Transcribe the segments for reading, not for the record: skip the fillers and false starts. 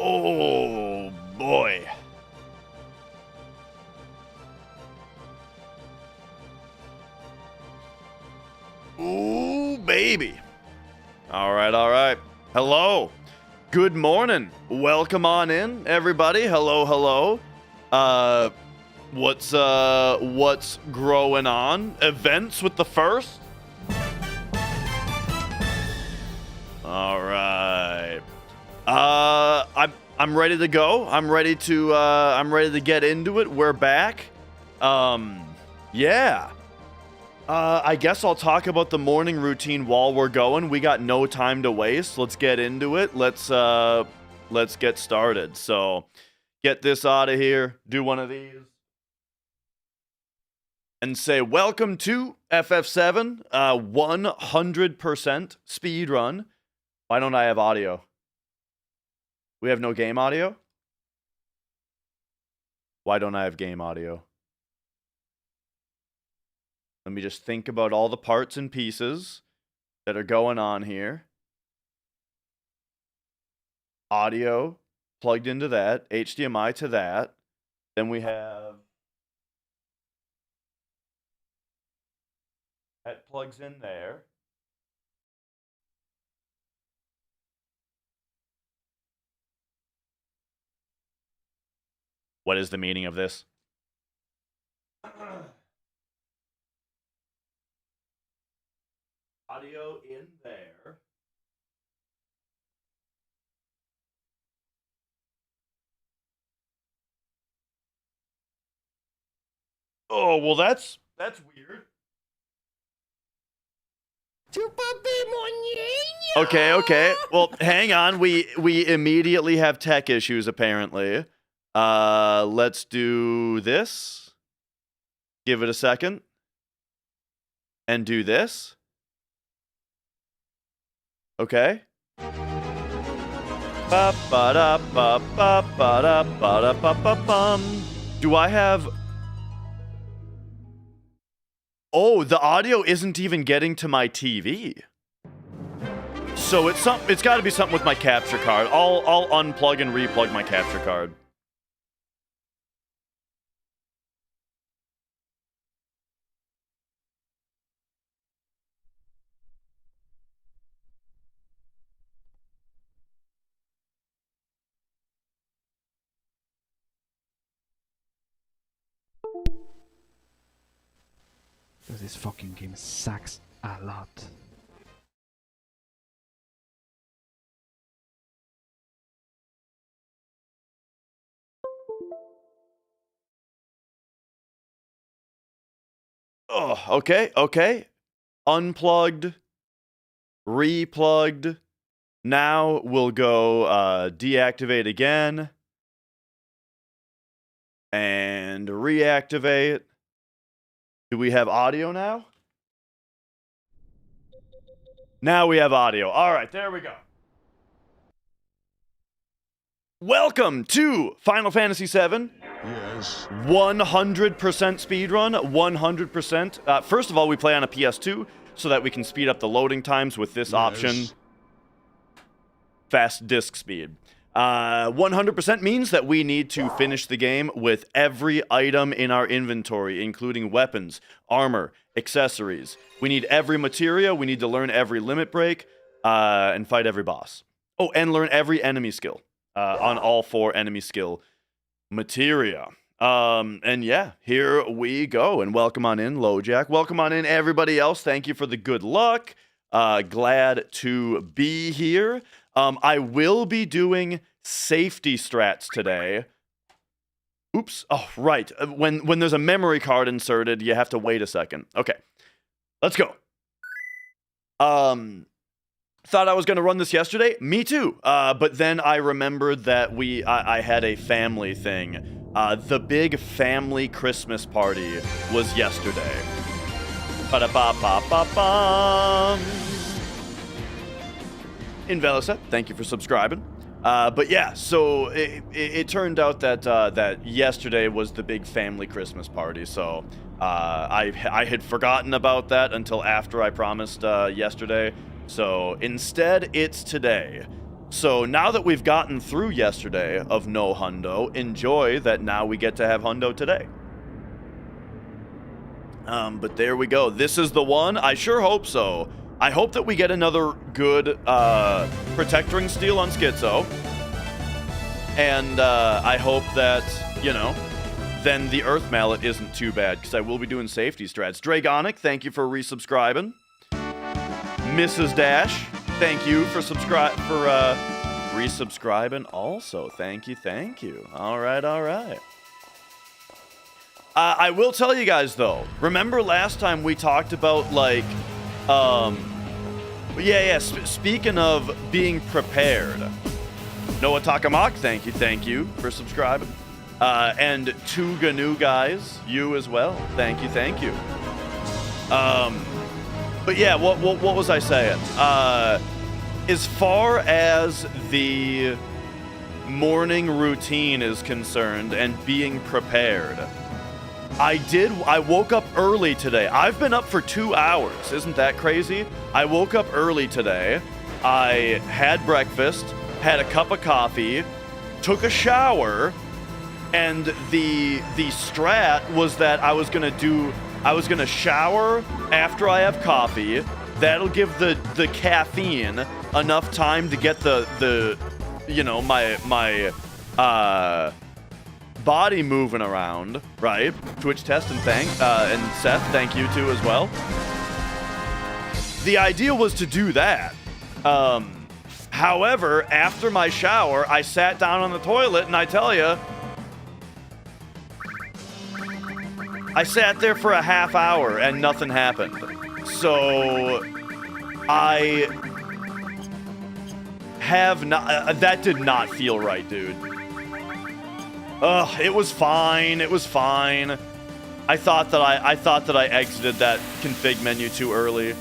Oh, boy. Ooh, baby. All right. Hello. Good morning. Welcome on in, everybody. Hello. What's growing on? Events with the first? All right. I'm ready to go. I'm ready to get into it. We're back. Yeah. I guess I'll talk about the morning routine while we're going. We got no time to waste. Let's get into it. Let's get started. So, get this out of here. Do one of these. And say, welcome to FF7, 100% speedrun. Why don't I have audio? We have no game audio? Why don't I have game audio? Let me just think about all the parts and pieces that are going on here. Audio plugged into that, HDMI to that. Then we have that plugs in there. What is the meaning of this? Audio in there. Oh, well that's weird. Okay. Well, hang on. We immediately have tech issues apparently. Let's do this. Give it a second. And do this. Okay. Do I have... Oh, the audio isn't even getting to my TV. So it's got to be something with my capture card. I'll unplug and replug my capture card. This fucking game sucks a lot. Oh, okay. Unplugged, replugged. Now we'll go deactivate again. And reactivate. Do we have audio now? Now we have audio. All right, there we go. Welcome to Final Fantasy VII. Yes. 100% speedrun, 100%. First of all, we play on a PS2 so that we can speed up the loading times with this option. Fast disk speed. 100% means that we need to finish the game with every item in our inventory, including weapons, armor, accessories. We need every materia, we need to learn every limit break, and fight every boss. Oh, and learn every enemy skill, on all 4 enemy skill materia. And yeah, here we go, and welcome on in, LoJack. Welcome on in, everybody else. Thank you for the good luck. Glad to be here. I will be doing safety strats today. Oops. Oh, right. When there's a memory card inserted, you have to wait a second. Okay. Let's go. Thought I was going to run this yesterday. Me too. But then I remembered that I had a family thing. The big family Christmas party was yesterday. Ba-da-ba-ba-ba-bum. Invelisa, thank you for subscribing. But yeah, so it turned out that that yesterday was the big family Christmas party. So I had forgotten about that until after I promised yesterday. So instead, it's today. So now that we've gotten through yesterday of no hundo, enjoy that now we get to have hundo today. But there we go. This is the one. I sure hope so. I hope that we get another good protectoring steel on Schizo. And I hope that, you know, then the Earth Mallet isn't too bad, because I will be doing safety strats. Dragonic, thank you for resubscribing. Mrs. Dash, thank you for resubscribing also. Thank you, thank you. All right, all right. I will tell you guys, though, remember last time we talked about, like, speaking of being prepared. Noah Takamak, thank you for subscribing. And two GNU guys, you as well. Thank you. But yeah, what was I saying? As far as the morning routine is concerned and being prepared, I woke up early today. I've been up for 2 hours. Isn't that crazy? I woke up early today. I had breakfast, had a cup of coffee, took a shower, and the strat was that I was gonna shower after I have coffee. That'll give the caffeine enough time to get the you know, my body moving around, right? Twitch test and and Seth, thank you too as well. The idea was to do that. However, after my shower, I sat down on the toilet, and I tell you, I sat there for a half hour and nothing happened. So I have not. That did not feel right, dude. Ugh, it was fine. It was fine. I thought that I exited that config menu too early.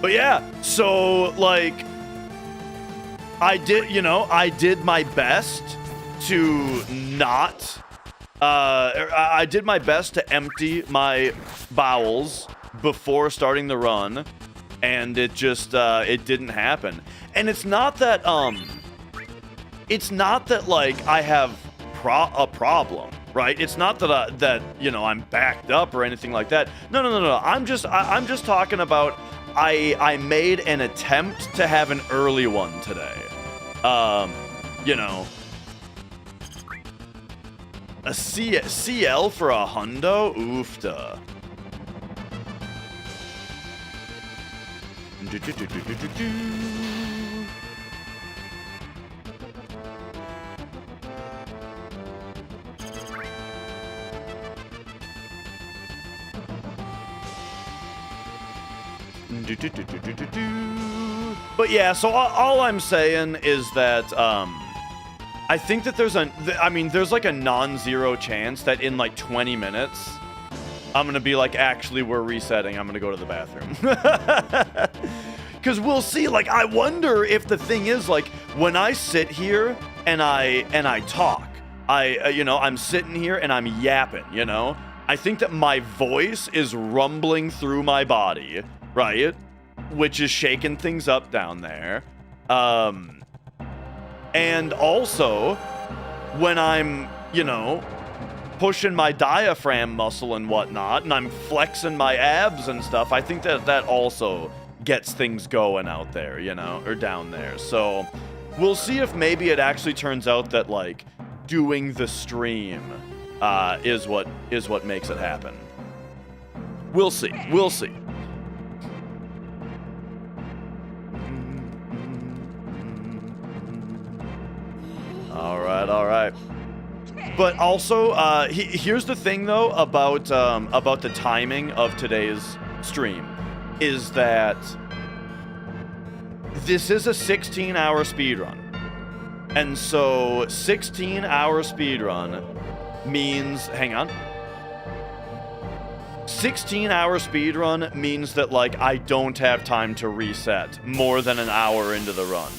But yeah, so like I did my best to not I did my best to empty my bowels before starting the run, and it just it didn't happen. And it's not that like I have a problem, right? It's not that that you know I'm backed up or anything like that. No. I'm just talking about I made an attempt to have an early one today. You know, a CL for a hundo? Oofta. But yeah, so all I'm saying is that I think that there's like a non-zero chance that in like 20 minutes I'm gonna be like, actually we're resetting, I'm gonna go to the bathroom. Because we'll see. Like, I wonder if the thing is, like, when I sit here and I talk, I'm sitting here and I'm yapping, you know? I think that my voice is rumbling through my body, right? Which is shaking things up down there. And also, when I'm, pushing my diaphragm muscle and whatnot, and I'm flexing my abs and stuff, I think that also gets things going out there, or down there. So we'll see if maybe it actually turns out that, like, doing the stream is what makes it happen. We'll see. We'll see. All right. But also, here's the thing, though, about the timing of today's stream, is that this is a 16-hour speedrun. And so 16-hour speedrun means, hang on. 16-hour speedrun means that, like, I don't have time to reset more than an hour into the run,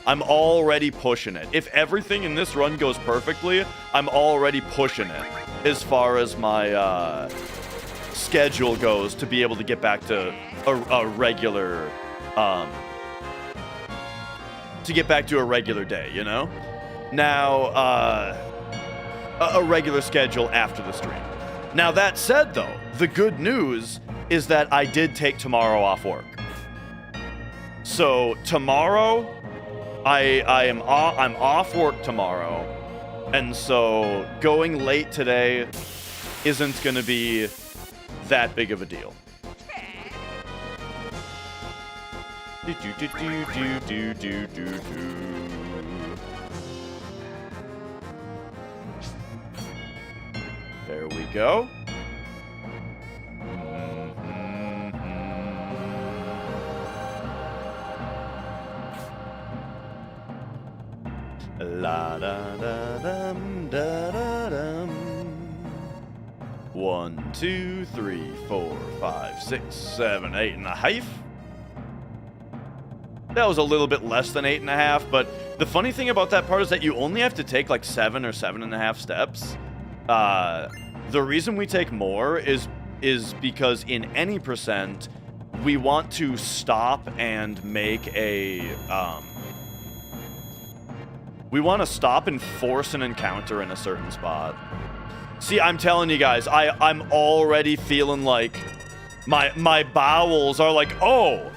I'm already pushing it. If everything in this run goes perfectly, I'm already pushing it as far as my schedule goes to be able to get back to a regular to get back to a regular day, you know? Now, a regular schedule after the stream. Now, that said, though, the good news is that I did take tomorrow off work. So, tomorrow, I'm off work tomorrow, and so going late today isn't going to be that big of a deal. There we go. La da da dum da da dum. 1, 2, 3, 4, 5, 6, 7, 8.5. That was a little bit less than 8.5, but the funny thing about that part is that you only have to take like 7 or 7.5 steps. The reason we take more is because in any percent, we want to stop and make a we want to stop and force an encounter in a certain spot. See, I'm telling you guys, I'm already feeling like my bowels are like, oh,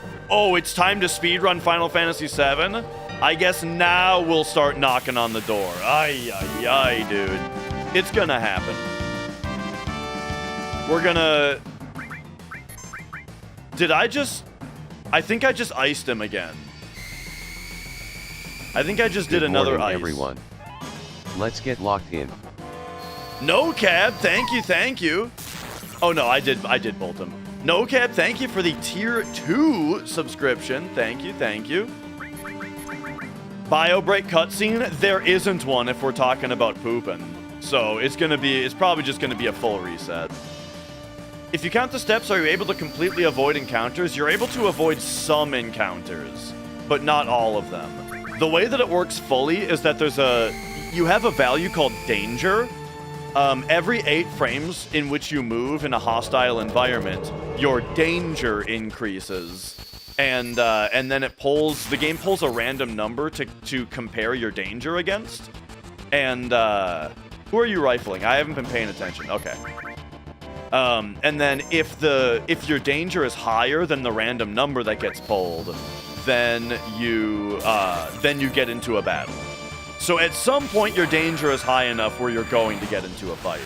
it's time to speedrun Final Fantasy VII? I guess now we'll start knocking on the door. Ay, dude. It's gonna happen. We're gonna... I think I just iced him again. I think I just did another ice. Everyone. Let's get locked in. No Cab, thank you. Oh no, I did bolt him. No Cab, thank you for the tier 2 subscription. Thank you. Bio break cutscene, there isn't one if we're talking about pooping. So it's probably just gonna be a full reset. If you count the steps, are you able to completely avoid encounters? You're able to avoid some encounters, but not all of them. The way that it works fully is that you have a value called danger. Every 8 frames in which you move in a hostile environment, your danger increases. And then the game pulls a random number to compare your danger against. And who are you rifling? I haven't been paying attention. Okay. And then if your danger is higher than the random number that gets pulled, then you get into a battle. So at some point your danger is high enough where you're going to get into a fight.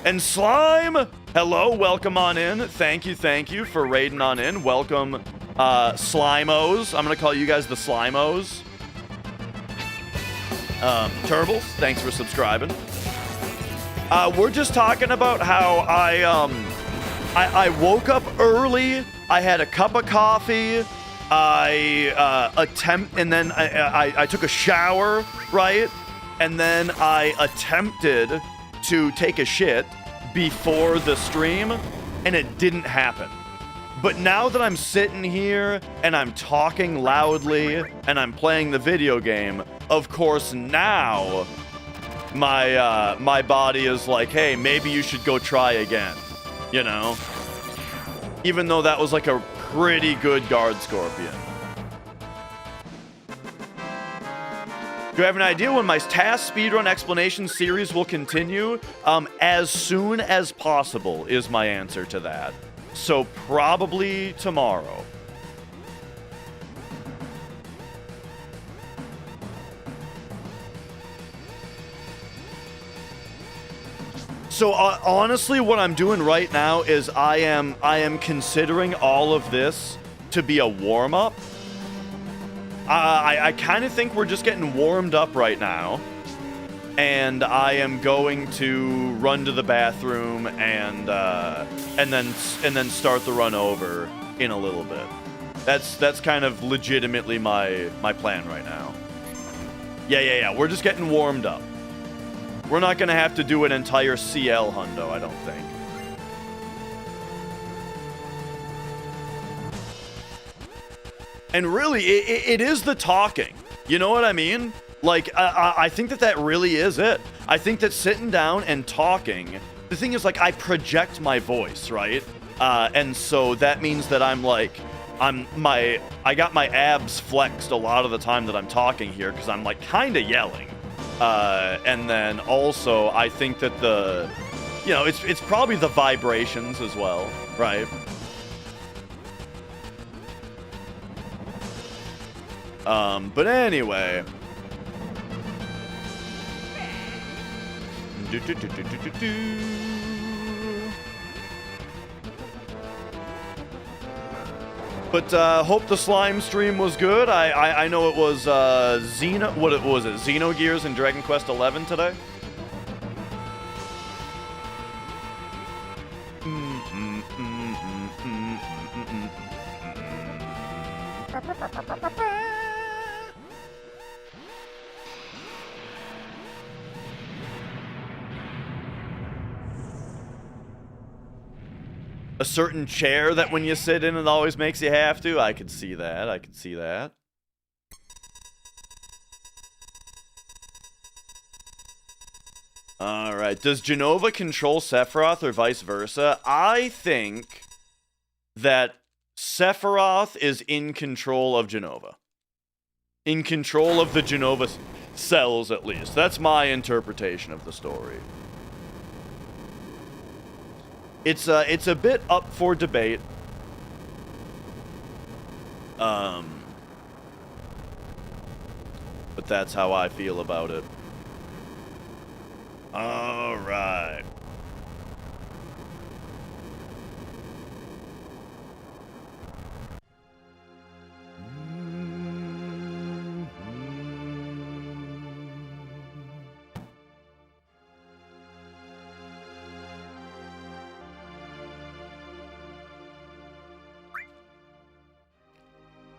And Slime, hello, welcome on in. Thank you for raiding on in. Welcome, Slimos. I'm gonna call you guys the Slimos. Turbles, thanks for subscribing. We're just talking about how I woke up early. I had a cup of coffee. And then I took a shower, right? And then I attempted to take a shit before the stream, and it didn't happen. But now that I'm sitting here and I'm talking loudly and I'm playing the video game, of course now my body is like, hey, maybe you should go try again, you know? Even though that was like a pretty good guard scorpion. Do you have an idea when my task speedrun explanation series will continue? As soon as possible is my answer to that. So probably tomorrow. So honestly, what I'm doing right now is I am considering all of this to be a warm-up. I kind of think we're just getting warmed up right now, and I am going to run to the bathroom and then start the run over in a little bit. That's kind of legitimately my plan right now. Yeah. We're just getting warmed up. We're not gonna have to do an entire CL hundo, I don't think. And really, it is the talking. You know what I mean? Like, I think that really is it. I think that sitting down and talking, the thing is, like, I project my voice, right? And so that means that I'm like, I got my abs flexed a lot of the time that I'm talking here because I'm like kind of yelling. And then also I think that it's probably the vibrations as well, right? But anyway. But hope the slime stream was good. I know it was Xenogears and Dragon Quest 11 today. A certain chair that when you sit in it always makes you have to. I could see that. I could see that. Alright. Does Jenova control Sephiroth or vice versa? I think that Sephiroth is in control of Jenova. In control of the Jenova cells, at least. That's my interpretation of the story. It's a bit up for debate. But that's how I feel about it. All right.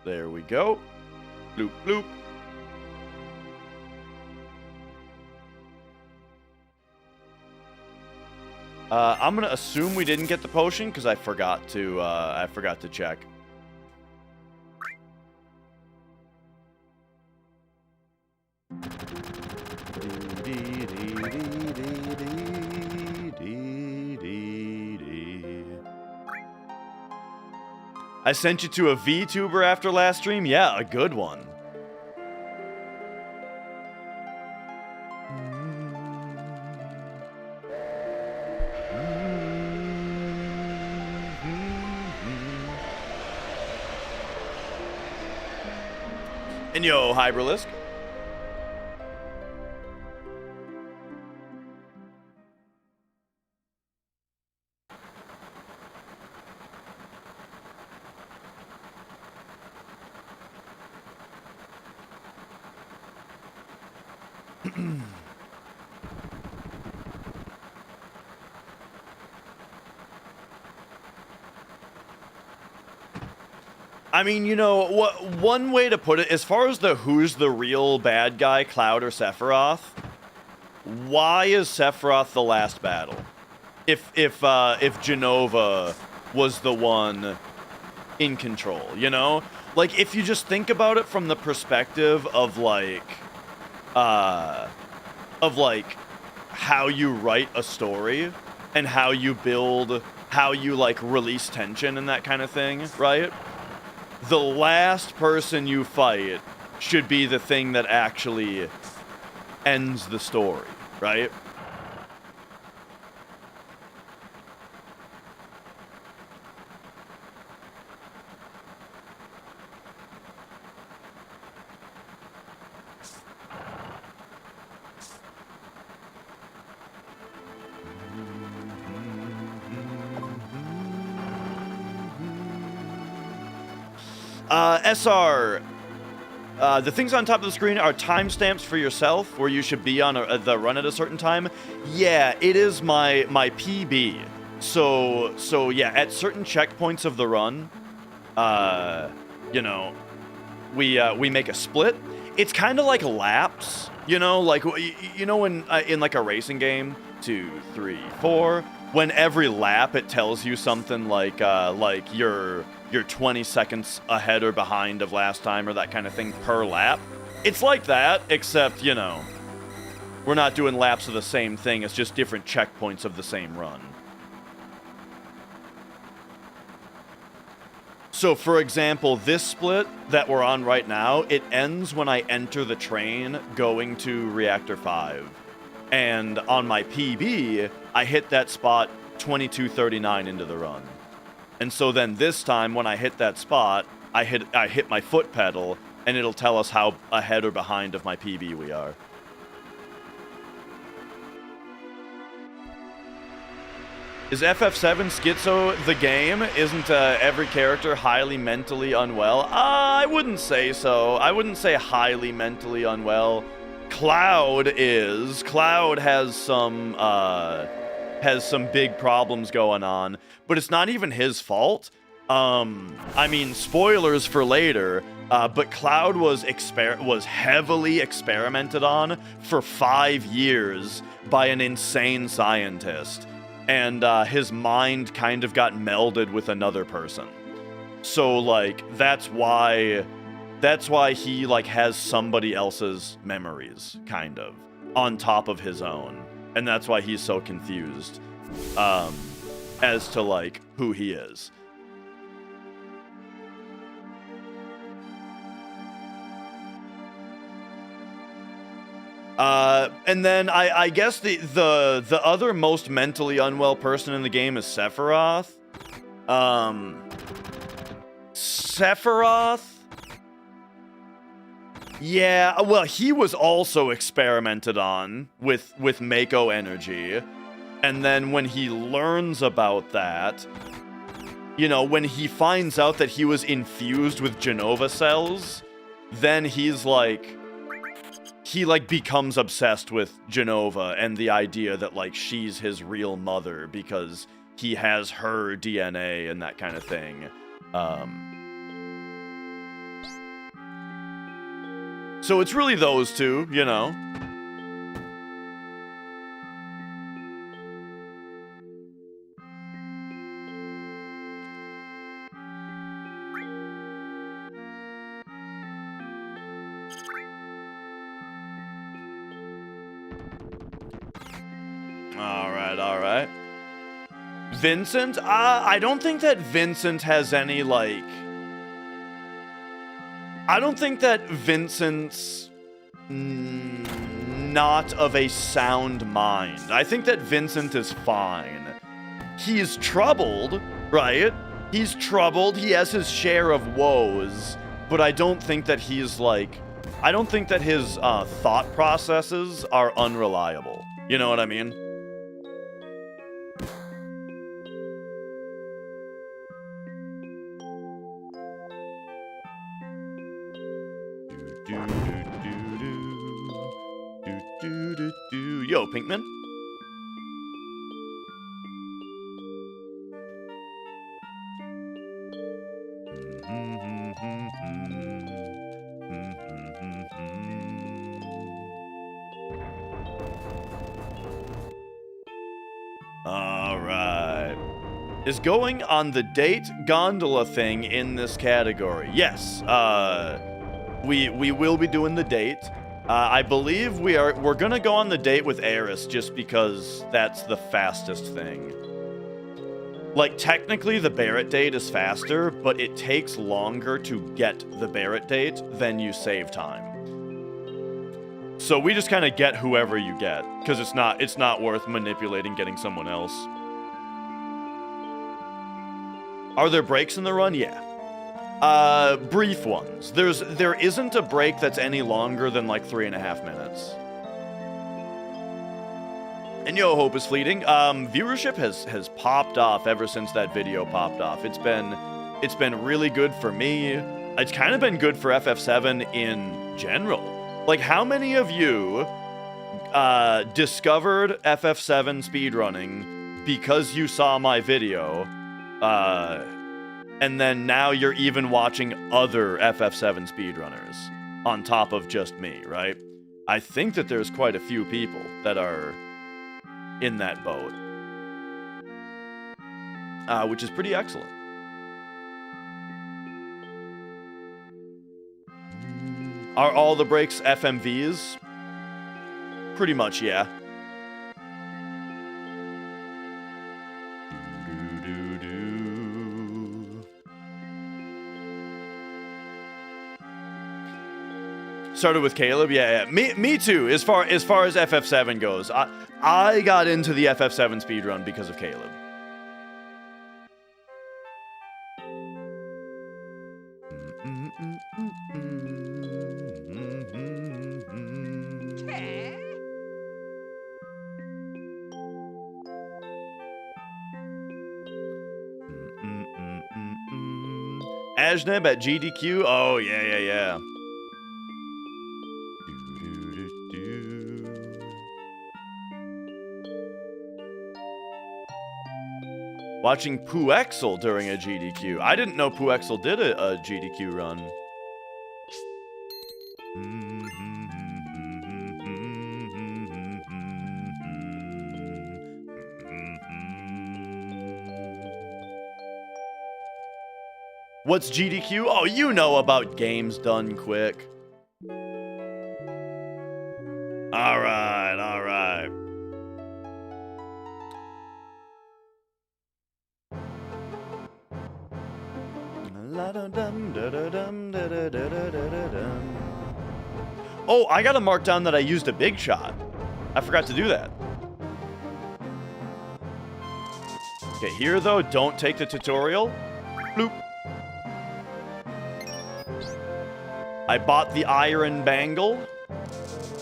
There we go. Bloop, bloop. I'm gonna assume we didn't get the potion because I forgot to check. I sent you to a VTuber after last stream? Yeah, a good one. And yo, Hyberlisk. I mean, you know, one way to put it, as far as who's the real bad guy, Cloud or Sephiroth, why is Sephiroth the last battle? If Jenova was the one in control, you know? Like, if you just think about it from the perspective of how you write a story and how you build, how you, like, release tension and that kind of thing, right? The last person you fight should be the thing that actually ends the story, right? SR, the things on top of the screen are timestamps for yourself where you should be on the run at a certain time. Yeah, it is my PB. So yeah, at certain checkpoints of the run, you know, we make a split. It's kind of like laps, you know, like you know when in like a racing game, 2, 3, 4, when every lap it tells you something like you're 20 seconds ahead or behind of last time or that kind of thing per lap. It's like that, except, you know, we're not doing laps of the same thing. It's just different checkpoints of the same run. So, for example, this split that we're on right now, it ends when I enter the train going to Reactor 5. And on my PB, I hit that spot 22:39 into the run. And so then this time, when I hit that spot, I hit my foot pedal, and it'll tell us how ahead or behind of my PB we are. Is FF7 Schizo the game? Isn't every character highly mentally unwell? I wouldn't say so. I wouldn't say highly mentally unwell. Cloud is. Cloud has some big problems going on, but it's not even his fault. I mean, spoilers for later, but Cloud was heavily experimented on for 5 years by an insane scientist. And his mind kind of got melded with another person. So, like, that's why he, like, has somebody else's memories, kind of, on top of his own. And that's why he's so confused as to, like, who he is. And then I guess the other most mentally unwell person in the game is Sephiroth. Sephiroth? Yeah, well, he was also experimented on with Mako energy. And then when he learns about that, you know, when he finds out that he was infused with Genova cells, then he's like... He, like, becomes obsessed with Genova and the idea that, like, she's his real mother because he has her DNA and that kind of thing. So it's really those two, you know? Alright. Vincent? I don't think that Vincent has any, like... I don't think that Vincent's not of a sound mind. I think that Vincent is fine. He's troubled, right? He's troubled. He has his share of woes. But I don't think that he's, like... I don't think that his thought processes are unreliable. You know what I mean? Yo, Pinkman. All right. Is going on the date gondola thing in this category? Yes. We will be doing the date. I believe we're gonna go on the date with Eris just because that's the fastest thing. Like, technically the Barrett date is faster, but it takes longer to get the Barrett date than you save time. So we just kind of get whoever you get, because it's not worth manipulating getting someone else. Are there breaks in the run? Yeah. Brief ones. There isn't a break that's any longer than like 3.5 minutes. And yo, hope is fleeting. Viewership has popped off ever since that video popped off. It's been really good for me. It's kind of been good for FF7 in general. Like, how many of you discovered FF7 speedrunning because you saw my video? And then now you're even watching other FF7 speedrunners on top of just me, right? I think that there's quite a few people that are in that boat, which is pretty excellent. Are all the breaks FMVs? Pretty much, yeah. Started with Caleb. Yeah. Me too. As far as FF7 goes, I got into the FF7 speedrun because of Caleb. Ajneb at GDQ. Oh, yeah. Watching Pooexel during a GDQ. I didn't know Pooexel did a GDQ run. What's GDQ? Oh, you know about games done quick. All right. Oh, I gotta mark down that I used a big shot. I forgot to do that. Okay, here though, don't take the tutorial. Bloop. I bought the iron bangle,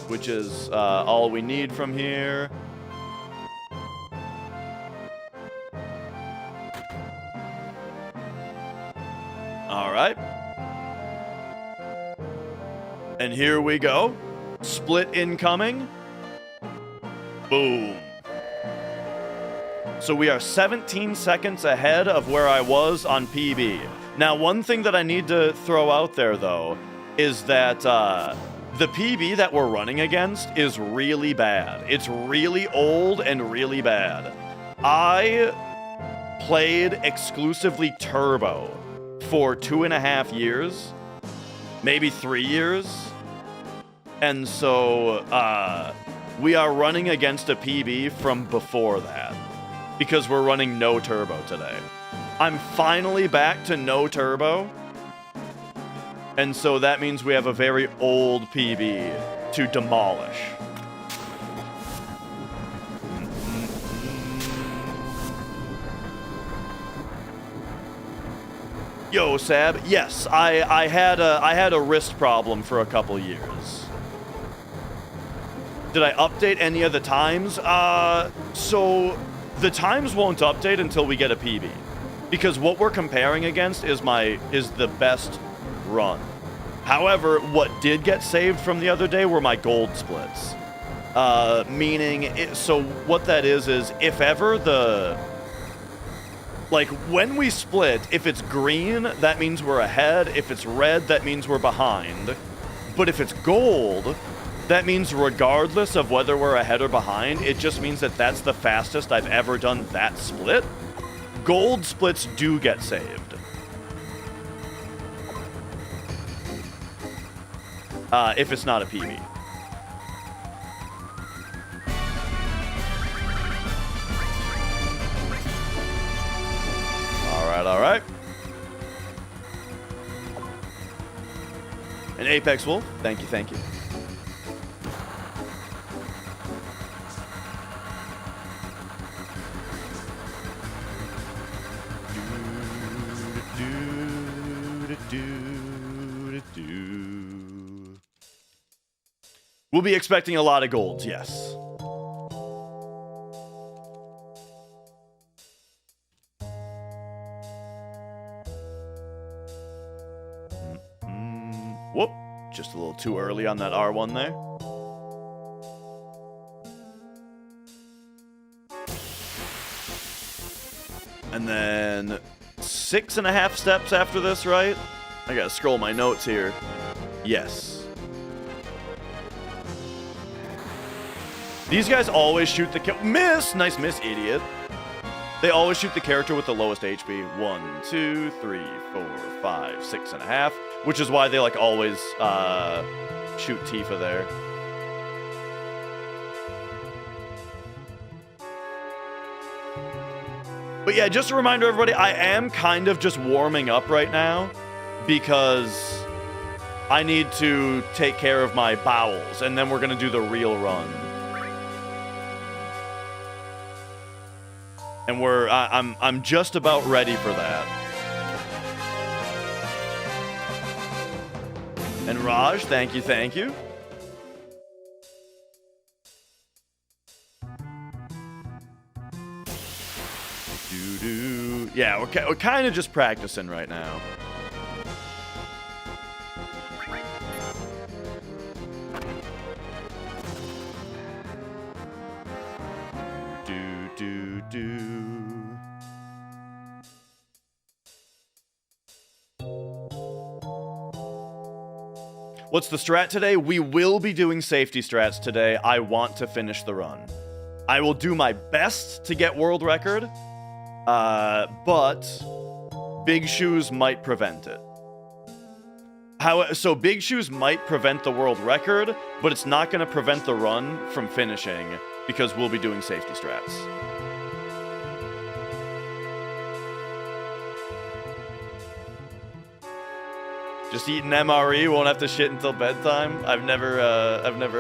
which is all we need from here. All right. And here we go. Split incoming. Boom. So we are 17 seconds ahead of where I was on PB. Now, one thing that I need to throw out there, though, is that the PB that we're running against is really bad. It's really old and really bad. I played exclusively Turbo for 2.5 years, maybe 3 years. And so we are running against a PB from before that because we're running no turbo today. I'm finally back to no turbo. And so that means we have a very old PB to demolish. Yo, Sab. Yes, I had a wrist problem for a couple years. Did I update any of the times? So the times won't update until we get a PB, because what we're comparing against is the best run. However, what did get saved from the other day were my gold splits. So what that is if ever like when we split, if it's green, that means we're ahead. If it's red, that means we're behind. But if it's gold, that means regardless of whether we're ahead or behind, it just means that that's the fastest I've ever done that split. Gold splits do get saved. If it's not a PB. All right. An Apex Wolf. Thank you. We'll be expecting a lot of golds, yes. Whoop, just a little too early on that R1 there. And then 6.5 steps after this, right? I gotta scroll my notes here. Yes. These guys always shoot the miss! Nice miss, idiot. They always shoot the character with the lowest HP. 1, 2, 3, 4, 5, 6.5. Which is why they like always shoot Tifa there. But yeah, just a reminder, everybody, I am kind of just warming up right now because I need to take care of my bowels, and then we're gonna do the real run. And I'm just about ready for that. And Raj, thank you, thank you. Doo-doo. Yeah, we're kind of just practicing right now. What's the strat today? We will be doing safety strats today. I want to finish the run. I will do my best to get world record, but Big Shoes might prevent it. So Big Shoes might prevent the world record, but it's not going to prevent the run from finishing because we'll be doing safety strats. Just eat an MRE, won't have to shit until bedtime? I've never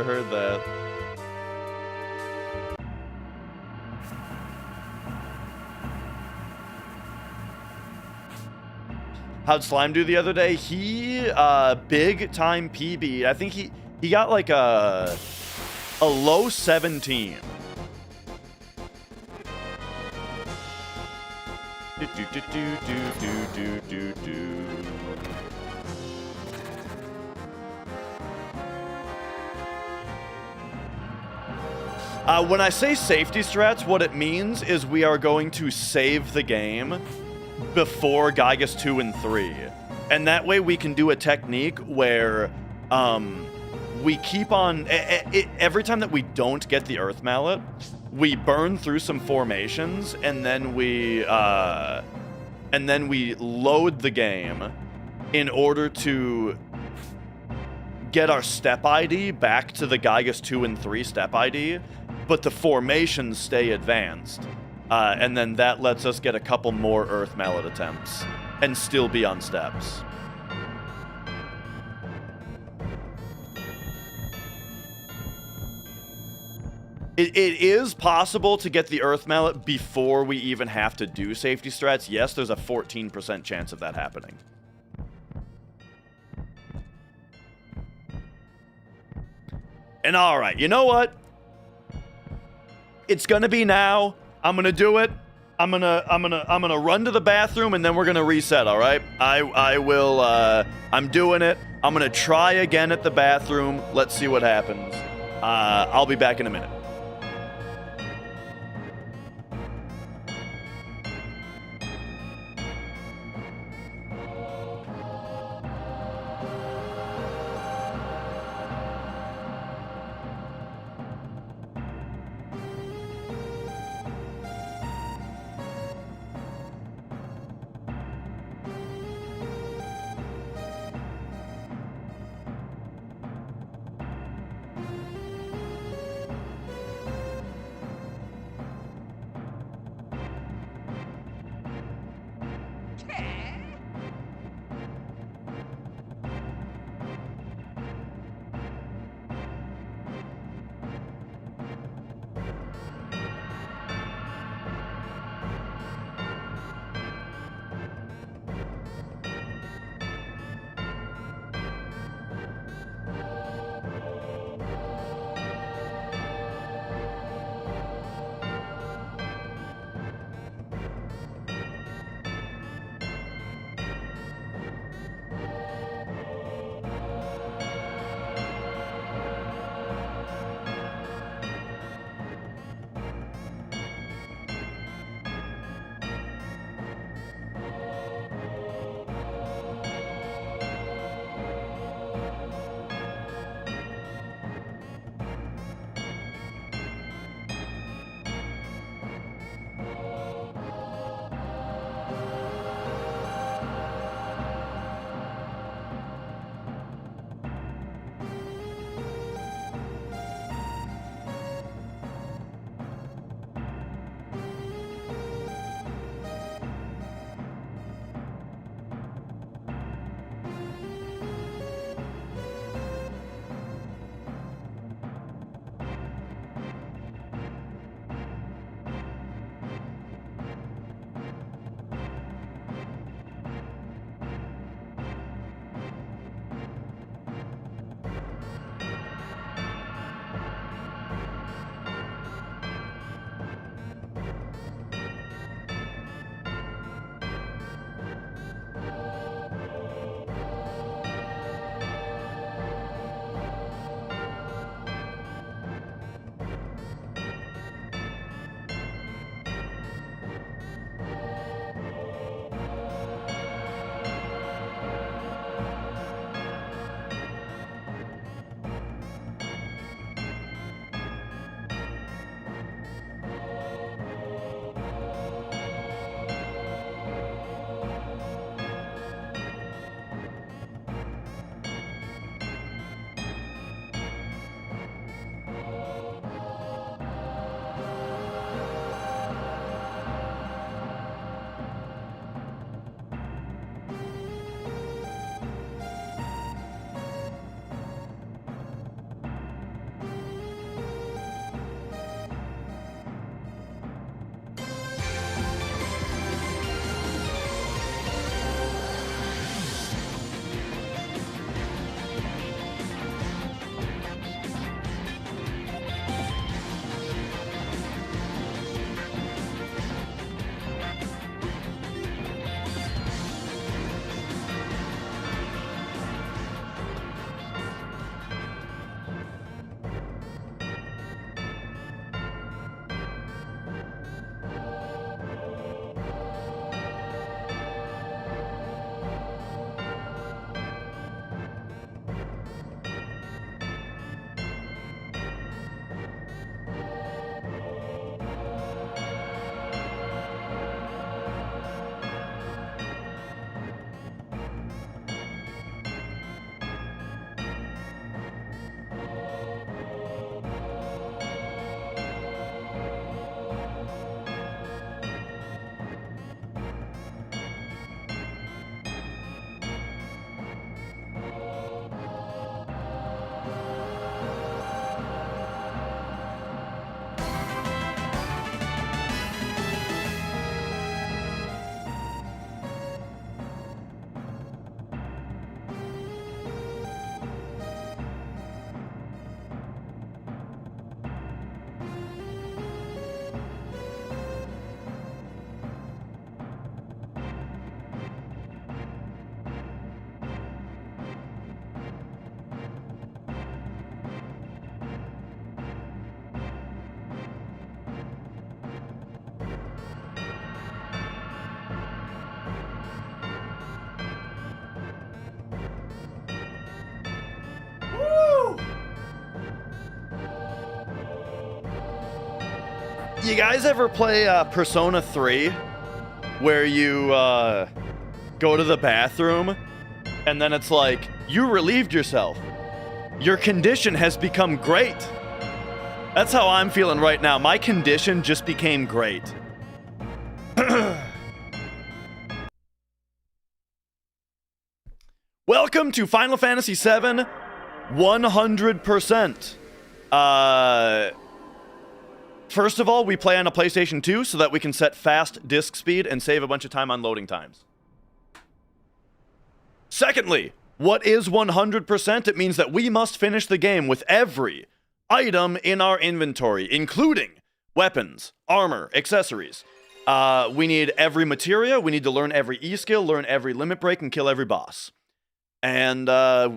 heard that. How'd Slime do the other day? He, big time PB. I think he got like a low 17. When I say safety strats, what it means is we are going to save the game before Gaia's 2 and 3. And that way we can do a technique where we keep on... every time that we don't get the Earth Mallet, we burn through some formations, and then we load the game in order to get our step ID back to the Gaia's 2 and 3 step ID, but the formations stay advanced. And then that lets us get a couple more Earth Mallet attempts and still be on steps. It is possible to get the Earth Mallet before we even have to do safety strats. Yes, there's a 14% chance of that happening. And alright, you know what? It's gonna be now. I'm gonna do it. I'm gonna run to the bathroom and then we're gonna reset, alright? I will, I'm doing it. I'm gonna try again at the bathroom. Let's see what happens. I'll be back in a minute. You guys ever play Persona 3? Where you go to the bathroom and then it's like, you relieved yourself. Your condition has become great. That's how I'm feeling right now. My condition just became great. Welcome to Final Fantasy VII 100%. First of all, we play on a PlayStation 2 so that we can set fast disk speed and save a bunch of time on loading times. Secondly, what is 100%? It means that we must finish the game with every item in our inventory, including weapons, armor, accessories. We need every materia, we need to learn every E-skill, learn every limit break, and kill every boss. And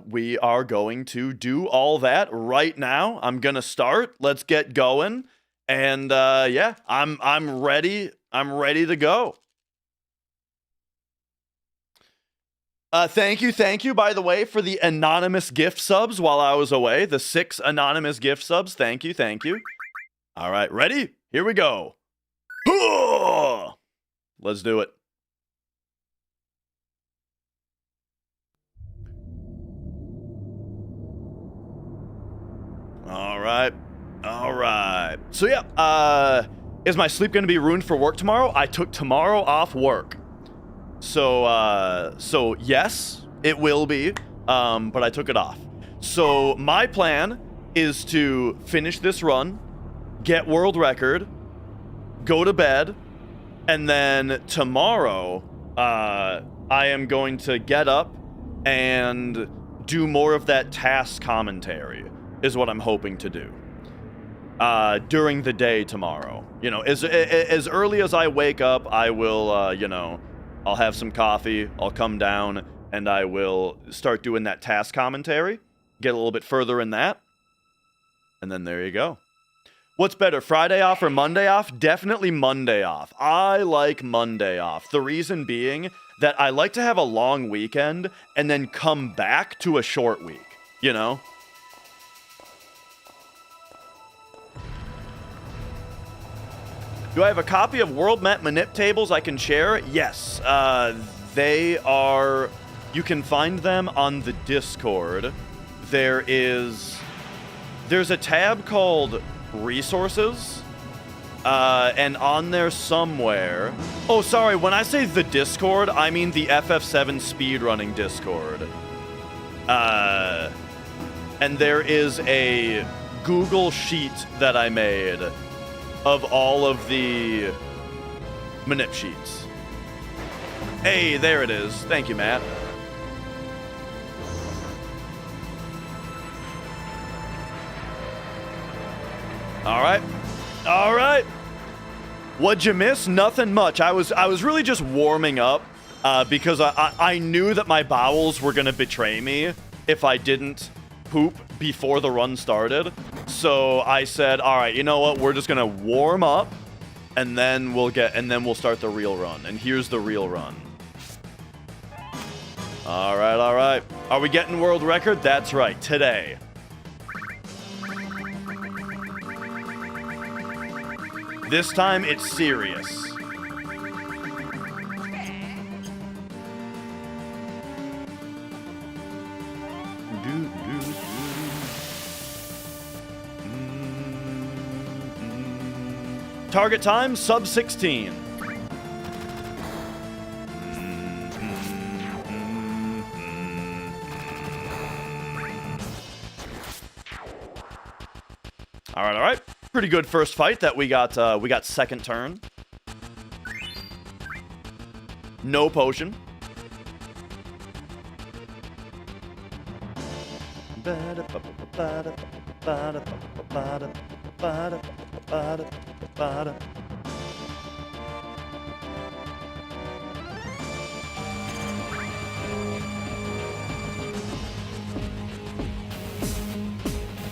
we are going to do all that right now. I'm gonna start. Let's get going. And yeah, I'm ready. I'm ready to go. Thank you, by the way, for the anonymous gift subs while I was away. The 6 anonymous gift subs. Thank you. All right, ready? Here we go. Let's do it. All right. So yeah, is my sleep going to be ruined for work tomorrow? I took tomorrow off work. So yes, it will be, but I took it off. So my plan is to finish this run, get world record, go to bed, and then tomorrow, I am going to get up and do more of that task commentary, is what I'm hoping to do. During the day tomorrow. You know, as early as I wake up, I will, you know, I'll have some coffee, I'll come down, and I will start doing that task commentary, get a little bit further in that, and then there you go. What's better, Friday off or Monday off? Definitely Monday off. I like Monday off. The reason being that I like to have a long weekend and then come back to a short week, you know? Do I have a copy of World Map Manip tables I can share? Yes. They are... You can find them on the Discord. There's a tab called Resources. And on there somewhere... Oh, sorry. When I say the Discord, I mean the FF7 speedrunning Discord. And there is a Google Sheet that I made of all of the Manip sheets. Hey, there it is. Thank you, Matt. All right. What'd you miss? Nothing much. I was really just warming up because I knew that my bowels were gonna betray me if I didn't poop before the run started. So I said, all right, you know what? We're just gonna warm up, and then we'll start the real run. And here's the real run. All right. Are we getting world record? That's right, today. This time it's serious. Target time, sub 16. All right. Pretty good first fight that we got second turn. No potion.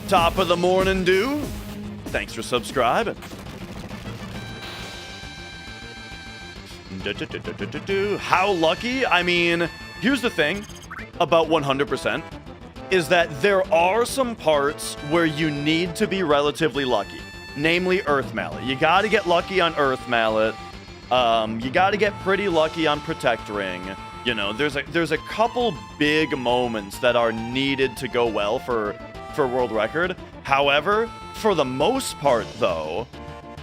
Top of the morning, dude. Thanks for subscribing. How lucky? I mean, here's the thing about 100%, is that there are some parts where you need to be relatively lucky. namely Earth Mallet. You got to get lucky on Earth Mallet. You got to get pretty lucky on Protect Ring. You know, there's a couple big moments that are needed to go well for world record. However, for the most part, though,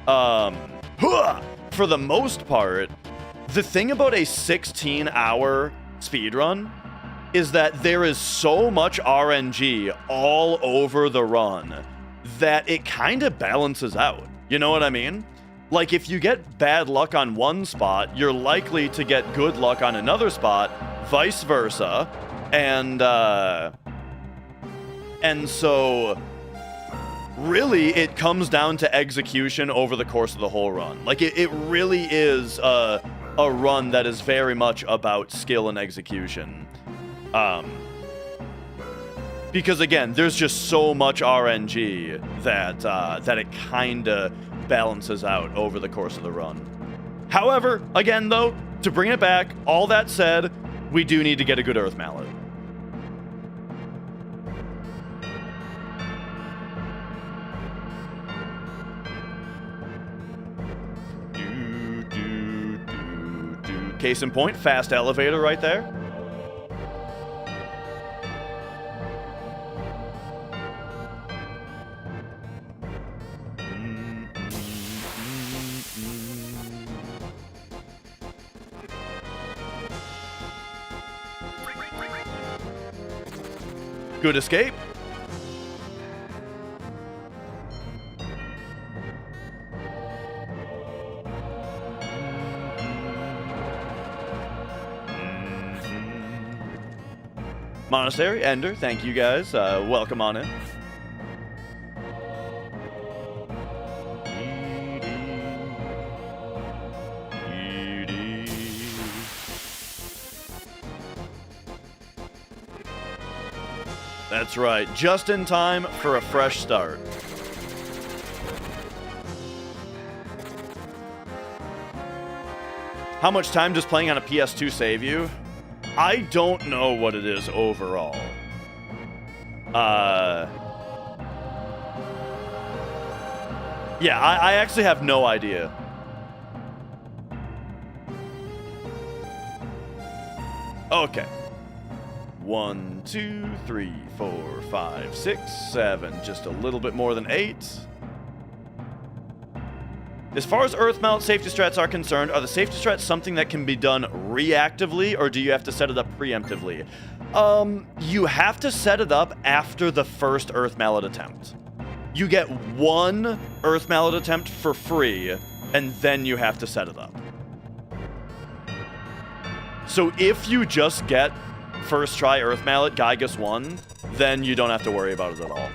for the most part, the thing about a 16-hour speedrun is that there is so much RNG all over the run that it kind of balances out. You know what I mean? Like, if you get bad luck on one spot, you're likely to get good luck on another spot, vice versa. And so, really, it comes down to execution over the course of the whole run. Like, it really is a run that is very much about skill and execution. Because, again, there's just so much RNG that it kind of balances out over the course of the run. However, again, though, to bring it back, all that said, we do need to get a good Earth Mallet. Case in point, fast elevator right there. Good escape. Monastery, Ender, thank you guys. Welcome on in. That's right, just in time for a fresh start. How much time does playing on a PS2 save you? I don't know what it is overall. Yeah, I actually have no idea. Okay. 1, 2, 3, 4, 5, 6, 7. Just a little bit more than 8. As far as Earth Mallet safety strats are concerned, are the safety strats something that can be done reactively, or do you have to set it up preemptively? You have to set it up after the first Earth Mallet attempt. You get one Earth Mallet attempt for free, and then you have to set it up. So if you just get first try Earth Mallet, Gygus 1, then you don't have to worry about it at all.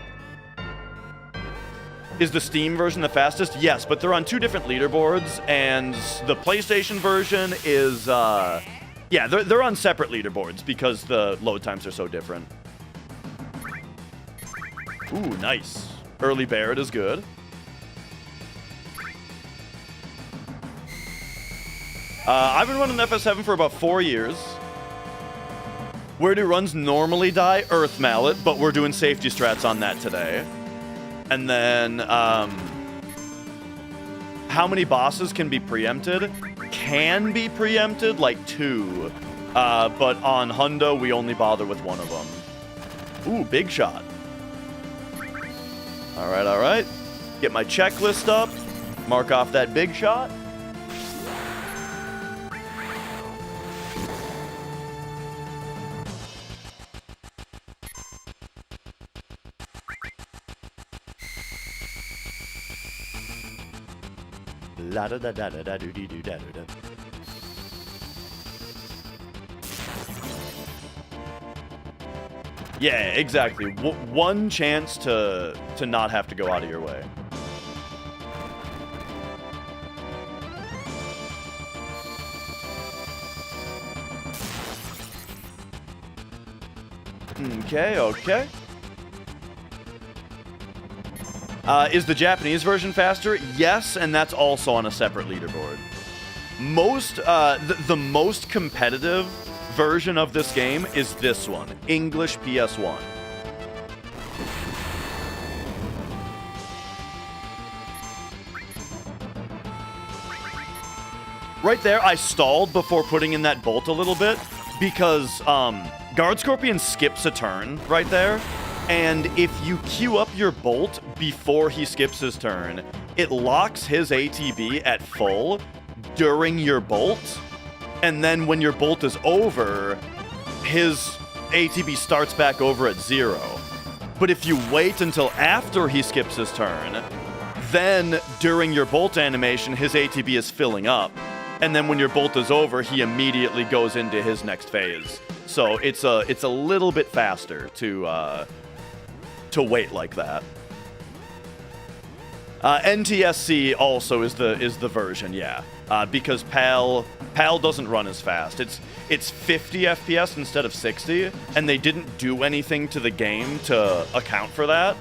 Is the Steam version the fastest? Yes, but they're on 2 different leaderboards, and the PlayStation version is, yeah, they're on separate leaderboards because the load times are so different. Ooh, nice. Early Barrett is good. I've been running FF7 for about 4 years. Where do runs normally die? Earth Mallet, but we're doing safety strats on that today. And then, how many bosses can be preempted? Can be preempted, like 2. But on Hundo, we only bother with 1 of them. Ooh, big shot. All right. Get my checklist up. Mark off that big shot. La da da da da da do do da da. Yeah, exactly. One chance to not have to go out of your way. Okay. Is the Japanese version faster? Yes, and that's also on a separate leaderboard. The most competitive version of this game is this one, English PS1. Right there, I stalled before putting in that bolt a little bit because Guard Scorpion skips a turn right there. And if you queue up your bolt before he skips his turn, it locks his ATB at full during your bolt. And then when your bolt is over, his ATB starts back over at 0. But if you wait until after he skips his turn, then during your bolt animation, his ATB is filling up. And then when your bolt is over, he immediately goes into his next phase. So it's a little bit faster to wait like that. NTSC also is the version, yeah, because PAL doesn't run as fast. It's 50 FPS instead of 60, and they didn't do anything to the game to account for that,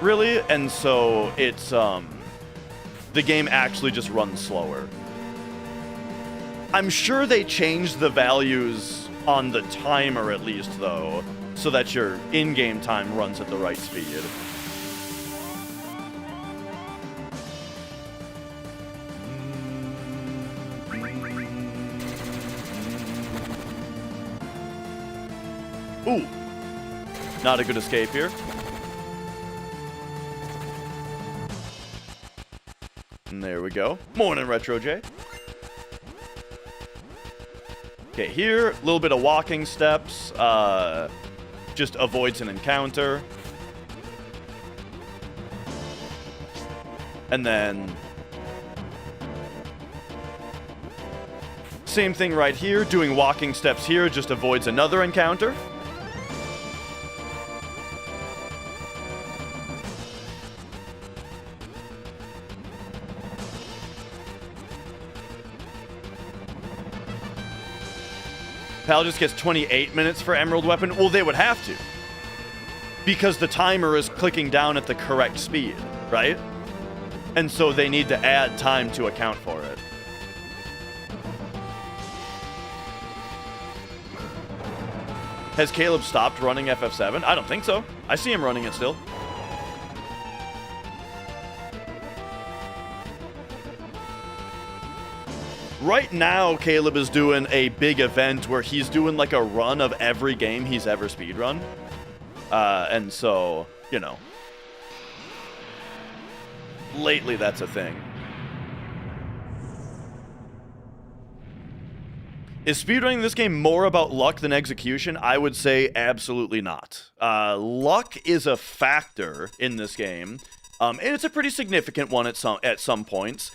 really, and so it's the game actually just runs slower. I'm sure they changed the values on the timer at least, though, so that your in-game time runs at the right speed. Ooh, not a good escape here. And there we go. Morning, Retro J. Okay, here, a little bit of walking steps. Just avoids an encounter. And then same thing right here, doing walking steps here, just avoids another encounter. Pal just gets 28 minutes for Emerald Weapon. Well, they would have to, because the timer is clicking down at the correct speed, right? And so they need to add time to account for it. Has Caleb stopped running FF7? I don't think so. I see him running it still. Right now, Caleb is doing a big event where he's doing like a run of every game he's ever speedrun. And so, you know, lately that's a thing. Is speedrunning this game more about luck than execution? I would say absolutely not. Luck is a factor in this game, and it's a pretty significant one at some points.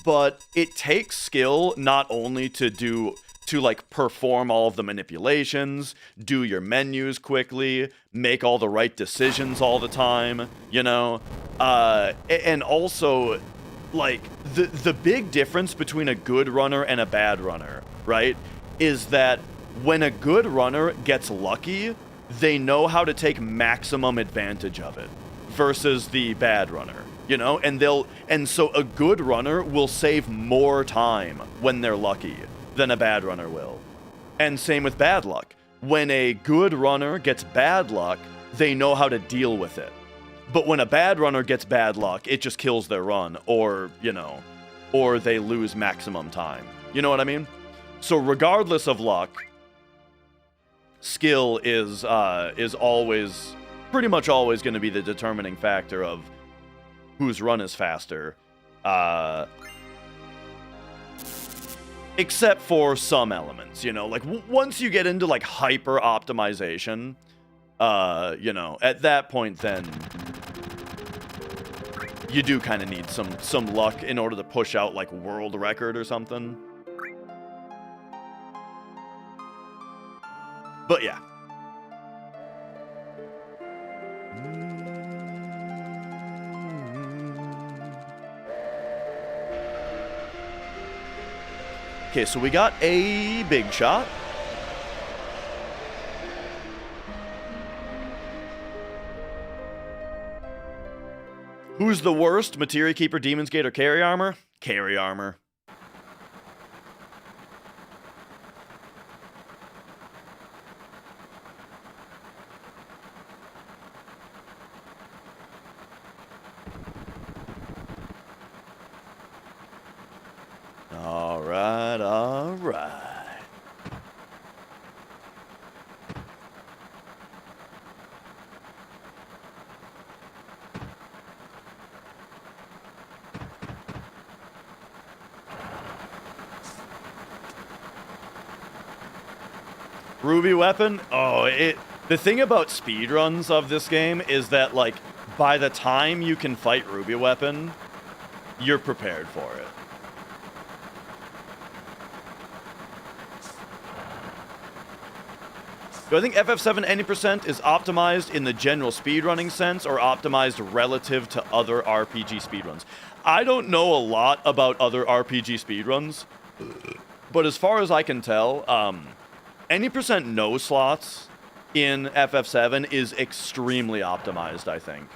But it takes skill not only to like perform all of the manipulations, do your menus quickly, make all the right decisions all the time, you know, and also like the big difference between a good runner and a bad runner, right, is that when a good runner gets lucky, they know how to take maximum advantage of it versus the bad runner. You know, and so a good runner will save more time when they're lucky than a bad runner will. And same with bad luck. When a good runner gets bad luck, they know how to deal with it. But when a bad runner gets bad luck, it just kills their run, or, you know, or they lose maximum time. You know what I mean? So regardless of luck, skill is always, pretty much always going to be the determining factor of whose run is faster, except for some elements, you know, like once you get into like hyper optimization, you know, at that point then you do kind of need some luck in order to push out like world record or something. But yeah. Okay, so we got a big shot. Who's the worst? Materia Keeper, Demon's Gate, or Carry Armor? Carry Armor. Ruby weapon? Oh, the thing about speedruns of this game is that, like, by the time you can fight Ruby weapon, you're prepared for it. Do I think FF7 any percent is optimized in the general speedrunning sense or optimized relative to other RPG speedruns? I don't know a lot about other RPG speedruns, but as far as I can tell, any percent no slots in FF7 is extremely optimized, I think.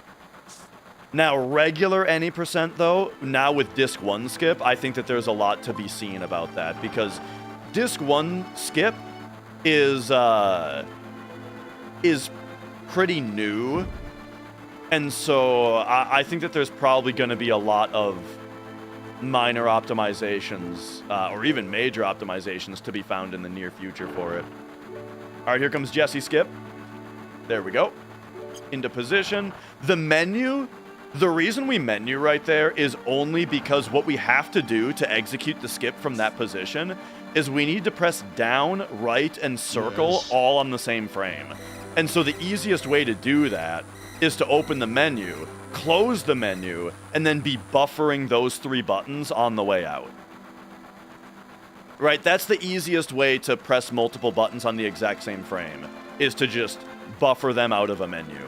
Now, regular any percent, though, now with Disc 1 skip, I think that there's a lot to be seen about that, because Disc 1 skip is pretty new, and so I think that there's probably going to be a lot of minor optimizations, or even major optimizations to be found in the near future for it. All right, here comes Jesse skip. There we go. Into position. The menu, the reason we menu right there is only because what we have to do to execute the skip from that position is we need to press down, right, and circle all on the same frame. And so the easiest way to do that is to open the menu, close the menu, and then be buffering those 3 buttons on the way out. Right, that's the easiest way to press multiple buttons on the exact same frame, is to just buffer them out of a menu.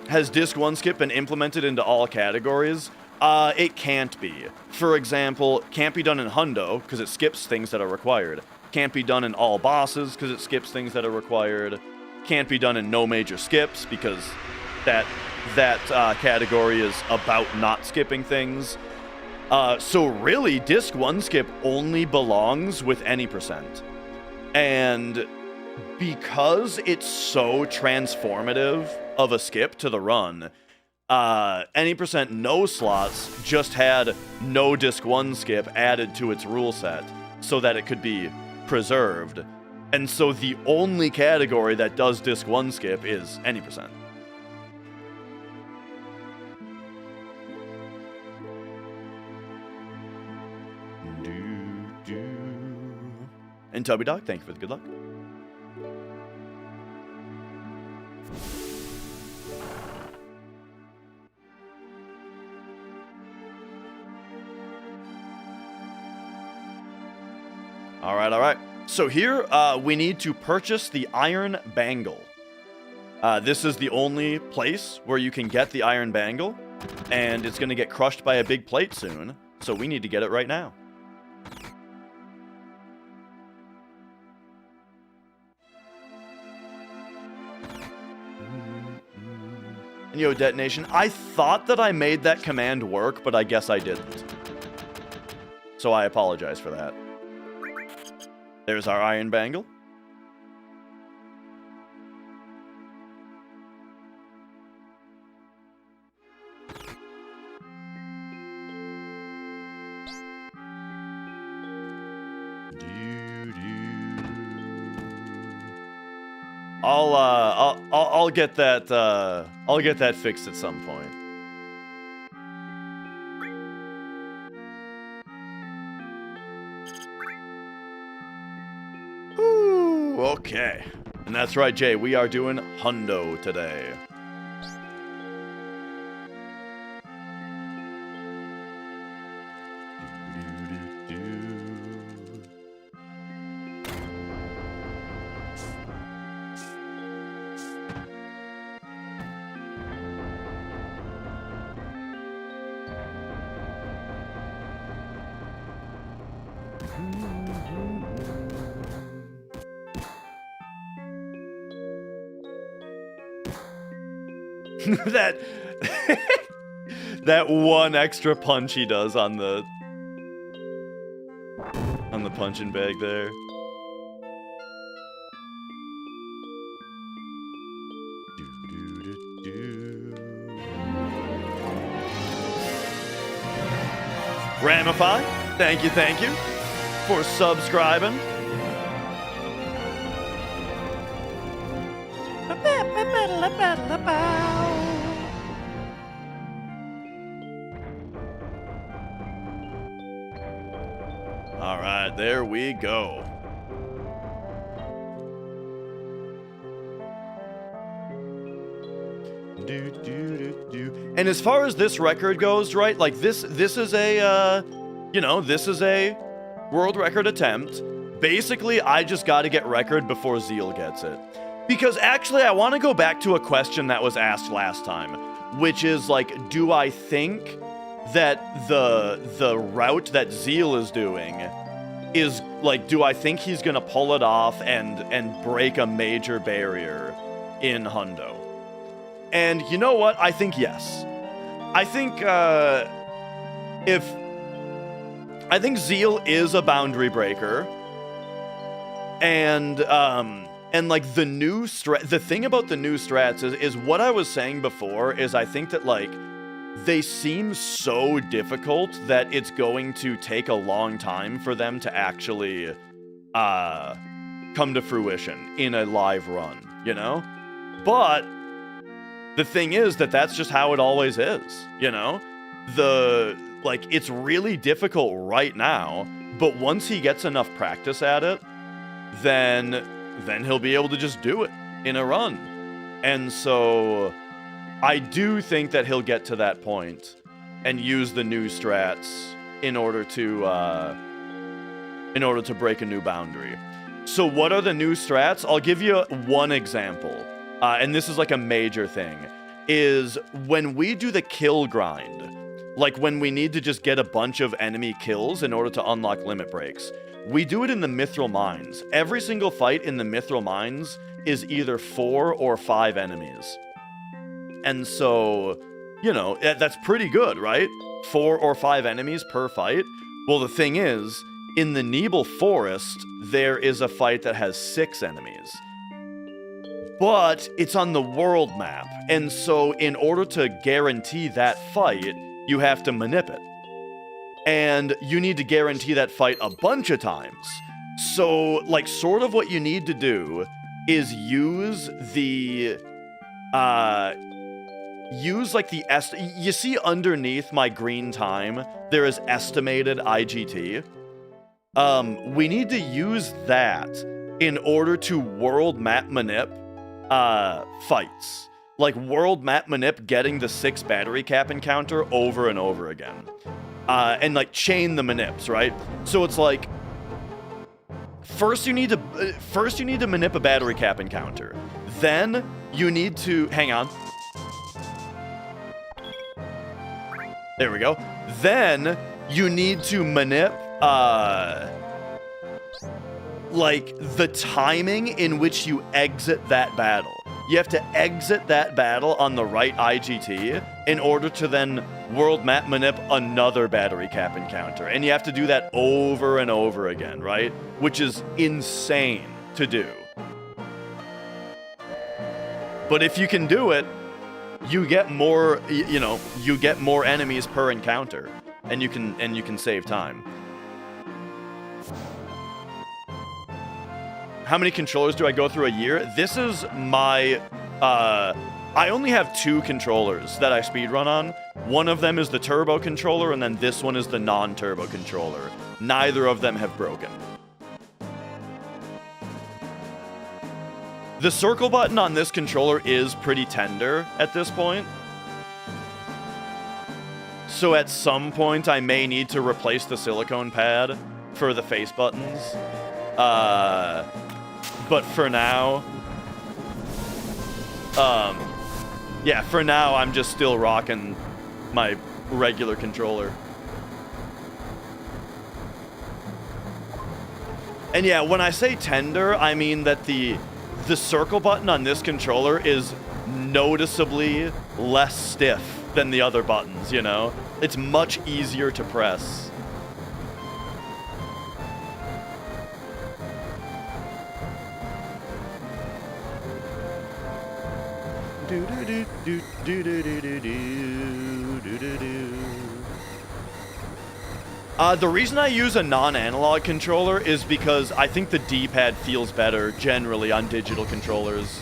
Has Disc 1 skip been implemented into all categories? It can't be. For example, can't be done in Hundo, because it skips things that are required. Can't be done in all bosses, because it skips things that are required. Can't be done in no major skips, because that category is about not skipping things. So really, Disc 1 skip only belongs with any percent. And because it's so transformative of a skip to the run, any percent no slots just had no Disc 1 skip added to its rule set so that it could be preserved. And so the only category that does Disc 1 skip is any percent. And Tubby Dog, thank you for the good luck. All right. So here, we need to purchase the Iron Bangle. This is the only place where you can get the Iron Bangle, and it's going to get crushed by a big plate soon, so we need to get it right now. And yo, Detonation, I thought that I made that command work, but I guess I didn't. So I apologize for that. There's our Iron Bangle. I'll get that. I'll get that fixed at some point. Ooh, okay. And that's right, Jay. We are doing Hundo today. that one extra punch he does on the punching bag there. Ramify, thank you for subscribing. All right, there we go. And as far as this record goes, right, like this is a, this is a world record attempt. Basically, I just got to get record before Zeal gets it. Because actually, I want to go back to a question that was asked last time, which is like, do I think that the route that Zeal is doing is like, do I think he's gonna pull it off and break a major barrier in Hundo? And you know what? I think yes. I think Zeal is a boundary breaker, and like the thing about the new strats is what I was saying before is I think that like they seem so difficult that it's going to take a long time for them to actually come to fruition in a live run, you know? But the thing is that that's just how it always is, you know? It's really difficult right now, but once he gets enough practice at it, then he'll be able to just do it in a run. And so I do think that he'll get to that point and use the new strats in order to break a new boundary. So what are the new strats? I'll give you one example. And this is like a major thing, is when we do the kill grind, like when we need to just get a bunch of enemy kills in order to unlock limit breaks, we do it in the Mithril Mines. Every single fight in the Mithril Mines is either 4 or 5 enemies. And so, you know, that's pretty good, right? 4 or 5 enemies per fight. Well, the thing is, in the Nibel Forest, there is a fight that has 6 enemies. But it's on the world map, and so in order to guarantee that fight, you have to manip it. And you need to guarantee that fight a bunch of times. So, like, sort of what you need to do is use the... you see underneath my green time, there is estimated IGT. We need to use that in order to world map manip fights. Like world map manip getting the 6 battery cap encounter over and over again. And like chain the manips, right? So it's like first you need to manip a battery cap encounter. Then you need to hang on. There we go. Then you need to manip like the timing in which you exit that battle. You have to exit that battle on the right IGT in order to then world map manip another battery cap encounter. And you have to do that over and over again, right? Which is insane to do. But if you can do it, you get more, you get more enemies per encounter, and you can save time. How many controllers do I go through a year? This is my, I only have 2 controllers that I speedrun on. One of them is the turbo controller, and then this one is the non-turbo controller. Neither of them have broken. The circle button on this controller is pretty tender at this point. So at some point, I may need to replace the silicone pad for the face buttons. But for now, yeah, for now, I'm just still rocking my regular controller. And yeah, when I say tender, I mean that the circle button on this controller is noticeably less stiff than the other buttons, you know? It's much easier to press. The reason I use a non-analog controller is because I think the D-pad feels better generally on digital controllers.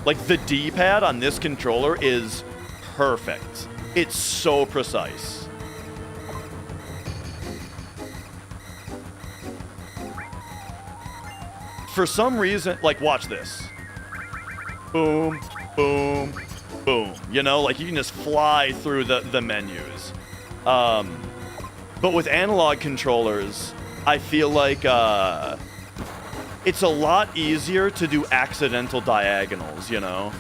Like, the D-pad on this controller is perfect. It's so precise. for some reason, like, watch this. Boom, boom, boom. You know, like, you can just fly through the menus. But with analog controllers, I feel like it's a lot easier to do accidental diagonals, you know?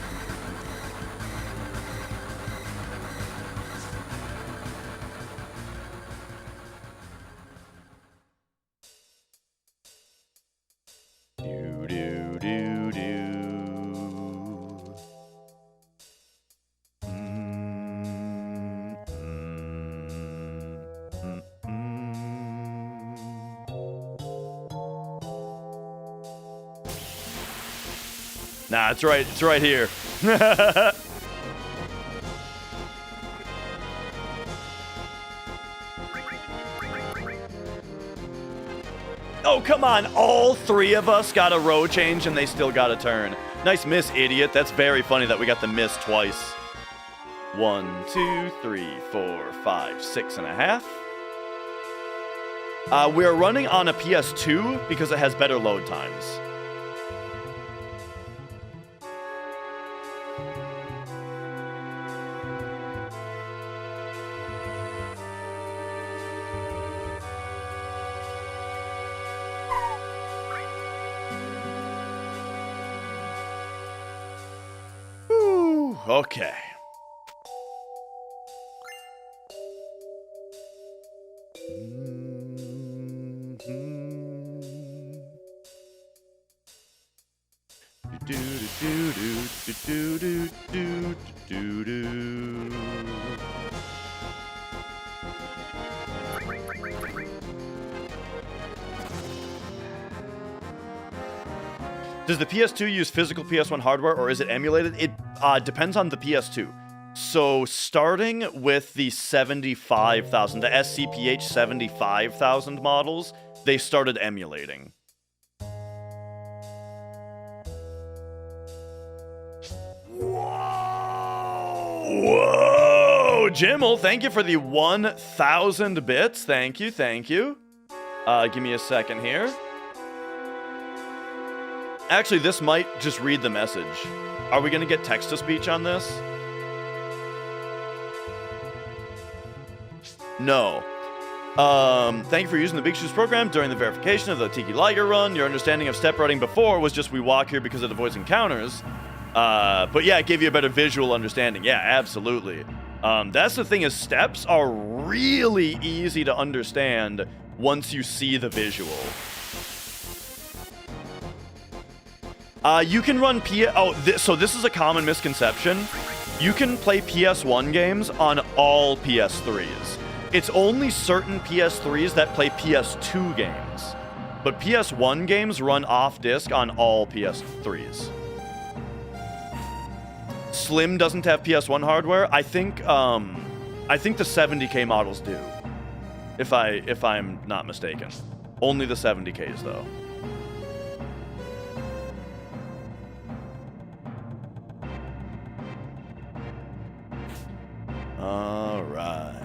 Do, do, do, do. Nah, it's right. It's right here. Oh, come on. All three of us got a row change and they still got a turn. Nice miss, idiot. That's very funny that we got the miss twice. 1, 2, 3, 4, 5, 6.5. We're running on a PS2 because it has better load times. Okay. Does the PS2 use physical PS1 hardware or is it emulated? It depends on the PS2. So starting with the 75,000, the SCPH 75,000 models, they started emulating. Whoa! Jimmel, thank you for the 1,000 bits. Thank you, thank you. Give me a second here. Actually, this might just read the message. Are we going to get text-to-speech on this? No. Thank you for using the Big Shoes program during the verification of the Tiki Liger run. Your understanding of step routing before was just we walk here because of the voice encounters. But yeah, it gave you a better visual understanding. Yeah, absolutely. That's the thing is steps are really easy to understand once you see the visual. You can run so this is a common misconception. You can play PS1 games on all PS3s. It's only certain PS3s that play PS2 games. But PS1 games run off disk on all PS3s. Slim doesn't have PS1 hardware. I think the 70K models do. If I'm not mistaken. Only the 70Ks though. All right.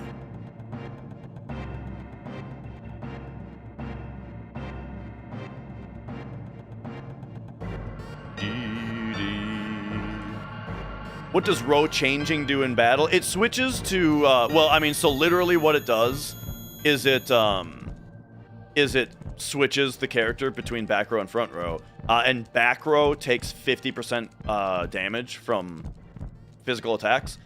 What does row changing do in battle? It switches to, well, I mean, so literally what it does is it switches the character between back row and front row. And back row takes 50% damage from physical attacks.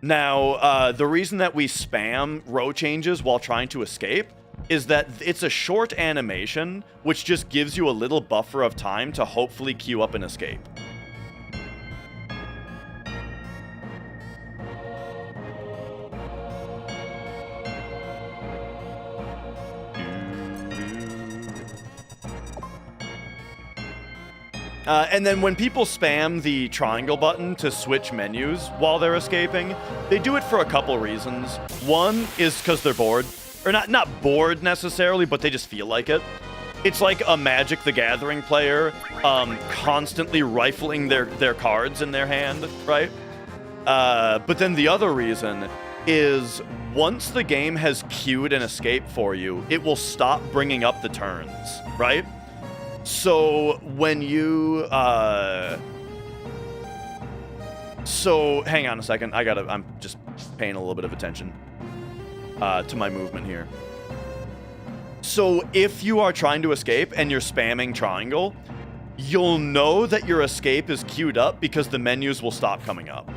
Now, the reason that we spam row changes while trying to escape is that it's a short animation, which just gives you a little buffer of time to hopefully queue up an escape. And then when people spam the triangle button to switch menus while they're escaping, they do it for a couple reasons. One is because they're bored. Or not bored necessarily, but they just feel like it. It's like a Magic the Gathering player constantly rifling their cards in their hand, right? But then the other reason is once the game has queued an escape for you, it will stop bringing up the turns, right? So when you so hang on a second. I'm just paying a little bit of attention to my movement here. So if you are trying to escape and you're spamming triangle, you'll know that your escape is queued up because the menus will stop coming up.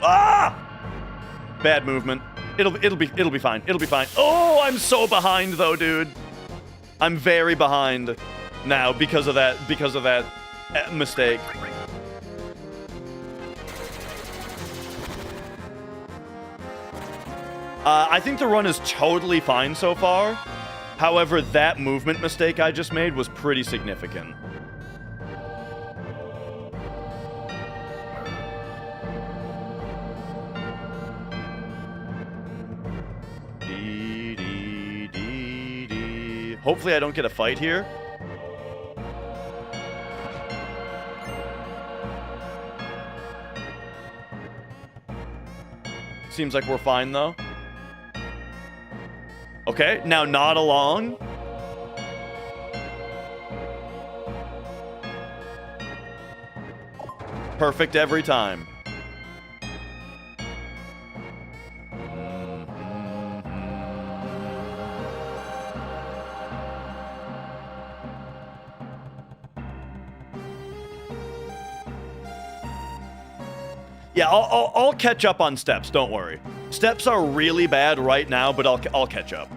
Ah! Bad movement. It'll be fine. It'll be fine. Oh, I'm so behind though, dude. I'm very behind now because of that mistake. I think the run is totally fine so far. However, that movement mistake I just made was pretty significant. Hopefully I don't get a fight here. Seems like we're fine though. Okay, now nod along. Perfect every time. Yeah, I'll catch up on steps, don't worry. Steps are really bad right now, but I'll catch up.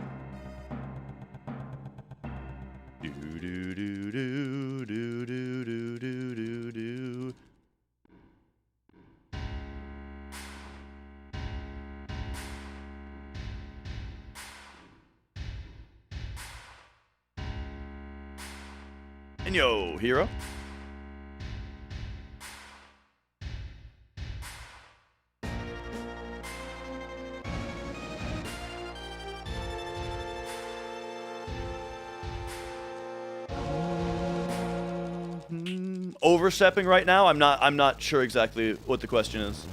And yo, hero. Overstepping right now? I'm not sure exactly what the question is.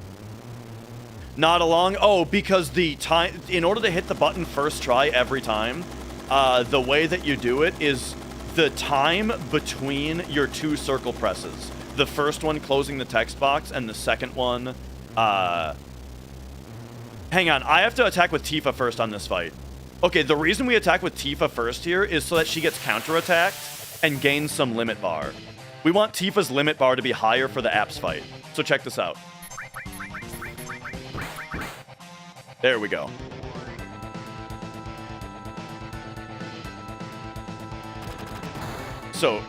Not along? Oh, because the time, in order to hit the button first try every time, the way that you do it is the time between your two circle presses. The first one closing the text box and the second one, hang on, I have to attack with Tifa first on this fight. Okay, the reason we attack with Tifa first here is so that she gets counterattacked and gains some limit bar. We want Tifa's limit bar to be higher for the apps fight. So check this out. There we go. So,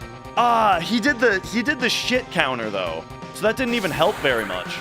he did the shit counter though. So that didn't even help very much.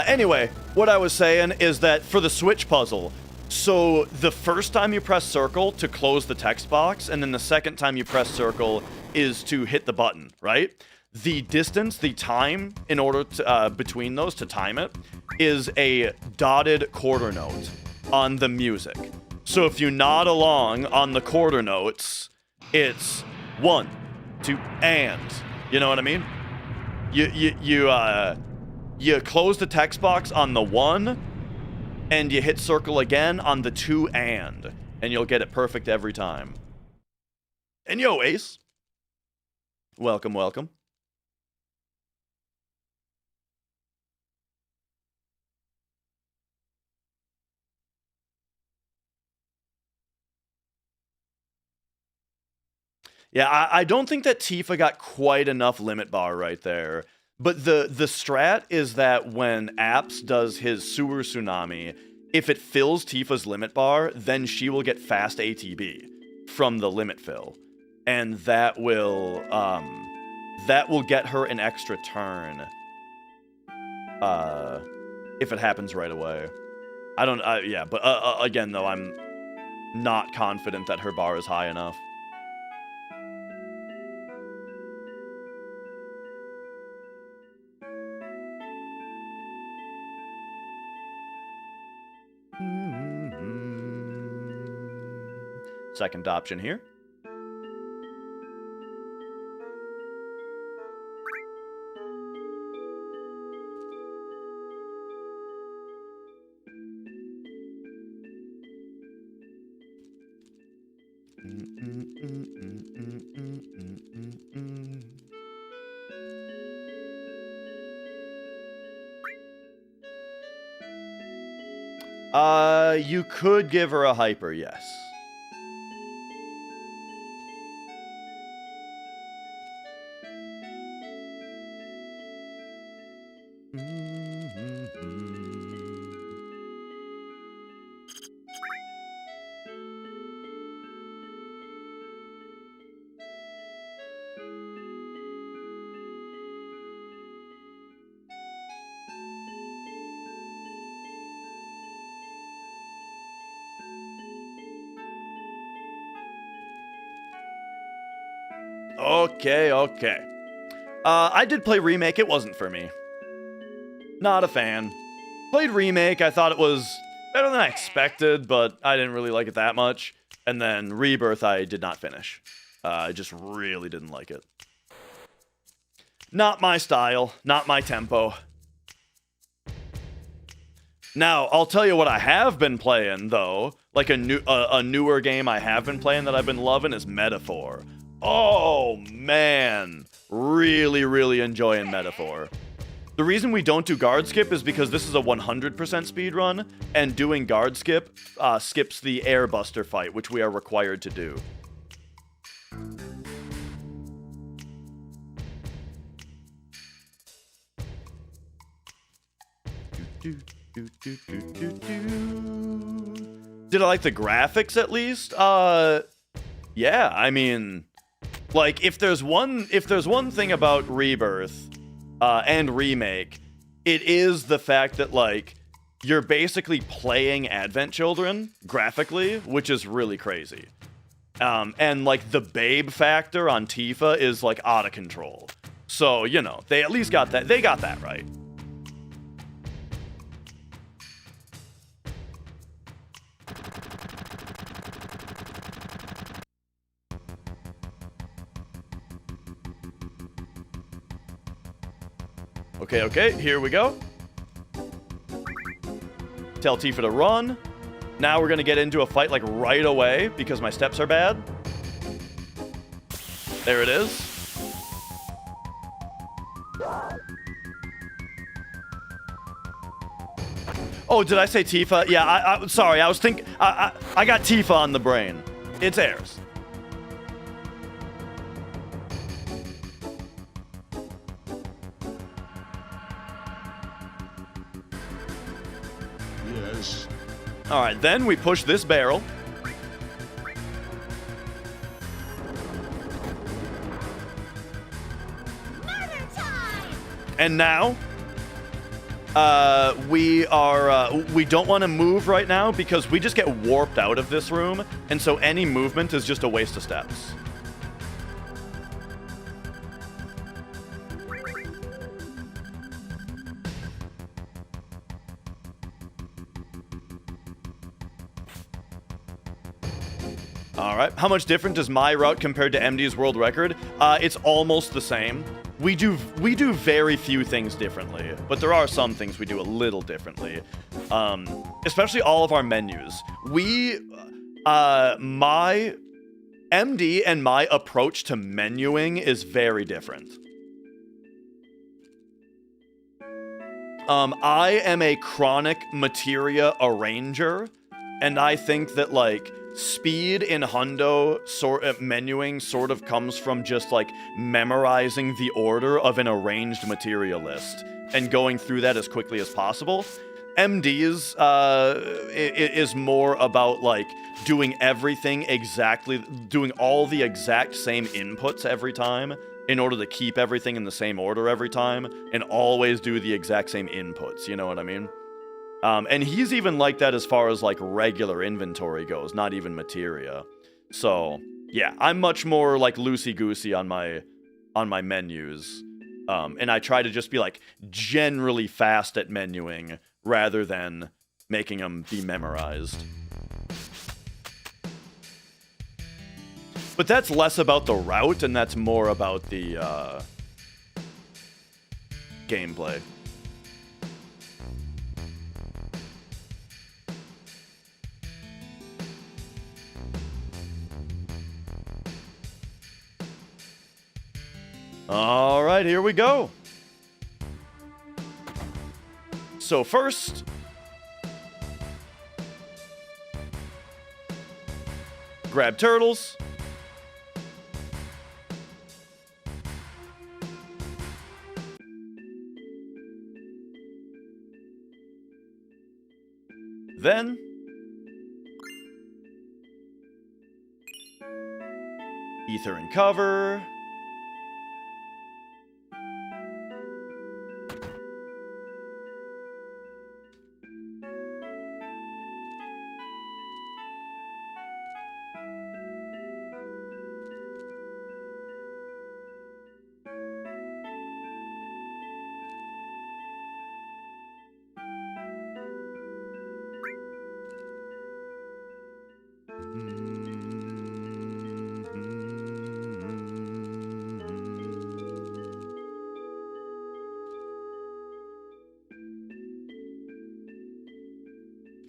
Anyway, what I was saying is that for the switch puzzle, so the first time you press circle to close the text box, and then the second time you press circle is to hit the button, right? The distance, the time in order to, between those to time it, is a dotted quarter note on the music. So if you nod along on the quarter notes, it's 1, 2, and. You know what I mean? You close the text box on the 1, and you hit circle again on the 2 and you'll get it perfect every time. And yo, Ace. Welcome, welcome. Yeah, I don't think that Tifa got quite enough limit bar right there. But the strat is that when Apps does his sewer tsunami, if it fills Tifa's limit bar, then she will get fast ATB from the limit fill. And that will get her an extra turn. If it happens right away. Yeah, but again though, I'm not confident that her bar is high enough. second option here. You could give her a hyper, yes. Okay. I did play Remake. It wasn't for me. Not a fan. Played Remake. I thought it was better than I expected, but I didn't really like it that much. And then Rebirth, I did not finish. I just really didn't like it. Not my style. Not my tempo. Now, I'll tell you what I have been playing, though. Like a newer game I have been playing that I've been loving is Metaphor. Oh, man. Really enjoying Metaphor. The reason we don't do guard skip is because this is a 100% speed run, and doing guard skip skips the airbuster fight, which we are required to do. Did I like the graphics at least? Yeah, I mean, like, if there's one thing about Rebirth and Remake, it is the fact that, like, you're basically playing Advent Children graphically, which is really crazy. And, like, the babe factor on Tifa is, like, out of control. So, you know, they at least got that. They got that right. Okay, here we go. Tell Tifa to run. Now we're gonna get into a fight, like, right away, because my steps are bad. There it is. Oh, did I say Tifa? Yeah, sorry, I was thinking... I got Tifa on the brain. It's Ares. Alright, then we push this barrel. And now, we don't want to move right now because we just get warped out of this room, and so any movement is just a waste of steps. Alright, how much different is my route compared to MD's world record? It's almost the same. We do very few things differently, but there are some things we do a little differently. Especially all of our menus. My MD and my approach to menuing is very different. I am a chronic materia arranger, and I think that, like, speed in Hundo menuing sort of comes from just, like, memorizing the order of an arranged materia list and going through that as quickly as possible. MD's is more about, like, doing everything exactly, doing all the exact same inputs every time in order to keep everything in the same order every time and always do the exact same inputs, you know what I mean? And he's even like that as far as, like, regular inventory goes, not even materia. So, yeah, I'm much more, like, loosey-goosey on my menus. And I try to just be, like, generally fast at menuing rather than making them be memorized. But that's less about the route, and that's more about the gameplay. All right, here we go. So first, grab turtles. Then ether and cover.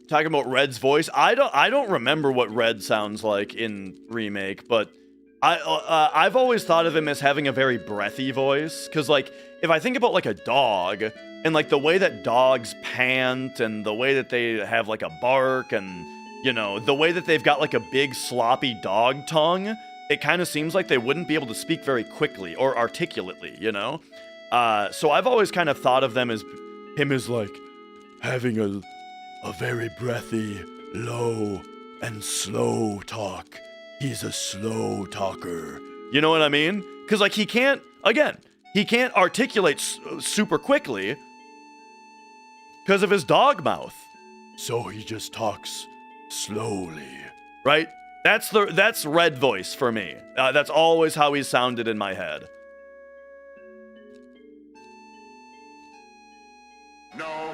Talking about Red's voice, I don't remember what Red sounds like in Remake, but I've always thought of him as having a very breathy voice, because like if I think about like a dog and like the way that dogs pant and the way that they have like a bark and you know the way that they've got like a big sloppy dog tongue, it kind of seems like they wouldn't be able to speak very quickly or articulately, you know. So I've always kind of thought of them as him as like having a very breathy, low, and slow talk. He's a slow talker. You know what I mean? Because, like, he can't articulate super quickly because of his dog mouth. So he just talks slowly. Right? That's Red voice for me. That's always how he sounded in my head. No.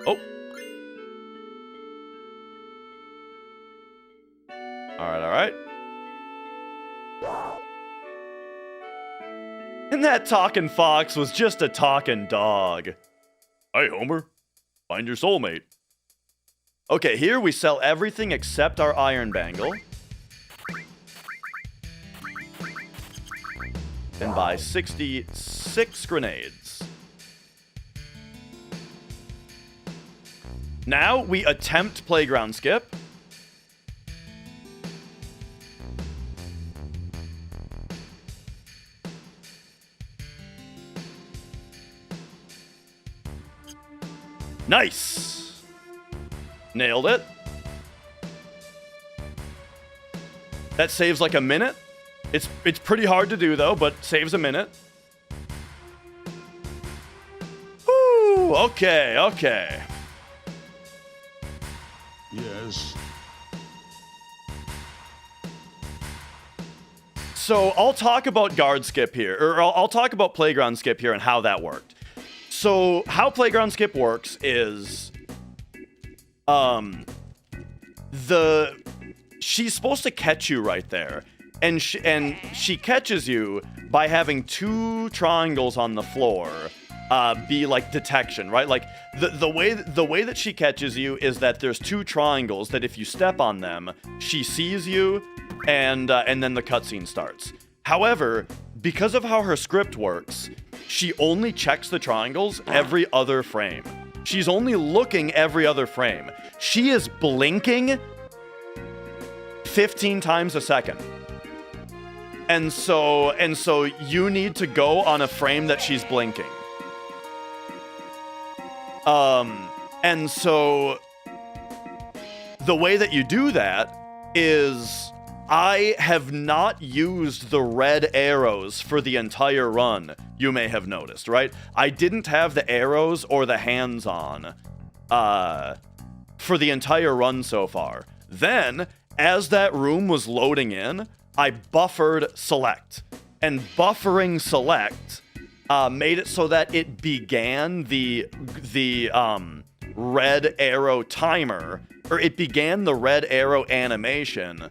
Oh. All right. And that talking fox was just a talking dog. Hi, Homer. Find your soulmate. Okay, here we sell everything except our iron bangle. And buy 66 grenades. Now we attempt playground skip. Nice! Nailed it. That saves like a minute. It's pretty hard to do though, but saves a minute. Woo! Okay. Yes. So I'll talk about guard skip here, or I'll talk about playground skip here and how that worked. So how playground skip works is, she's supposed to catch you right there, and she catches you by having two triangles on the floor, be like detection, right? Like the way that she catches you is that there's two triangles that if you step on them, she sees you, and then the cutscene starts. However, because of how her script works, she only checks the triangles every other frame. She's only looking every other frame. She is blinking 15 times a second. And so you need to go on a frame that she's blinking. And so the way that you do that is I have not used the red arrows for the entire run, you may have noticed, right? I didn't have the arrows or the hands on for the entire run so far. Then, as that room was loading in, I buffered select. And buffering select made it so that it began the red arrow timer, or it began the red arrow animation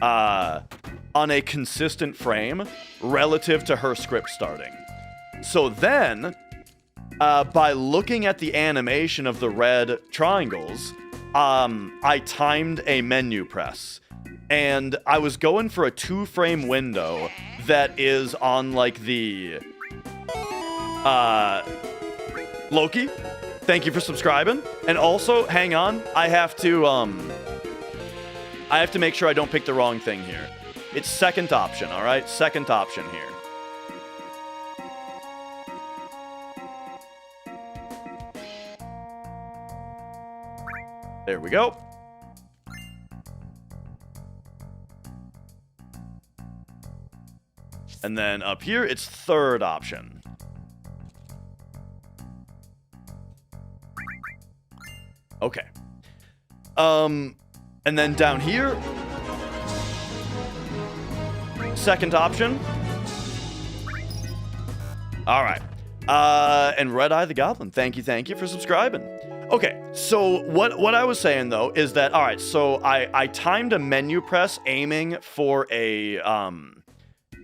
on a consistent frame relative to her script starting. So then, by looking at the animation of the red triangles, I timed a menu press. And I was going for a 2-frame window that is on, like, the... Loki, thank you for subscribing. And also, hang on, I have to make sure I don't pick the wrong thing here. It's second option, all right? Second option here. There we go. And then up here, it's third option. Okay. And then down here, second option. All right. And Red Eye the Goblin, thank you for subscribing. Okay, so what I was saying though is that, all right, so I timed a menu press aiming for a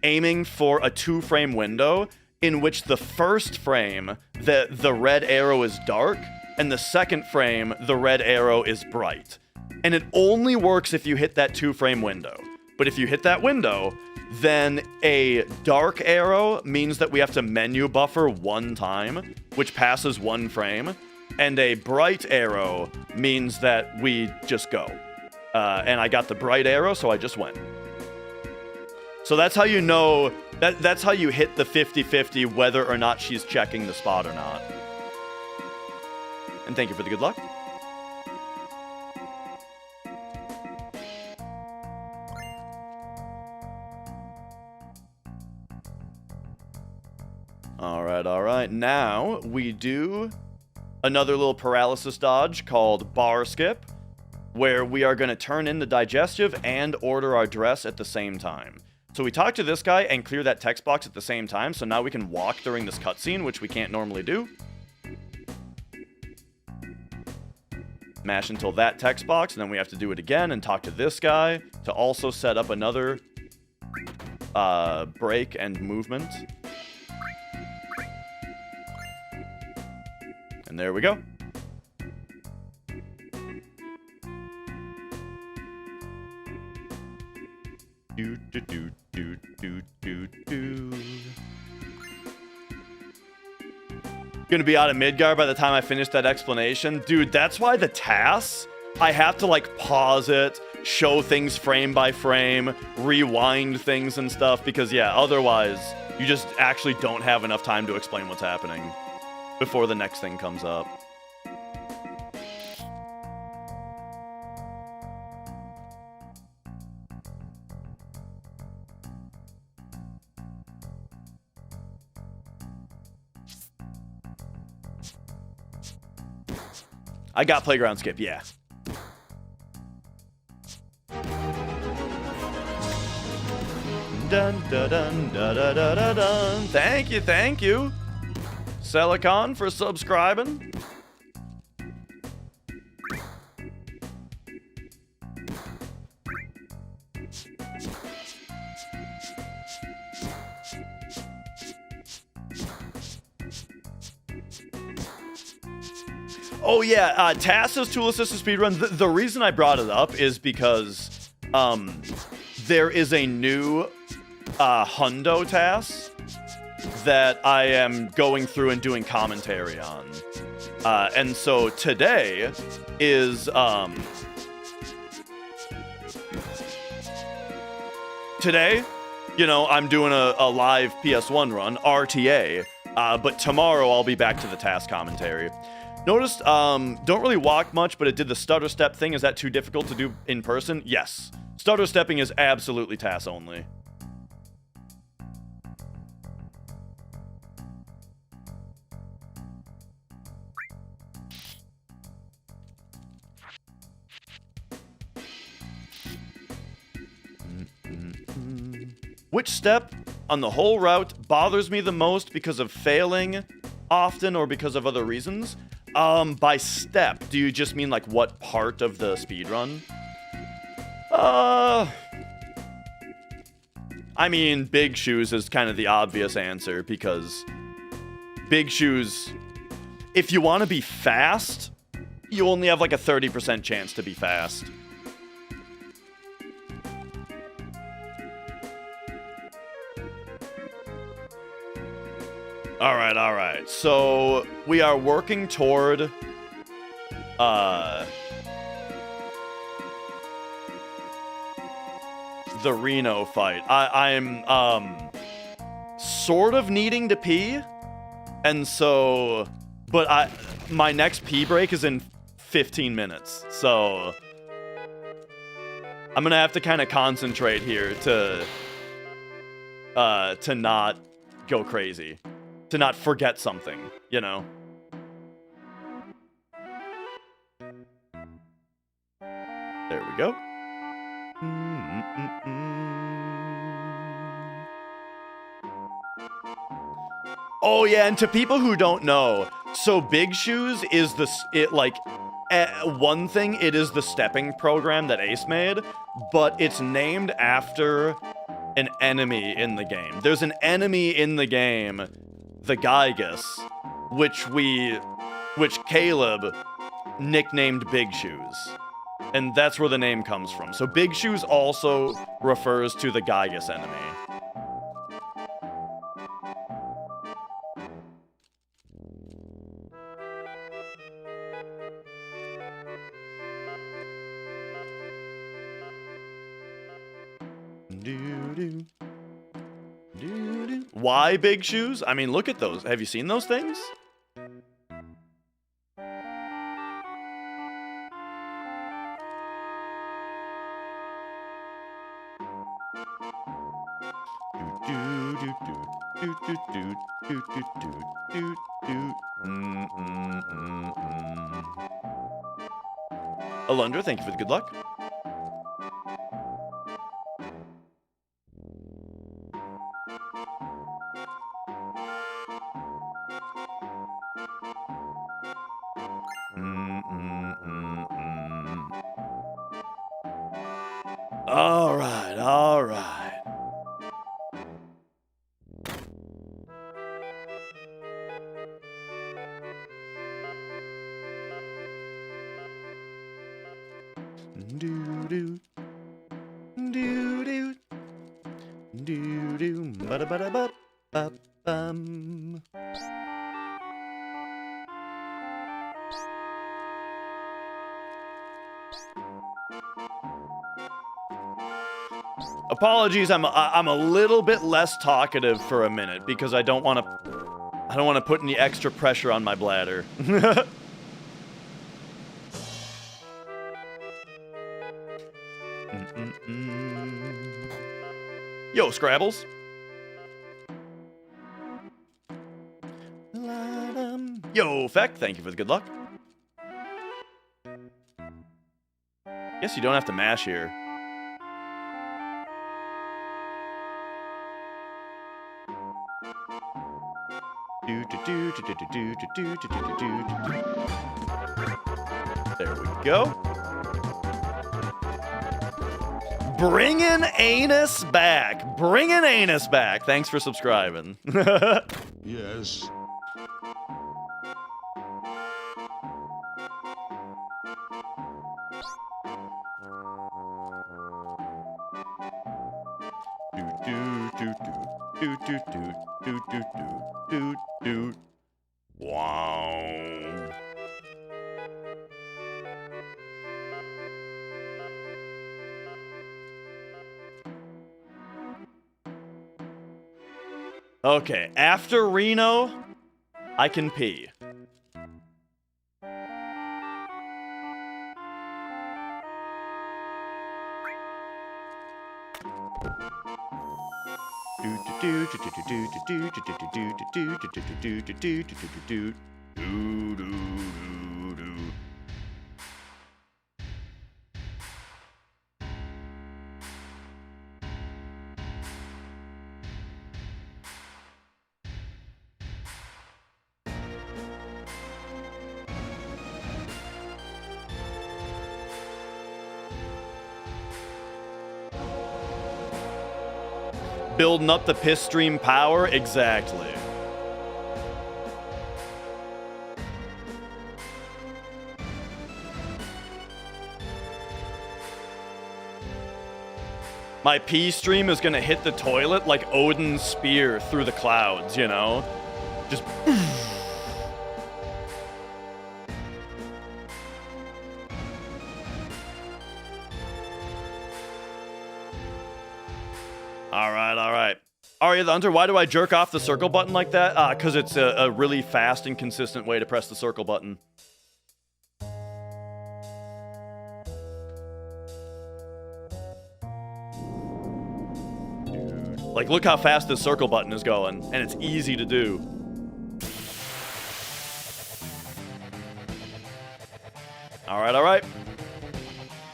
2-frame window in which the first frame the red arrow is dark and the second frame the red arrow is bright. And it only works if you hit that 2-frame window. But if you hit that window, then a dark arrow means that we have to menu buffer 1 time, which passes 1 frame. And a bright arrow means that we just go. And I got the bright arrow, so I just went. So that's how you know, that's how you hit the 50-50 whether or not she's checking the spot or not. And thank you for the good luck. All right. Now we do another little paralysis dodge called bar skip, where we are going to turn in the digestive and order our dress at the same time. So we talk to this guy and clear that text box at the same time, so now we can walk during this cutscene, which we can't normally do. Mash until that text box, and then we have to do it again and talk to this guy to also set up another break and movement. And there we go. Do do do do do do do. Gonna be out of Midgar by the time I finish that explanation. Dude, that's why the tasks, I have to like pause it, show things frame by frame, rewind things and stuff, because yeah, otherwise you just actually don't have enough time to explain what's happening before the next thing comes up. I got playground skip, yeah. Dun dun dun dun dun dun dun. Thank you. Celicon for subscribing. Oh yeah, TAS's tool assisted speedrun. The reason I brought it up is because there is a new Hundo TAS that I am going through and doing commentary on. And so today is today, you know, I'm doing a live PS1 run, RTA, but tomorrow I'll be back to the TAS commentary. Noticed, don't really walk much, but it did the stutter step thing. Is that too difficult to do in person? Yes. Stutter stepping is absolutely TAS only. Which step on the whole route bothers me the most because of failing often or because of other reasons? By step, do you just mean like what part of the speedrun? I mean, Big Shoes is kind of the obvious answer because Big Shoes, if you want to be fast, you only have like a 30% chance to be fast. All right. So we are working toward the Reno fight. I'm sort of needing to pee, and so, but my next pee break is in 15 minutes, so I'm gonna have to kind of concentrate here to not go crazy, to not forget something, you know. There we go. Oh yeah, and to people who don't know, so Big Shoes is one thing, it is the stepping program that Ace made, but it's named after an enemy in the game. There's an enemy in the game, the Gaigas, which Caleb nicknamed Big Shoes. And that's where the name comes from. So Big Shoes also refers to the Gaigas enemy. Why Big Shoes? I mean, look at those. Have you seen those things? Alundra, thank you for the good luck. All right. Ba-da-ba-da-ba-ba-bum. Apologies, I'm a little bit less talkative for a minute because I don't want to put any extra pressure on my bladder. Yo, Scrabbles. Yo, Feck, thank you for the good luck. Guess you don't have to mash here. There we go. Bringing Anus back. Bringing Anus back. Thanks for subscribing. Yes. Wow. Okay, after Reno, I can pee. Building up the piss stream power? Exactly. My pee stream is gonna hit the toilet like Odin's spear through the clouds, you know? Just... Alright. Arya the Hunter, why do I jerk off the circle button like that? Because it's a really fast and consistent way to press the circle button. Dude. Like, look how fast this circle button is going, and it's easy to do. Alright.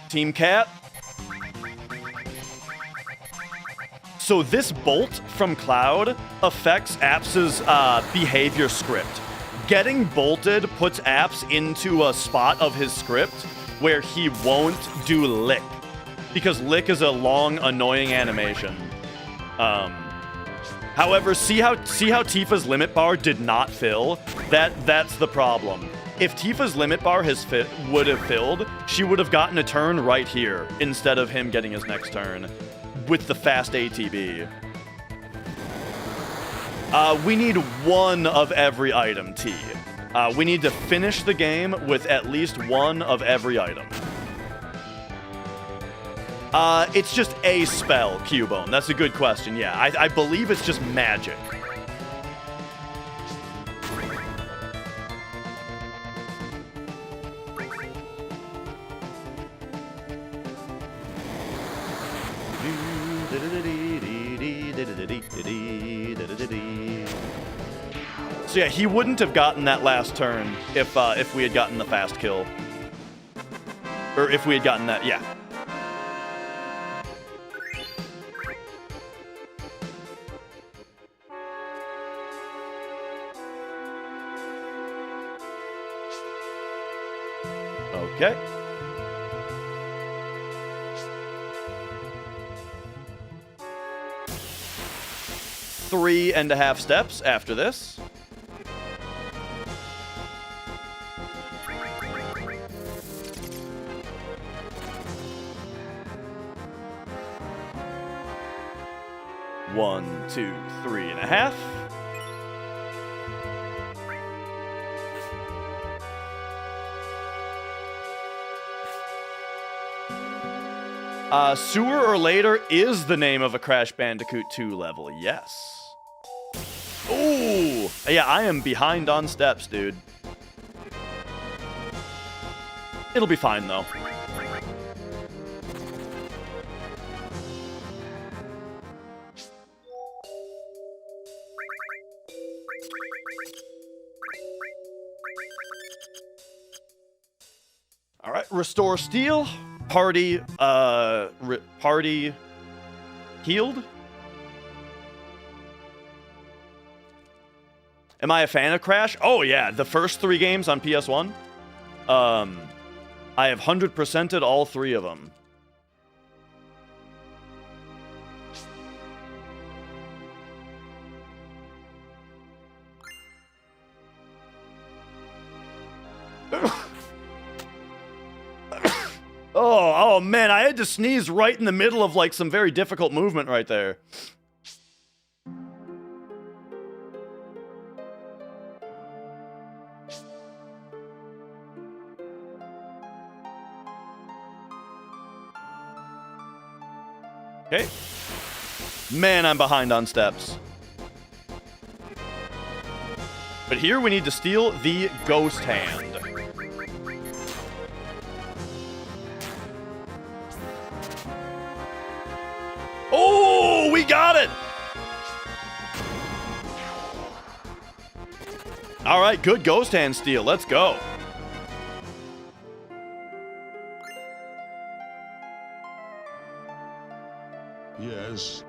Team Cat. So this bolt from Cloud affects Apps's behavior script. Getting bolted puts Apps into a spot of his script where he won't do lick, because lick is a long, annoying animation. However, see how Tifa's limit bar did not fill? That's the problem. If Tifa's limit bar would have filled, she would have gotten a turn right here instead of him getting his next turn with the fast ATB. We need one of every item, T. We need to finish the game with at least one of every item. It's just a spell, Cubone. That's a good question. Yeah, I believe it's just magic. So yeah, he wouldn't have gotten that last turn if we had gotten the fast kill. Or if we had gotten that, yeah. Okay. Three and a half steps after this. One, two, 3.5. Sewer or Later is the name of a Crash Bandicoot 2 level, yes. Ooh! Yeah, I am behind on steps, dude. It'll be fine, though. Alright, restore steel. Party healed? Am I a fan of Crash? Oh yeah, the first 3 games on PS1. I have 100%ed all 3 of them. Oh man, I had to sneeze right in the middle of like some very difficult movement right there. Okay. Man, I'm behind on steps. But here we need to steal the Ghost Hand. Oh, we got it! All right, good Ghost Hand steal. Let's go. Yes.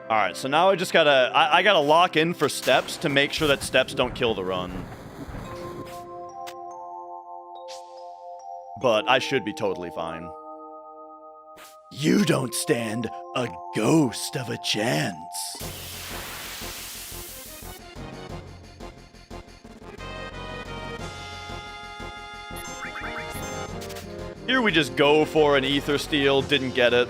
All right, so now I just gotta, I gotta lock in for steps to make sure that steps don't kill the run. But I should be totally fine. You don't stand a ghost of a chance. Here we just go for an ether steal, didn't get it.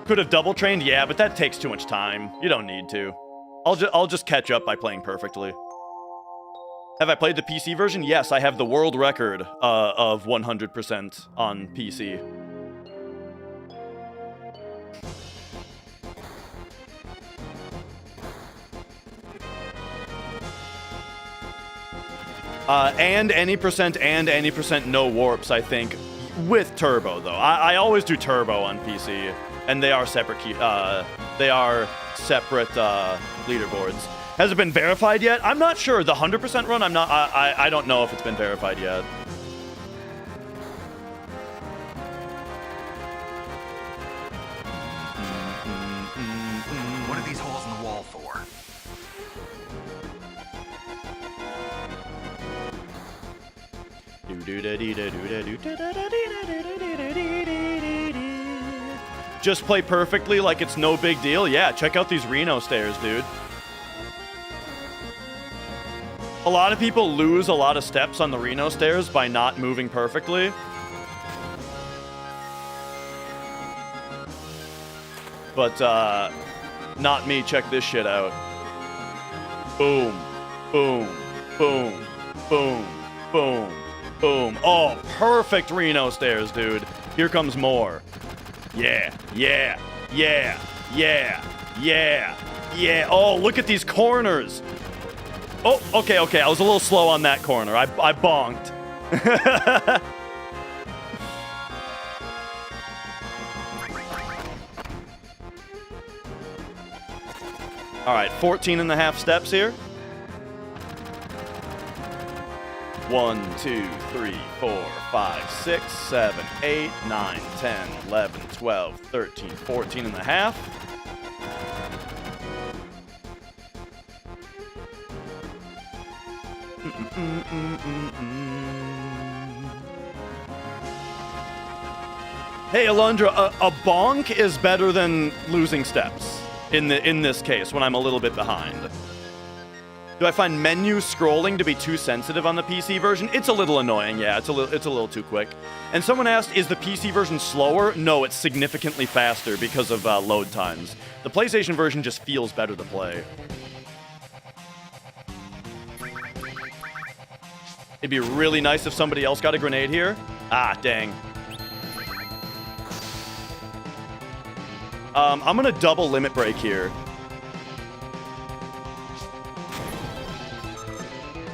Could have double trained, yeah, but that takes too much time. You don't need to. I'll just catch up by playing perfectly. Have I played the PC version? Yes, I have the world record of 100% on PC. And any percent no warps, I think, with turbo though. I always do turbo on PC, and they are separate leaderboards. Has it been verified yet? I'm not sure. The 100% run, I don't know if it's been verified yet. What are these holes in the wall for? Just play perfectly like it's no big deal? Yeah, check out these Reno stairs, dude. A lot of people lose a lot of steps on the Reno stairs by not moving perfectly. But, not me. Check this shit out. Boom. Boom. Boom. Boom. Boom. Boom. Oh, perfect Reno stairs, dude. Here comes more. Yeah. Yeah. Yeah. Yeah. Yeah. Yeah. Oh, look at these corners. Oh, okay. I was a little slow on that corner. I bonked. All right, 14 and a half steps here. 1, 2, 3, 4, 5, 6, 7, 8, 9, 10, 11, 12, 13, 14 and a half. Hey, Alundra, a bonk is better than losing steps in this case when I'm a little bit behind. Do I find menu scrolling to be too sensitive on the PC version? It's a little annoying, yeah. It's a little too quick. And someone asked, is the PC version slower? No, it's significantly faster because of load times. The PlayStation version just feels better to play. It'd be really nice if somebody else got a grenade here. Ah, dang. I'm gonna double limit break here.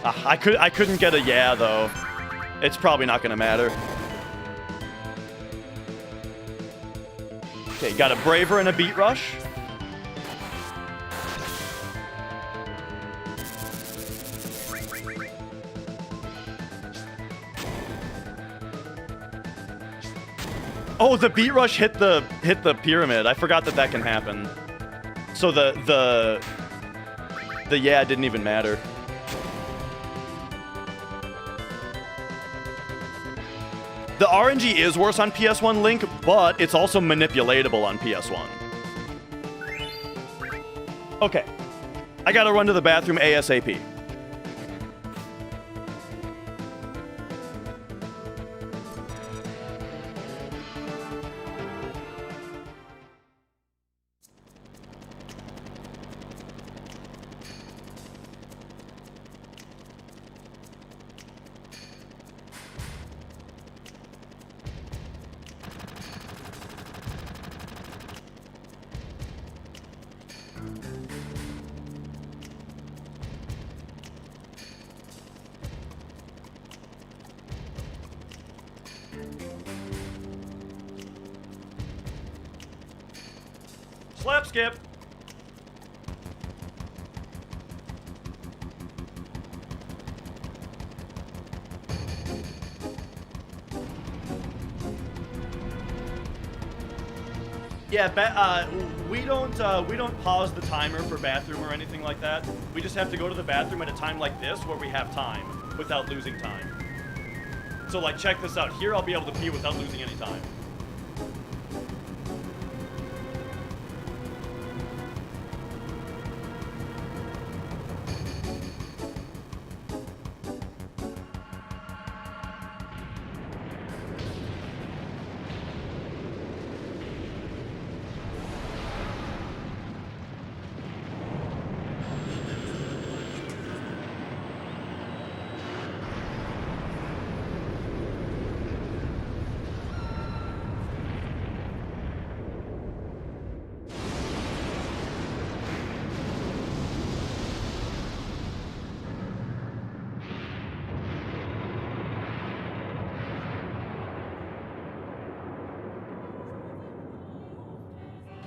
I couldn't get a yeah, though. It's probably not gonna matter. Okay, got a Braver and a Beat Rush. Oh, the Beat Rush hit the pyramid. I forgot that can happen. So the yeah didn't even matter. The RNG is worse on PS1 Link, but it's also manipulatable on PS1. Okay. I gotta run to the bathroom ASAP. Slap skip. Yeah, we don't pause the timer for bathroom or anything like that. We just have to go to the bathroom at a time like this where we have time without losing time. So like, check this out. Here I'll be able to pee without losing any time.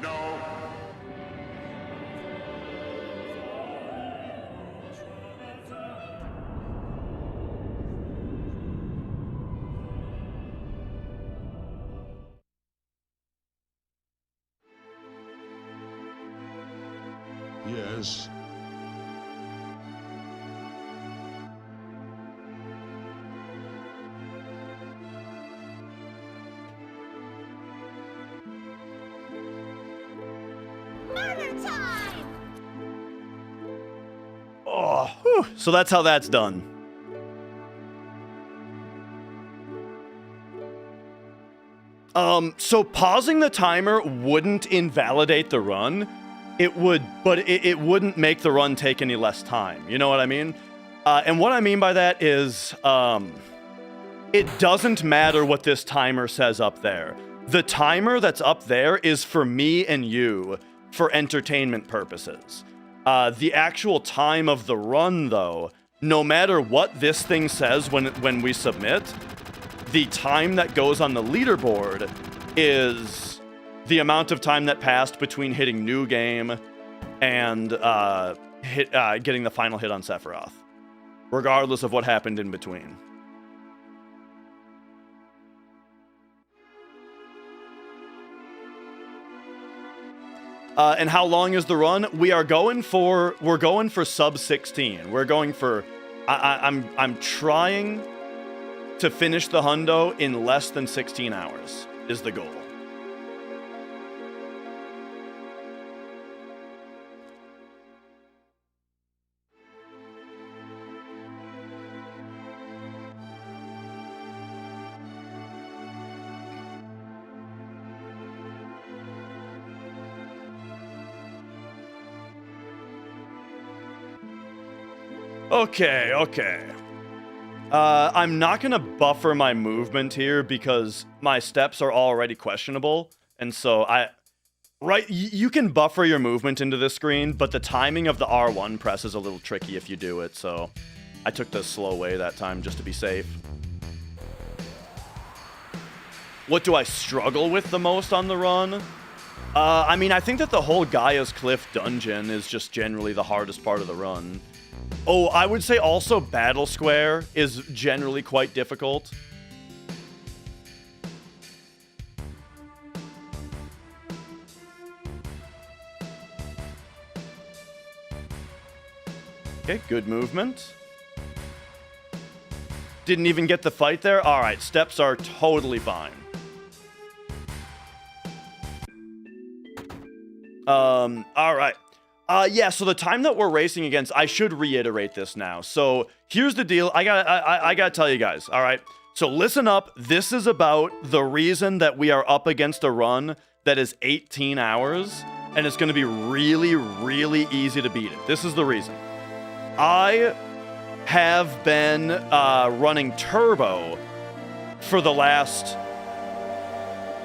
No. Yes. Oh, whew. So that's how that's done. So pausing the timer wouldn't invalidate the run. It would, but it wouldn't make the run take any less time. You know what I mean? And what I mean by that is, it doesn't matter what this timer says up there. The timer that's up there is for me and you for entertainment purposes. The actual time of the run, though, no matter what this thing says when we submit, the time that goes on the leaderboard is the amount of time that passed between hitting new game and getting the final hit on Sephiroth, regardless of what happened in between. And how long is the run? We're going for sub 16. We're going for I'm trying to finish the hundo in less than 16 hours is the goal. Okay. I'm not gonna buffer my movement here because my steps are already questionable, and so you can buffer your movement into this screen, but the timing of the R1 press is a little tricky if you do it, so I took the slow way that time just to be safe. What do I struggle with the most on the run? I mean, I think that the whole Gaia's Cliff dungeon is just generally the hardest part of the run. Oh, I would say also Battle Square is generally quite difficult. Okay, good movement. Didn't even get the fight there? Alright, steps are totally fine. Alright. Yeah, so the time that we're racing against, I should reiterate this now. So here's the deal. I gotta tell you guys, all right? So listen up. This is about the reason that we are up against a run that is 18 hours, and it's gonna be really, really easy to beat it. This is the reason. I have been running turbo for the last,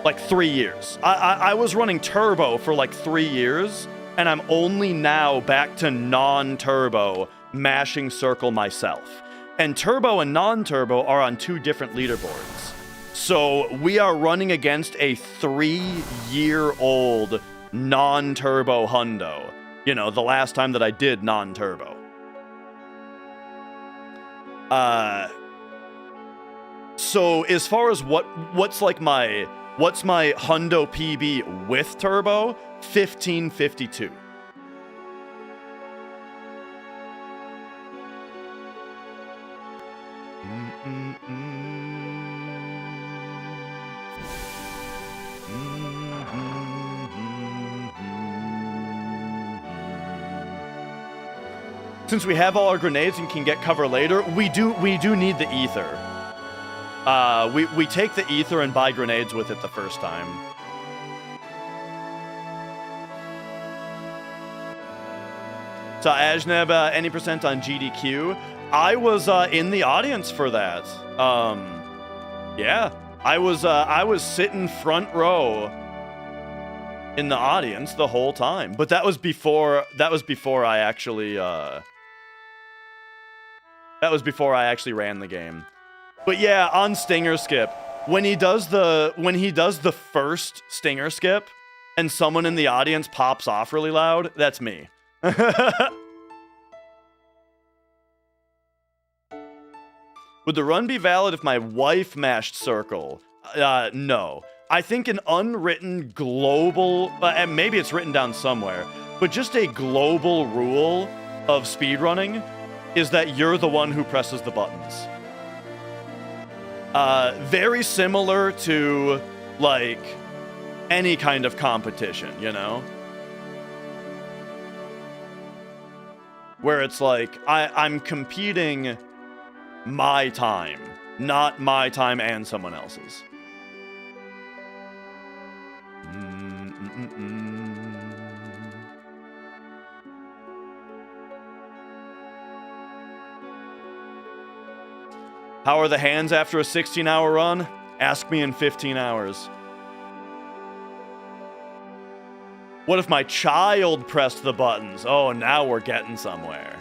like, 3 years. I was running turbo for, like, 3 years, and I'm only now back to non-turbo, mashing circle myself. And turbo and non-turbo are on 2 different leaderboards. So we are running against a 3-year-old non-turbo hundo. You know, the last time that I did non-turbo. So as far as what's like my What's my Hundo PB with turbo? 1552. Since we have all our grenades and can get cover later, we do need the ether. We take the ether and buy grenades with it the first time. So Ajneb, any percent on GDQ? I was in the audience for that. Yeah, I was sitting front row in the audience the whole time, but that was before I actually ran the game. But yeah, on Stinger Skip, when he does the first Stinger Skip and someone in the audience pops off really loud, that's me. Would the run be valid if my wife mashed circle? No. I think an unwritten global, and maybe it's written down somewhere, but just a global rule of speedrunning is that you're the one who presses the buttons. Very similar to, like, any kind of competition, you know? Where it's like, I'm competing my time, not my time and someone else's. How are the hands after a 16-hour run? Ask me in 15 hours. What if my child pressed the buttons? Oh, now we're getting somewhere.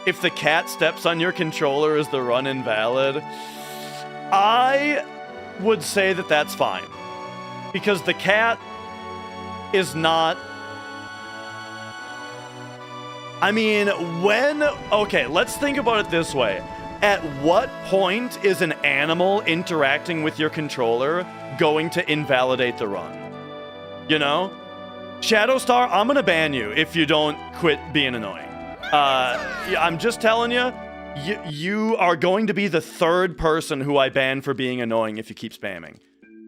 If the cat steps on your controller, is the run invalid? I would say that that's fine. Because the cat is not... I mean, okay, let's think about it this way. At what point is an animal interacting with your controller going to invalidate the run? You know? Shadowstar, I'm gonna ban you if you don't quit being annoying. I'm just telling you, you are going to be the third person who I ban for being annoying if you keep spamming.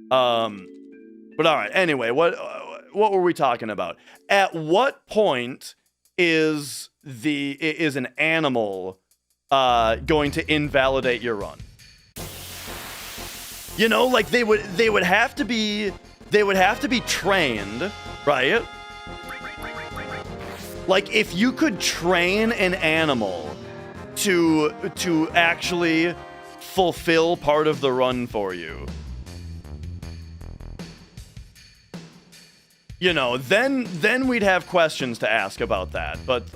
But all right, anyway, what were we talking about? At what point is an animal going to invalidate your run? You know, like they would have to be trained, right? Like if you could train an animal to actually fulfill part of the run for you, you know, then we'd have questions to ask about that. But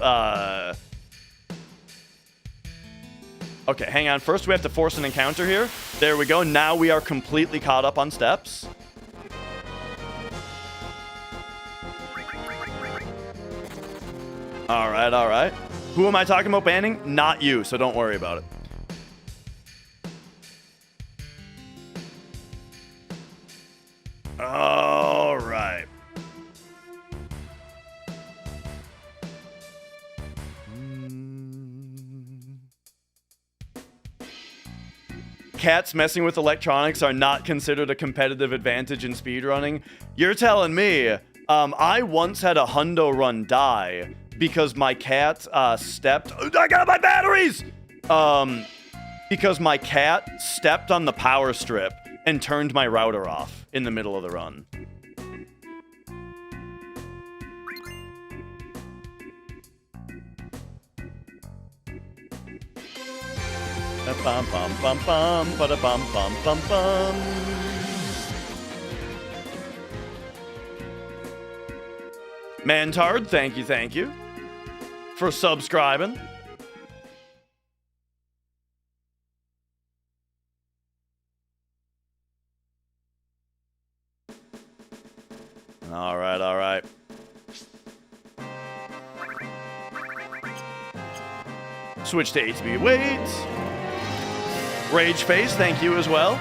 okay, hang on. First we have to force an encounter here. There we go. Now we are completely caught up on steps. All right, all right. Who am I talking about banning? Not you, so don't worry about it. All right. Cats messing with electronics are not considered a competitive advantage in speedrunning. You're telling me. I once had a hundo run die because my cat stepped... I got my batteries! Because my cat stepped on the power strip and turned my router off in the middle of the run. Bum bum bum bum bada bum bum bum bum. Mantard, thank you for subscribing. All right. Switch to ATB weights. Rage Face, thank you as well.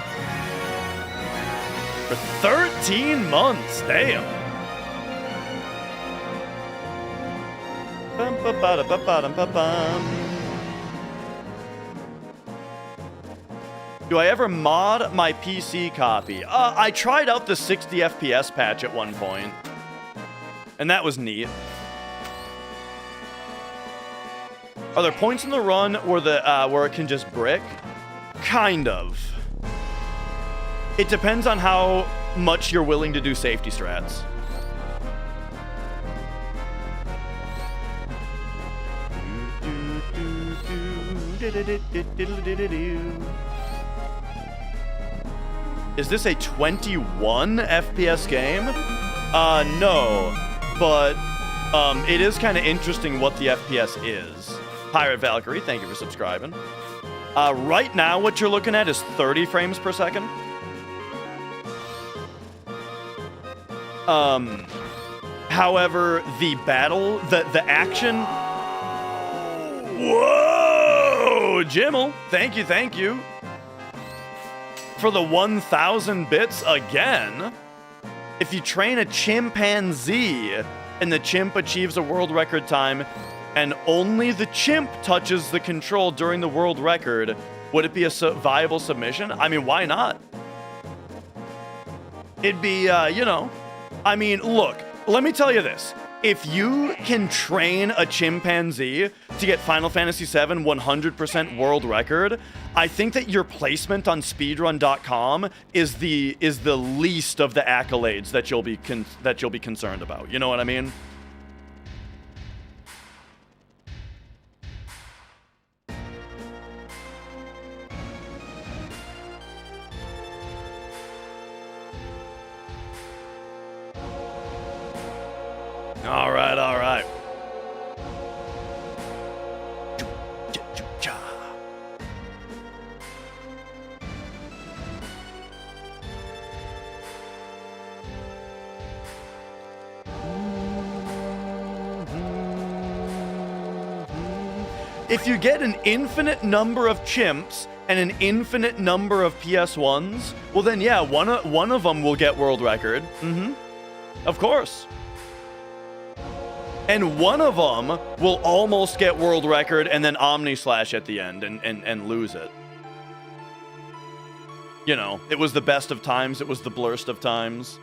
For 13 months, damn. Do I ever mod my PC copy? I tried out the 60 FPS patch at one point, and that was neat. Are there points in the run where it can just brick? Kind of. It depends on how much you're willing to do safety strats. Is this a 21 FPS game? No, but it is kind of interesting what the FPS is. Pirate Valkyrie, thank you for subscribing. Right now, what you're looking at is 30 frames per second. However, the battle, the action... Whoa! Jimmel, thank you. For the 1,000 bits again. If you train a chimpanzee and the chimp achieves a world record time and only the chimp touches the control during the world record, would it be a viable submission? I mean, why not? It'd be, you know... I mean, look, let me tell you this. If you can train a chimpanzee to get Final Fantasy VII 100% world record, I think that your placement on speedrun.com is the least of the accolades that you'll be concerned about. You know what I mean? All right. If you get an infinite number of chimps and an infinite number of PS1s, well then yeah, one of them will get world record. Of course. And one of them will almost get world record and then Omni-Slash at the end and lose it. You know, it was the best of times, it was the blurst of times.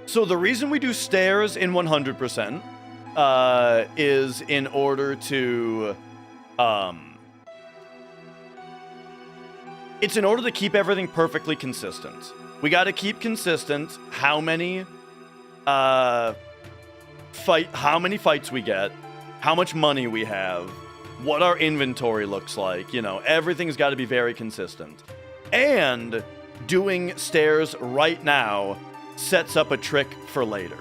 So the reason we do stairs in 100% is in order to... It's in order to keep everything perfectly consistent. We got to keep consistent how many fights we get, how much money we have, what our inventory looks like. You know, everything's got to be very consistent. And doing stairs right now sets up a trick for later.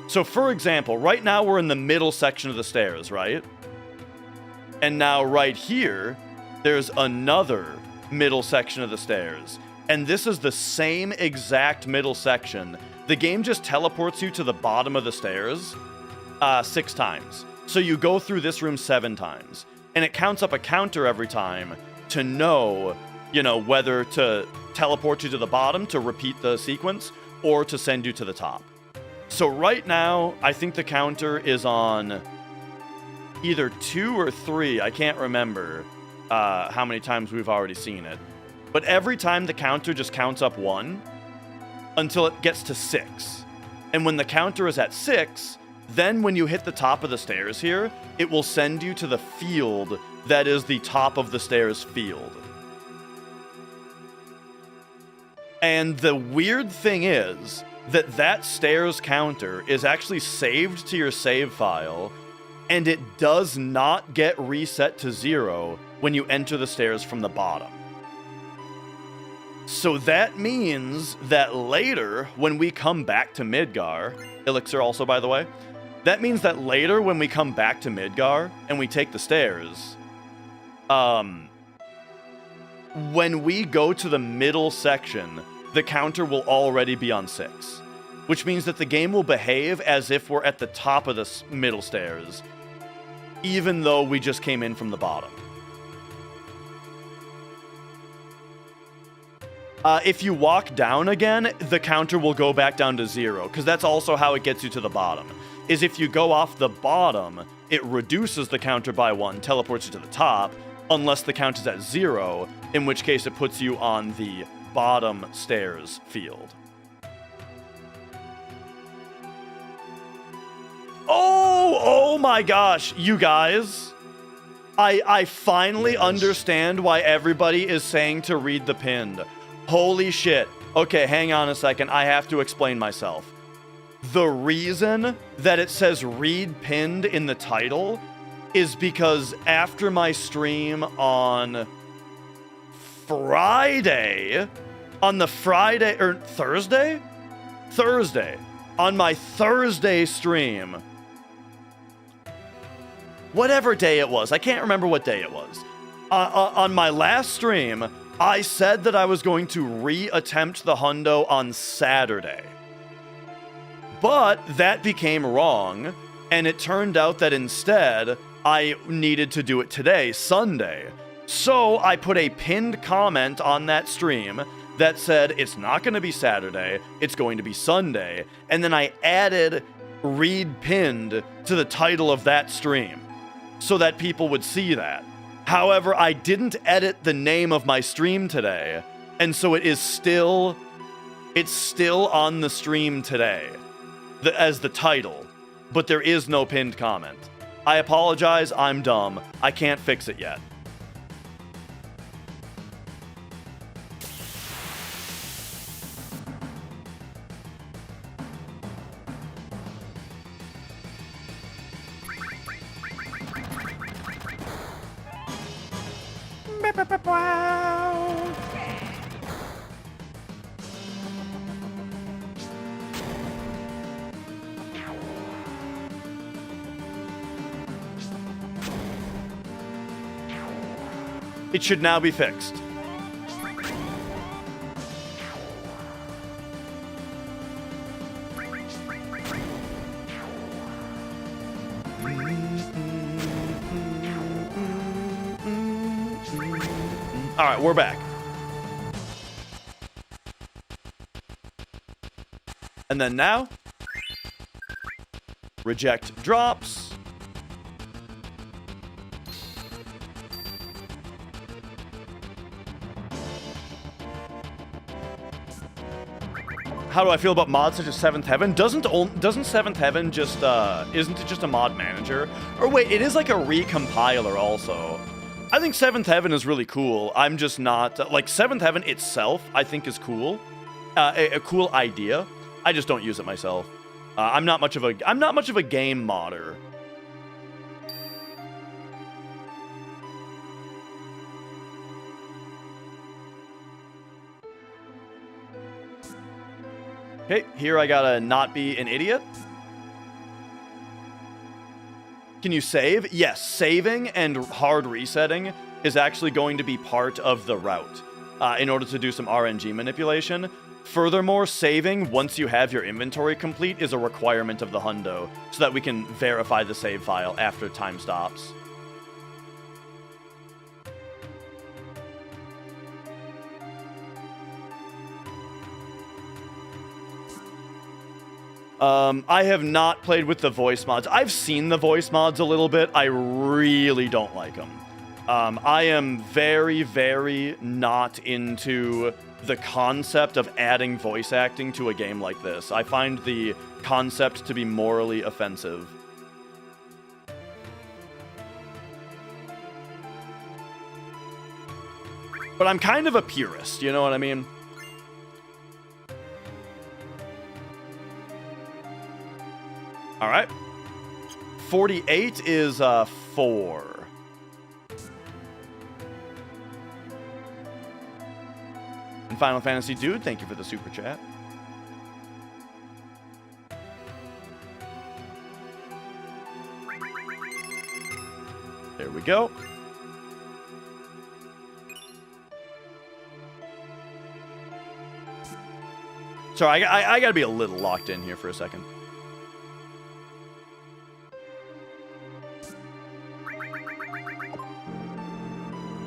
So for example, right now we're in the middle section of the stairs, right? And now right here, there's another middle section of the stairs. And this is the same exact middle section. The game just teleports you to the bottom of the stairs 6 times. So you go through this room 7 times. And it counts up a counter every time to know, you know, whether to teleport you to the bottom to repeat the sequence or to send you to the top. So right now, I think the counter is on either 2 or 3. I can't remember how many times we've already seen it. But every time the counter just counts up 1 until it gets to 6. And when the counter is at 6, then when you hit the top of the stairs here, it will send you to the field that is the top of the stairs field. And the weird thing is that stairs counter is actually saved to your save file, and it does not get reset to 0 when you enter the stairs from the bottom. So that means that later, when we come back to Midgar, Elixir also, by the way, that means that later when we come back to Midgar and we take the stairs, when we go to the middle section, the counter will already be on 6, which means that the game will behave as if we're at the top of the middle stairs, even though we just came in from the bottom. If you walk down again, the counter will go back down to 0, because that's also how it gets you to the bottom. Is if you go off the bottom, it reduces the counter by 1, teleports you to the top, unless the count is at 0, in which case it puts you on the bottom stairs field. Oh my gosh, you guys. I finally understand why everybody is saying to read the pinned. Holy shit. Okay, hang on a second. I have to explain myself. The reason that it says read pinned in the title is because after my stream on Friday, on Thursday, on my Thursday stream, whatever day it was, I can't remember what day it was, on my last stream, I said that I was going to re-attempt the hundo on Saturday. But that became wrong, and it turned out that instead, I needed to do it today, Sunday. So I put a pinned comment on that stream that said it's not going to be Saturday, it's going to be Sunday, and then I added read pinned to the title of that stream so that people would see that. However, I didn't edit the name of my stream today, and so it's still on the stream today as the title, but there is no pinned comment. I apologize, I'm dumb. I can't fix it yet. It should now be fixed. All right, we're back. And then now, reject drops. How do I feel about mods such as Seventh Heaven? Doesn't Seventh Heaven just isn't it just a mod manager? Or wait, it is like a recompiler also. I think Seventh Heaven is really cool. I'm just not like Seventh Heaven itself. I think is cool, a cool idea. I just don't use it myself. I'm not much of a game modder. Okay, here I gotta not be an idiot. Can you save? Yes, saving and hard resetting is actually going to be part of the route in order to do some RNG manipulation. Furthermore, saving once you have your inventory complete is a requirement of the hundo so that we can verify the save file after time stops. I have not played with the voice mods. I've seen the voice mods a little bit. I really don't like them. I am very, very not into the concept of adding voice acting to a game like this. I find the concept to be morally offensive. But I'm kind of a purist, you know what I mean? All right. 48 is 4. And Final Fantasy Dude, thank you for the super chat. There we go. Sorry, I gotta be a little locked in here for a second.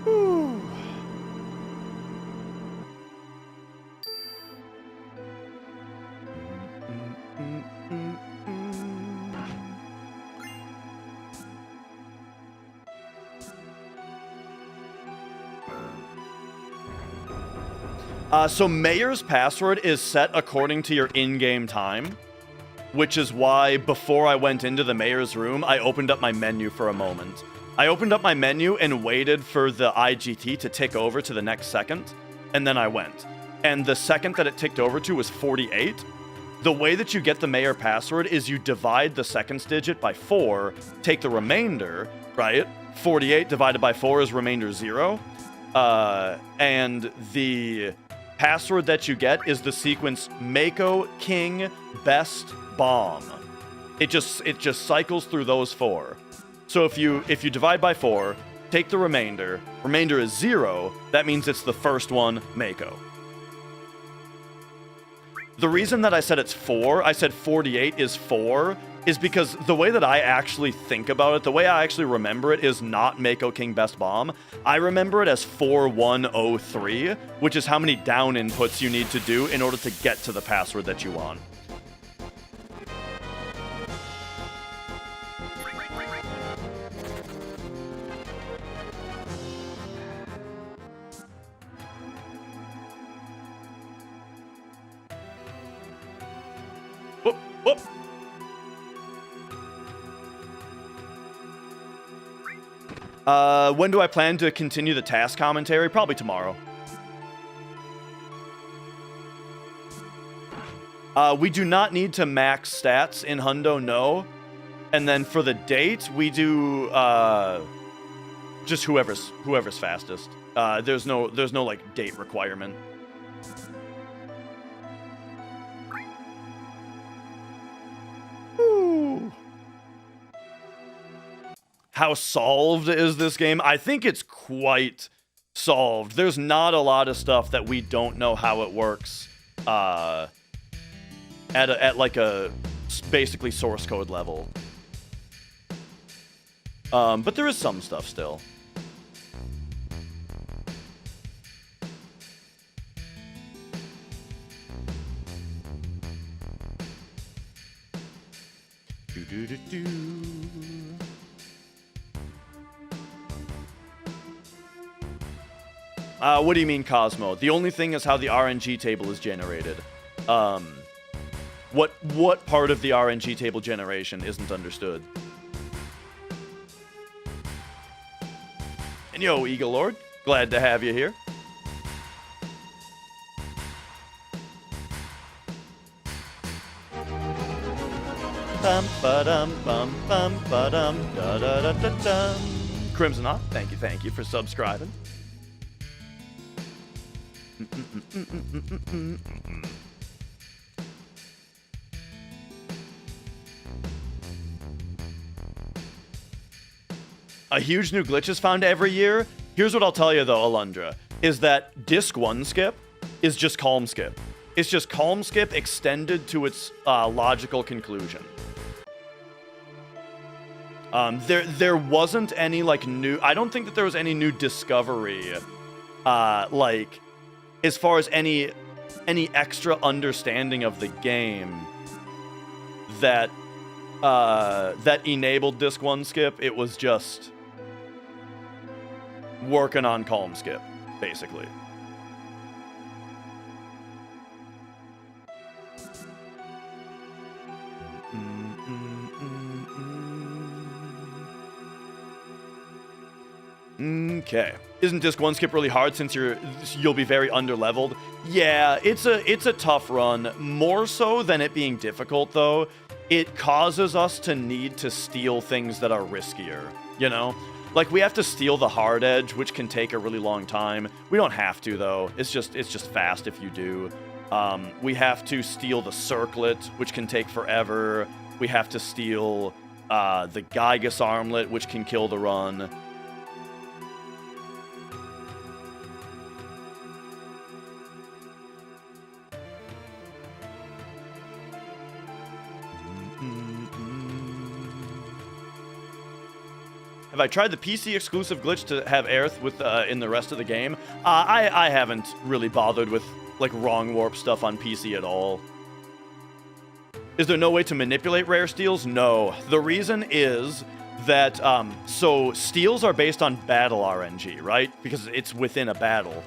Whew. So Mayor's password is set according to your in-game time, which is why before I went into the Mayor's room, I opened up my menu for a moment. I opened up my menu and waited for the IGT to tick over to the next second, and then I went. And the second that it ticked over to was 48. The way that you get the Mayor password is you divide the seconds digit by 4, take the remainder, right? 48 divided by 4 is remainder 0. And the password that you get is the sequence Mako, King, Best, Bomb. It just cycles through those 4. So if you divide by 4, take the remainder is 0, that means it's the first one, Mako. The reason that I said it's 4, I said 48 is 4, is because the way that I actually think about it, the way I actually remember it is not Mako King Best Bomb. I remember it as 4103, which is how many down inputs you need to do in order to get to the password that you want. Whoop, whoop. When do I plan to continue the task commentary? Probably tomorrow. We do not need to max stats in Hundo, no. And then for the date, we do just whoever's fastest. There's no like date requirement. Woo. How solved is this game? I think it's quite solved. There's not a lot of stuff that we don't know how it works at like a basically source code level. But there is some stuff still. Do-do-do-do. What do you mean, Cosmo? The only thing is how the RNG table is generated. What part of the RNG table generation isn't understood? And yo, Eagle Lord, glad to have you here. Bum ba-dum bum bum ba-dum da da da da dum. Crimson Hawk, thank you for subscribing. A huge new glitch is found every year. Here's what I'll tell you though, Alundra, is that Disc 1 skip is just Calm Skip. It's just Calm Skip extended to its logical conclusion. There wasn't any like new. I don't think that there was any new discovery, like as far as any extra understanding of the game that that enabled Disc 1 skip. It was just working on Calm Skip, basically. Okay. Isn't Disc 1 skip really hard since you'll be very underleveled? Yeah, it's a tough run. More so than it being difficult though, it causes us to need to steal things that are riskier, you know? Like we have to steal the hard edge, which can take a really long time. We don't have to though. It's just fast if you do. We have to steal the circlet, which can take forever. We have to steal the Gygus armlet, which can kill the run. Have I tried the PC exclusive glitch to have Aerith with in the rest of the game? I haven't really bothered with like wrong warp stuff on PC at all. Is there no way to manipulate rare steals? No. The reason is that so steals are based on battle RNG, right? Because it's within a battle.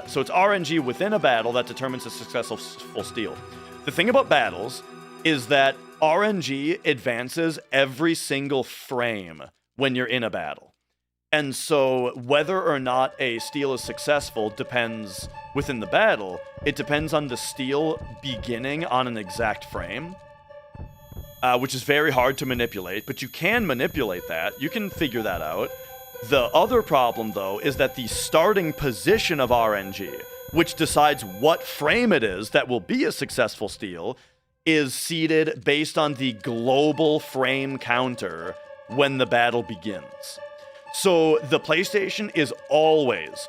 So it's RNG within a battle that determines a successful steal. The thing about battles is that RNG advances every single frame when you're in a battle. And so whether or not a steal is successful depends within the battle. It depends on the steal beginning on an exact frame, which is very hard to manipulate, but you can manipulate that. You can figure that out. The other problem, though, is that the starting position of RNG, which decides what frame it is that will be a successful steal, is seeded based on the global frame counter when the battle begins. So the PlayStation is always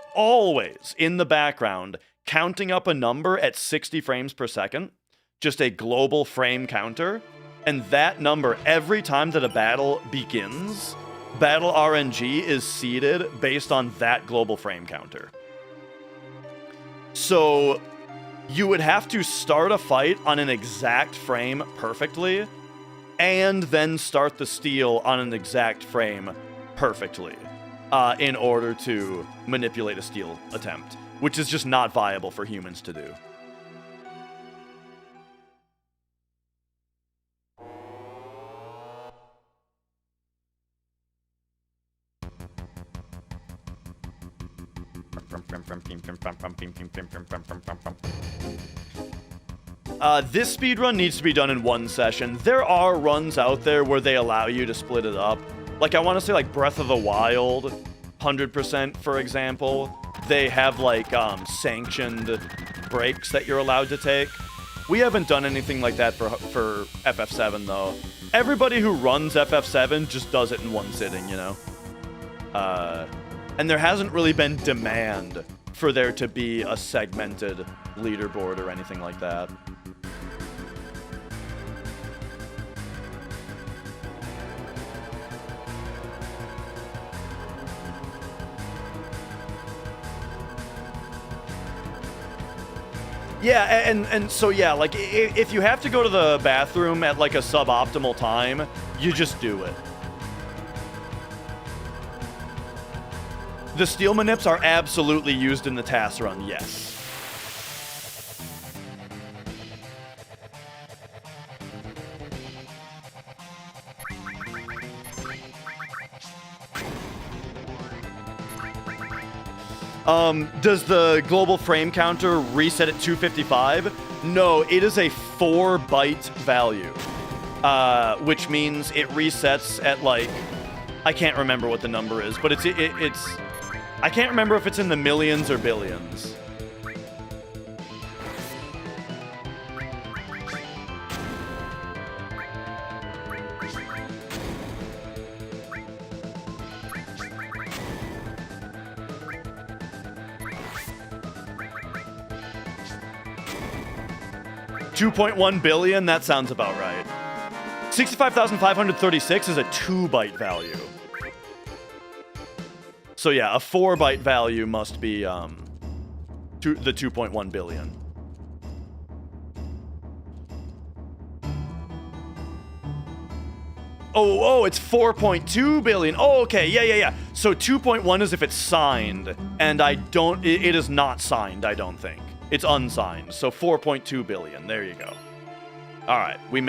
in the background counting up a number at 60 frames per second, just a global frame counter, and that number, every time that a battle begins, battle RNG is seeded based on that global frame counter. So you would have to start a fight on an exact frame perfectly, and then start the steal on an exact frame perfectly in order to manipulate a steal attempt, which is just not viable for humans to do. This speedrun needs to be done in one session. There are runs out there where they allow you to split it up. Like, I want to say, like, Breath of the Wild, 100%, for example. They have, like, sanctioned breaks that you're allowed to take. We haven't done anything like that for FF7, though. Everybody who runs FF7 just does it in one sitting, you know? And there hasn't really been demand for there to be a segmented leaderboard or anything like that. Yeah, and so yeah, like if you have to go to the bathroom at like a suboptimal time, you just do it. The steal manips are absolutely used in the task run, yes. Does the global frame counter reset at 255? No, it is a 4-byte value, which means it resets at like, I can't remember what the number is, but it's I can't remember if it's in the millions or billions. $2.1 billion? That sounds about right. 65,536 is a 2-byte value. So yeah, a 4-byte value must be the 2.1 billion. Oh, it's 4.2 billion. Oh, okay, yeah. So 2.1 is if it's signed, and it is not signed, I don't think. It's unsigned, so 4.2 billion. There you go. All right, we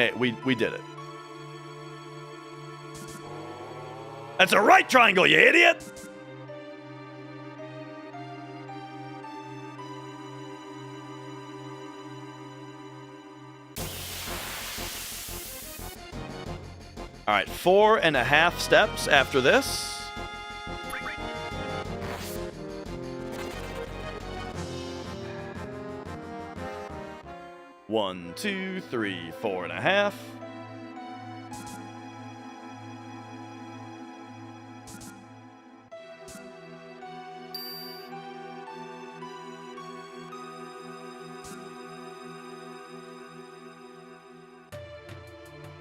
did it. That's a right triangle, you idiot! All right, 4.5 steps after this. One, two, three, 4.5.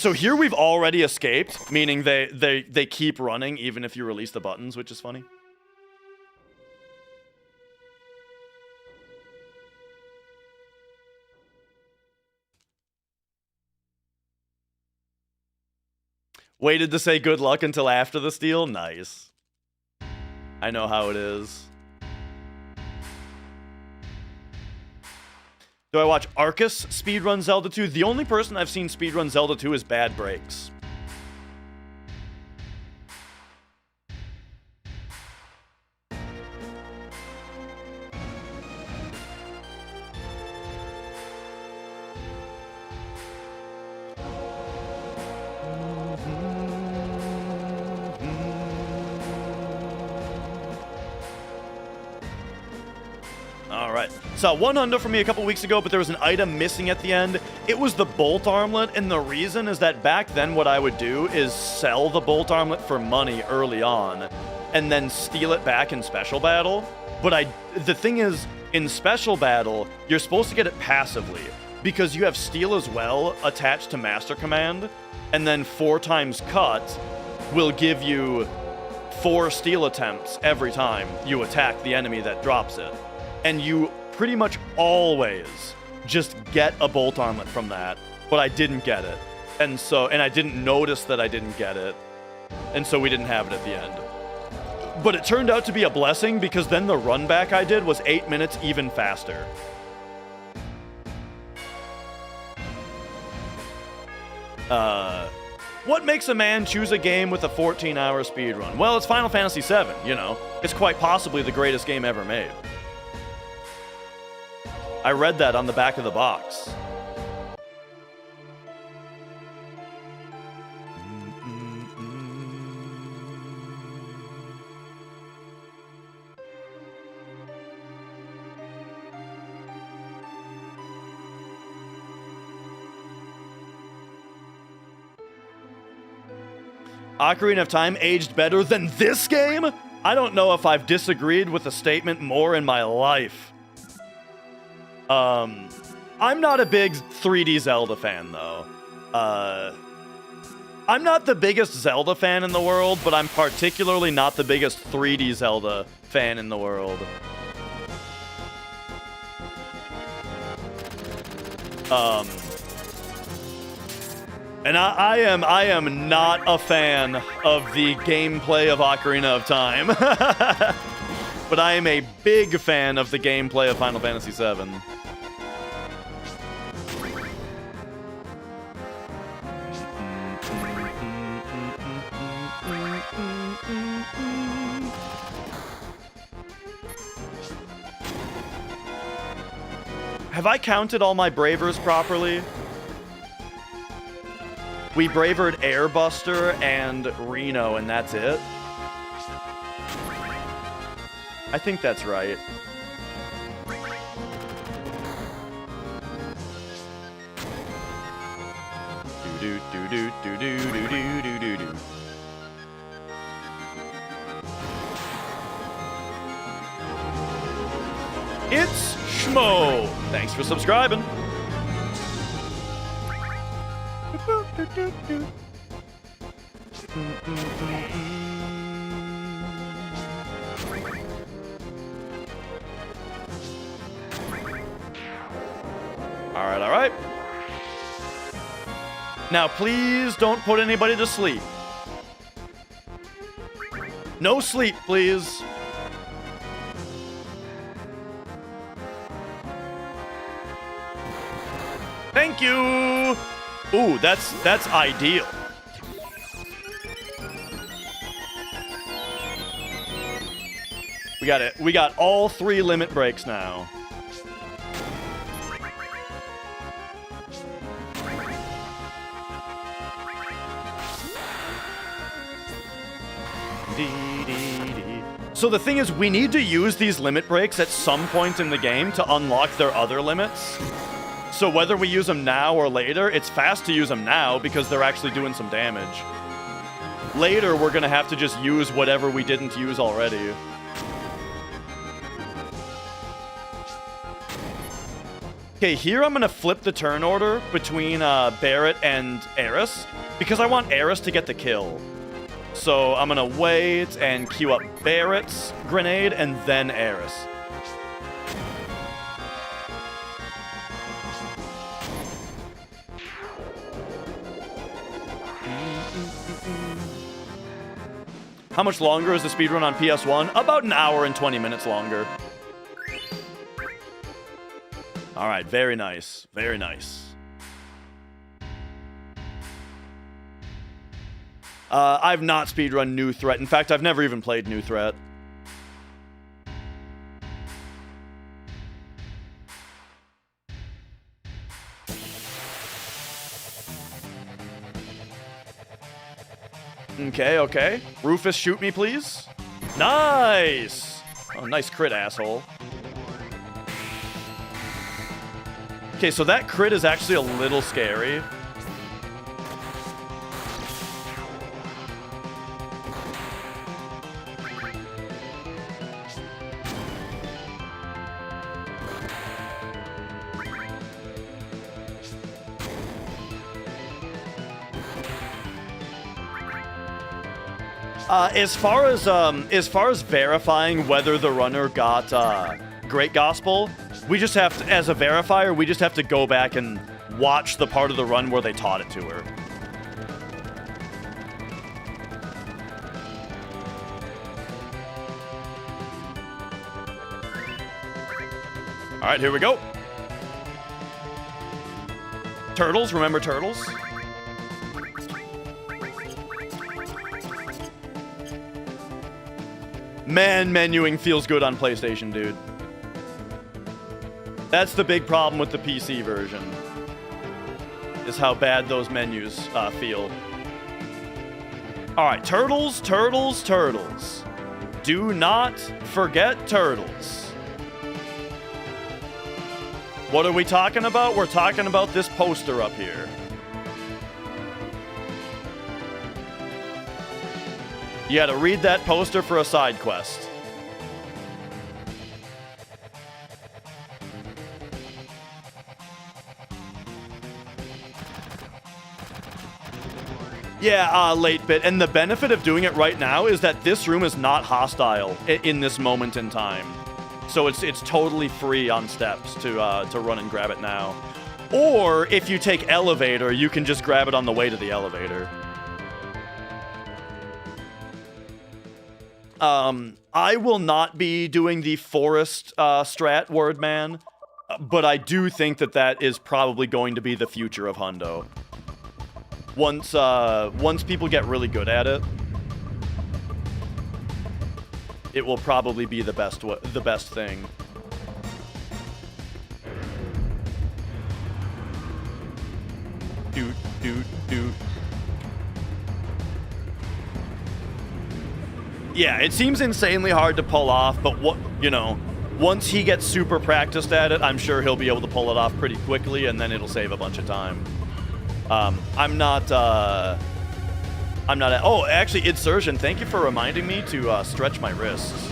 So here we've already escaped, meaning they keep running even if you release the buttons, which is funny. Waited to say good luck until after the steal? Nice. I know how it is. Do I watch Arcus speedrun Zelda 2? The only person I've seen speedrun Zelda 2 is Bad Breaks. Saw one hundo for me a couple weeks ago, but there was an item missing at the end. It was the bolt armlet, and the reason is that back then what I would do is sell the bolt armlet for money early on, and then steal it back in special battle. But the thing is, in special battle, you're supposed to get it passively, because you have steal as well attached to master command, and then 4 times cut will give you 4 steal attempts every time you attack the enemy that drops it. And you pretty much always just get a bolt armlet from that, but I didn't get it. And I didn't notice that I didn't get it. And so we didn't have it at the end. But it turned out to be a blessing because then the run back I did was 8 minutes even faster. What makes a man choose a game with a 14-hour speedrun? Well, it's Final Fantasy VII, you know. It's quite possibly the greatest game ever made. I read that on the back of the box. Ocarina of Time aged better than this game? I don't know if I've disagreed with the statement more in my life. I'm not a big 3D Zelda fan, though. I'm not the biggest Zelda fan in the world, but I'm particularly not the biggest 3D Zelda fan in the world. And I am not a fan of the gameplay of Ocarina of Time. But I am a big fan of the gameplay of Final Fantasy VII. Have I counted all my bravers properly? We bravered Airbuster and Reno, and that's it? I think that's right. Do do do do do do do do do do. It's Schmo. Thanks for subscribing. All right. Now, please don't put anybody to sleep. No sleep, please. Thank you. Ooh, that's ideal. We got it. We got all 3 limit breaks now. So the thing is, we need to use these limit breaks at some point in the game to unlock their other limits. So whether we use them now or later, it's fast to use them now because they're actually doing some damage. Later, we're gonna have to just use whatever we didn't use already. Okay, here I'm going to flip the turn order between Barret and Eris, because I want Eris to get the kill. So I'm going to wait and queue up Barret's grenade and then Eris. How much longer is the speedrun on PS1? About an hour and 20 minutes longer. All right, very nice. Very nice. I've not speedrun New Threat. In fact, I've never even played New Threat. Okay, okay. Rufus, shoot me, please. Nice! Oh, nice crit, asshole. Okay, so that crit is actually a little scary. As far as verifying whether the runner got Great Gospel, we just have to, as a verifier, we just have to go back and watch the part of the run where they taught it to her. All right, here we go. Turtles, remember turtles? Man, menuing feels good on PlayStation, dude. That's the big problem with the PC version, is how bad those menus feel. All right, turtles, turtles, turtles. Do not forget turtles. What are we talking about? We're talking about this poster up here. You gotta read that poster for a side quest. Yeah, late bit. And the benefit of doing it right now is that this room is not hostile in this moment in time. So it's totally free on steps to run and grab it now. Or if you take elevator, you can just grab it on the way to the elevator. I will not be doing the forest strat word man, but I do think that that is probably going to be the future of Hundo. Once people get really good at it, it will probably be the best thing. Doot, doot, doot. Yeah, it seems insanely hard to pull off, but once he gets super practiced at it, I'm sure he'll be able to pull it off pretty quickly, and then it'll save a bunch of time. I'm not. Oh, actually, Idsurgeon, thank you for reminding me to stretch my wrists.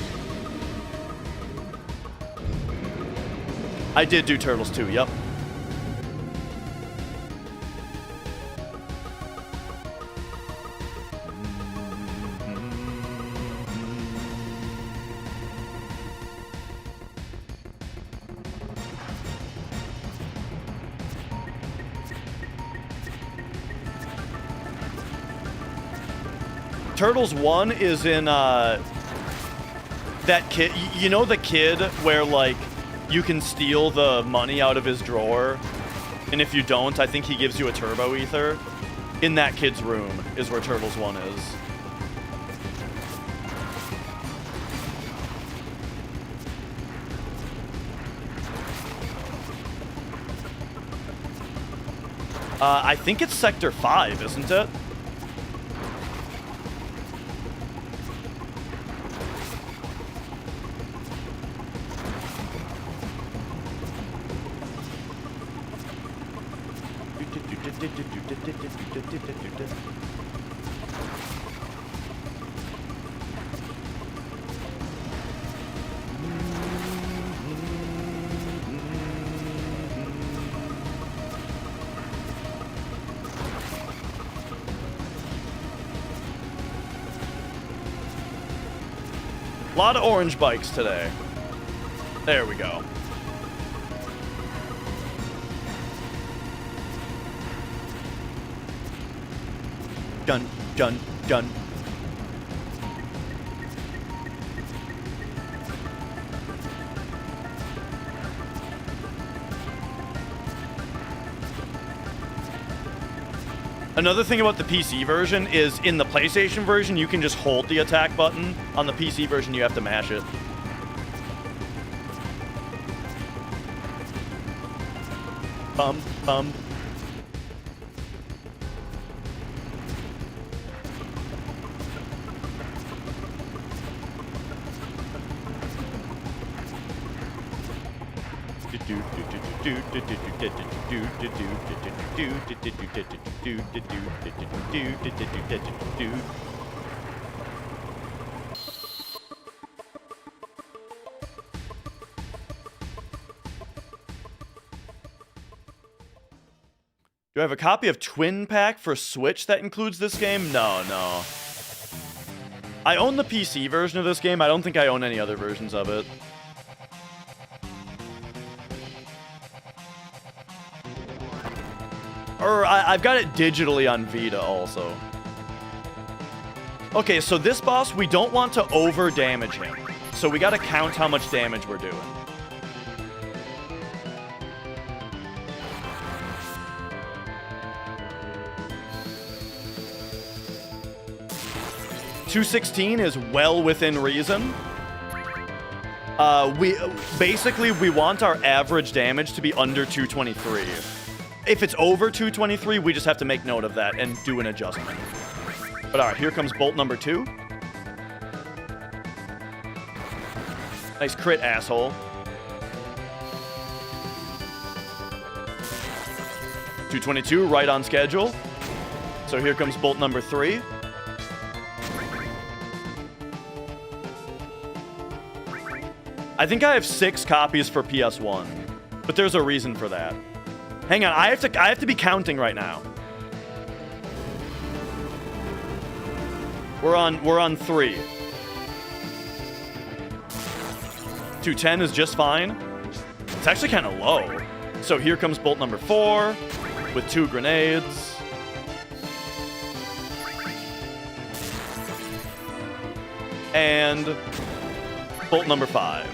I did do turtles too. Yep. Turtles 1 is in, that kid, you know the kid where, like, you can steal the money out of his drawer, and if you don't, I think he gives you a turbo ether? In that kid's room is where Turtles 1 is. I think it's Sector 5, isn't it? A lot of orange bikes today. There we go. Dun, dun, dun. Another thing about the PC version is in the PlayStation version, you can just hold the attack button. On the PC version, you have to mash it. Bum, bum. Do I have a copy of Twin Pack for Switch that includes this game? No, no. I own the PC version of this game. I don't think I own any other versions of it. Or I've got it digitally on Vita also. Okay, so this boss, we don't want to over damage him. So we gotta count how much damage we're doing. $216 is well within reason. We want our average damage to be under 223. If it's over 223, we just have to make note of that and do an adjustment. But alright, here comes bolt number 2. Nice crit, asshole. 222, right on schedule. So here comes bolt number 3. I think I have 6 copies for PS1, but there's a reason for that. Hang on, I have to be counting right now. We're on 3. 210 is just fine. It's actually kind of low. So here comes bolt number 4 with 2 grenades. And bolt number 5.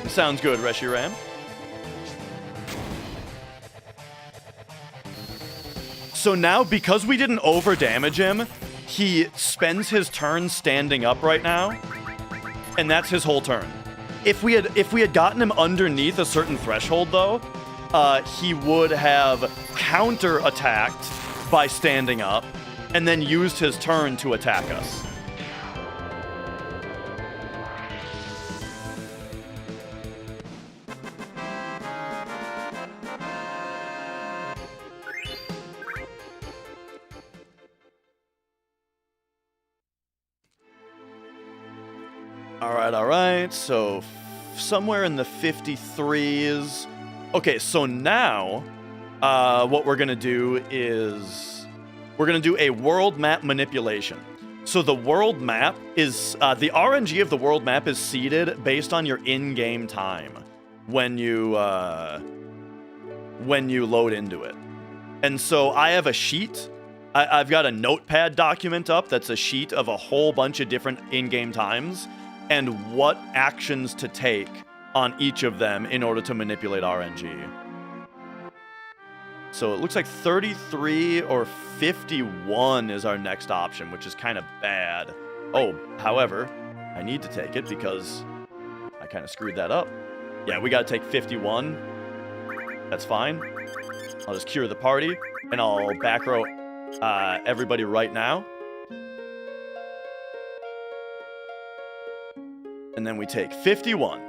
Sounds good, Reshiram. So now, because we didn't over damage him, he spends his turn standing up right now, and that's his whole turn. If we had gotten him underneath a certain threshold, though, he would have counter-attacked by standing up, and then used his turn to attack us. All right, so somewhere in the 53s. Okay, so now what we're gonna do is we're gonna do a world map manipulation. So the world map is, the RNG of the world map is seeded based on your in-game time when you load into it. And so I have a sheet. I've got a notepad document up that's a sheet of a whole bunch of different in-game times and what actions to take on each of them in order to manipulate RNG. So it looks like 33 or 51 is our next option, which is kind of bad. Oh, however, I need to take it because I kind of screwed that up. Yeah, we gotta take 51. That's fine. I'll just cure the party, and I'll back row everybody right now. And then we take 51.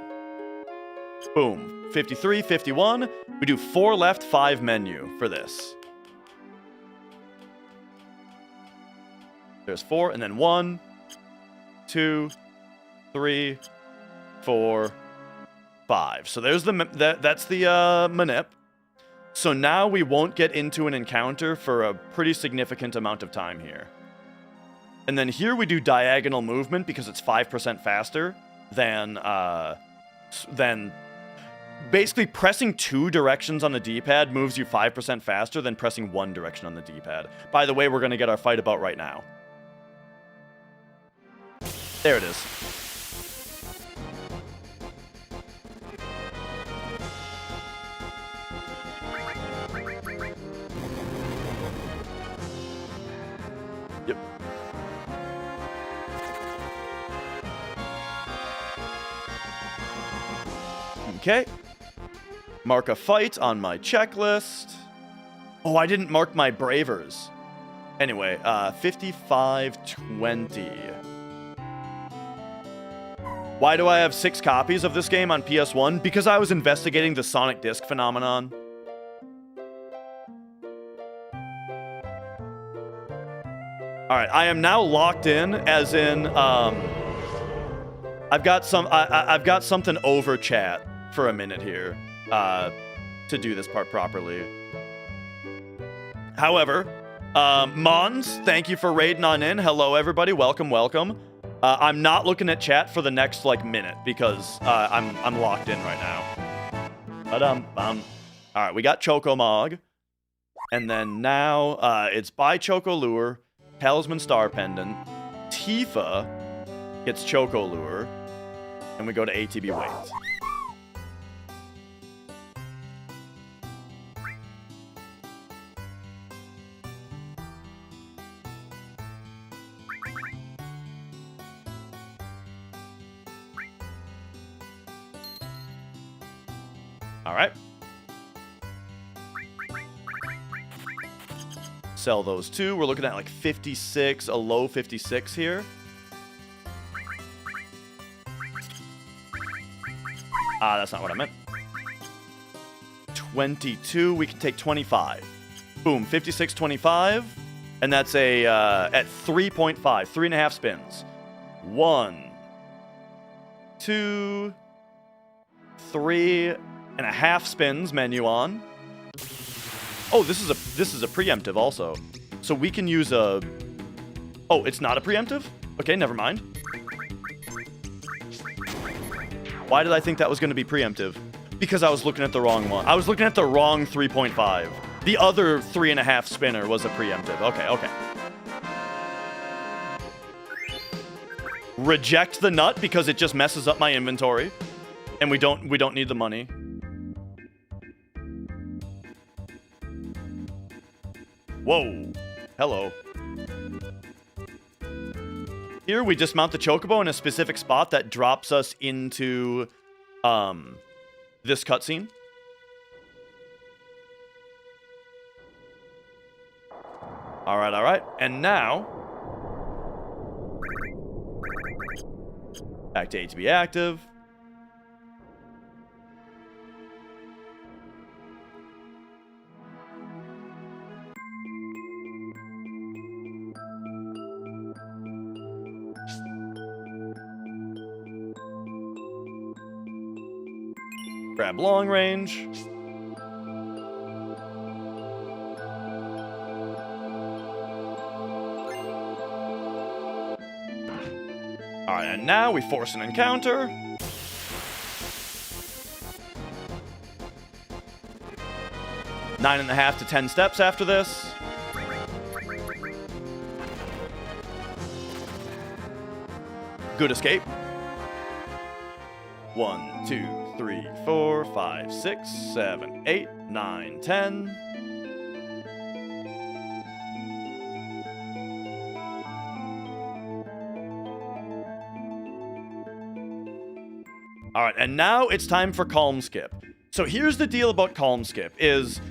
Boom. 53, 51. We do 4 left, 5 menu for this. There's 4, and then 1, 2, 3, 4, 5. So there's that's the manip. So now we won't get into an encounter for a pretty significant amount of time here. And then here we do diagonal movement because it's 5% faster than basically pressing 2 directions on the D-pad moves you 5% faster than pressing 1 direction on the D-pad. By the way, we're going to get our fight about right now. There it is. Yep. Okay. Mark a fight on my checklist. Oh, I didn't mark my bravers. Anyway, 5520. Why do I have 6 copies of this game on PS1? Because I was investigating the Sonic Disc phenomenon. Alright, I am now locked in, as in, I've got something over chat for a minute here, to do this part properly. However, Mons, thank you for raiding on in. Hello, everybody. Welcome, welcome. I'm not looking at chat for the next, minute, because, I'm locked in right now. Alright, we got Chocomog. And then now, it's by Chocolure, Talisman Star Pendant, Tifa gets Chocolure, and we go to ATB Wait. All right. Sell those 2. We're looking at 56, a low 56 here. Ah, that's not what I meant. 22, we can take 25. Boom, 56, 25. And that's a, at 3.5, 3.5 spins. 1, 2, 3.5 spins, menu on. Oh, this is a preemptive also. So we can use a... Oh, it's not a preemptive? Okay, never mind. Why did I think that was going to be preemptive? Because I was looking at the wrong one. I was looking at the wrong 3.5. The other 3.5 spinner was a preemptive. Okay, okay. Reject the nut because it just messes up my inventory. And we don't need the money. Whoa. Hello. Here we dismount the Chocobo in a specific spot that drops us into this cutscene. Alright, alright. And now back to A to be active. Grab long range. Alright, and now we force an encounter. Nine and a half to 10 steps after this. Good escape. 1, 2, 3, 4, 5, 6, 7, 8, 9, 10. All right, and now it's time for Calm Skip. So here's the deal about Calm Skip is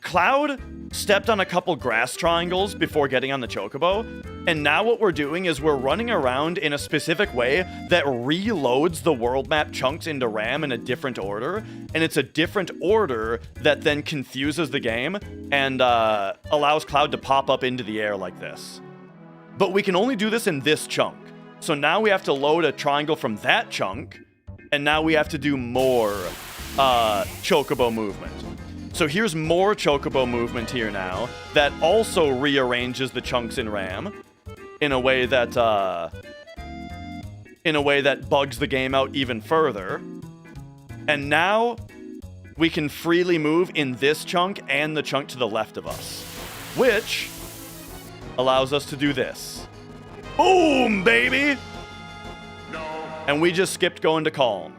Cloud stepped on a couple grass triangles before getting on the Chocobo, and now what we're doing is we're running around in a specific way that reloads the world map chunks into RAM in a different order, and it's a different order that then confuses the game and allows Cloud to pop up into the air like this. But we can only do this in this chunk. So now we have to load a triangle from that chunk, and now we have to do more Chocobo movement. So here's more Chocobo movement here now that also rearranges the chunks in RAM. in a way that bugs the game out even further. And now we can freely move in this chunk and the chunk to the left of us, which allows us to do this. Boom, baby! No. And we just skipped going to Calm.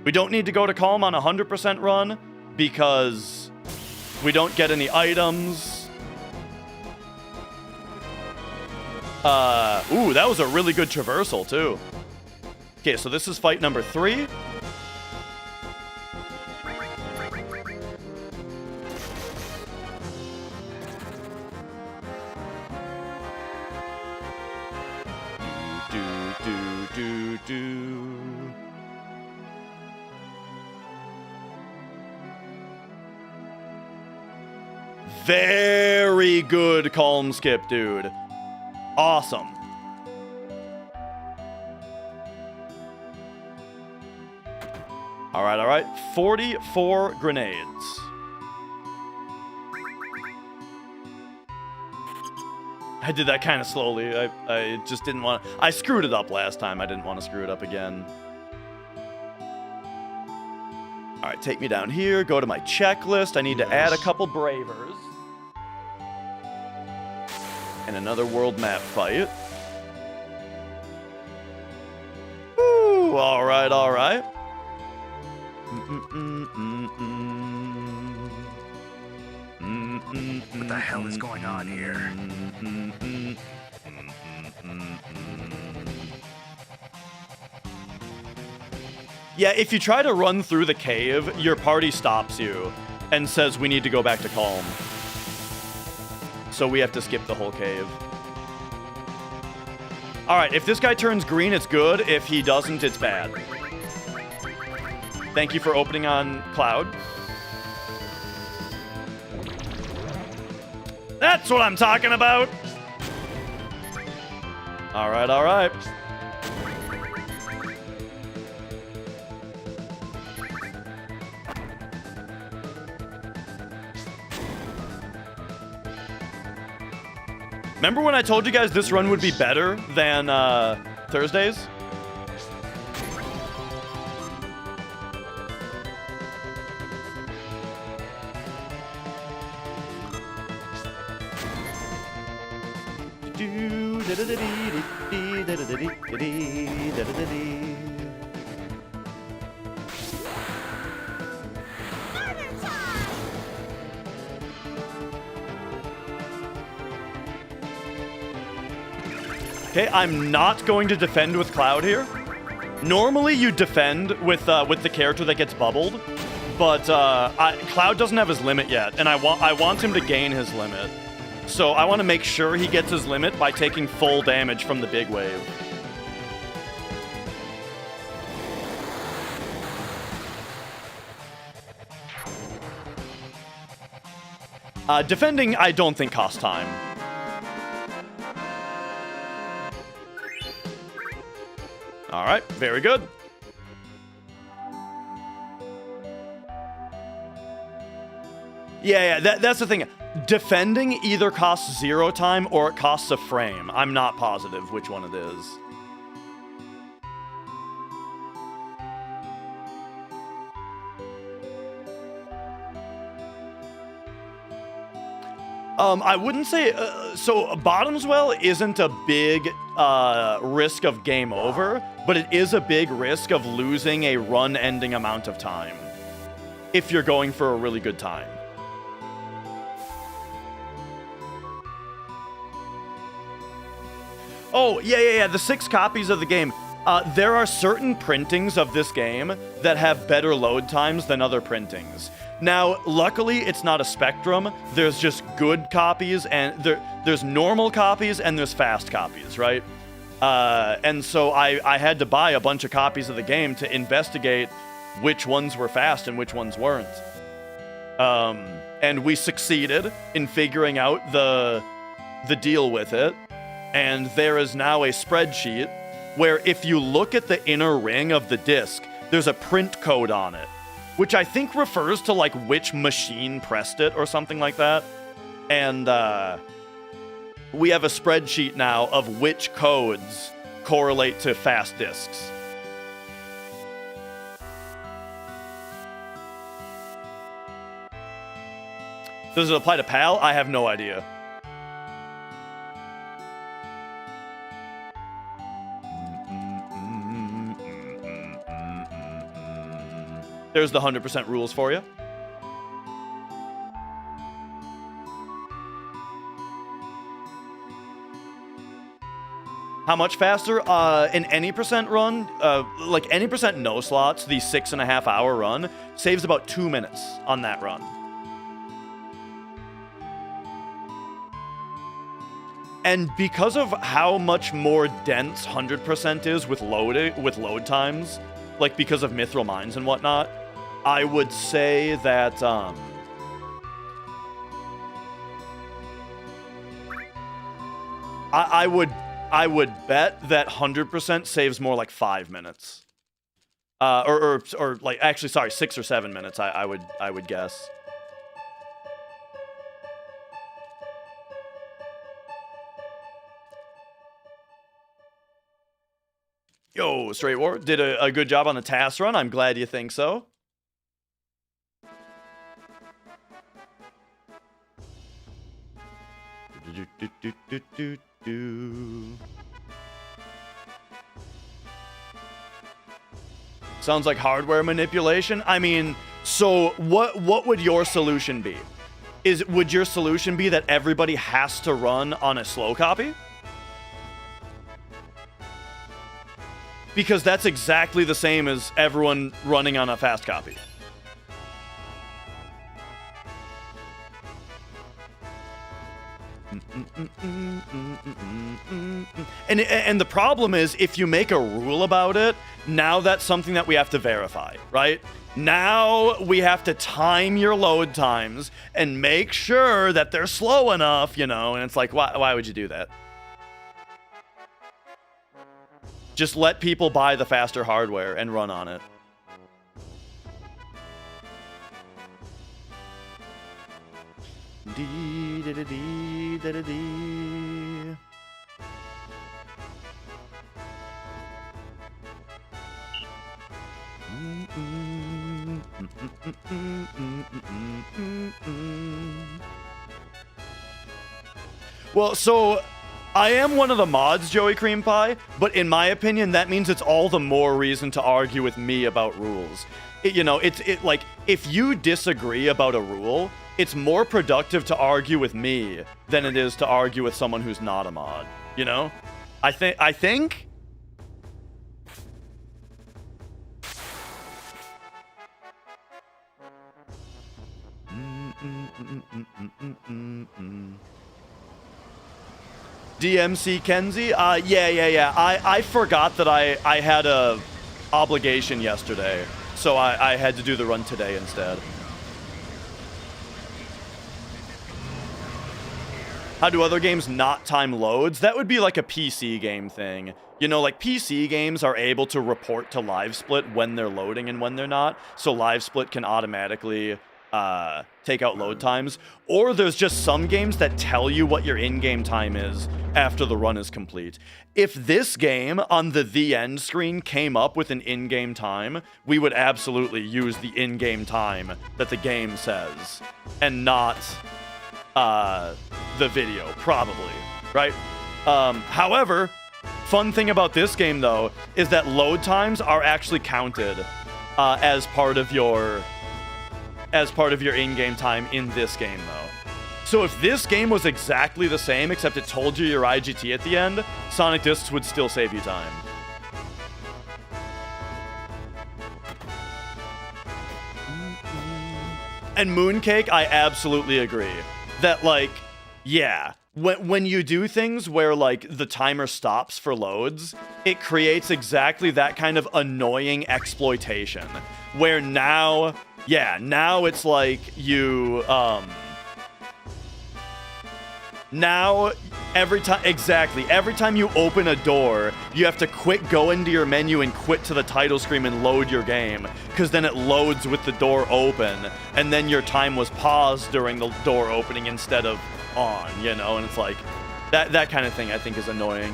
We don't need to go to Calm on a 100% run because we don't get any items. Ooh, that was a really good traversal, too. Okay, so this is fight number 3. Do. Very good calm skip, dude. Awesome. All right. 44 grenades. I did that kind of slowly. I just didn't want to... I screwed it up last time. I didn't want to screw it up again. All right, take me down here. Go to my checklist. I need to add a couple bravers. And another world map fight. Woo! All right. What the hell is going on here? Yeah, if you try to run through the cave, your party stops you and says we need to go back to Calm. So we have to skip the whole cave. Alright, if this guy turns green, it's good. If he doesn't, it's bad. Thank you for opening on Cloud. That's what I'm talking about! Alright. Remember when I told you guys this run would be better than Thursdays? Okay, I'm not going to defend with Cloud here. Normally you defend with the character that gets bubbled, but Cloud doesn't have his limit yet, and I want him to gain his limit. So I want to make sure he gets his limit by taking full damage from the big wave. Defending, I don't think costs time. All right, very good. Yeah, that's the thing. Defending either costs 0 time or it costs a frame. I'm not positive which one it is. I wouldn't say... so Bottom's Well isn't a big risk of game over, but it is a big risk of losing a run-ending amount of time if you're going for a really good time. Oh, yeah, the 6 copies of the game. There are certain printings of this game that have better load times than other printings. Now, luckily, it's not a spectrum. There's just good copies, and there's normal copies, and there's fast copies, right? And so I had to buy a bunch of copies of the game to investigate which ones were fast and which ones weren't. And we succeeded in figuring out the deal with it. And there is now a spreadsheet where if you look at the inner ring of the disc, there's a print code on it, which I think refers to like which machine pressed it or something like that. And we have a spreadsheet now of which codes correlate to fast disks. Does it apply to PAL? I have no idea. There's the 100% rules for you. How much faster? In any percent run, like any percent no slots, the 6.5 hour run saves about 2 minutes on that run. And because of how much more dense 100% is with load times, like because of mithril mines and whatnot, I would say that I would bet that 100% saves more like 5 minutes, or like actually sorry 6 or 7 minutes. I would guess. Yo, Straight War did a good job on the task run. I'm glad you think so. Sounds like hardware manipulation. I mean, so what would your solution be? Would your solution be that everybody has to run on a slow copy? Because that's exactly the same as everyone running on a fast copy. And the problem is, if you make a rule about it, now that's something that we have to verify, right? Now we have to time your load times and make sure that they're slow enough, you know, and it's like, why would you do that? Just let people buy the faster hardware and run on it. Well, so I am one of the mods, Joey Cream Pie, but in my opinion, that means it's all the more reason to argue with me about rules. Like, if you disagree about a rule, it's more productive to argue with me than it is to argue with someone who's not a mod, you know? I think? DMC Kenzie? Yeah. I forgot that I had a obligation yesterday, so I had to do the run today instead. How do other games not time loads? That would be like a PC game thing. You know, like PC games are able to report to LiveSplit when they're loading and when they're not, so LiveSplit can automatically take out load times. Or there's just some games that tell you what your in-game time is after the run is complete. If this game on the end screen came up with an in-game time, we would absolutely use the in-game time that the game says, and not the video, probably, right? However, fun thing about this game, though, is that load times are actually counted as part of your in-game time in this game, though. So if this game was exactly the same, except it told you your IGT at the end, Sonic Discs would still save you time. And Mooncake, I absolutely agree. That, like, yeah, when you do things where, like, the timer stops for loads, it creates exactly that kind of annoying exploitation. Where now it's like you, now, every time you open a door, you have to go into your menu and quit to the title screen and load your game, because then it loads with the door open, and then your time was paused during the door opening instead of on, you know, and it's like, That kind of thing I think is annoying.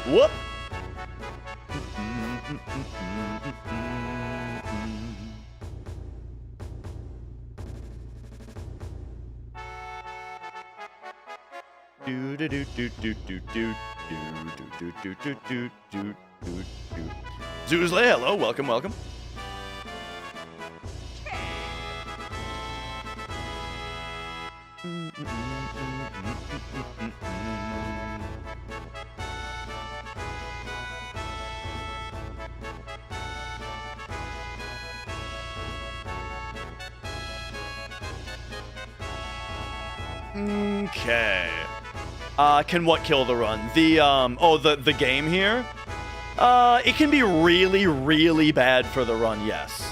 Whoop. Do do do do do do do do do do do do do. Zoozley, hello, welcome, welcome. Okay. Can what kill the run? The game here? It can be really, really bad for the run, yes.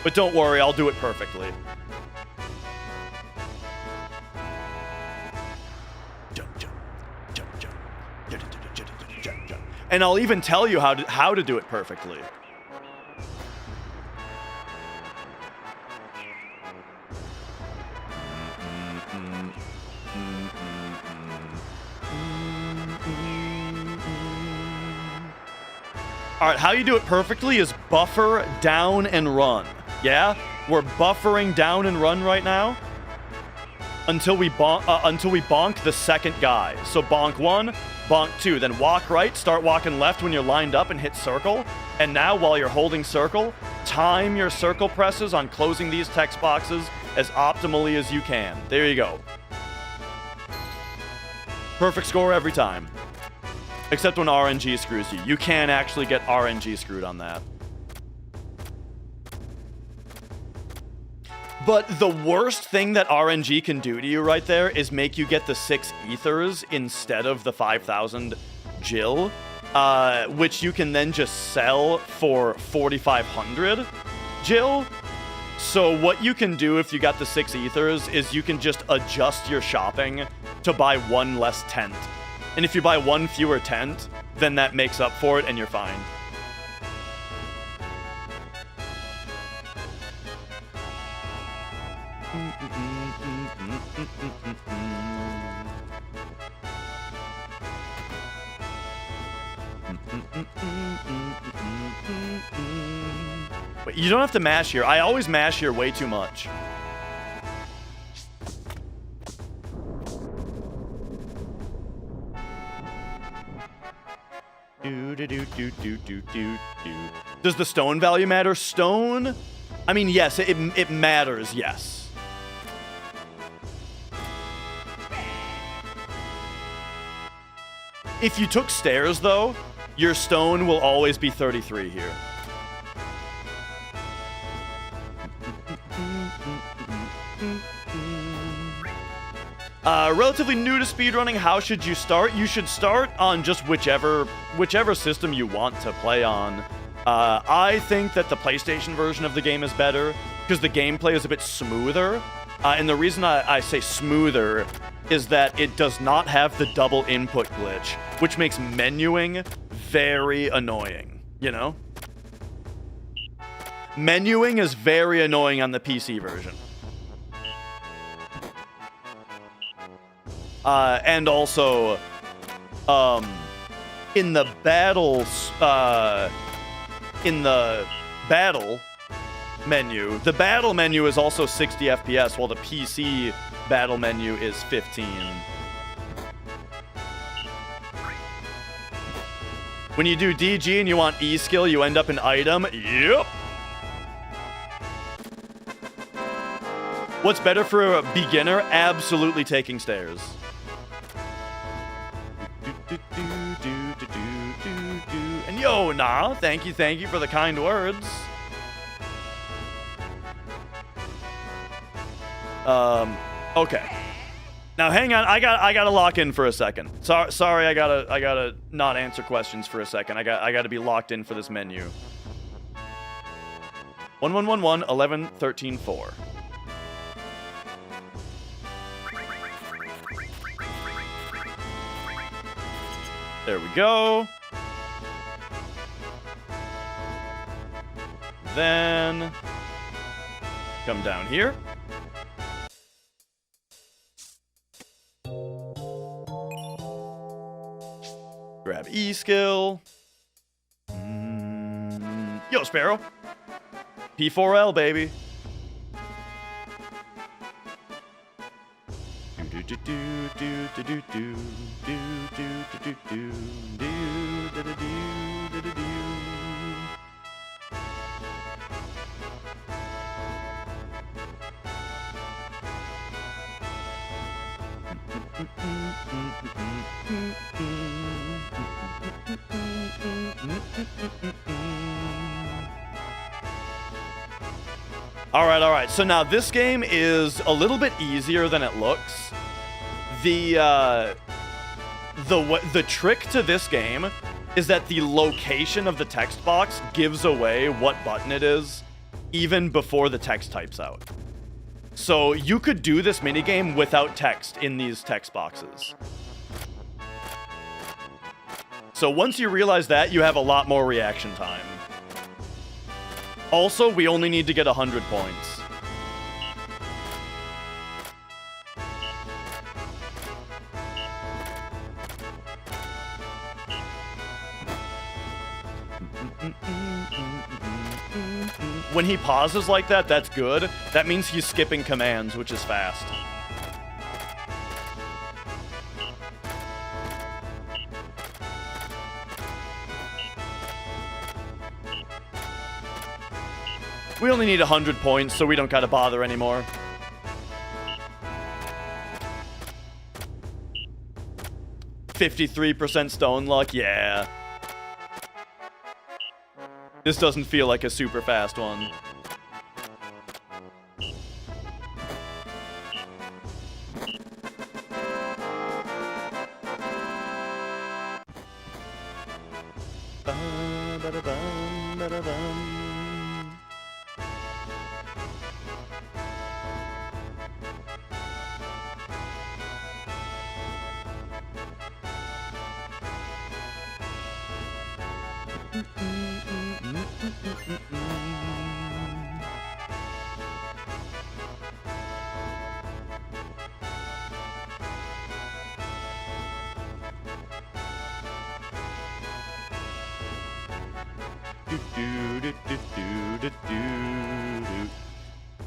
But don't worry, I'll do it perfectly. Jump, jump, jump, jump. Jump, jump. And I'll even tell you how to do it perfectly. All right, how you do it perfectly is buffer, down, and run. Yeah? We're buffering down and run right now until we bonk the second guy. So bonk 1, bonk 2, then walk right, start walking left when you're lined up and hit circle. And now while you're holding circle, time your circle presses on closing these text boxes as optimally as you can. There you go. Perfect score every time. Except when RNG screws you. You can actually get RNG screwed on that. But the worst thing that RNG can do to you right there is make you get the 6 ethers instead of the 5,000 Jill, which you can then just sell for 4,500 Jill. So what you can do if you got the 6 ethers is you can just adjust your shopping to buy 1 less tent. And if you buy 1 fewer tent, then that makes up for it and you're fine. But you don't have to mash here. I always mash here way too much. Does the stone value matter? Stone? I mean, yes, it matters, yes. If you took stairs, though, your stone will always be 33 here. Relatively new to speedrunning, how should you start? You should start on just whichever system you want to play on. I think that the PlayStation version of the game is better because the gameplay is a bit smoother. And the reason I say smoother is that it does not have the double input glitch, which makes menuing very annoying, you know? Menuing is very annoying on the PC version. And also, in the battles, in the battle menu is also 60 FPS, while the PC battle menu is 15. When you do DG and you want E skill, you end up in item. Yep. What's better for a beginner? Absolutely taking stairs. And yo, nah, thank you for the kind words. Okay. Now hang on, I gotta lock in for a second. Sorry, I gotta not answer questions for a second. I gotta be locked in for this menu. 1111 11 13 4. There we go. then come down here. Grab E skill. Yo, Sparrow. P4L, baby. All right. So now this game is a little bit easier than it looks. The trick to this game is that the location of the text box gives away what button it is even before the text types out. So you could do this minigame without text in these text boxes. So once you realize that, you have a lot more reaction time. Also, we only need to get 100 points. When he pauses like that, that's good. That means he's skipping commands, which is fast. We only need 100 points, so we don't gotta bother anymore. $53% stone luck, yeah. This doesn't feel like a super fast one.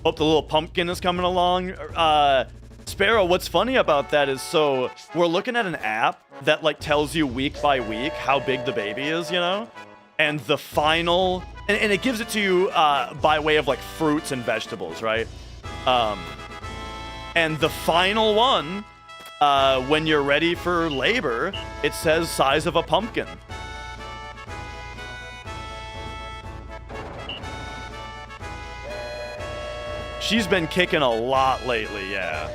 Hope the little pumpkin is coming along. Sparrow, what's funny about that is, so we're looking at an app that like tells you week by week how big the baby is, you know? And the final, and it gives it to you by way of like fruits and vegetables, right? And the final one, when you're ready for labor, it says size of a pumpkin. She's been kicking a lot lately, yeah.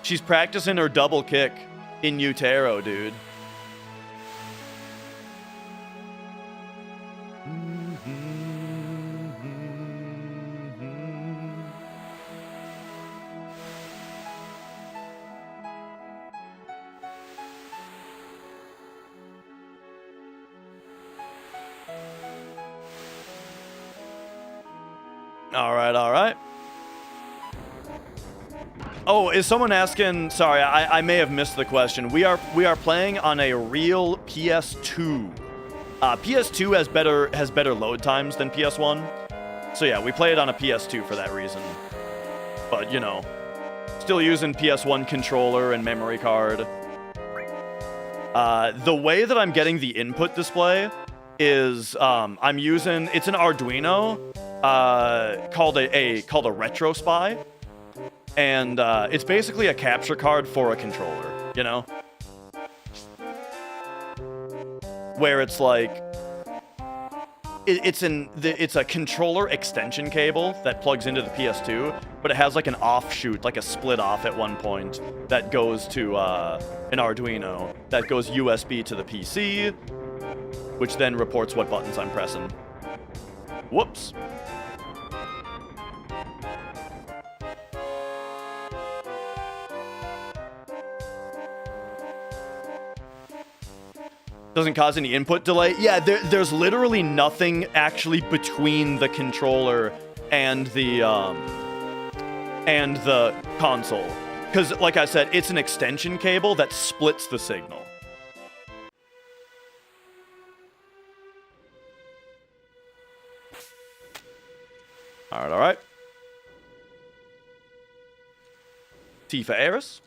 She's practicing her double kick in Utero, dude. All right. Oh, is someone asking? Sorry, I may have missed the question. We are playing on a real PS2. PS2 has better load times than PS1. So yeah, we play it on a PS2 for that reason. But you know, still using PS1 controller and memory card. The way that I'm getting the input display is I'm using, it's an Arduino called a Retro Spy. And it's basically a capture card for a controller, you know? Where it's like, it's a controller extension cable that plugs into the PS2, but it has like an offshoot, like a split off at one point that goes to an Arduino that goes USB to the PC, which then reports what buttons I'm pressing. Whoops. Doesn't cause any input delay. Yeah, there's literally nothing actually between the controller and the console. Because, like I said, it's an extension cable that splits the signal. Alright, alright. T for Eris.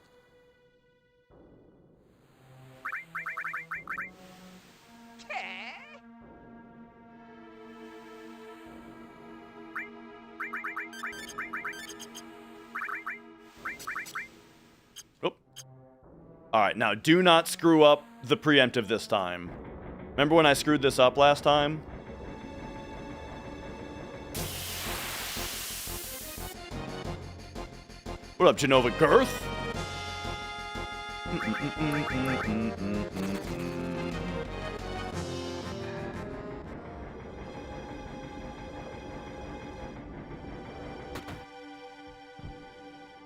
Oh. Alright, now do not screw up the preemptive this time. Remember when I screwed this up last time? What up, Genova Girth?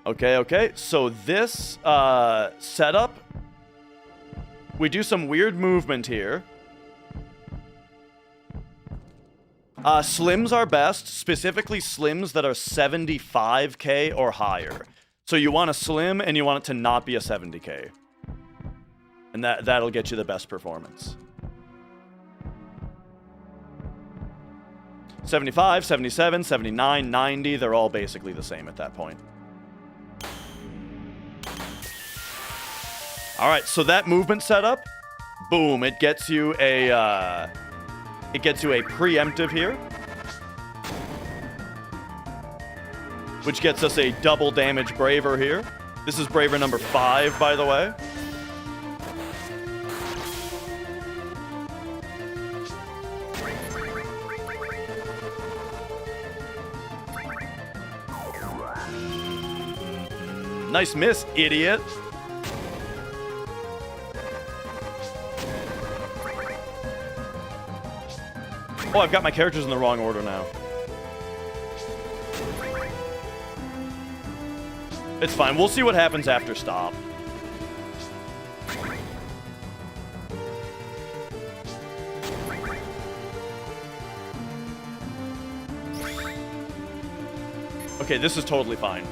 Okay, okay. So this setup, we do some weird movement here. Slims are best, specifically slims that are 75k or higher. So you want a slim and you want it to not be a 70k. And that'll get you the best performance. 75, 77, 79, 90, they're all basically the same at that point. All right, so that movement setup, boom, it gets you a preemptive here, which gets us a double damage Braver here. This is Braver number 5, by the way. Nice miss, idiot. Oh, I've got my characters in the wrong order now. It's fine. We'll see what happens after stop. Okay, this is totally fine.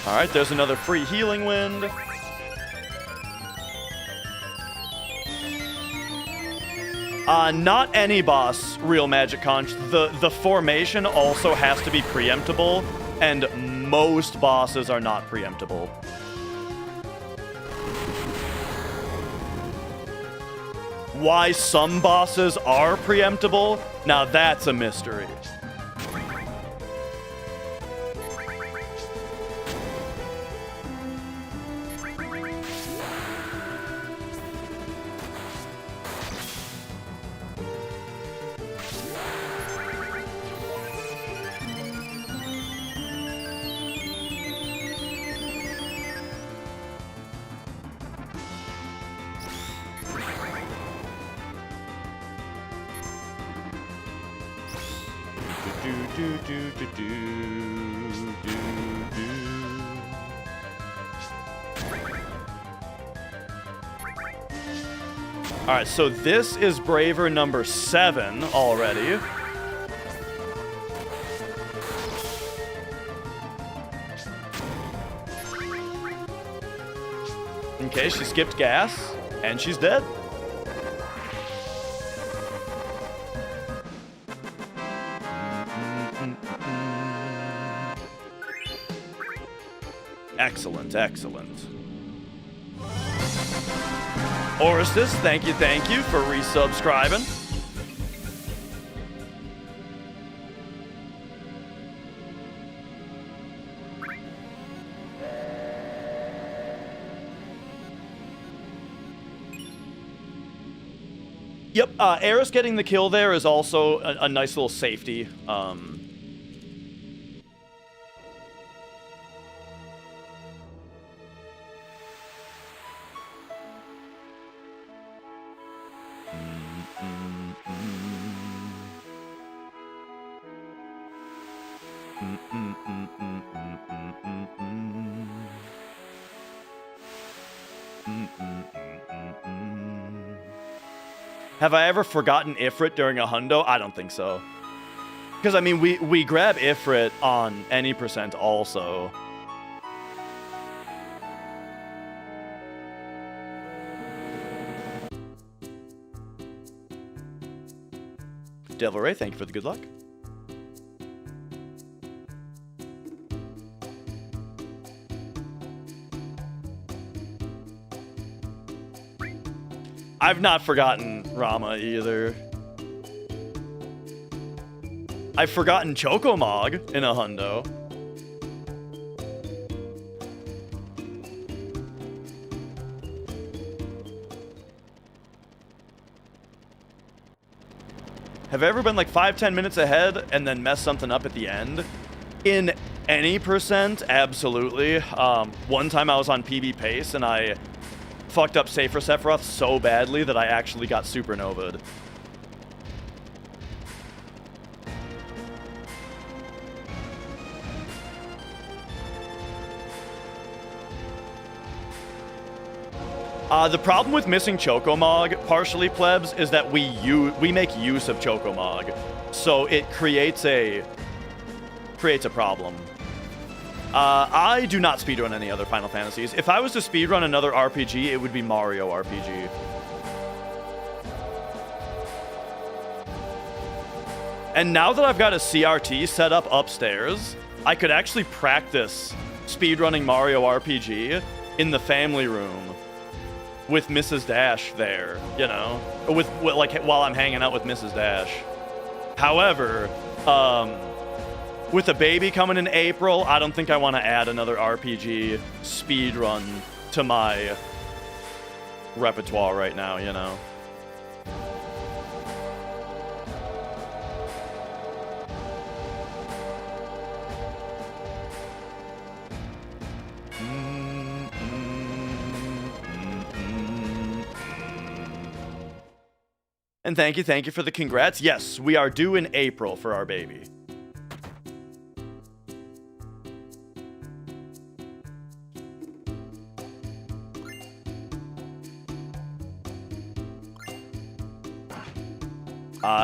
Alright, there's another free healing wind. Not any boss, Real Magic Conch. The formation also has to be preemptible, and most bosses are not preemptible. Why some bosses are preemptible? Now that's a mystery. Alright, so this is Braver number 7 already. Okay, she skipped gas, and she's dead. Excellent, excellent. Orestes, thank you for resubscribing. Yep, Eris getting the kill there is also a nice little safety. Have I ever forgotten Ifrit during a hundo? I don't think so. Because, I mean, we grab Ifrit on any percent also. Devil Ray, thank you for the good luck. I've not forgotten Rama either. I've forgotten Chocomog in a hundo. Have I ever been like 5-10 minutes ahead and then messed something up at the end? In any percent, absolutely. One time I was on PB pace and I fucked up Safer Sephiroth so badly that I actually got supernovaed. The problem with missing Chocomog, partially plebs, is that we make use of Chocomog, so it creates a problem. I do not speedrun any other Final Fantasies. If I was to speedrun another RPG, it would be Mario RPG. And now that I've got a CRT set up upstairs, I could actually practice speedrunning Mario RPG in the family room with Mrs. Dash there, you know, with like while I'm hanging out with Mrs. Dash. However, with a baby coming in April, I don't think I want to add another RPG speedrun to my repertoire right now, you know. And thank you for the congrats. Yes, we are due in April for our baby.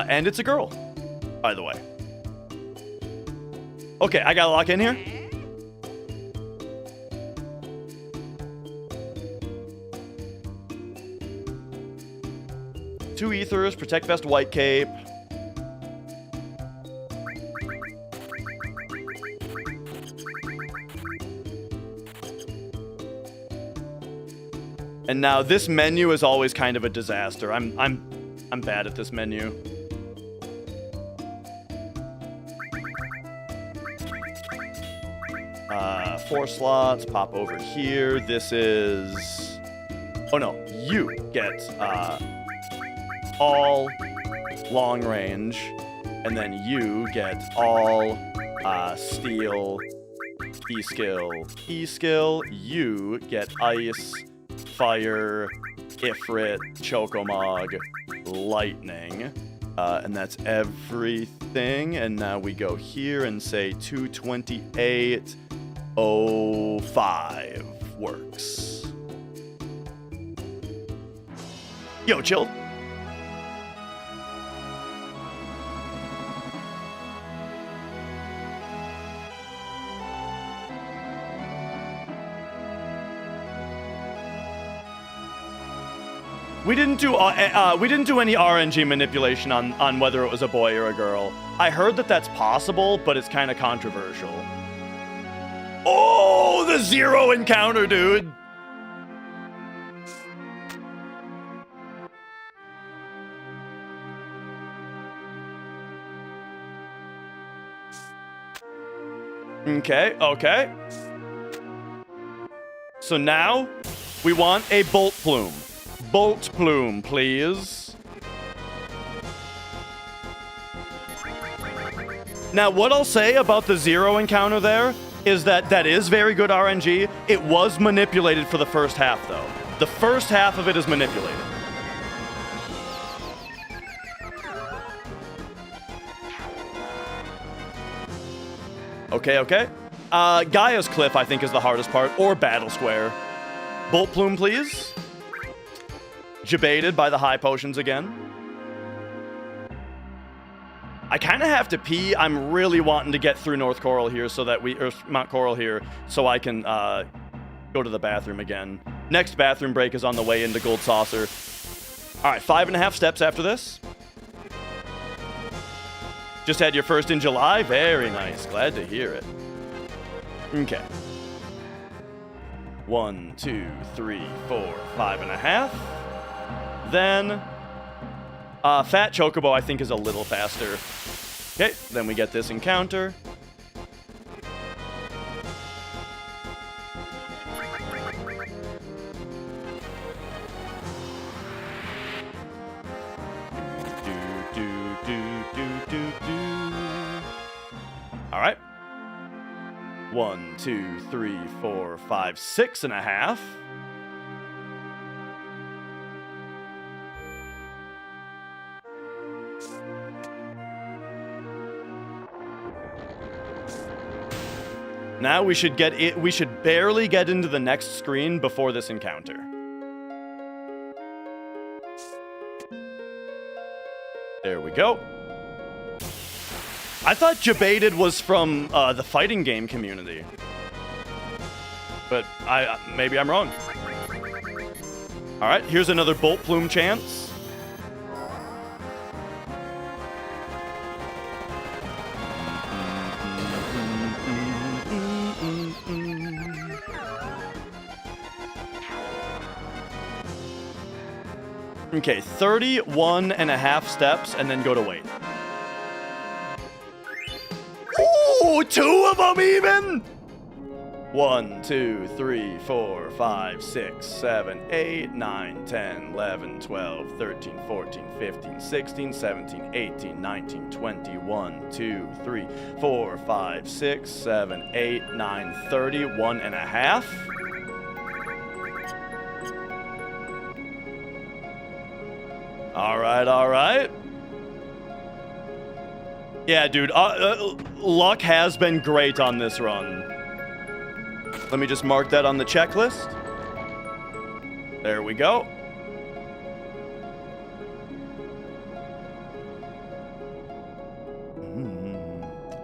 And it's a girl, by the way. Okay, I gotta lock in here. Two ethers, protect vest, white cape. And now this menu is always kind of a disaster. I'm bad at this menu. Four slots, pop over here. This is... Oh no, you get all long range, and then you get all steel, E-skill, you get ice, fire, Ifrit, Chocomog, lightning, and that's everything. And now we go here and say 228.05 works. Yo, chill. We didn't do any RNG manipulation on whether it was a boy or a girl. I heard that that's possible, but it's kind of controversial. Oh, the zero encounter, dude. Okay. So now we want a bolt plume. Bolt plume, please. Now, what I'll say about the zero encounter there is that is very good RNG. It was manipulated for the first half, though. The first half of it is manipulated. Okay. Gaia's Cliff, I think, is the hardest part, or Battle Square. Bolt plume, please. Jebaited by the high potions again. I kind of have to pee. I'm really wanting to get through North Coral here so that or Mount Coral here so I can go to the bathroom again. Next bathroom break is on the way into Gold Saucer. All right, 5.5 steps after this. Just had your first in July. Very nice. Glad to hear it. Okay. 1, 2, 3, 4, 5.5. Then, Fat Chocobo, I think, is a little faster. Okay, then we get this encounter. All right. 1, 2, 3, 4, 5, 6.5. Now we should get it. We should barely get into the next screen before this encounter. There we go. I thought Jebaited was from the fighting game community, but maybe I'm wrong. All right, here's another Bolt Plume chance. Okay, 31.5 steps, and then go to wait. Ooh, 2 of them even! 1, 2, 3, 4, 5, 6, 7, 8, 9, 10, 11, 12, 13, 14, 15, 16, 17, 18, 19, 20, 1, 2, 3, 4, 5, 6, 7, 8, 9, 31.5. All right. Yeah, dude, luck has been great on this run. Let me just mark that on the checklist. There we go.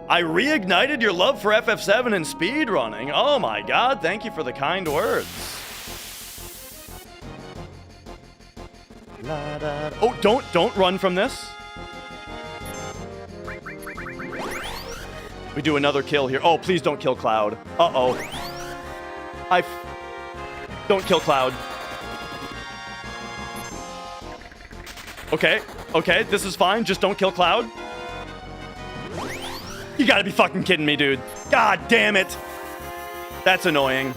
I reignited your love for FF7 and speedrunning. Oh my god, thank you for the kind words. Oh, don't run from this. We do another kill here. Oh, please don't kill Cloud. Uh-oh. Don't kill Cloud. Okay, this is fine. Just don't kill Cloud. You gotta be fucking kidding me, dude. God damn it. That's annoying.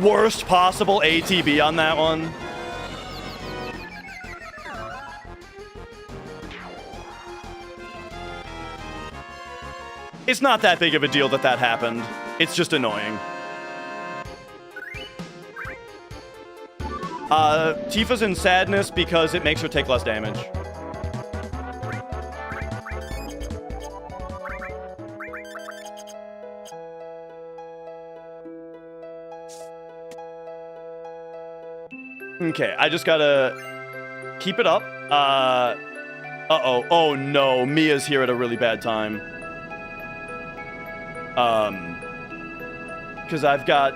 Worst possible ATB on that one. It's not that big of a deal that happened. It's just annoying. Tifa's in sadness because it makes her take less damage. Okay, I just gotta keep it up. Uh-oh. Oh no, Mia's here at a really bad time. Because I've got,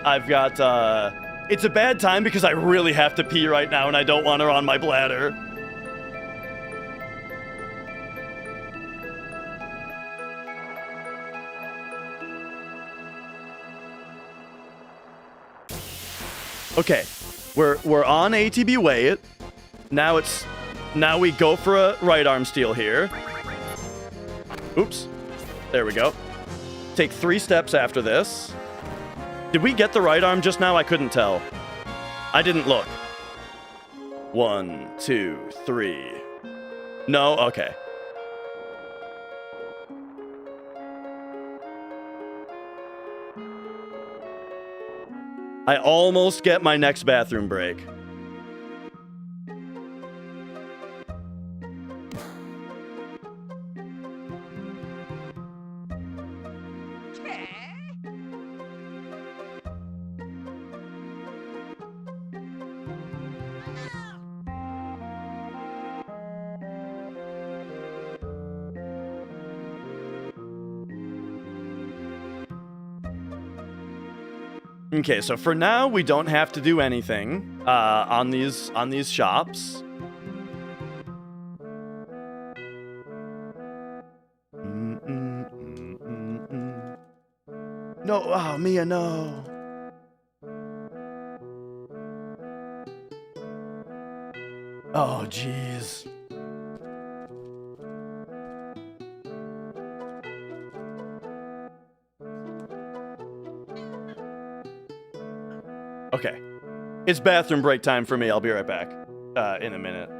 it's a bad time because I really have to pee right now and I don't want her on my bladder. Okay, we're on ATB wait. Now we go for a right arm steal here. Oops, there we go. Take 3 steps after this. Did we get the right arm just now? I couldn't tell. I didn't look. 1, 2, 3. No? Okay. I almost get my next bathroom break. Okay, so for now we don't have to do anything on these shops. No, oh Mia, no. Oh jeez. Okay. It's bathroom break time for me. I'll be right back in a minute.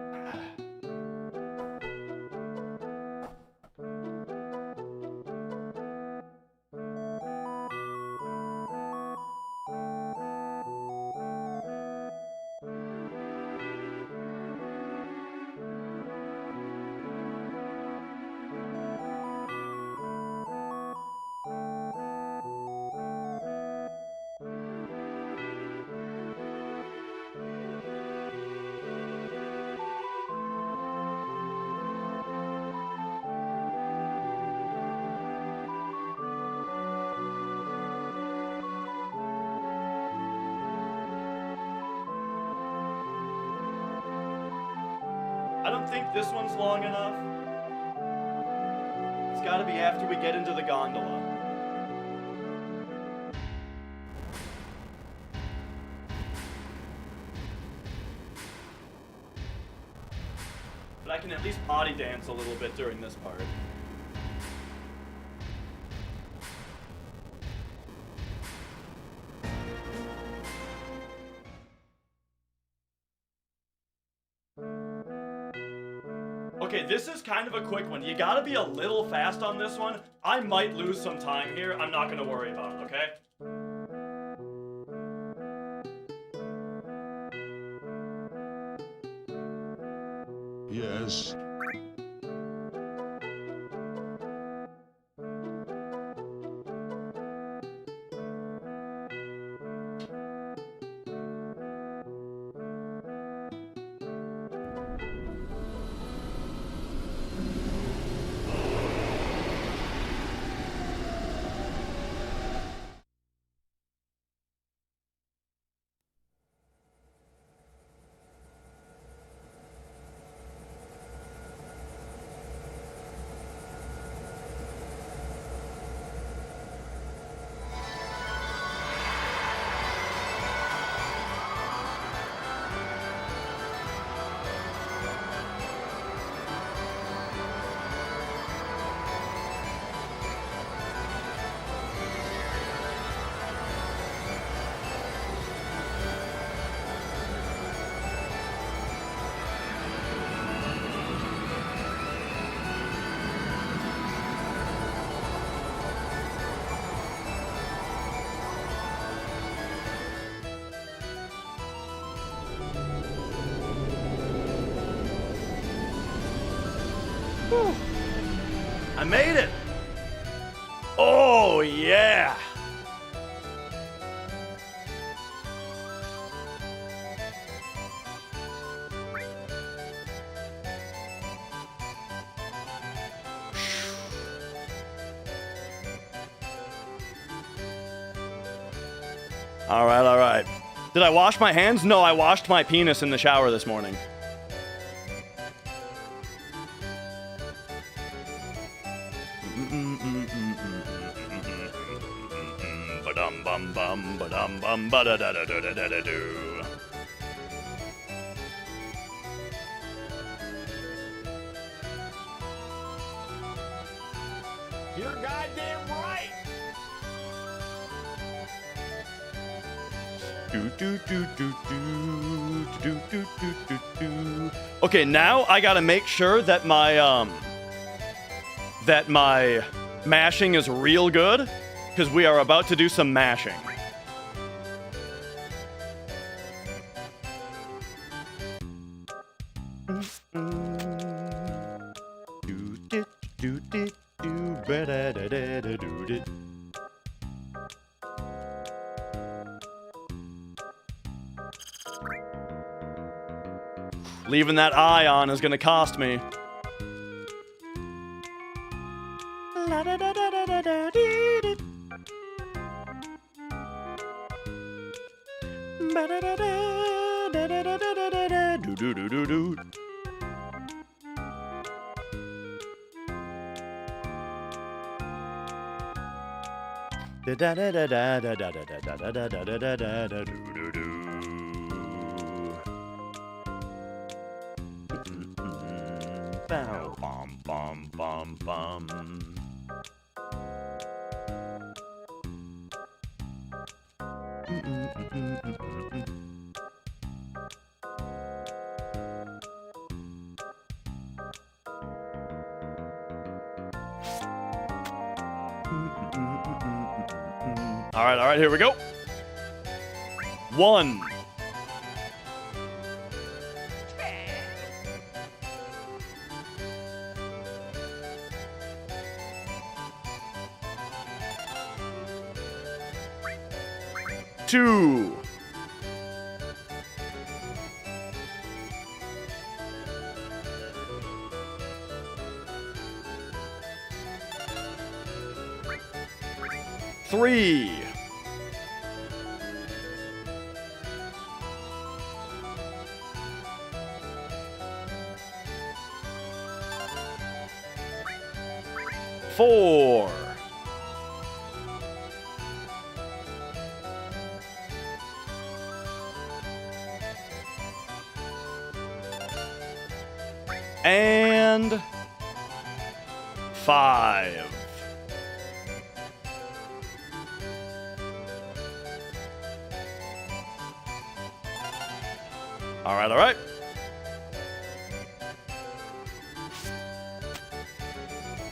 I don't think this one's long enough. It's gotta be after we get into the gondola. But I can at least potty dance a little bit during this part. Okay, this is kind of a quick one. You gotta be a little fast on this one. I might lose some time here. I'm not gonna worry about it, okay? Yes. I made it! Oh, yeah! All right, all right. Did I wash my hands? No, I washed my penis in the shower this morning. Ba-dum bum bum ba-dum bum ba-da-da-da-da-da-da-da-do. You're goddamn right. Okay, now I gotta make sure that my mashing is real good, because we are about to do some mashing. Leaving that eye on is gonna cost me. Do-do-do-do-do. Bow, bum, bum, bum, bum. All right, here we go. 1. 2. 3. 4. 5. All right.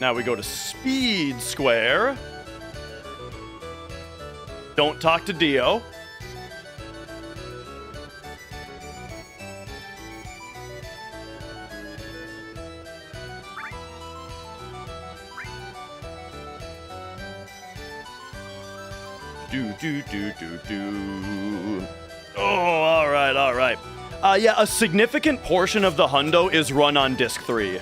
Now we go to Speed Square. Don't talk to Dio. Do. Oh, all right. Yeah, a significant portion of the hundo is run on disc 3.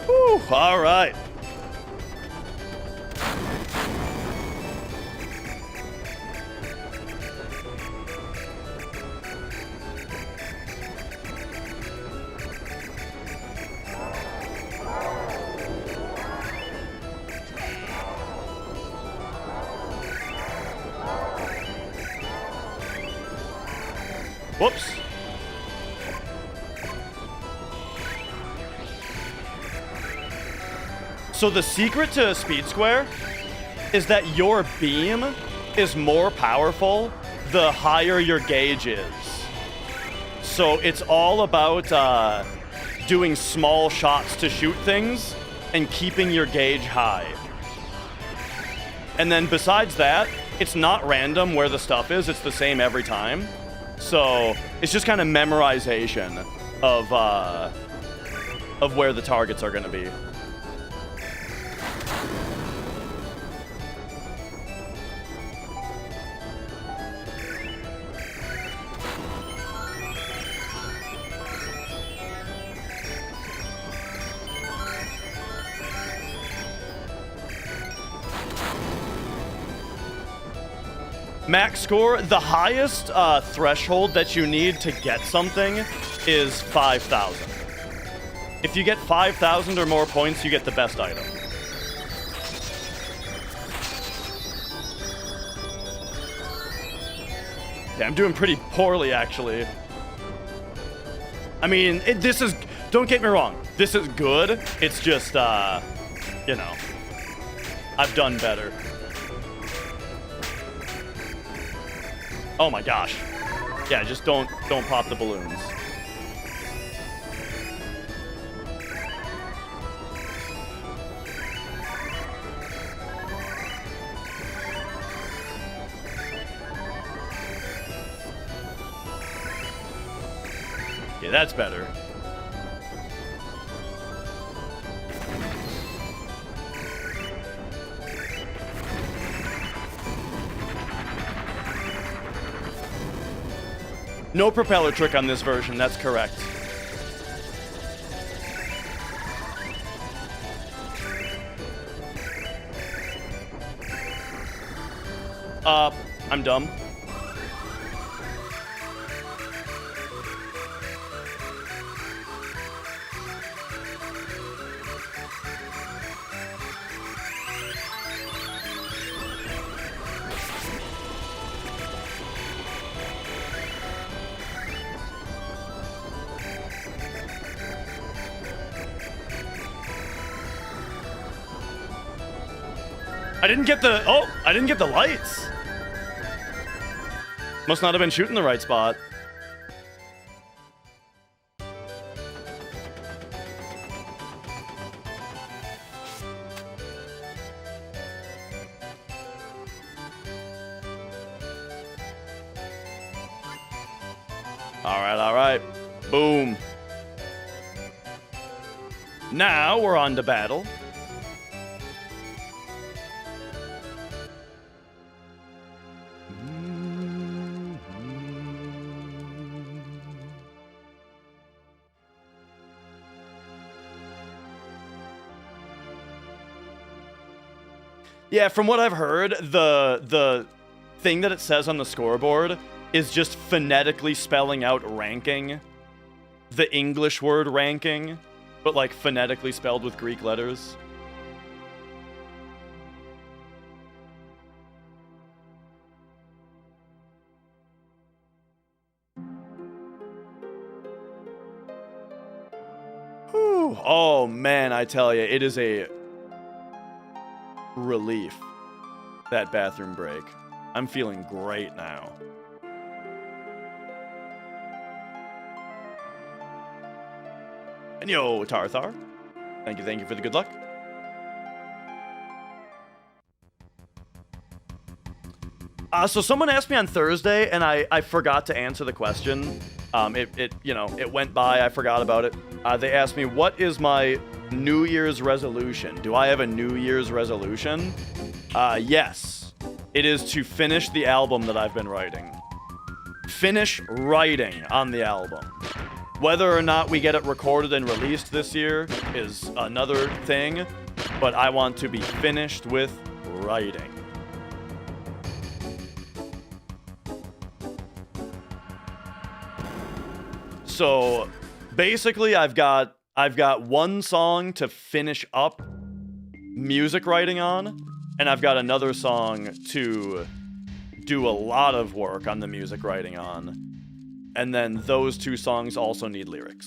Whew, all right. Whoops. So the secret to Speed Square is that your beam is more powerful the higher your gauge is. So it's all about doing small shots to shoot things and keeping your gauge high. And then besides that, it's not random where the stuff is, it's the same every time. So it's just kind of memorization of where the targets are going to be. Max score, the highest threshold that you need to get something is 5,000. If you get 5,000 or more points, you get the best item. Yeah, I'm doing pretty poorly, actually. I mean, this is... Don't get me wrong. This is good. It's just, you know, I've done better. Oh my gosh. Yeah, just don't pop the balloons. Yeah, that's better. No propeller trick on this version, that's correct. I'm dumb. I didn't get the lights. Must not have been shooting the right spot. All right. Boom. Now we're on to battle. Yeah, from what I've heard, the thing that it says on the scoreboard is just phonetically spelling out ranking. The English word ranking, but like phonetically spelled with Greek letters. Whew. Oh man, I tell you, it is a relief, that bathroom break. I'm feeling great now. And yo, Tarthar. Thank you for the good luck. So someone asked me on Thursday, and I forgot to answer the question. It went by, I forgot about it. They asked me, what is my New Year's resolution? Do I have a New Year's resolution? Yes. It is to finish the album that I've been writing. Finish writing on the album. Whether or not we get it recorded and released this year is another thing, but I want to be finished with writing. So basically I've got one song to finish up music writing on, and I've got another song to do a lot of work on the music writing on. And then those two songs also need lyrics.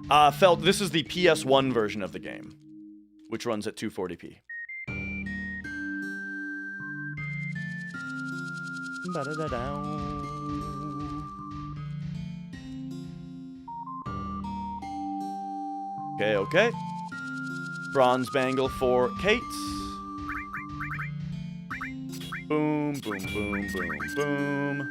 Felt, this is the PS1 version of the game, which runs at 240p. Okay. Bronze bangle for Kate. Boom, boom, boom, boom, boom.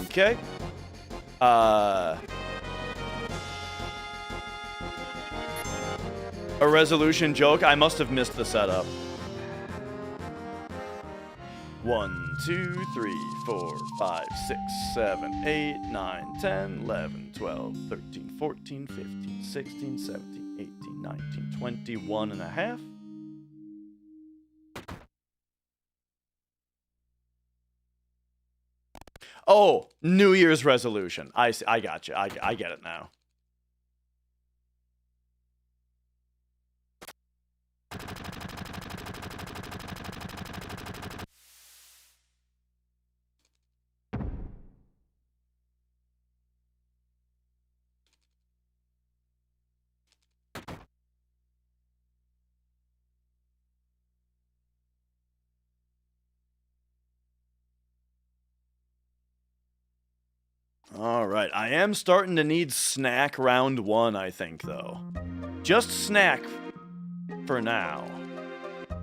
Okay. A resolution joke? I must have missed the setup. 1, 2, 3, 4, 5, 6, 7, 8, 9, 10, 11, 12, 13, 14, 15, 16, 17, 18, 19, 21 and a half. Oh, New Year's resolution. I got you. I get it now. All right, I am starting to need snack round 1, I think, though. Just snack for now.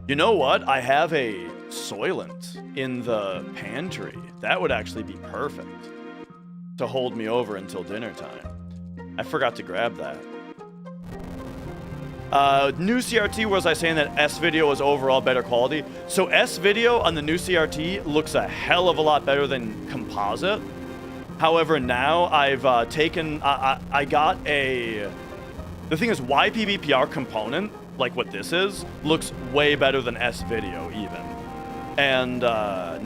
You know what? I have a Soylent in the pantry. That would actually be perfect. to hold me over until dinner time. I forgot to grab that. New CRT, was I saying that S-Video was overall better quality? So S-Video on the new CRT looks a hell of a lot better than composite. However, now I've taken... I got a... The thing is, YPBPR component, like what this is, looks way better than S-Video even. And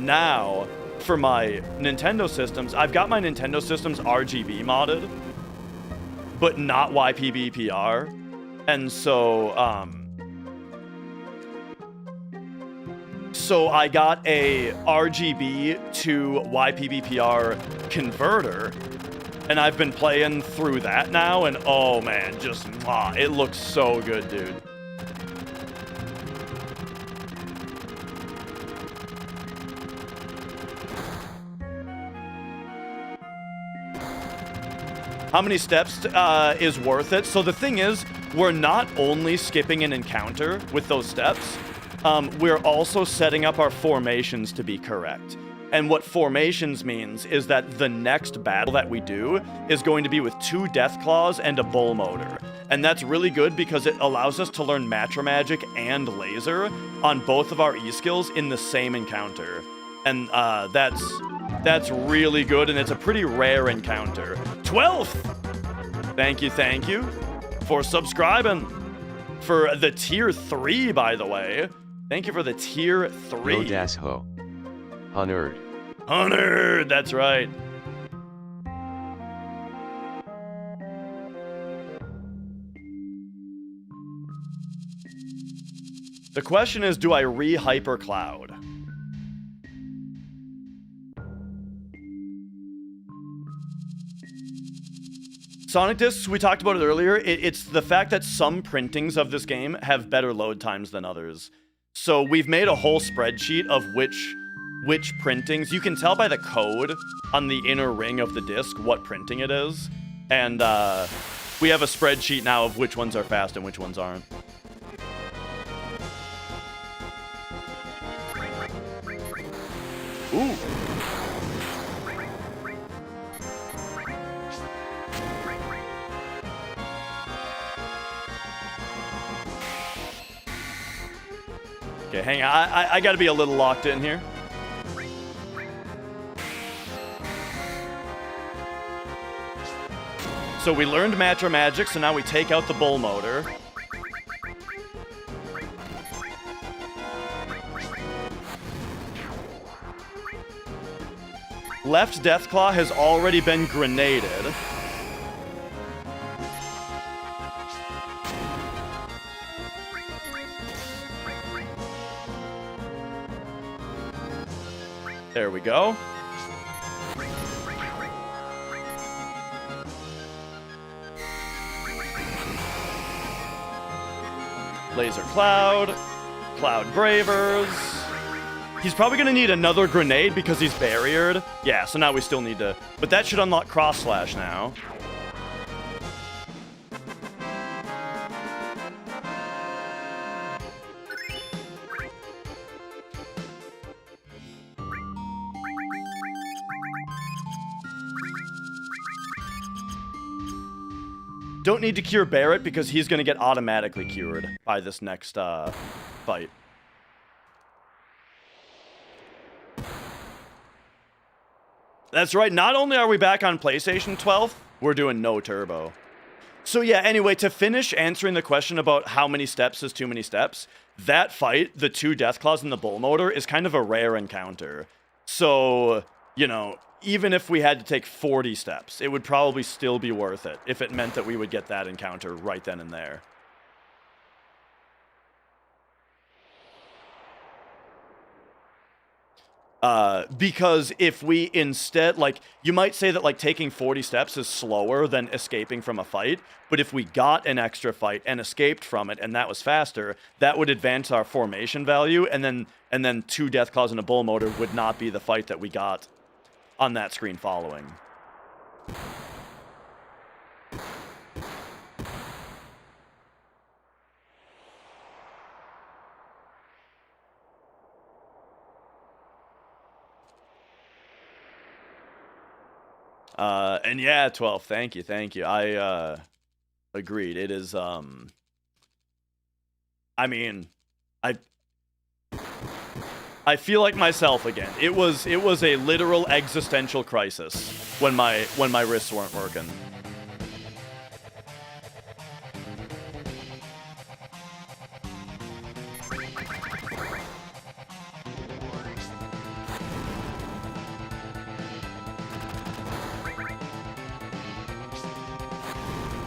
now, for my Nintendo systems, I've got my Nintendo systems RGB modded, but not YPBPR. And so, so I got a RGB to YPBPR converter, and I've been playing through that now, and oh man, just, it looks so good, dude. How many steps is worth it? So the thing is, we're not only skipping an encounter with those steps, we're also setting up our formations to be correct. And what formations means is that the next battle that we do is going to be with 2 Death Claws and a Bull Motor. And that's really good because it allows us to learn Matra Magic and Laser on both of our E-skills in the same encounter. And that's really good, and it's a pretty rare encounter. 12th! Thank you for subscribing. For the tier 3, by the way. Thank you for the tier 3. Yo das ho. Honored. Honored, that's right. The question is, do I re-hyper cloud? Sonic discs, we talked about it earlier. It's the fact that some printings of this game have better load times than others. So we've made a whole spreadsheet of which printings. You can tell by the code on the inner ring of the disc what printing it is. And we have a spreadsheet now of which ones are fast and which ones aren't. Ooh. Okay, hang on. I gotta be a little locked in here. So we learned Matra Magic, so now we take out the Bull Motor. Left Deathclaw has already been grenaded. There we go. Laser Cloud. Cloud Bravers. He's probably going to need another grenade because he's barriered. Yeah, so now we still need to... But that should unlock Cross Slash now. Don't need to cure Barrett because he's going to get automatically cured by this next fight. That's right, not only are we back on PlayStation 12, we're doing no turbo. So yeah, anyway, to finish answering the question about how many steps is too many steps, that fight, the 2 Deathclaws and the Bull Motor, is kind of a rare encounter. So, you know, even if we had to take 40 steps, it would probably still be worth it if it meant that we would get that encounter right then and there. Because if we instead, like, you might say that, like, taking 40 steps is slower than escaping from a fight, but if we got an extra fight and escaped from it, and that was faster, that would advance our formation value, and then 2 Deathclaws and a Bull Motor would not be the fight that we got on that screen following. And yeah, 12. Thank you. I agreed. It is I mean, I feel like myself again. It was a literal existential crisis when my wrists weren't working.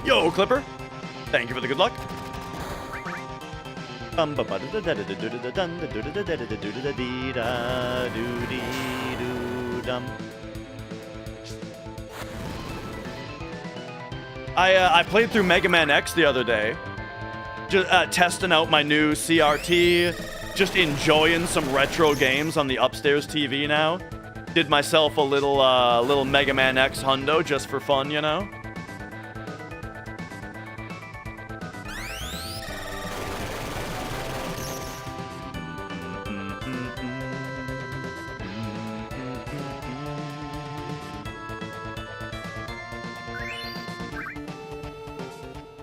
Yo, Clipper. Thank you for the good luck. I played through Mega Man X the other day, just testing out my new CRT, just enjoying some retro games on the upstairs TV now. Did myself a little Mega Man X hundo just for fun, you know.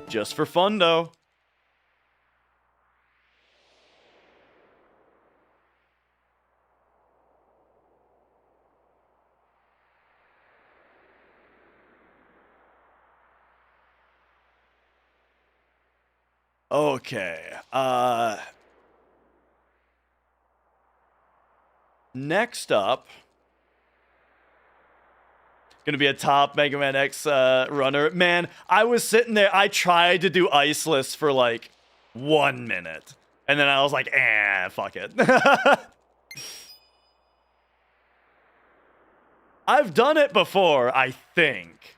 Just for fun, though. Okay. Next up, gonna be a top Mega Man X runner. Man, I was sitting there. I tried to do Iceless for like 1 minute, and then I was like, fuck it. I've done it before, I think.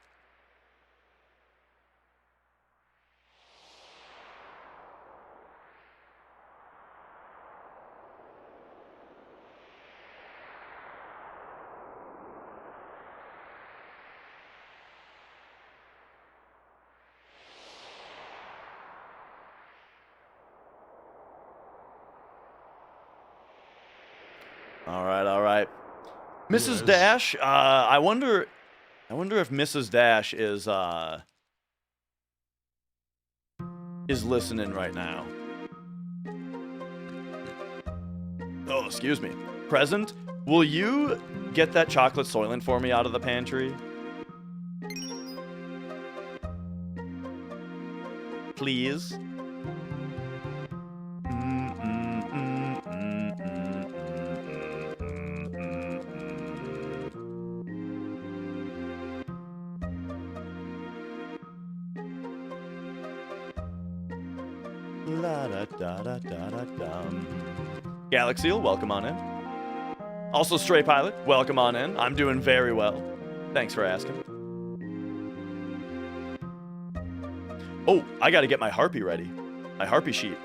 All right. Mrs. Dash, I wonder if Mrs. Dash is listening right now. Oh, excuse me. Present, will you get that chocolate soylent for me out of the pantry? Please. Galaxiel, welcome on in. Also, Stray Pilot, welcome on in. I'm doing very well. Thanks for asking. Oh, I gotta get my harpy ready. My harpy sheet.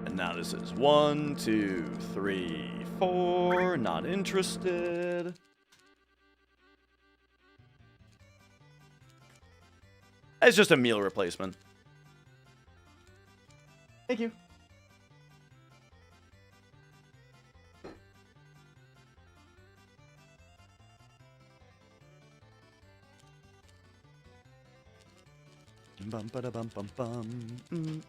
And now this is 1, 2, 3, 4. Not interested. It's just a meal replacement. Thank you. Bum ba da bum bum bum. Dun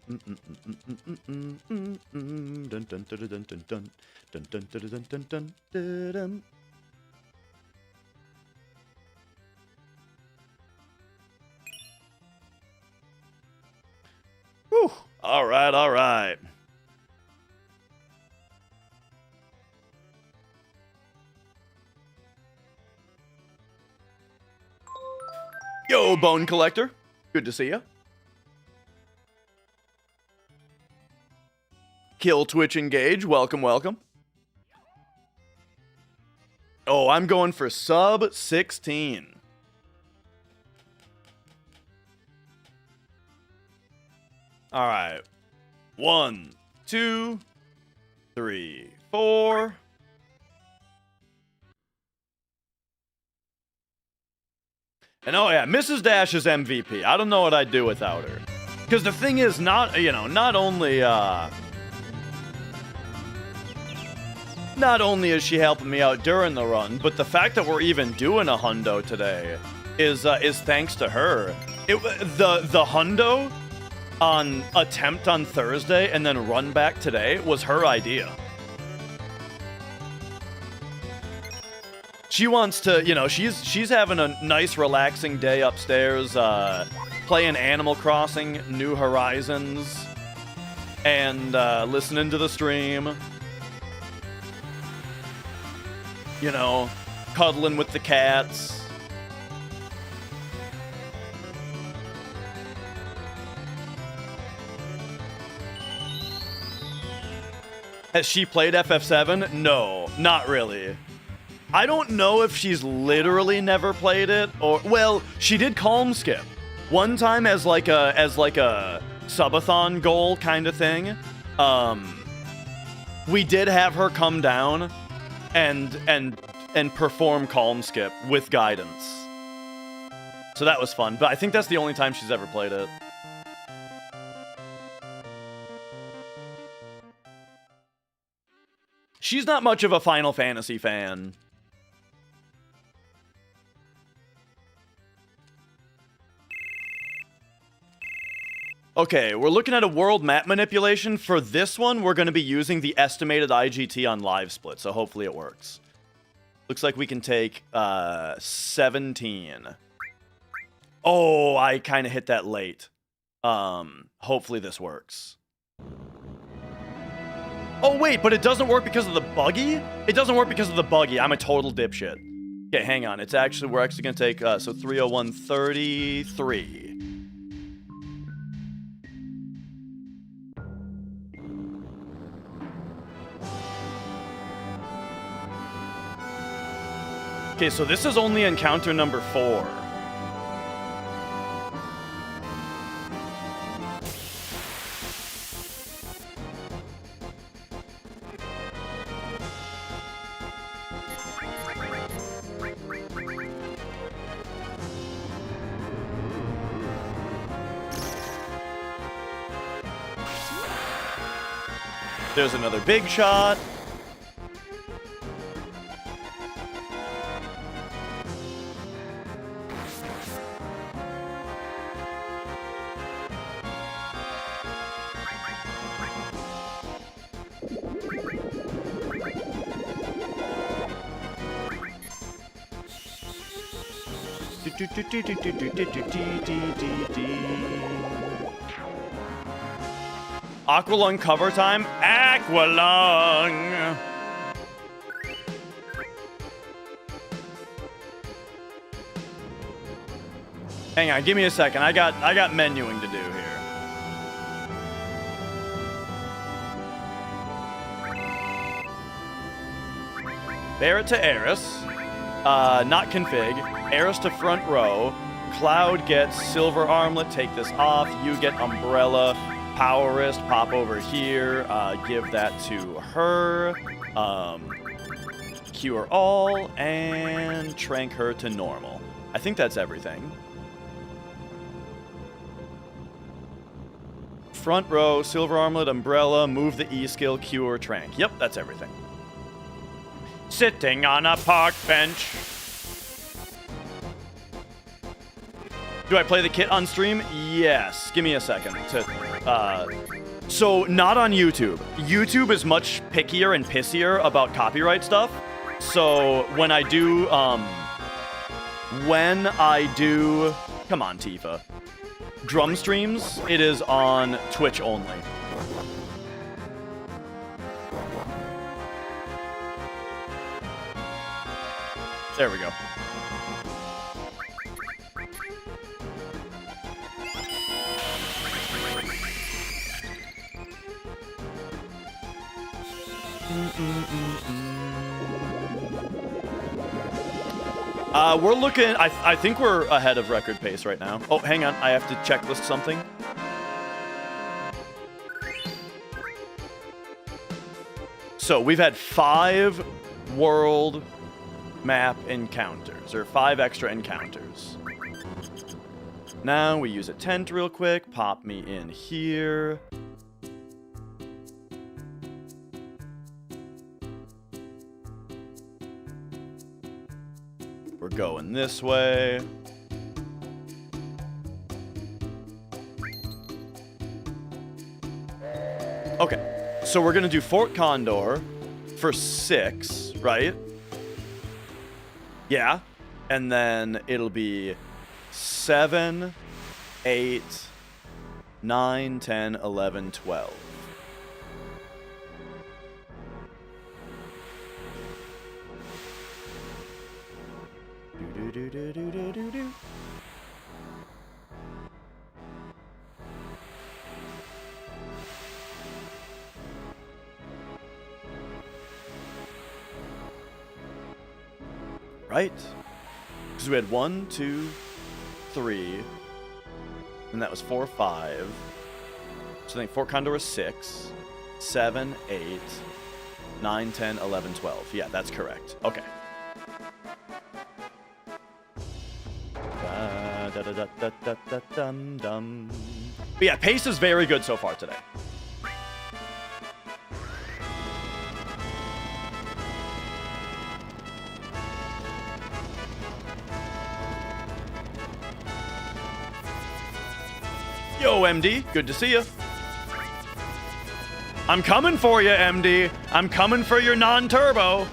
dun dun dun dun dun dun dun dun dun dun dun. Whew. All right. Yo, Bone Collector. Good to see you. Kill Twitch Engage. Welcome. Oh, I'm going for sub 16. All right. 1, 2, 3, 4. And oh yeah, Mrs. Dash is MVP. I don't know what I'd do without her. Because the thing is, not only is she helping me out during the run, but the fact that we're even doing a hundo today is thanks to her. The hundo on attempt on Thursday and then run back today was her idea. She wants to, she's having a nice relaxing day upstairs, playing Animal Crossing, New Horizons, and listening to the stream. Cuddling with the cats. Has she played FF7? No, not really. I don't know if she's literally never played it, or well, she did Calm Skip one time as like a subathon goal kind of thing. We did have her come down and perform Calm Skip with guidance, so that was fun. But I think that's the only time she's ever played it. She's not much of a Final Fantasy fan. Okay, we're looking at a world map manipulation. For this one, we're going to be using the estimated IGT on live split, so hopefully it works. Looks like we can take 17. Oh, I kind of hit that late. Hopefully this works. Oh, wait, but it doesn't work because of the buggy? It doesn't work because of the buggy. I'm a total dipshit. Okay, hang on. We're actually going to take, so 301.33. Okay, so this is only encounter number 4. There's another big shot. Aqualung cover time? Aqualung! Hang on, give me a second. I got menuing to do here. Barrett to Eris. Not config. Eris to front row. Cloud gets silver armlet. Take this off. You get umbrella. Power wrist. Pop over here. Give that to her. Cure all. And trank her to normal. I think that's everything. Front row. Silver armlet. Umbrella. Move the E skill. Cure. Trank. Yep, that's everything. Sitting on a park bench. Do I play the kit on stream? Yes. Give me a second. So, not on YouTube. YouTube is much pickier and pissier about copyright stuff. So, when I do... Come on, Tifa. Drum streams, it is on Twitch only. There we go. We're looking, I think we're ahead of record pace right now. Oh, hang on, I have to checklist something. So, we've had 5 world map encounters, or 5 extra encounters. Now we use a tent real quick. Pop me in here. We're going this way. Okay, so we're gonna do Fort Condor for 6, right? Yeah, and then it'll be 7, 8, 9, 10, 11, 12. Do. Right? Because we had 1, 2, 3, and that was 4, 5. So I think Fort Condor was 6, 7, 8, 9, 10, 11, 12. Yeah, that's correct. Okay. Dum. But yeah, pace is very good so far today. Yo, MD, good to see you. I'm coming for you, MD. I'm coming for your non-turbo.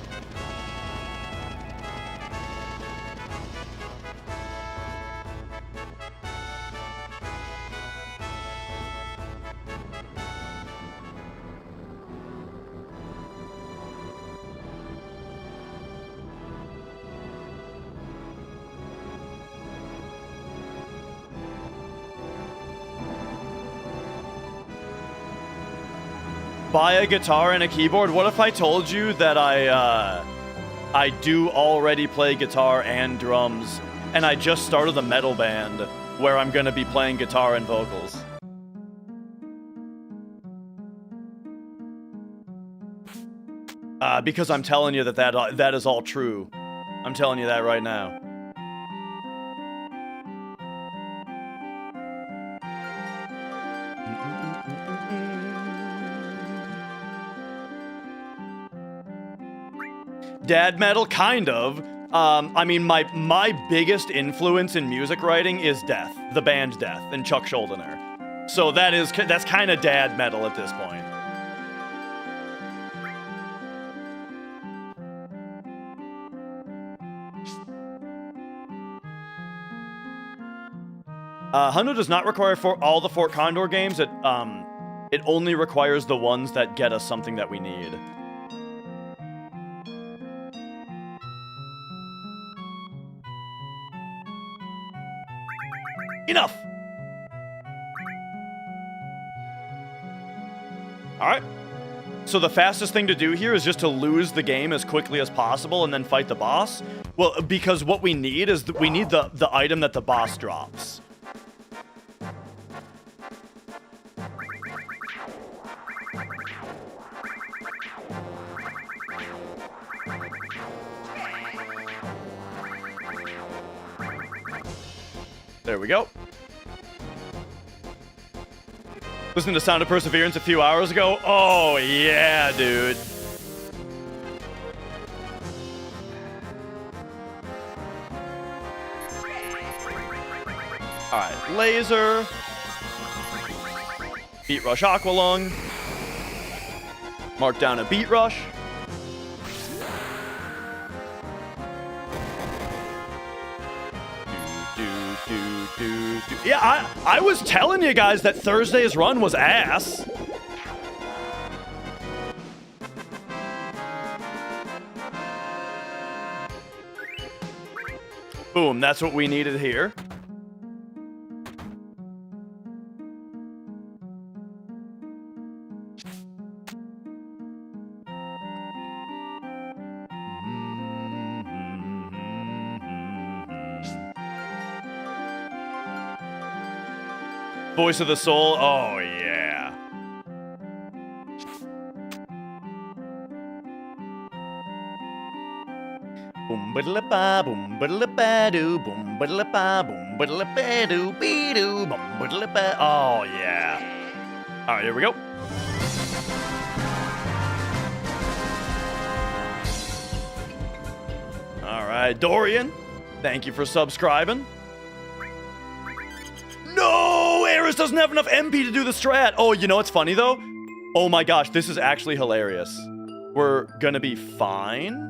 Buy a guitar and a keyboard. What if I told you that I do already play guitar and drums, and I just started a metal band where I'm gonna be playing guitar and vocals? Because I'm telling you that is all true. I'm telling you that right now. Dad metal, kind of. I mean, my biggest influence in music writing is Death, the band Death, and Chuck Schuldiner. So that's kind of dad metal at this point. Hundo does not require for all the Fort Condor games. It only requires the ones that get us something that we need. Enough! Alright. So the fastest thing to do here is just to lose the game as quickly as possible and then fight the boss. Well, because what we need is we need the item that the boss drops. There we go. Listening to Sound of Perseverance a few hours ago. Oh, yeah, dude. Alright, laser. Beat Rush Aqualung. Mark down a Beat Rush. Yeah, I was telling you guys that Thursday's run was ass. Boom, that's what we needed here. Voice of the Soul, oh yeah. Boom ba-da-la-ba, boom ba-da-la-ba-doo, boom ba-da-la-ba, boom ba-da-la-ba-doo, be-doo, boom ba-da-la-ba. Oh, yeah. All right, here we go. All right, Dorian, thank you for subscribing. No, Eris doesn't have enough MP to do the strat. Oh, you know what's funny, though? Oh, my gosh, this is actually hilarious. We're gonna be fine.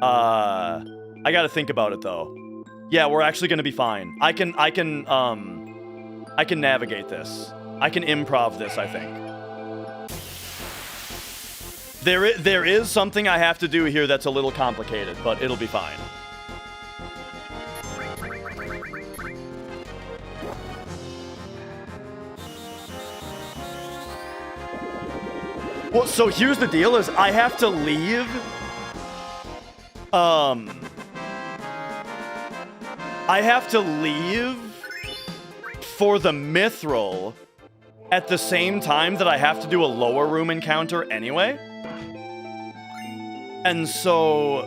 I gotta think about it though. Yeah, we're actually gonna be fine. I can navigate this. I can improv this, I think. There is something I have to do here that's a little complicated, but it'll be fine. Well, so here's the deal is I have to leave. I have to leave for the mithril at the same time that I have to do a lower room encounter anyway. And so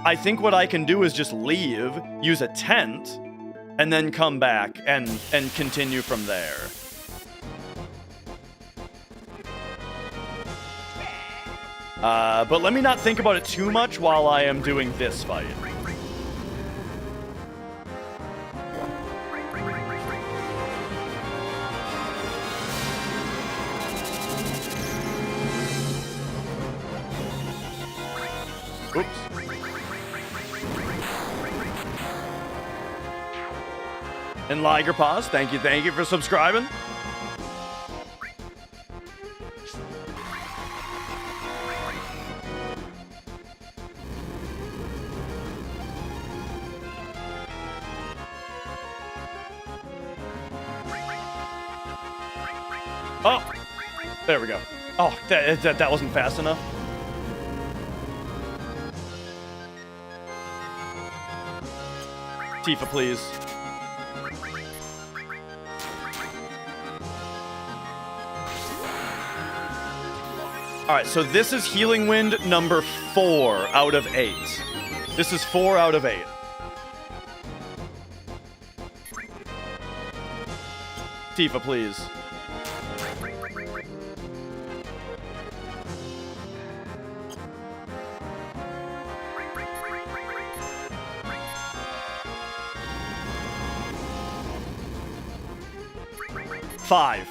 I think what I can do is just leave, use a tent, and then come back and continue from there. But let me not think about it too much while I am doing this fight. Oops. And Liger Paws, thank you for subscribing. Oh, there we go. Oh, that wasn't fast enough. Tifa, please. All right, so this is Healing Wind number 4 out of 8. This is 4 out of 8. Tifa, please. Five.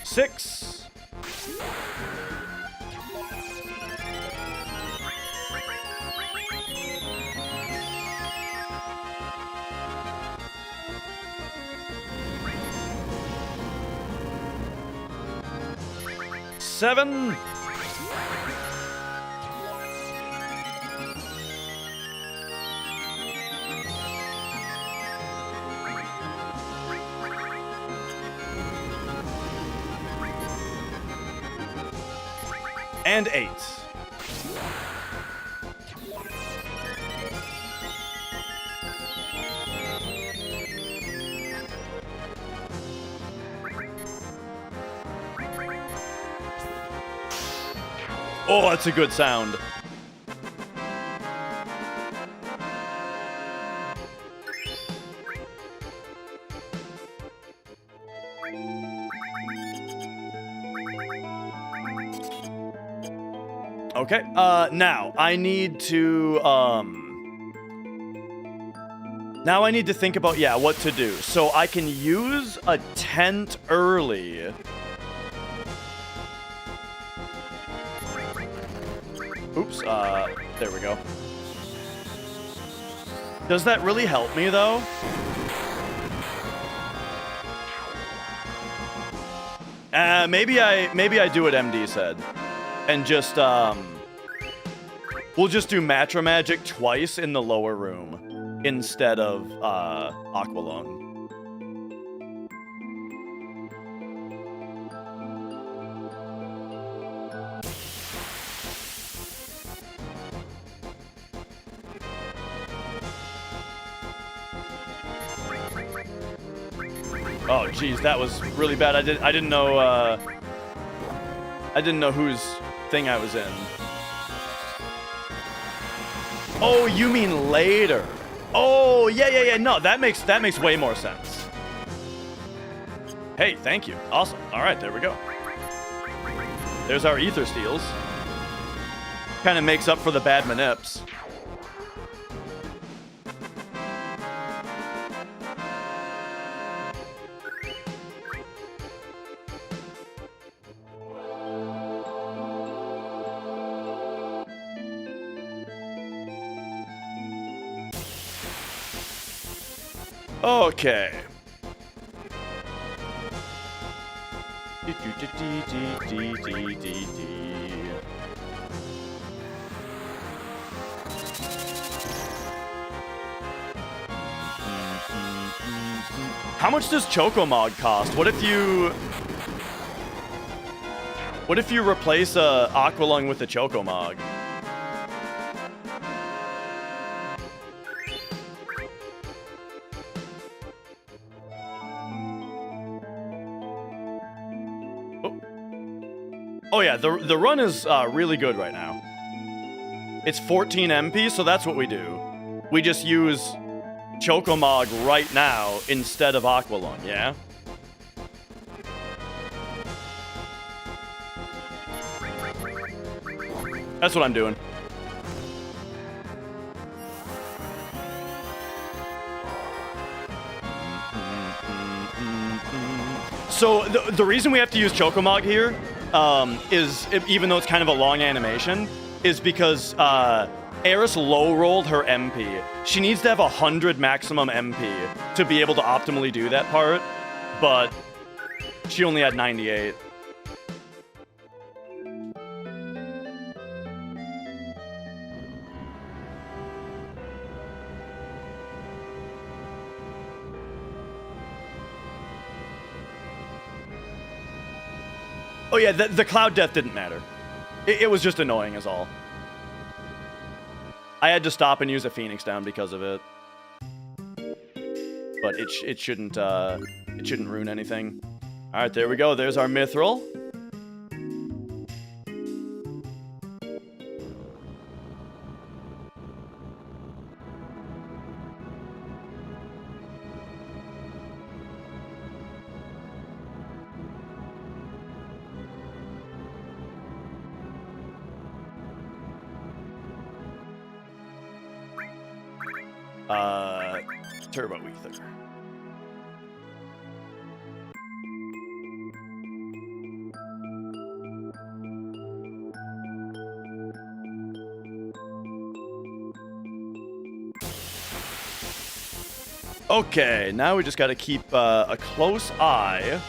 Six. Seven. And 8. Oh, that's a good sound. Okay, now I need to, now I need to think about, yeah, what to do. So I can use a tent early. Oops, there we go. Does that really help me, though? Maybe I do what MD said. And just, we'll just do Matra Magic twice in the lower room instead of, Aqualung. Oh, geez, that was really bad. I didn't know. I didn't know whose thing I was in. Oh, you mean later? Oh, yeah. No, that makes way more sense. Hey, thank you. Awesome. All right, there we go. There's our ether steals. Kind of makes up for the bad manips. Okay. How much does Chocomog cost? What if you replace a Aqualung with a Chocomog? Oh yeah, the run is really good right now. It's 14 MP, so that's what we do. We just use Chocomog right now instead of Aqualung, yeah? That's what I'm doing. So the reason we have to use Chocomog here is, even though it's kind of a long animation, is because Eris low-rolled her MP. She needs to have 100 maximum MP to be able to optimally do that part, but she only had 98. Oh yeah, the cloud death didn't matter. It was just annoying is all. I had to stop and use a Phoenix down because of it. But it shouldn't ruin anything. Alright, there we go. There's our Mithril. Turbo ether. Okay, now we just got to keep a close eye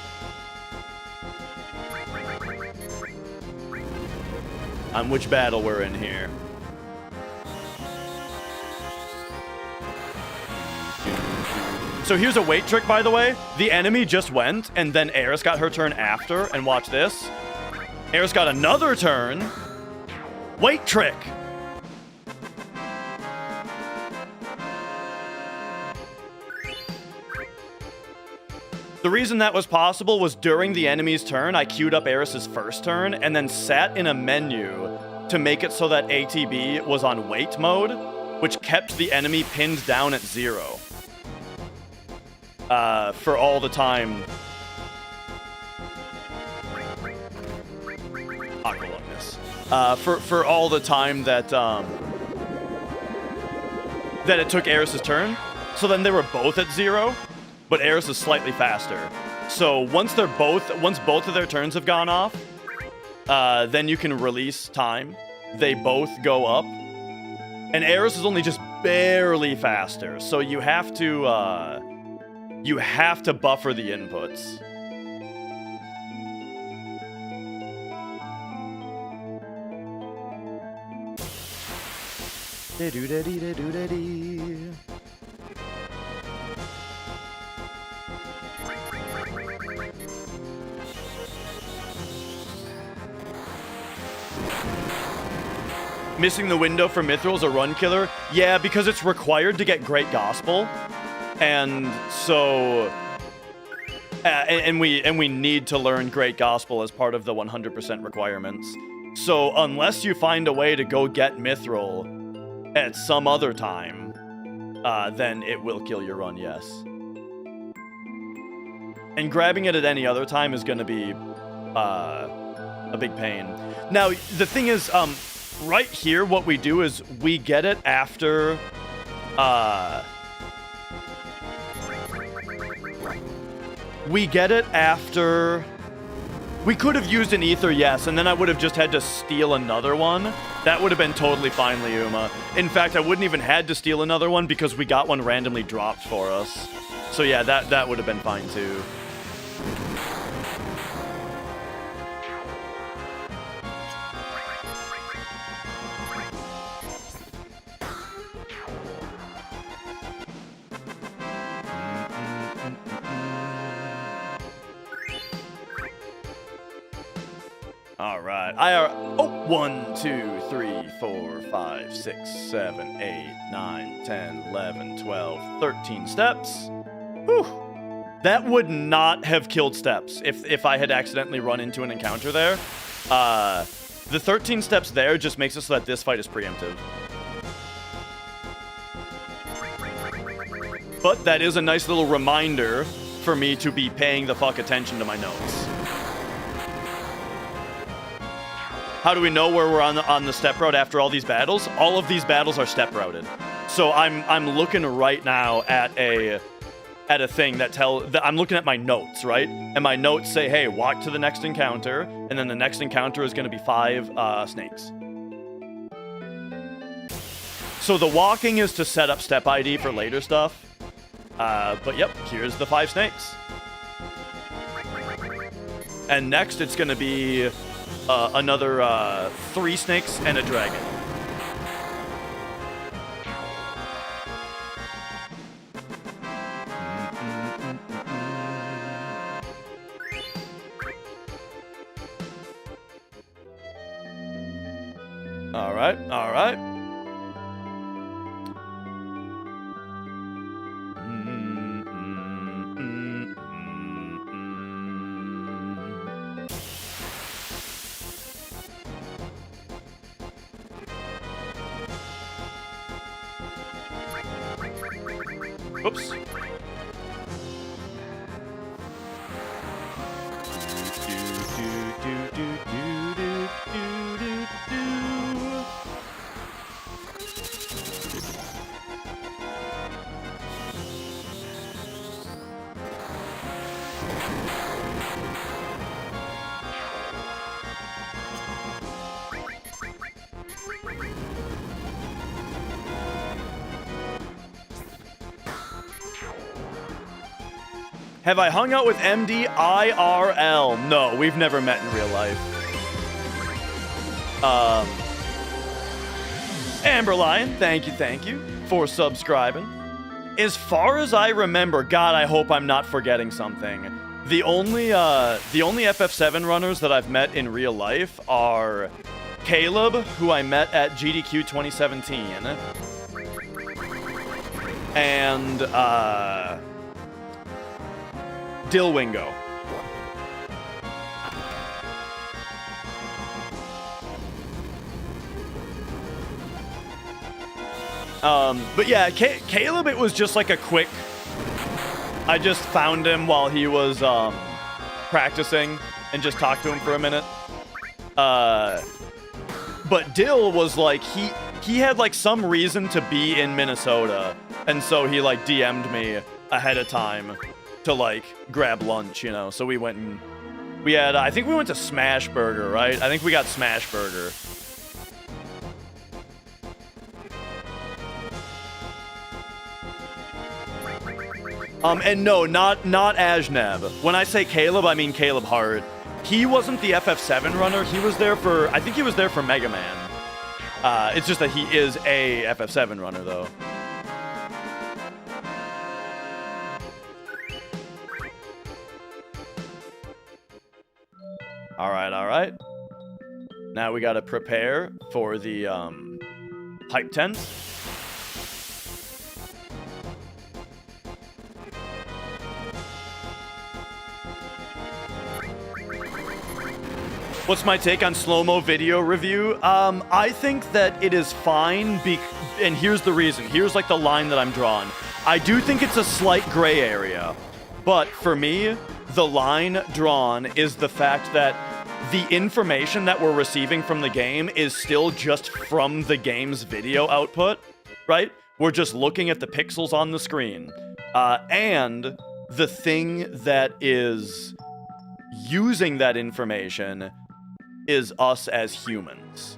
on which battle we're in here. So here's a wait trick, by the way. The enemy just went, and then Eris got her turn after, and watch this. Eris got another turn. Wait trick. The reason that was possible was during the enemy's turn, I queued up Eris's first turn, and then sat in a menu to make it so that ATB was on wait mode, which kept the enemy pinned down at 0. For all the time. Aqualungness. For all the time that that it took Eris's turn. So then they were both at 0, but Eris is slightly faster. So once both of their turns have gone off, then you can release time. They both go up. And Eris is only just barely faster. So you have to buffer the inputs. Missing the window for Mithril is a run killer? Yeah, because it's required to get Great Gospel. And so And we need to learn Great Gospel as part of the 100% requirements. So unless you find a way to go get Mithril at some other time, then it will kill your run, yes. And grabbing it at any other time is going to be a big pain. Now, the thing is, right here, what we do is we get it after... we get it after... We could have used an ether, yes, and then I would have just had to steal another one. That would have been totally fine, Liuma. In fact, I wouldn't even had to steal another one because we got one randomly dropped for us. So yeah, that would have been fine too. All right. 1, 2, 3, 4, 5, 6, 7, 8, 9, 10, 11, 12, 13 steps. Whew. That would not have killed steps if I had accidentally run into an encounter there. The 13 steps there just makes it so that this fight is preemptive. But that is a nice little reminder for me to be paying the fuck attention to my notes. How do we know where we're on the step route after all these battles? All of these battles are step routed. So I'm looking right now at a thing that I'm looking at my notes, right? And my notes say, hey, walk to the next encounter, and then the next encounter is going to be 5 snakes. So the walking is to set up step ID for later stuff. But yep, here's the 5 snakes. And next it's going to be another 3 snakes and a dragon. All right, all right. Oops. Have I hung out with MD IRL? No, we've never met in real life. Amber Lion, thank you for subscribing. As far as I remember, God, I hope I'm not forgetting something. The only FF7 runners that I've met in real life are Caleb, who I met at GDQ 2017, and Dilwingo. But yeah, Caleb, it was just like a quick... I just found him while he was practicing and just talked to him for a minute. But Dill was like, he had like some reason to be in Minnesota, and so he like DM'd me ahead of time to like grab lunch, you know. So we went and we had I think we went to Smash Burger, right? I think we got Smash Burger. And no, not Ajneb. When I say Caleb, I mean Caleb Hart. He wasn't the FF7 runner. He was there for, I think he was there for Mega Man. It's just that he is a FF7 runner, though. All right. Now we gotta prepare for the hype tent. What's my take on slow-mo video review? I think that it is fine, and here's the reason. Here's like the line that I'm drawing. I do think it's a slight gray area, but for me, the line drawn is the fact that the information that we're receiving from the game is still just from the game's video output, right? We're just looking at the pixels on the screen. And the thing that is using that information is us as humans.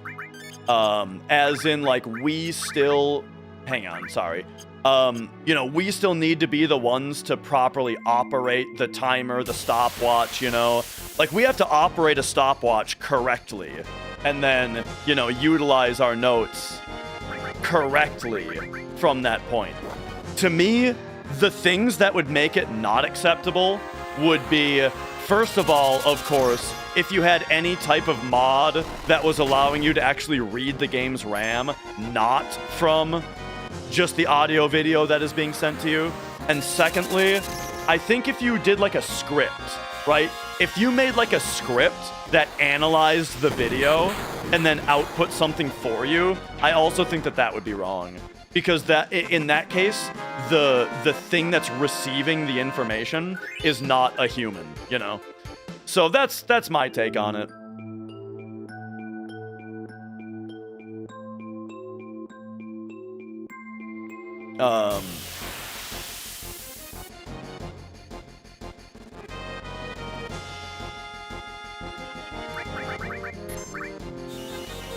As in, like, we still... Hang on, sorry. You know, we still need to be the ones to properly operate the timer, the stopwatch, you know? Like, we have to operate a stopwatch correctly, and then, you know, utilize our notes correctly from that point. To me, the things that would make it not acceptable would be, first of all, of course, if you had any type of mod that was allowing you to actually read the game's RAM, not from just the audio video that is being sent to you. And secondly, I think if you did like a script, right? If you made like a script that analyzed the video and then output something for you, I also think that that would be wrong. Because that, in that case, the thing that's receiving the information is not a human, you know? So that's my take on it.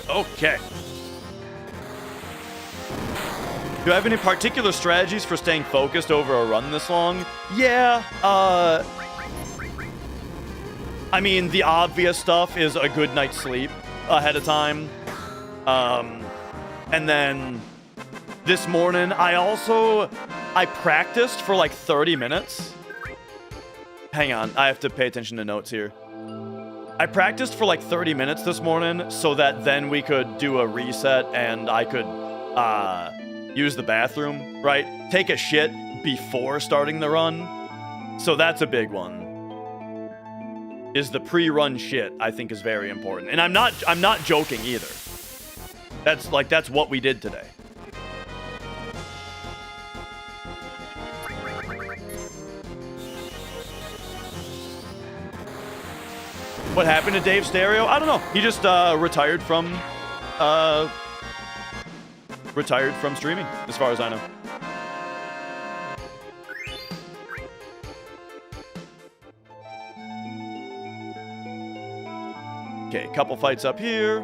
Okay. Do I have any particular strategies for staying focused over a run this long? Yeah, I mean, the obvious stuff is a good night's sleep ahead of time. And then this morning, I practiced for like 30 minutes. Hang on, I have to pay attention to notes here. I practiced for like 30 minutes this morning so that then we could do a reset and I could use the bathroom, right? Take a shit before starting the run. So that's a big one. Is the pre-run shit, I think, is very important. And I'm not joking either. That's what we did today. What happened to Dave Stereo? I don't know. He just retired from streaming, as far as I know. Okay, couple fights up here.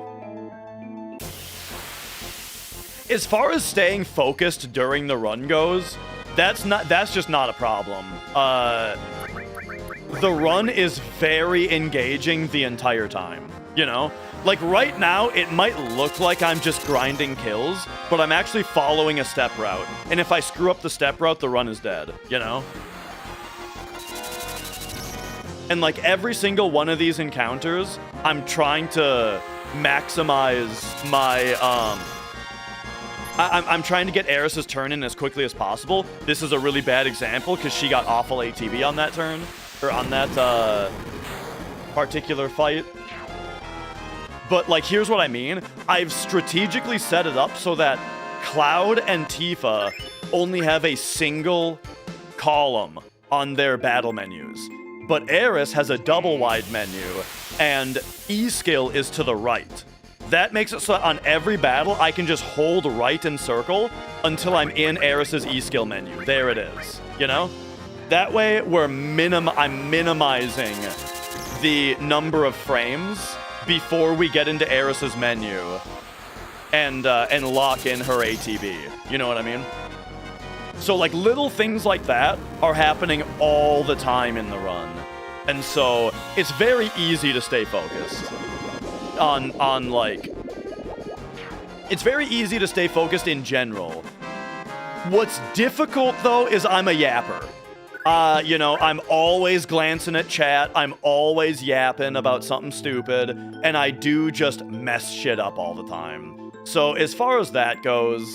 As far as staying focused during the run goes, that's just not a problem. The run is very engaging the entire time, you know? Like right now, it might look like I'm just grinding kills, but I'm actually following a step route. And if I screw up the step route, the run is dead, you know? And like every single one of these encounters, I'm trying to maximize my, I'm trying to get Eris's turn in as quickly as possible. This is a really bad example because she got awful ATB on that turn, or on that particular fight. But like, here's what I mean. I've strategically set it up so that Cloud and Tifa only have a single column on their battle menus. But Eris has a double wide menu, and E-skill is to the right. That makes it so that on every battle, I can just hold right and circle until I'm in Eris's E-skill menu. There it is, you know? That way, I'm minimizing the number of frames before we get into Eris's menu and lock in her ATB. You know what I mean? So like little things like that are happening all the time in the run. And so it's very easy to stay focused on like, it's very easy to stay focused in general. What's difficult though is I'm a yapper. You know, I'm always glancing at chat, I'm always yapping about something stupid, and I do just mess shit up all the time. So as far as that goes,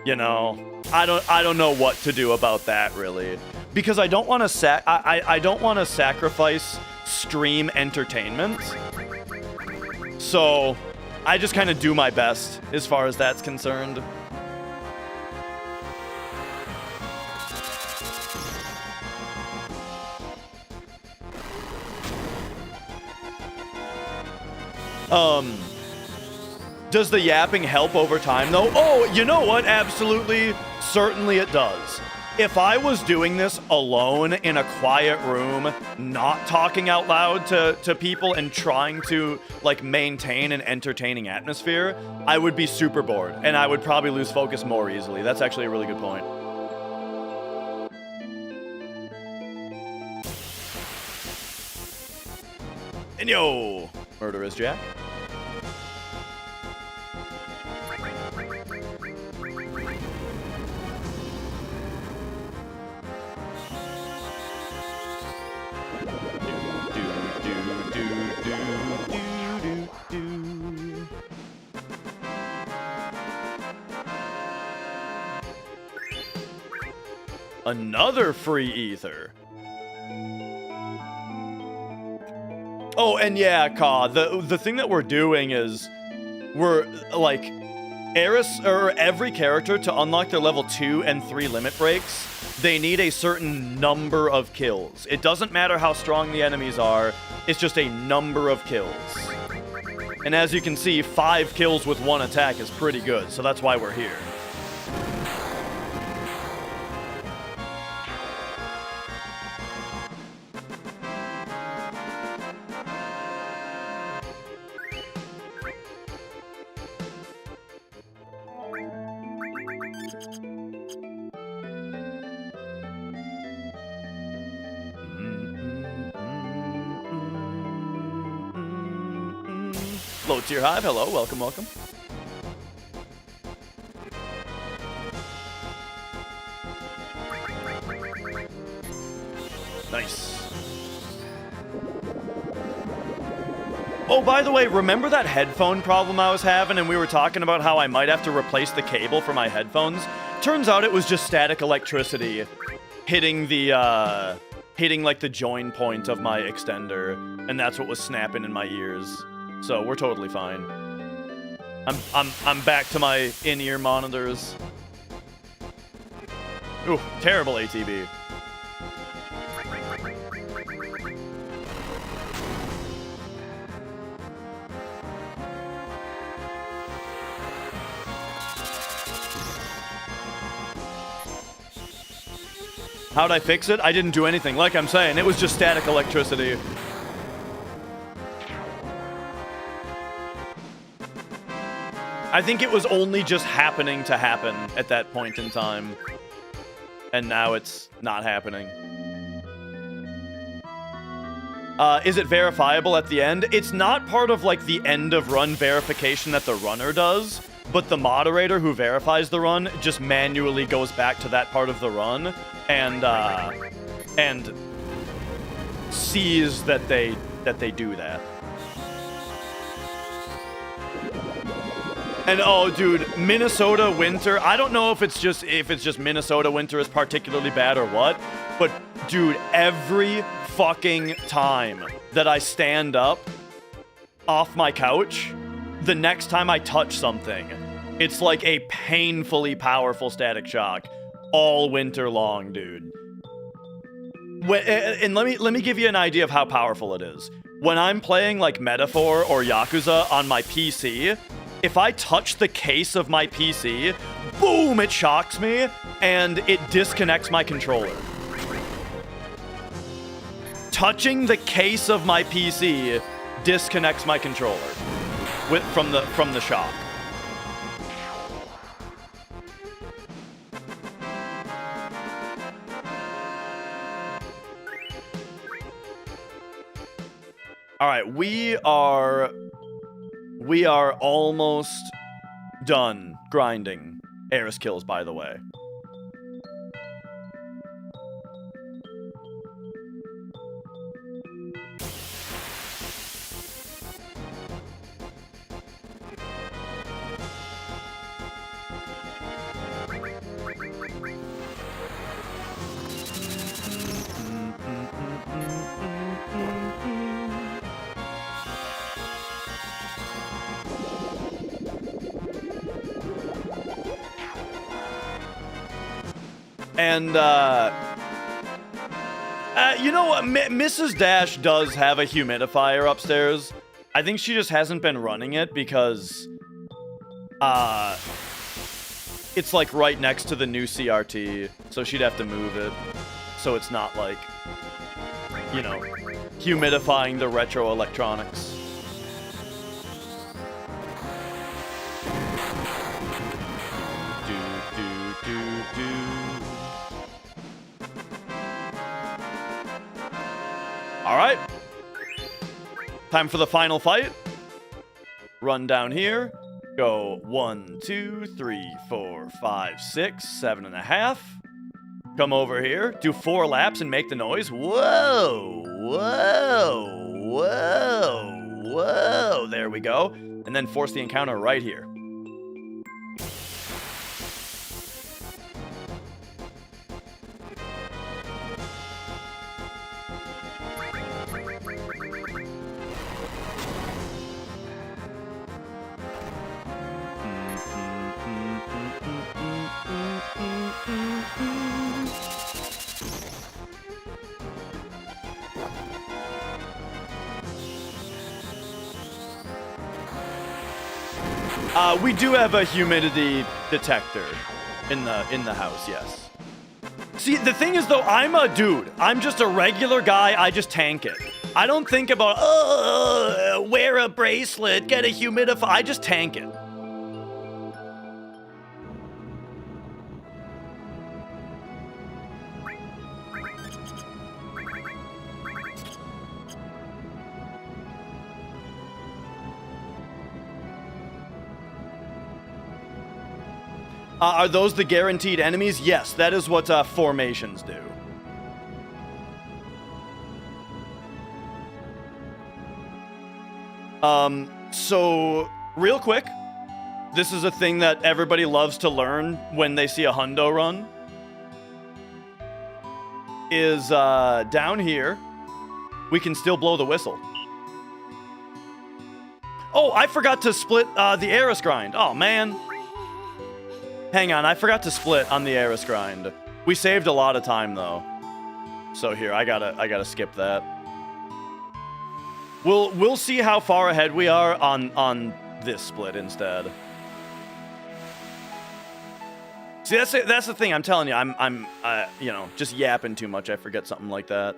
you know, I don't know what to do about that really, because I don't want to sacrifice stream entertainment So I just kind of do my best as far as that's concerned. Does the yapping help over time, though? Oh, you know what? Absolutely. Certainly it does. If I was doing this alone in a quiet room, not talking out loud to people and trying to, like, maintain an entertaining atmosphere, I would be super bored, and I would probably lose focus more easily. That's actually a really good point. And yo, Murderous Jack. Another free ether. Oh, and yeah, Ka, the thing that we're doing is we're like every character to unlock their level 2 and 3 limit breaks, they need a certain number of kills. It doesn't matter how strong the enemies are, it's just a number of kills. And as you can see, 5 kills with 1 attack is pretty good, so that's why we're here. Low Tier Hive, hello, welcome, welcome. Nice. Oh, by the way, remember that headphone problem I was having and we were talking about how I might have to replace the cable for my headphones? Turns out it was just static electricity hitting the, hitting like the join point of my extender, and that's what was snapping in my ears. So we're totally fine. I'm back to my in-ear monitors. Ooh, terrible ATB. How'd I fix it? I didn't do anything. Like I'm saying, it was just static electricity. I think it was only just happening to happen at that point in time. And now it's not happening. Is it verifiable at the end? It's not part of, like, the end of run verification that the runner does, but the moderator who verifies the run just manually goes back to that part of the run and sees that they do that. And oh, dude, Minnesota winter. I don't know if it's just Minnesota winter is particularly bad or what, but dude, every fucking time that I stand up off my couch, the next time I touch something, it's like a painfully powerful static shock all winter long, dude. And let me give you an idea of how powerful it is. When I'm playing like Metaphor or Yakuza on my PC, if I touch the case of my PC, boom, it shocks me, and it disconnects my controller. Touching the case of my PC disconnects my controller from the shock. All right, we are almost done grinding Eris kills, by the way. And, you know what? Mrs. Dash does have a humidifier upstairs. I think she just hasn't been running it because, it's like right next to the new CRT, so she'd have to move it. So it's not like, you know, humidifying the retro electronics. All right. Time for the final fight. Run down here. Go 1, 2, 3, 4, 5, 6, 7.5. Come over here. Do 4 laps and make the noise. Whoa, whoa, whoa, whoa. There we go. And then force the encounter right here. We do have a humidity detector in the house, yes. See, the thing is though, I'm a dude. I'm just a regular guy. I just tank it. I don't think about, wear a bracelet, get a humidifier. I just tank it. Are those the guaranteed enemies? Yes, that is what formations do. So, real quick, this is a thing that everybody loves to learn when they see a hundo run. Is down here, we can still blow the whistle. Oh, I forgot to split the Eris grind. Oh, man. Hang on, I forgot to split on the Eris grind. We saved a lot of time though. So here, I gotta skip that. We'll see how far ahead we are on this split instead. See, that's the thing. I'm telling you, I'm you know, just yapping too much. I forget something like that.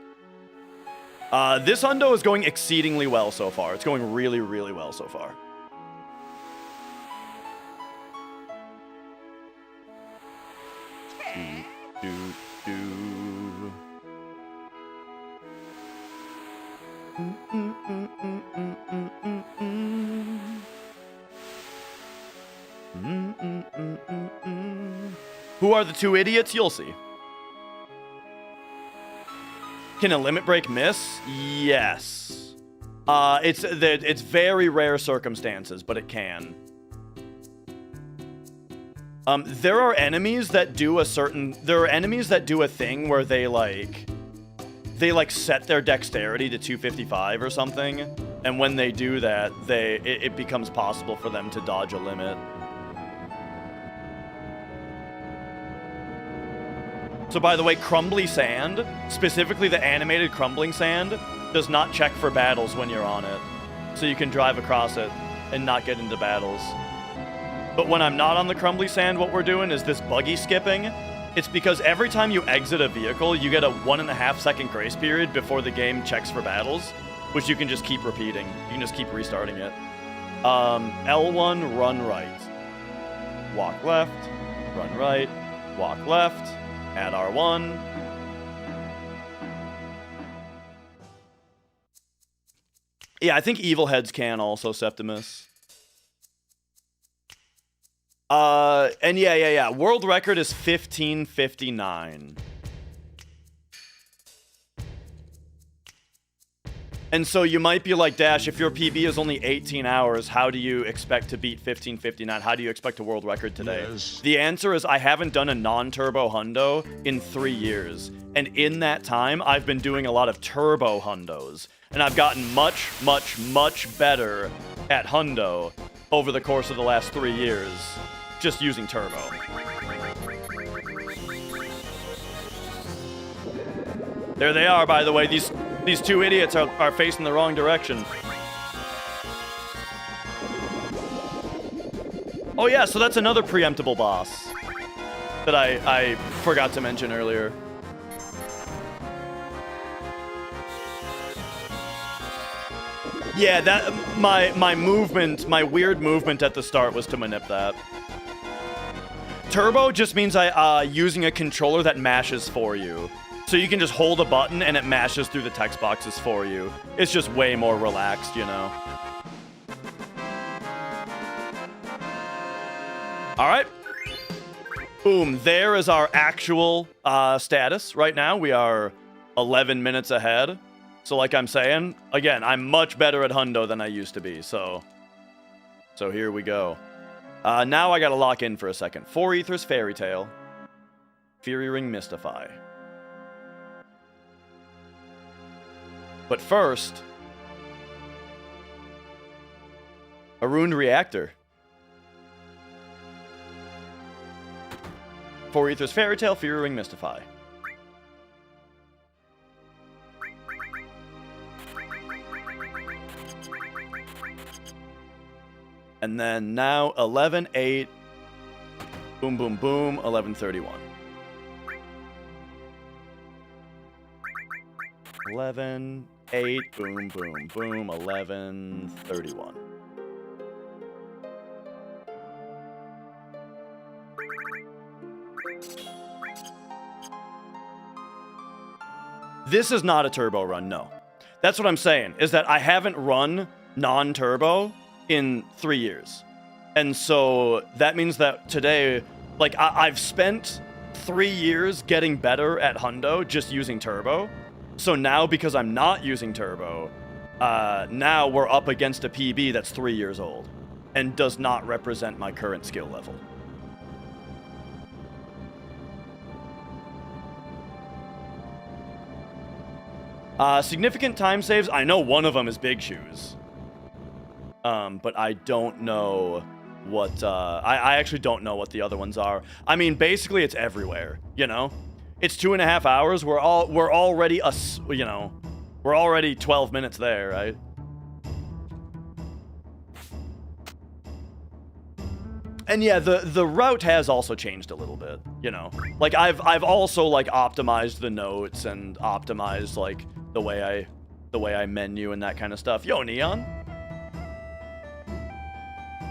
This hundo is going exceedingly well so far. It's going really, really well so far. Who are the 2 idiots? You'll see. Can a limit break miss? Yes. It's very rare circumstances, but it can. There are enemies that do a thing where they set their dexterity to 255 or something, and when they do that, it becomes possible for them to dodge a limit. So by the way, crumbly sand, specifically the animated crumbling sand, does not check for battles when you're on it. So you can drive across it and not get into battles. But when I'm not on the crumbly sand, what we're doing is this buggy skipping. It's because every time you exit a vehicle, you get a 1.5 second grace period before the game checks for battles, which you can just keep repeating. You can just keep restarting it. L1, run right. Walk left, run right, walk left, add R1. Yeah, I think evil heads can also, Septimus. And yeah. World record is 1559. And so you might be like, Dash, if your PB is only 18 hours, how do you expect to beat 1559? How do you expect a world record today? Yes. The answer is I haven't done a non-turbo hundo in 3 years. And in that time, I've been doing a lot of turbo hundos. And I've gotten much, much, much better at hundo over the course of the last 3 years, just using turbo. There they are, by the way. These two idiots are facing the wrong direction. Oh yeah, so that's another preemptible boss that I forgot to mention earlier. Yeah, that my weird movement at the start was to manip that. Turbo just means using a controller that mashes for you. So you can just hold a button and it mashes through the text boxes for you. It's just way more relaxed, you know. All right. Boom. There is our actual status right now. We are 11 minutes ahead. So like I'm saying, again, I'm much better at Hundo than I used to be. So here we go. Now I got to lock in for a second. 4 Ethers Fairy Tale. Fury Ring Mystify. But first, a ruined reactor. 4 Ethers Fairy Tale, Fury Ring Mystify. And then now 11-8. Boom, boom, boom. 11-31. 11-8. Boom, boom, boom. 11-31. This is not a turbo run, no. That's what I'm saying, is that I haven't run non-turbo in 3 years. And so that means that today, like, I've spent 3 years getting better at Hundo just using turbo. So now, because I'm not using turbo, now we're up against a PB that's 3 years old and does not represent my current skill level. Significant time saves. I know one of them is Big Shoes. But I don't know what, I actually don't know what the other ones are. I mean, basically it's everywhere, you know? It's 2.5 hours. We're already, we're already 12 minutes there, right? And yeah, the route has also changed a little bit, you know? Like, I've also, like, optimized the notes and optimized, like, the way I menu and that kind of stuff. Yo, Neon?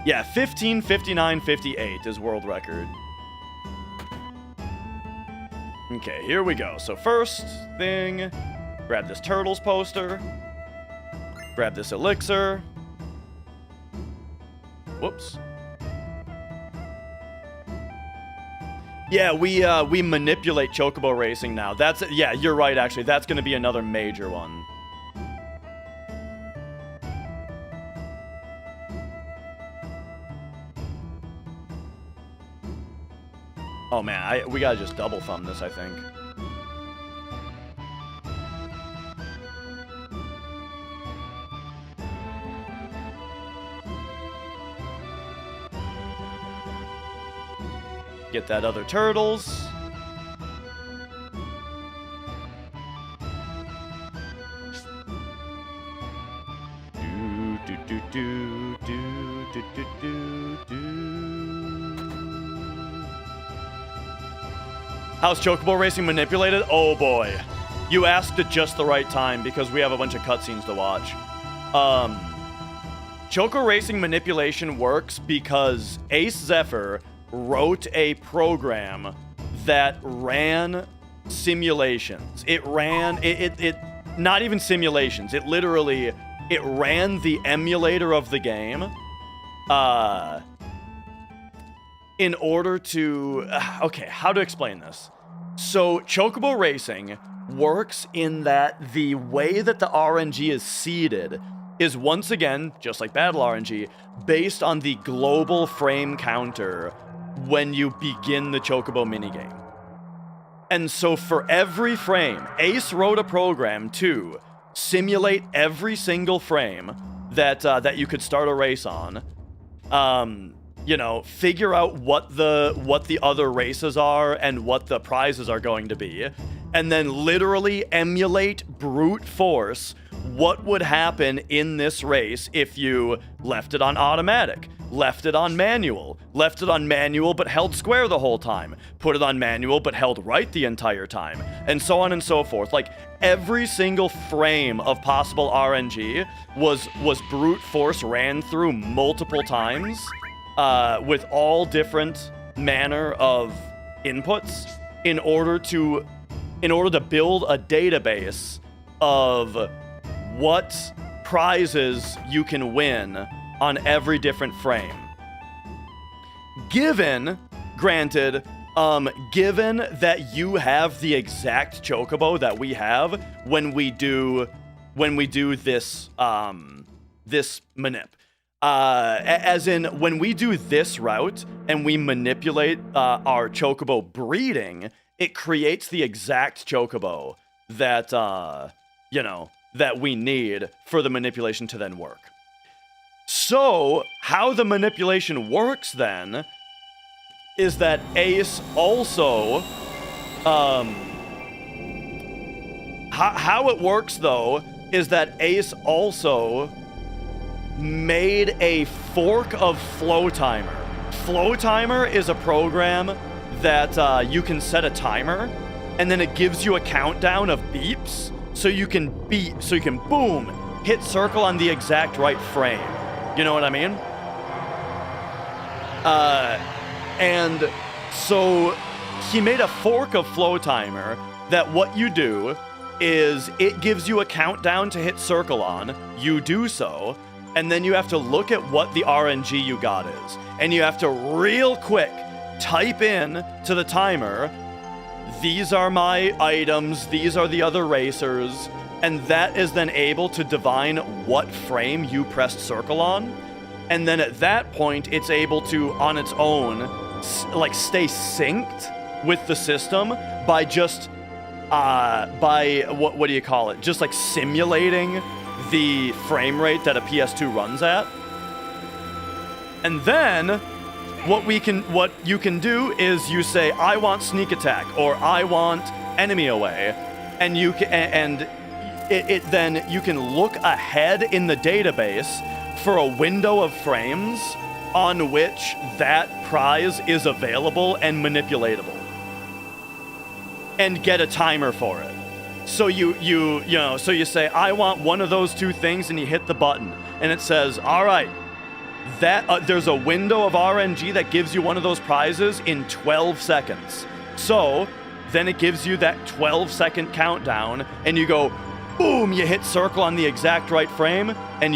Yeah, 15:59:58 is world record. Okay, here we go. So first thing, grab this Turtles poster. Grab this elixir. Whoops. Yeah, we manipulate Chocobo Racing now. Yeah, you're right, actually. That's going to be another major one. Oh man, we gotta just double thumb this, I think. Get that other Turtles. How's Chocobo Racing manipulated? Oh boy. You asked at just the right time because we have a bunch of cutscenes to watch. Choco Racing manipulation works because Ace Zephyr wrote a program that ran simulations. It not even simulations. It literally, it ran the emulator of the game in order to, okay, how to explain this? So Chocobo Racing works in that the way that the RNG is seeded is once again, just like Battle RNG, based on the global frame counter when you begin the Chocobo minigame. And so for every frame, Ace wrote a program to simulate every single frame that you could start a race on. You know, figure out what the other races are and what the prizes are going to be, and then literally emulate brute force what would happen in this race if you left it on automatic, left it on manual but held square the whole time, put it on manual but held right the entire time, and so on and so forth. Like, every single frame of possible RNG was brute force ran through multiple times with all different manner of inputs in order to build a database of what prizes you can win on every different frame. Given that you have the exact chocobo that we have when we do this this manip. As in, when we do this route and we manipulate our chocobo breeding, it creates the exact chocobo that that we need for the manipulation to then work. So, how the manipulation works then is that Ace also how it works though is that Ace also made a fork of Flow Timer. Flow Timer is a program that you can set a timer, and then it gives you a countdown of beeps, so you can boom, hit circle on the exact right frame. You know what I mean? And so he made a fork of Flow Timer that what you do is it gives you a countdown to hit circle on, you do so, and then you have to look at what the RNG you got is. And you have to real quick type in to the timer, these are my items, these are the other racers, and that is then able to divine what frame you pressed circle on. And then at that point, it's able to, on its own, stay synced with the system by just, what do you call it? Just like simulating the frame rate that a PS2 runs at. And then what you can do is you say, I want sneak attack, or I want enemy away, and you can, then you can look ahead in the database for a window of frames on which that prize is available and manipulatable, and get a timer for it. So you say, I want one of those two things, and you hit the button, and it says, all right, that there's a window of RNG that gives you one of those prizes in 12 seconds. So then it gives you that 12-second countdown, and you go, boom, you hit circle on the exact right frame, and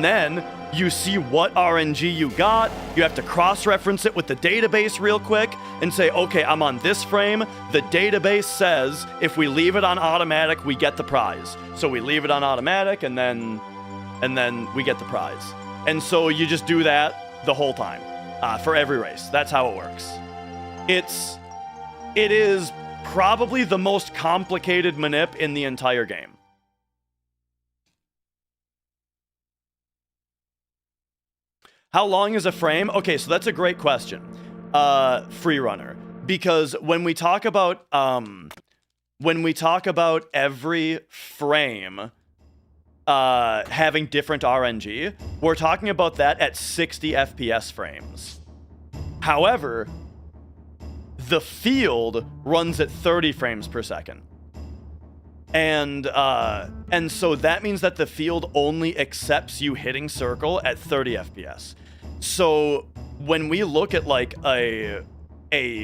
then you see what RNG you got. You have to cross-reference it with the database real quick and say, okay, I'm on this frame. The database says if we leave it on automatic, we get the prize. So we leave it on automatic, and then we get the prize. And so you just do that the whole time for every race. That's how it works. It is probably the most complicated manip in the entire game. How long is a frame? Okay, so that's a great question, Freerunner, because when we talk about every frame having different RNG, we're talking about that at 60 FPS frames. However, the field runs at 30 frames per second. And so that means that the field only accepts you hitting circle at 30 FPS. So when we look at like a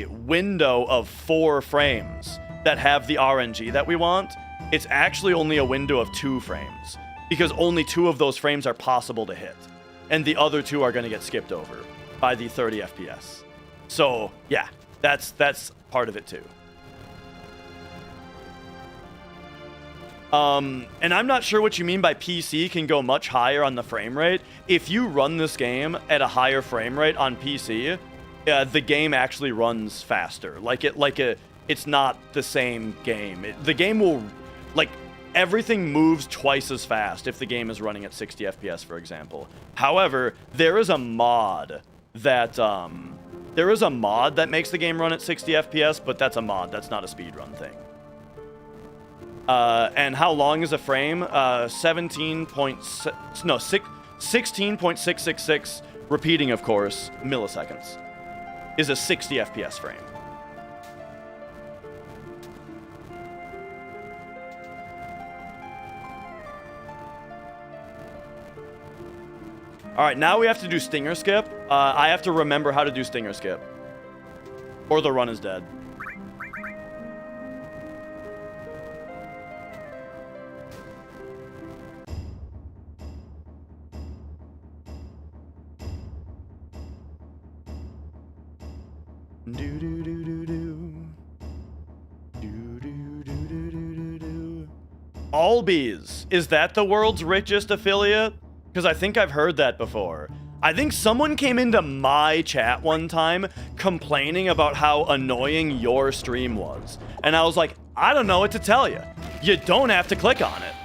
window of 4 frames that have the RNG that we want, it's actually only a window of 2 frames, because only 2 of those frames are possible to hit, and the other 2 are going to get skipped over by the 30 FPS. So yeah, that's part of it too. And I'm not sure what you mean by PC can go much higher on the frame rate. If you run this game at a higher frame rate on PC, the game actually runs faster. It's not the same game. The game will, everything moves twice as fast if the game is running at 60 FPS, for example. However, there is a mod that makes the game run at 60 FPS, but that's a mod. That's not a speedrun thing. And how long is a frame? 16.666, repeating, of course, milliseconds, is a 60 FPS frame. All right, now we have to do stinger skip. I have to remember how to do stinger skip, or the run is dead. Albies, is that the world's richest affiliate? Because I think I've heard that before. I think someone came into my chat one time complaining about how annoying your stream was. And I was like, I don't know what to tell you. You don't have to click on it.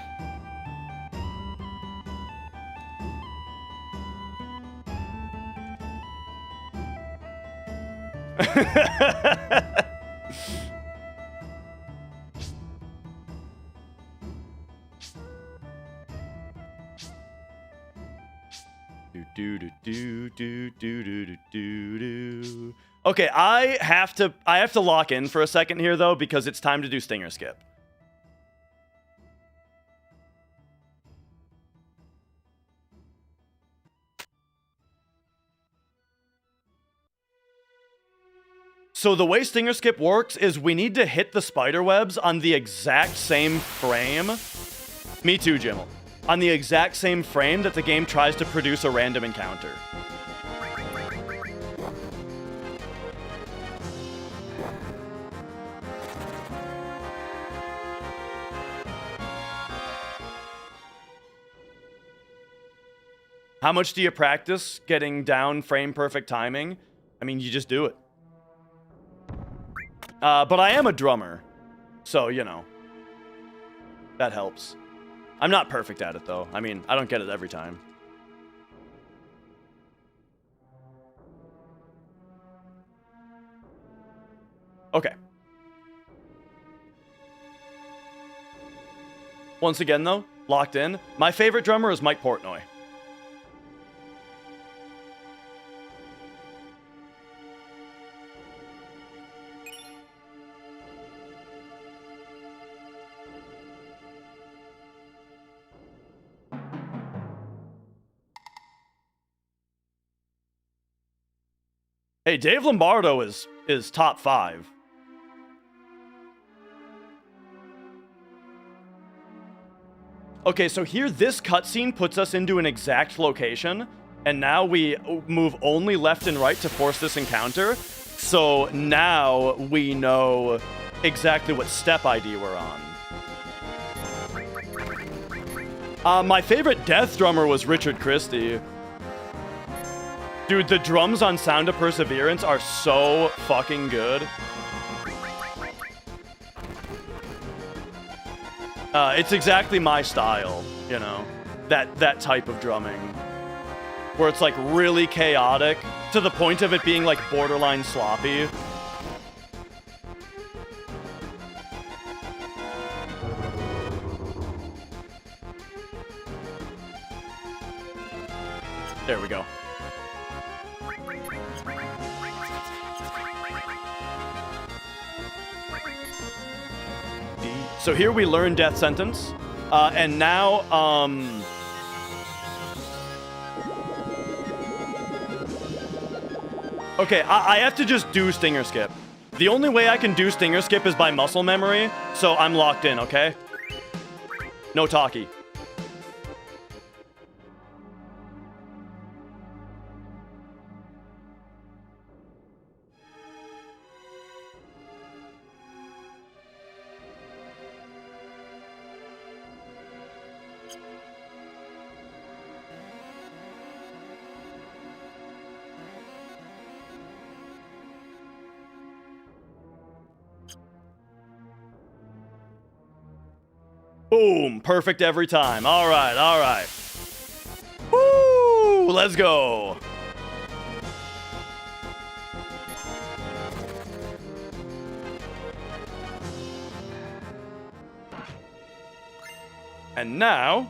Okay, I have to lock in for a second here though, because it's time to do stinger skip. So the way stinger skip works is we need to hit the spider webs on the exact same frame. Me too, Jimmel. On the exact same frame that the game tries to produce a random encounter. How much do you practice getting down frame perfect timing? I mean, you just do it. But I am a drummer, so, you know, that helps. I'm not perfect at it, though. I mean, I don't get it every time. Okay. Once again, though, locked in. My favorite drummer is Mike Portnoy. Hey, Dave Lombardo is top 5. Okay, so here this cutscene puts us into an exact location, and now we move only left and right to force this encounter. So now we know exactly what step ID we're on. My favorite death drummer was Richard Christie. Dude, the drums on Sound of Perseverance are so fucking good. It's exactly my style, you know, that type of drumming, where it's like really chaotic to the point of it being like borderline sloppy. There we go. So here we learn Death Sentence, and now, okay, I have to just do Stinger Skip. The only way I can do Stinger Skip is by muscle memory, so I'm locked in, okay? No talkie. Boom, perfect every time. All right, all right. Woo, let's go. And now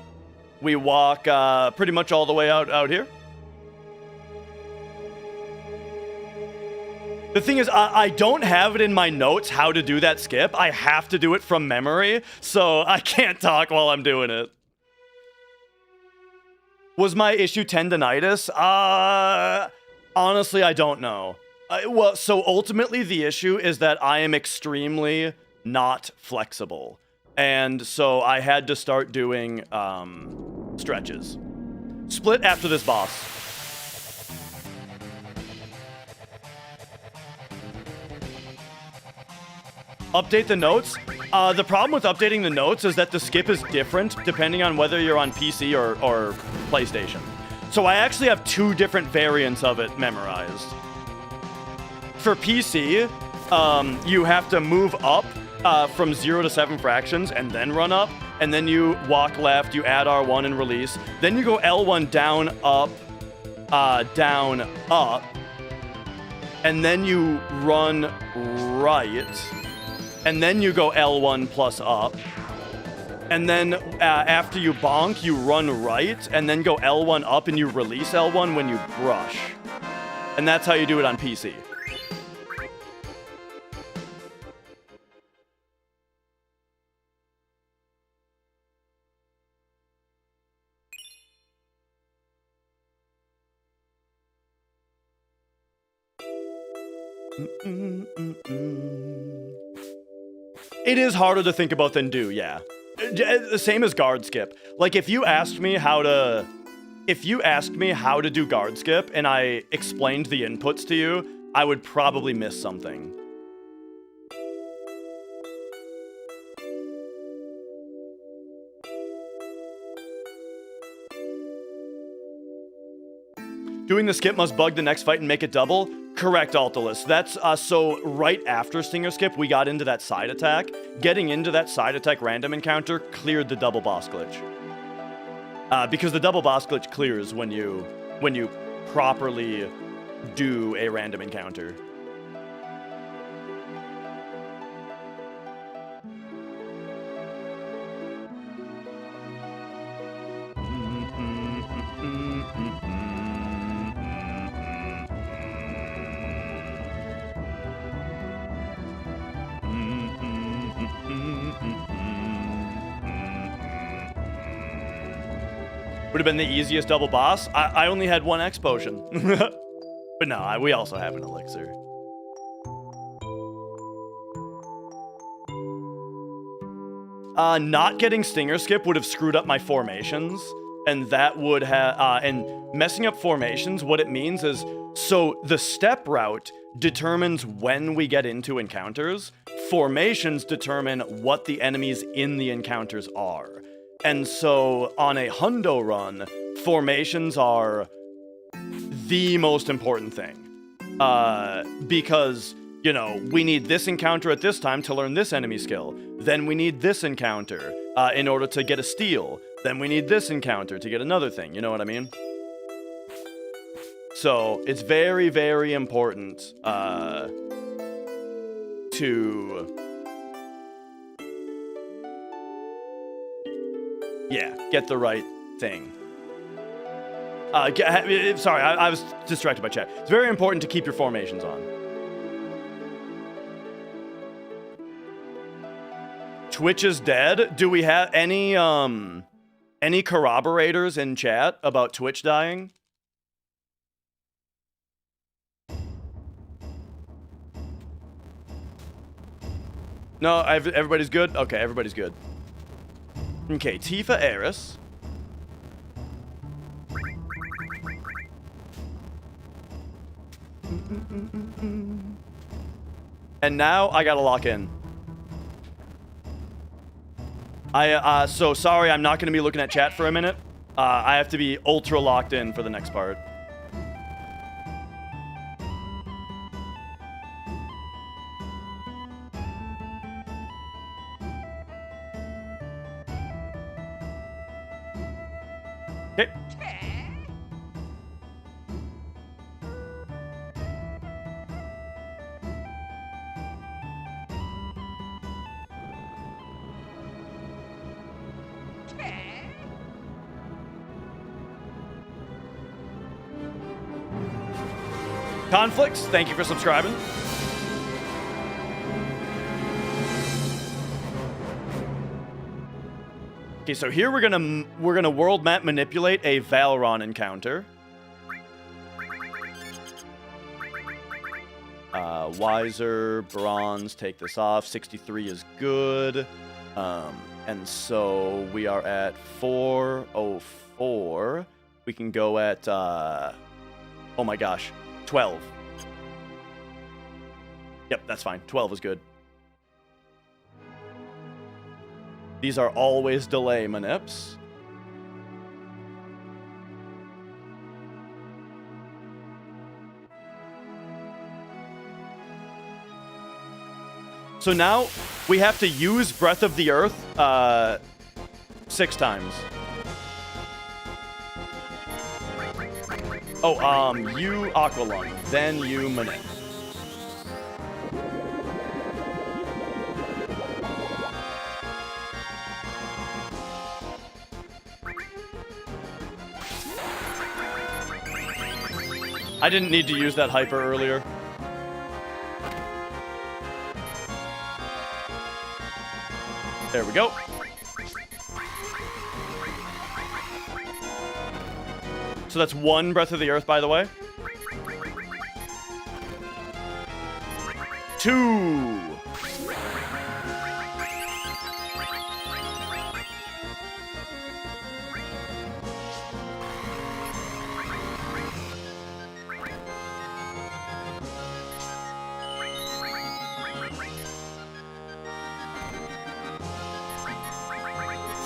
we walk pretty much all the way out here. The thing is, I don't have it in my notes how to do that skip. I have to do it from memory, so I can't talk while I'm doing it. Was my issue tendinitis? Honestly, I don't know. Well, so ultimately the issue is that I am extremely not flexible. And so I had to start doing stretches. Split after this boss. Update the notes. The problem with updating the notes is that the skip is different depending on whether you're on PC or PlayStation. So I actually have 2 different variants of it memorized. For PC, you have to move up from 0 to 7 fractions and then run up. And then you walk left, you add R1 and release. Then you go L1 down, up, and then you run right. And then you go L1 plus up. And then after you bonk, you run right, and then go L1 up, and you release L1 when you brush. And that's how you do it on PC. It is harder to think about than do, yeah. The same as guard skip. Like if you asked me how to do guard skip and I explained the inputs to you, I would probably miss something. Doing the skip must bug the next fight and make it double? Correct, Altalus. That's, so right after Stinger Skip, we got into that side attack. Getting into that side attack random encounter cleared the double boss glitch. Because the double boss glitch clears when you properly do a random encounter. Would have been the easiest double boss. I only had 1 X potion. But no, we also have an elixir. Not getting Stinger Skip would have screwed up my formations. And that would have, and messing up formations, what it means is, so the step route determines when we get into encounters. Formations determine what the enemies in the encounters are. And so on a hundo run, formations are the most important thing. Because, you know, we need this encounter at this time to learn this enemy skill. Then we need this encounter in order to get a steal. Then we need this encounter to get another thing. You know what I mean? So it's very, very important to... yeah, get the right thing. Sorry, I was distracted by chat. It's very important to keep your formations on. Twitch is dead. Do we have any corroborators in chat about Twitch dying? No, everybody's good? Okay, everybody's good. Okay, Tifa Eris. And now I gotta lock in. So sorry, I'm not gonna be looking at chat for a minute. I have to be ultra locked in for the next part. Okay. Conflicts, thank you for subscribing. Okay, so here we're gonna world map manipulate a Valron encounter. Wiser, bronze, take this off. 63 is good. And so we are at 404. We can go at, oh my gosh, 12. Yep, that's fine. 12 is good. These are always delay manips. So now we have to use Breath of the Earth 6 times. Oh, you Aqualung, then you Manip. I didn't need to use that hyper earlier. There we go. So that's 1 Breath of the Earth, by the way. 2.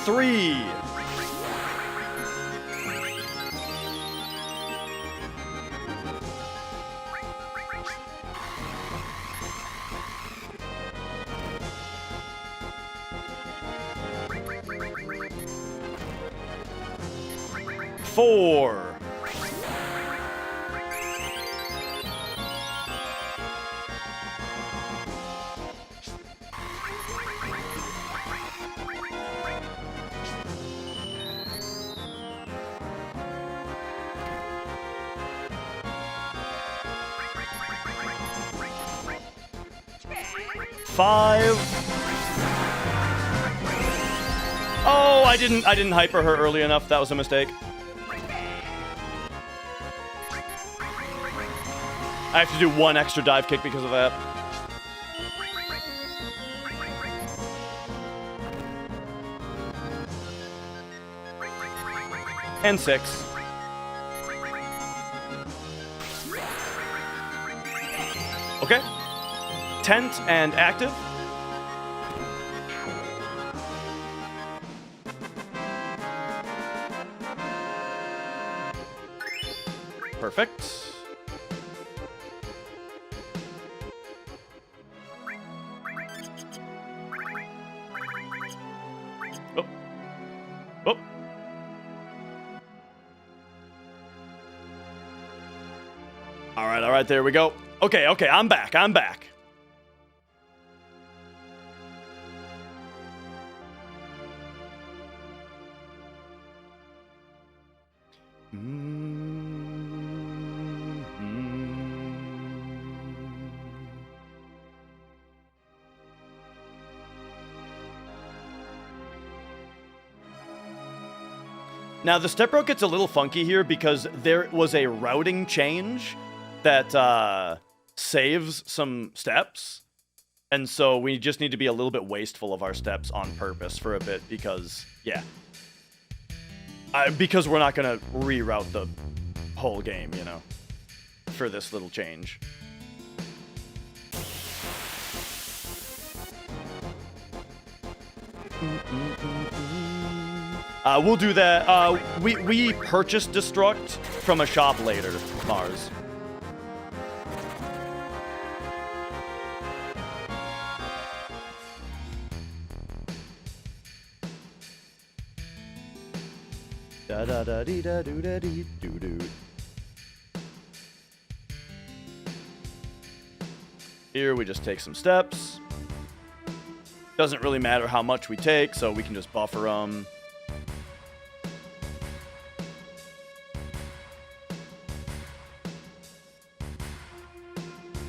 Three. Four. Five. Oh, I didn't hyper her early enough. That was a mistake. I have to do 1 extra dive kick because of that. And 6. Okay. Tent and active. Perfect. Oh. Oh. All right, there we go. Okay, I'm back. Now, the step route gets a little funky here because there was a routing change that saves some steps. And so we just need to be a little bit wasteful of our steps on purpose for a bit because, yeah. Because we're not going to reroute the whole game, you know, for this little change. We'll do that. We purchased Destruct from a shop later, Mars. Da da da dee da doo da dee doo doo. Here we just take some steps. Doesn't really matter how much we take, so we can just buffer them.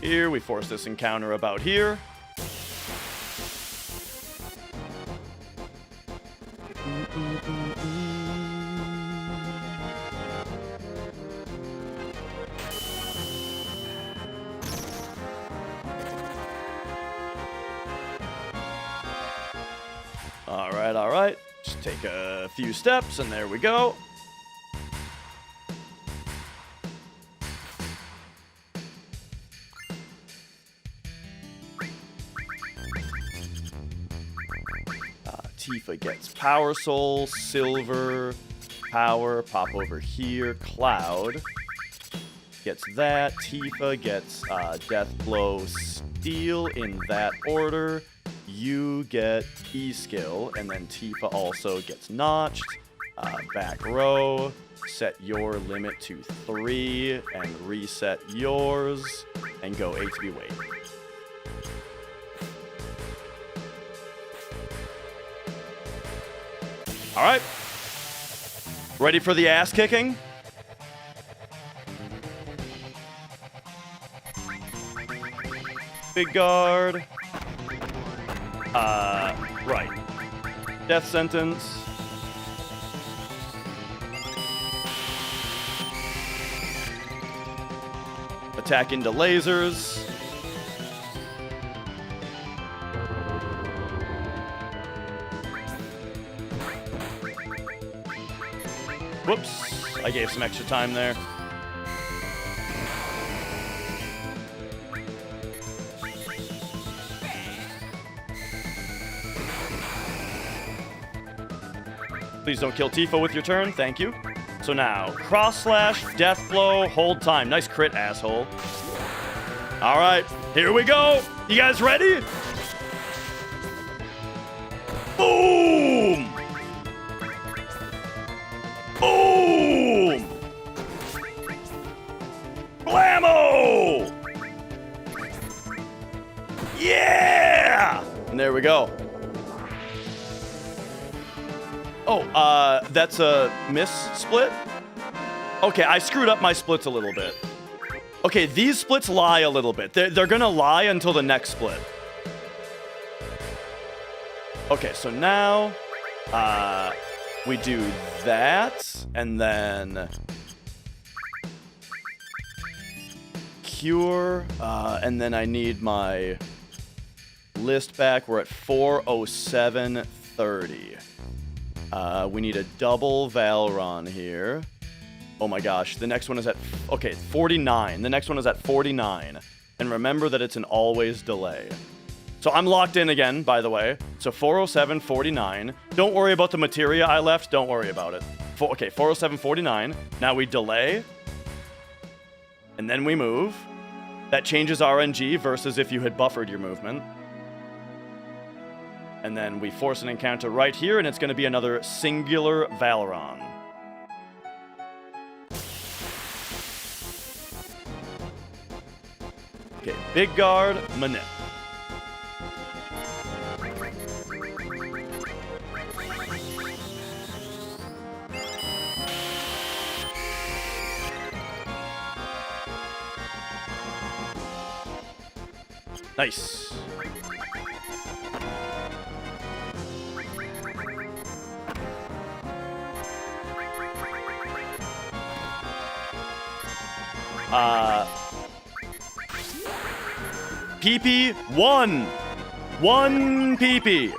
here. We force this encounter about here. All right. Just take a few steps, and there we go. Tifa gets Power Soul, Silver, Power, pop over here, Cloud gets that, Tifa gets Death Blow, Steel in that order, you get E-Skill, and then Tifa also gets Notched, back row, set your limit to 3, and reset yours, and go A to B wait. All right. Ready for the ass kicking? Big guard. Right. Death sentence. Attack into lasers. Whoops, I gave some extra time there. Please don't kill Tifa with your turn, thank you. So now, cross slash, death blow, hold time. Nice crit, asshole. All right, here we go. You guys ready? Boom! Boom! Blammo! Yeah! And there we go. Oh, that's a miss split? Okay, I screwed up my splits a little bit. Okay, these splits lie a little bit. They're gonna lie until the next split. Okay, so now, we do that, and then cure, and then I need my list back. We're at 407.30. We need a double Valron here. Oh my gosh, the next one is at, okay, 49. The next one is at 49. And remember that it's an always delay. So I'm locked in again, by the way. So 407.49. Don't worry about the materia I left. Don't worry about it. Okay, 407.49. Now we delay. And then we move. That changes RNG versus if you had buffered your movement. And then we force an encounter right here, and it's going to be another singular Valron. Okay, big guard, Manip. Nice. PP 1. 1 PP.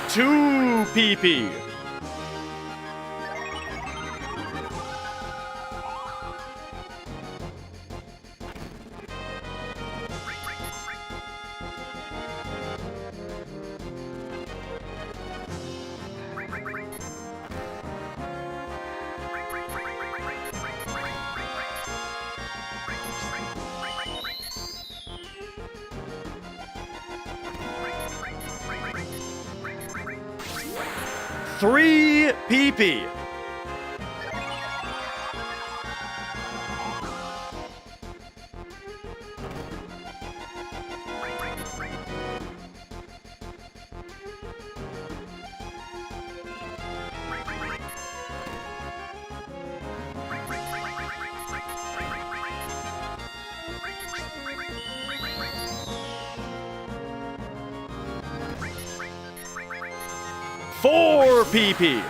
Two PP. 3 PP. Four PP.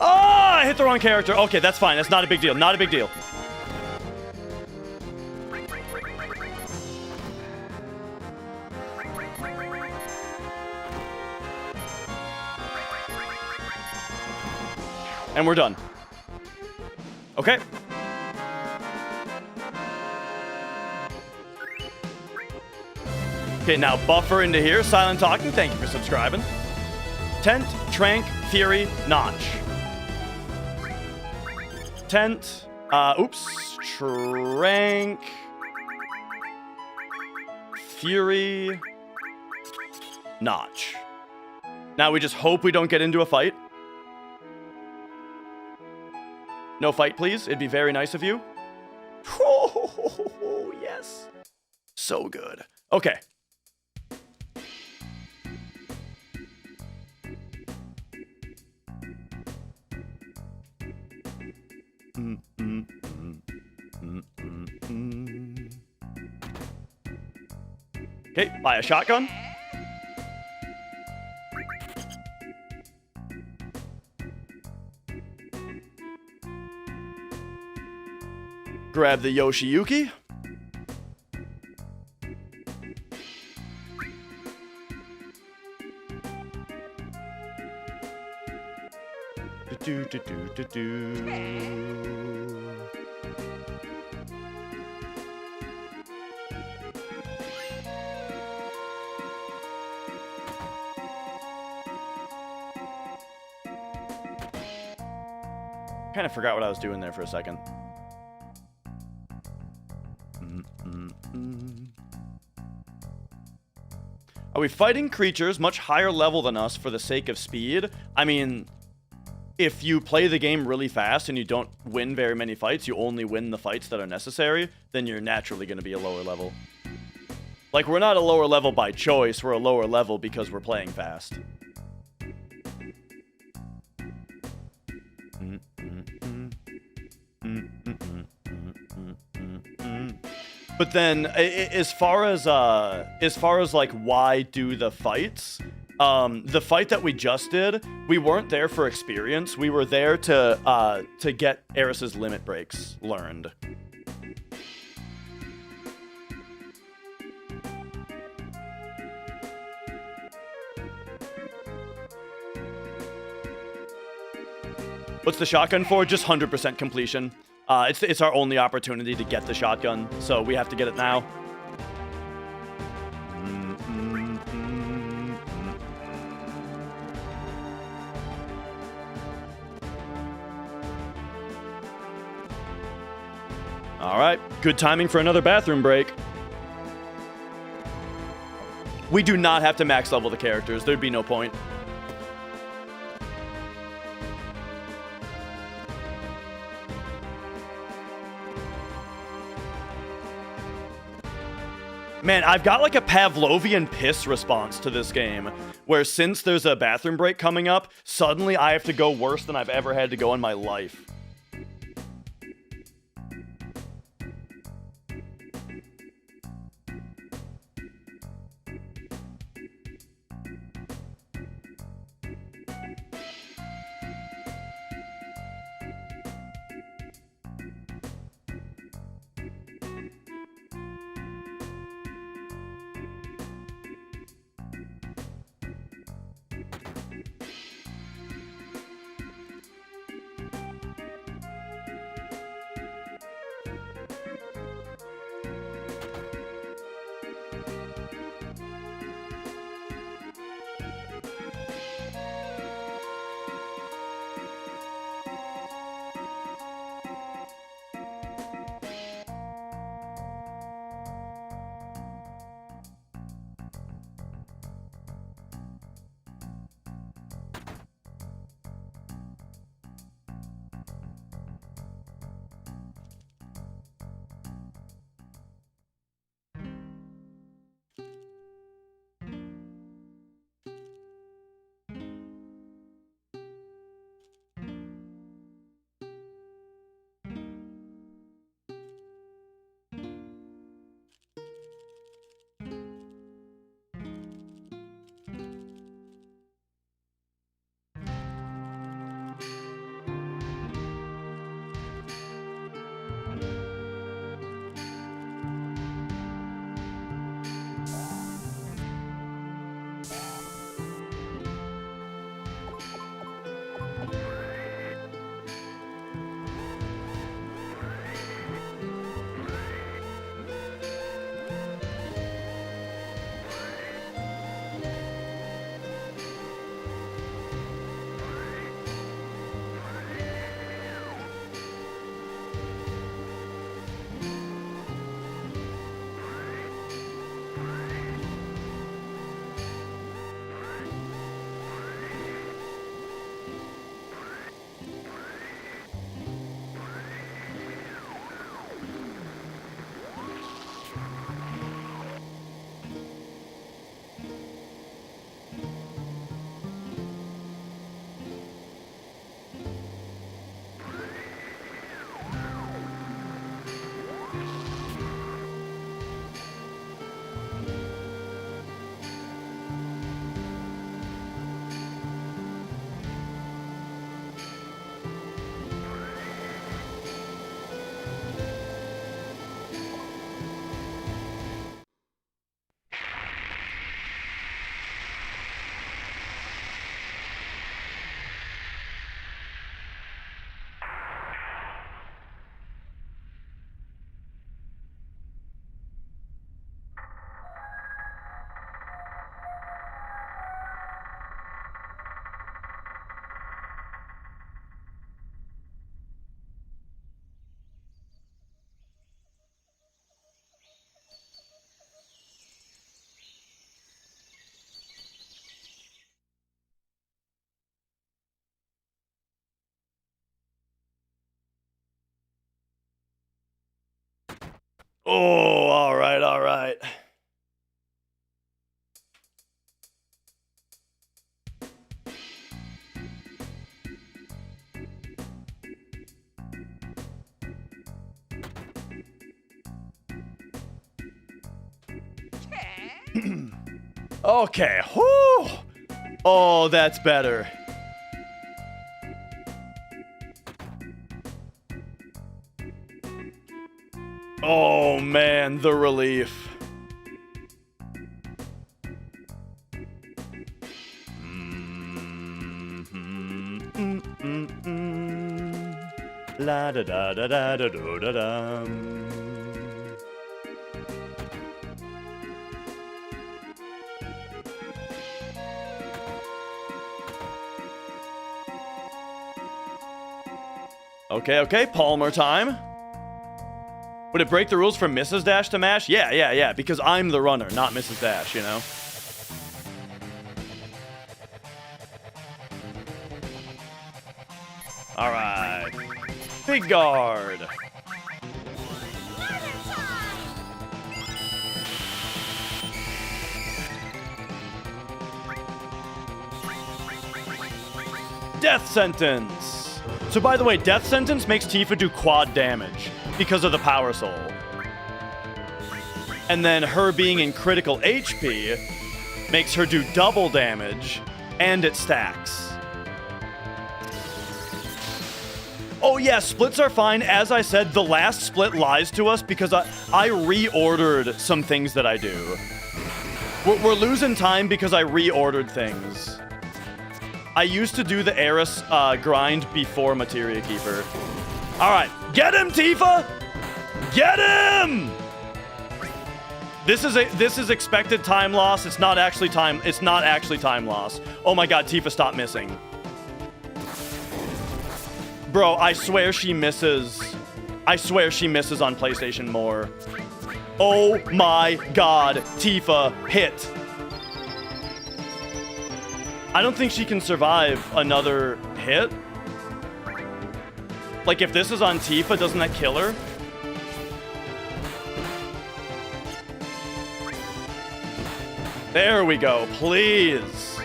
Ah, I hit the wrong character. Okay, that's fine. That's not a big deal. Not a big deal. And we're done. Okay. Okay, now buffer into here. Silent talking. Thank you for subscribing. Tent, Trank, Fury, Notch. Tent. Trank. Fury. Notch. Now we just hope we don't get into a fight. No fight, please. It'd be very nice of you. Oh, yes. So good. Okay. Okay, buy a shotgun. Grab the Yoshiyuki. Kind of forgot what I was doing there for a second. Are we fighting creatures much higher level than us for the sake of speed? I mean, if you play the game really fast and you don't win very many fights, you only win the fights that are necessary, then you're naturally going to be a lower level. Like, we're not a lower level by choice, we're a lower level because we're playing fast. But then, as far as like why do the fights, the fight that we just did, we weren't there for experience. We were there to get Eris's limit breaks learned. What's the shotgun for? Just 100% completion. It's our only opportunity to get the shotgun, so we have to get it now. All right, good timing for another bathroom break. We do not have to max level the characters. There'd be no point. Man, I've got like a Pavlovian piss response to this game, where since there's a bathroom break coming up, suddenly I have to go worse than I've ever had to go in my life. Oh, all right, all right. Okay. Whew. Oh, that's better. Oh man, the relief. La da da da da da da da da. Okay, okay, Palmer time. Would it break the rules for Mrs. Dash to mash? Yeah, because I'm the runner, not Mrs. Dash, you know? Alright. Big guard. Death sentence. So by the way, death sentence makes Tifa do quad damage because of the power soul. And then her being in critical HP makes her do double damage and it stacks. Oh yeah, splits are fine. As I said, the last split lies to us because I reordered some things that I do. We're losing time because I reordered things. I used to do the Eris grind before Materia Keeper. All right, get him, Tifa! Get him! This is expected time loss. It's not actually time. It's not actually time loss. Oh my God, Tifa, stop missing. Bro, I swear she misses. I swear she misses on PlayStation more. Oh my God, Tifa, hit. I don't think she can survive another hit. Like, if this is on Tifa, doesn't that kill her? There we go. Please.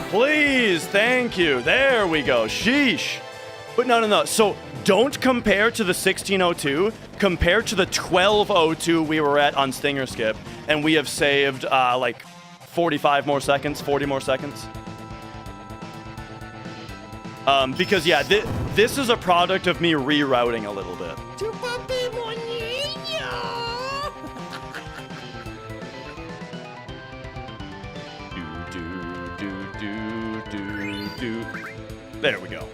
Please. Thank you. There we go. Sheesh. But no. So don't compare to the 1602. Compare to the 1202 we were at on Stinger Skip. And we have saved, like, 45 more seconds, 40 more seconds. Because, yeah, this is a product of me rerouting a little bit. There we go.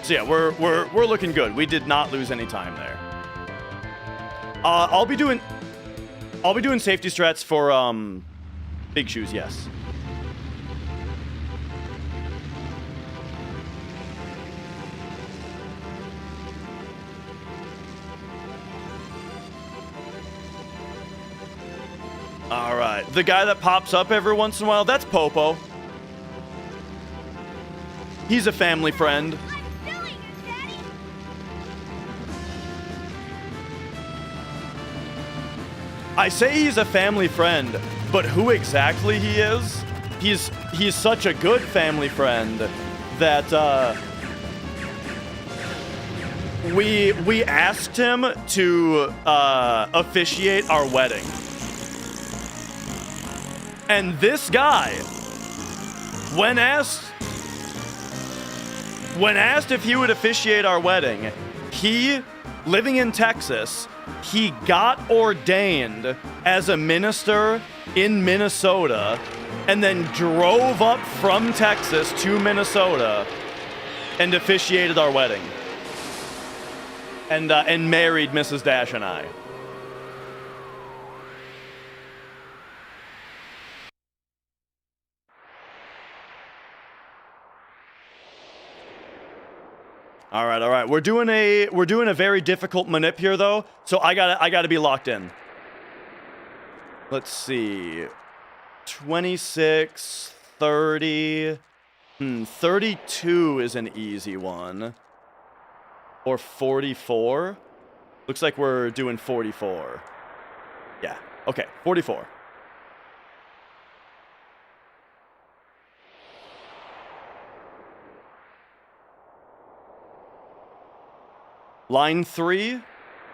So yeah, we're looking good. We did not lose any time there. I'll be doing safety strats for big shoes, yes. All right, the guy that pops up every once in a while, that's Popo. He's a family friend. I say he's a family friend, but who exactly he is? He's such a good family friend that we asked him to officiate our wedding. And this guy, when asked if he would officiate our wedding, he, living in Texas, he got ordained as a minister in Minnesota and then drove up from Texas to Minnesota and officiated our wedding. And married Mrs. Dash and I. All right. We're doing a very difficult manip here though, so I gotta be locked in. Let's see. 26, 30. 32 is an easy one. Or 44. Looks like we're doing 44. Yeah, okay, 44. Line 3,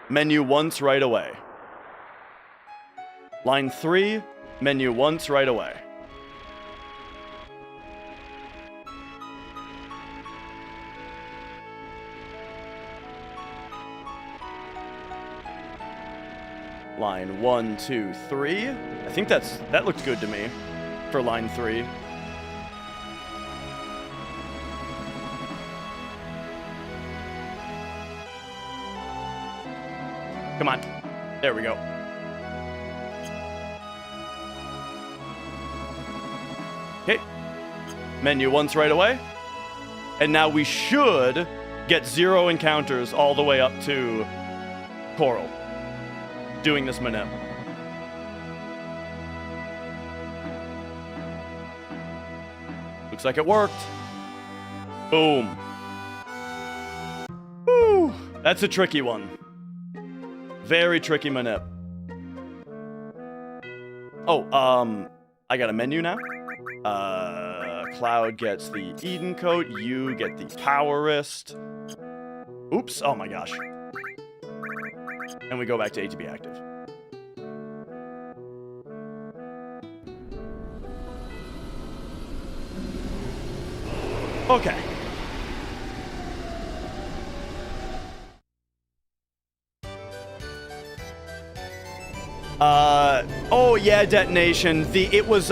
menu once right away. Line 3, menu once right away. Line 1, 2, 3. I think that looked good to me for line 3. Come on. There we go. Okay. Menu once right away. And now we should get 0 encounters all the way up to Corel. Doing this manip. Looks like it worked. Boom. Woo! That's a tricky one. Very tricky manip. Oh, I got a menu now. Cloud gets the Eden coat. You get the power wrist. Oops. Oh my gosh. And we go back to ATB active. Okay. Oh yeah, detonation. It was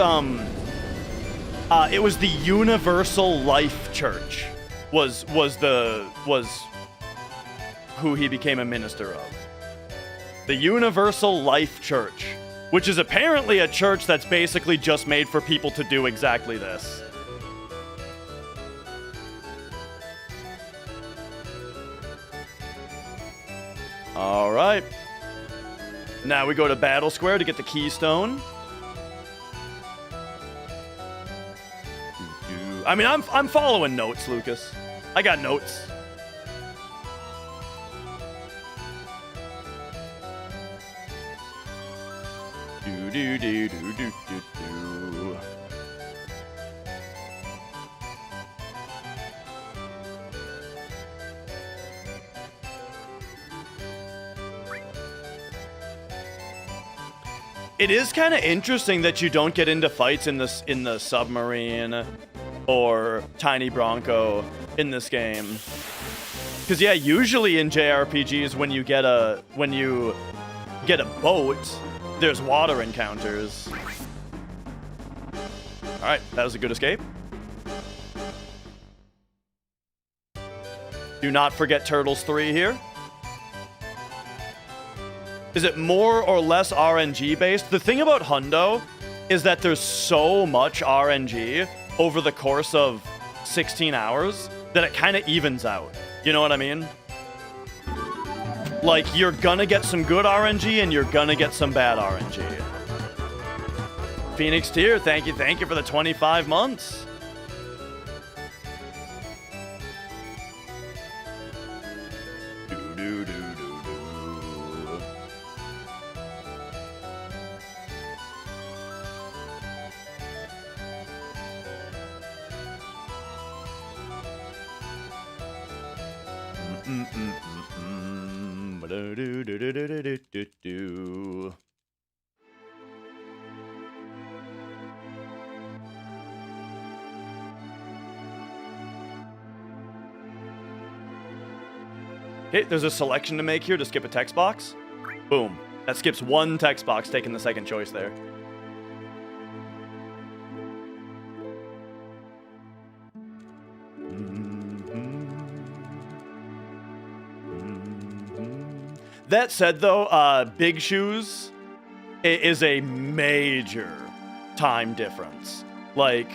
the Universal Life Church was who he became a minister of. The Universal Life Church, which is apparently a church that's basically just made for people to do exactly this. All right. Now we go to Battle Square to get the Keystone. I mean, I'm following notes, Lucas. I got notes. Do do do do do do do. It is kind of interesting that you don't get into fights in the Submarine or Tiny Bronco in this game. Because yeah, usually in JRPGs when you get a boat, there's water encounters. All right, that was a good escape. Do not forget Turtles 3 here. Is it more or less RNG based? The thing about Hundo is that there's so much RNG over the course of 16 hours that it kind of evens out. You know what I mean? Like, you're gonna get some good RNG and you're gonna get some bad RNG. Phoenix Tier, thank you for the 25 months. Okay, there's a selection to make here to skip a text box. Boom. That skips one text box, taking the second choice there. That said, though, Big Shoes is a major time difference. Like,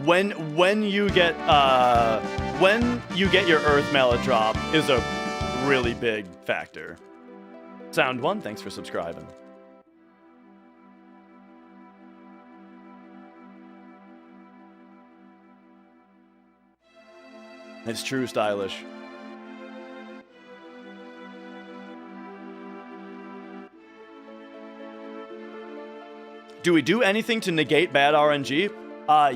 when you get your Earth Mallet drop is a really big factor. Sound One, thanks for subscribing. It's true, Stylish. Do we do anything to negate bad RNG?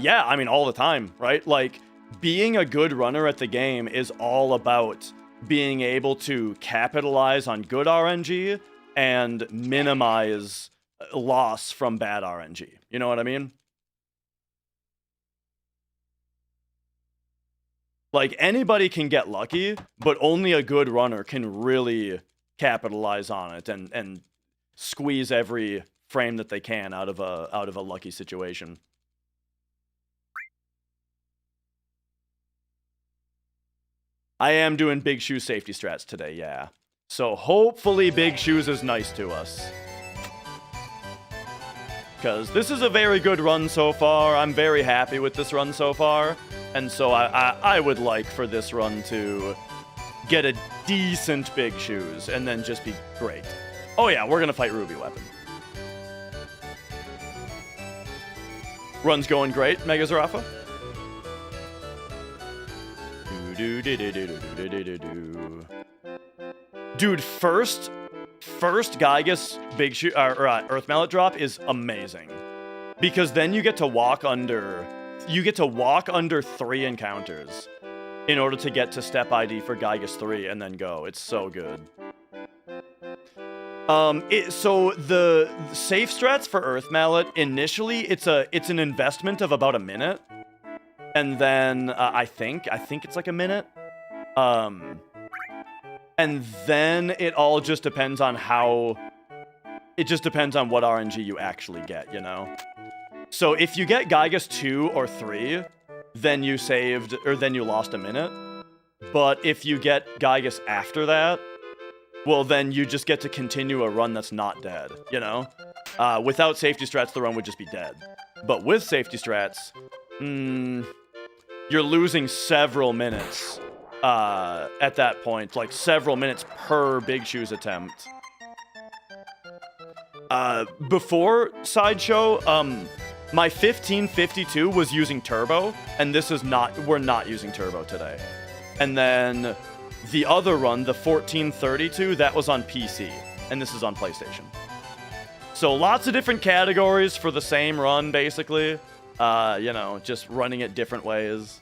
Yeah, I mean, all the time, right? Like, being a good runner at the game is all about being able to capitalize on good RNG and minimize loss from bad RNG. You know what I mean? Like, anybody can get lucky, but only a good runner can really capitalize on it and squeeze every frame that they can out of a lucky situation. I am doing Big Shoe safety strats today, yeah. So hopefully Big Shoes is nice to us. Because this is a very good run so far. I'm very happy with this run so far. And so I would like for this run to get a decent Big Shoes and then just be great. Oh yeah, we're going to fight Ruby Weapon. Run's going great, Mega Zarafa. Dude, first Gaia's Big Shoe Earth Mallet drop is amazing, because then you get to walk under 3 encounters in order to get to step ID for Gaia's 3 and then go. It's so good. So the safe strats for Earth Mallet, initially it's an investment of about a minute. And then I think it's like a minute. And then it all just depends on what RNG you actually get, you know? So if you get Gaia's 2 or 3, then you lost a minute. But if you get Gaia's after that, well, then you just get to continue a run that's not dead, you know? Without safety strats, the run would just be dead. But with safety strats, you're losing several minutes at that point, like several minutes per Big Shoes attempt. Before Sideshow, my 1552 was using Turbo, and we're not using Turbo today. And then the other run, the 1432, that was on PC, and this is on PlayStation. So lots of different categories for the same run, basically. You know, just running it different ways.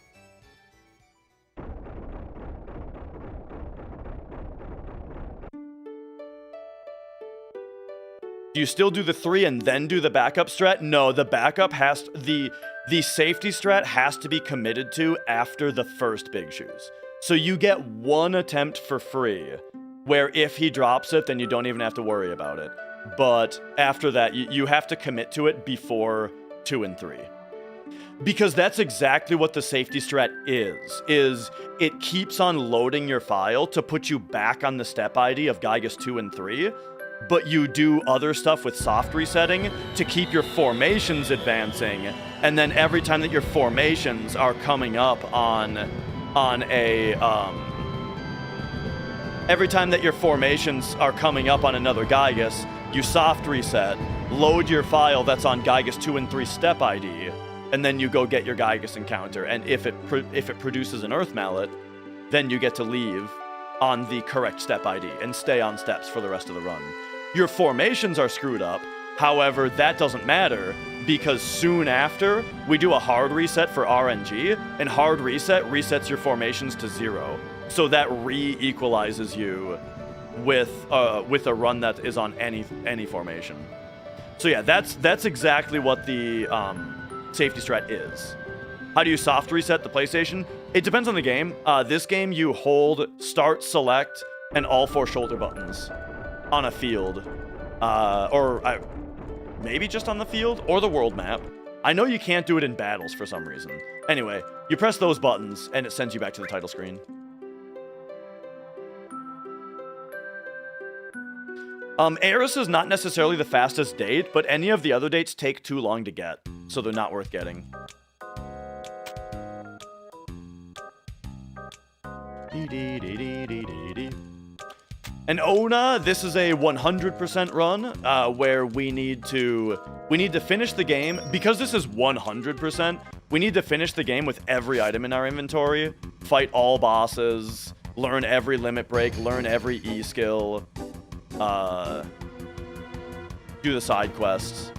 Do you still do the 3 and then do the backup strat? No, the backup the safety strat has to be committed to after the first Big Shoes. So you get 1 attempt for free, where if he drops it, then you don't even have to worry about it. But after that, you have to commit to it before 2 and 3. Because that's exactly what the safety strat is it keeps on loading your file to put you back on the step ID of Gaia's 2 and 3, but you do other stuff with soft resetting to keep your formations advancing, and then every time that your formations are coming up every time that your formations are coming up on another Gaia's, you soft reset, load your file that's on Gaia's 2 and 3 step ID, and then you go get your Gaia's encounter. And if it produces an Earth Mallet, then you get to leave on the correct step ID and stay on steps for the rest of the run. Your formations are screwed up. However, that doesn't matter, because soon after, we do a hard reset for RNG, and hard reset resets your formations to 0. So that re-equalizes you with a run that is on any formation. So yeah, that's exactly what the safety strat is. How do you soft reset the PlayStation? It depends on the game. This game, you hold start, select, and all 4 shoulder buttons on a field. Maybe just on the field or the world map. I know you can't do it in battles for some reason. Anyway, you press those buttons and it sends you back to the title screen. Eris is not necessarily the fastest date, but any of the other dates take too long to get, so they're not worth getting. And Ona, this is a 100% run, where we need to finish the game. Because this is 100%, we need to finish the game with every item in our inventory, fight all bosses, learn every limit break, learn every E-skill, do the side quests.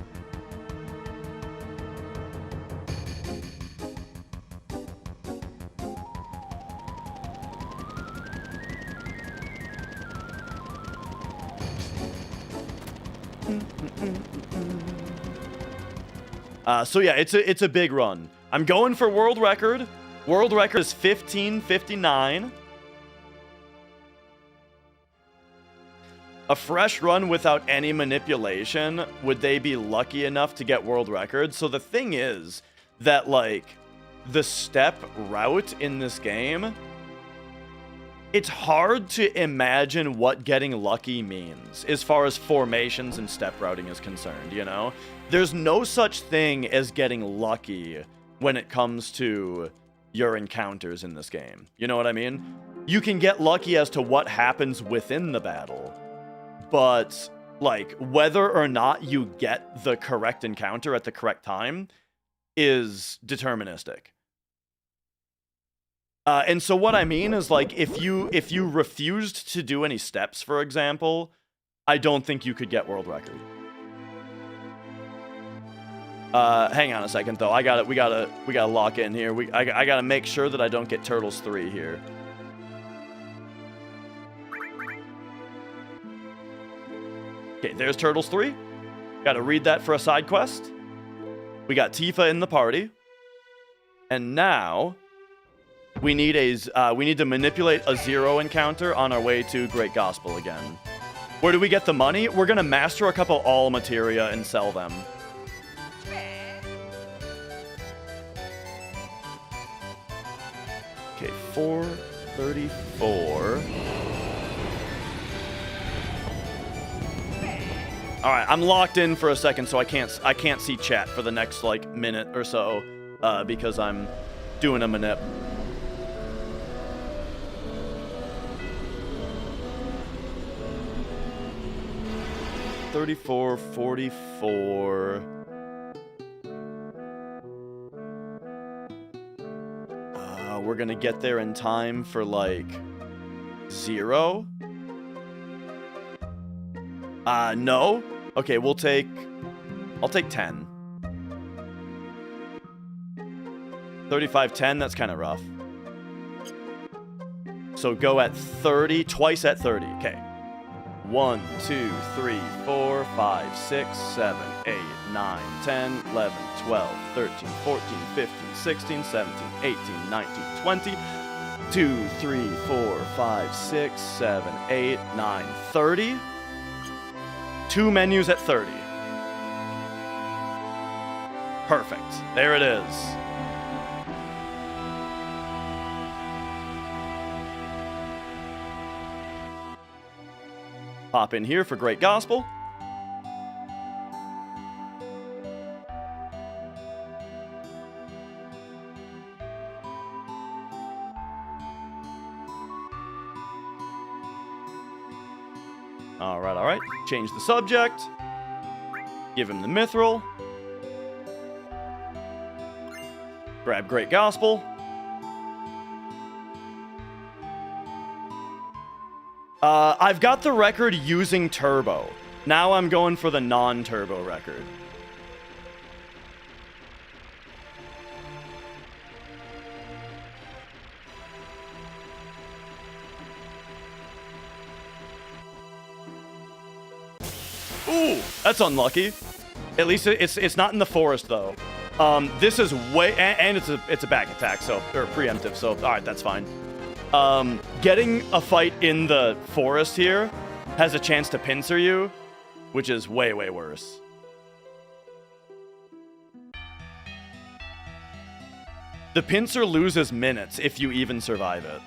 So yeah, it's a big run. I'm going for world record. World record is 15:59. A fresh run without any manipulation, would they be lucky enough to get world record? So the thing is that, like, the step route in this game, it's hard to imagine what getting lucky means as far as formations and step routing is concerned, you know? There's no such thing as getting lucky when it comes to your encounters in this game. You know what I mean? You can get lucky as to what happens within the battle, but, like, whether or not you get the correct encounter at the correct time is deterministic. And so what I mean is, like, if you refused to do any steps, for example, I don't think you could get world record. Hang on a second though. We gotta lock in here. I gotta make sure that I don't get Turtles 3 here. Okay, there's Turtles 3. Gotta read that for a side quest. We got Tifa in the party. And now we need to manipulate a 0 encounter on our way to Great Gospel again. Where do we get the money? We're gonna master a couple all materia and sell them. Okay, 434. All right, I'm locked in for a second, so I can't see chat for the next like minute or so because I'm doing a manip. $34.44. We're gonna get there in time for like 0. No. Okay, I'll take 10. 35.10, that's kind of rough. So go at 30, twice at 30. Okay. 1, 2, 3, 4, 5, 6, 7, 8, 9, 10, 11, 12, 13, 14, 15, 16, 17, 18, 19, 20, 2, 3, 4, 5, 6, 7, 8, 9, 30. 2 menus at 30. Perfect. There it is. Pop in here for Great Gospel. All right. Change the subject. Give him the mithril. Grab Great Gospel. I've got the record using turbo. Now I'm going for the non-turbo record. Ooh, that's unlucky. At least it's not in the forest though. This is way and it's a back attack, so or preemptive. So all right, that's fine. Getting a fight in the forest here has a chance to pincer you, which is way worse. The pincer loses minutes if you even survive it.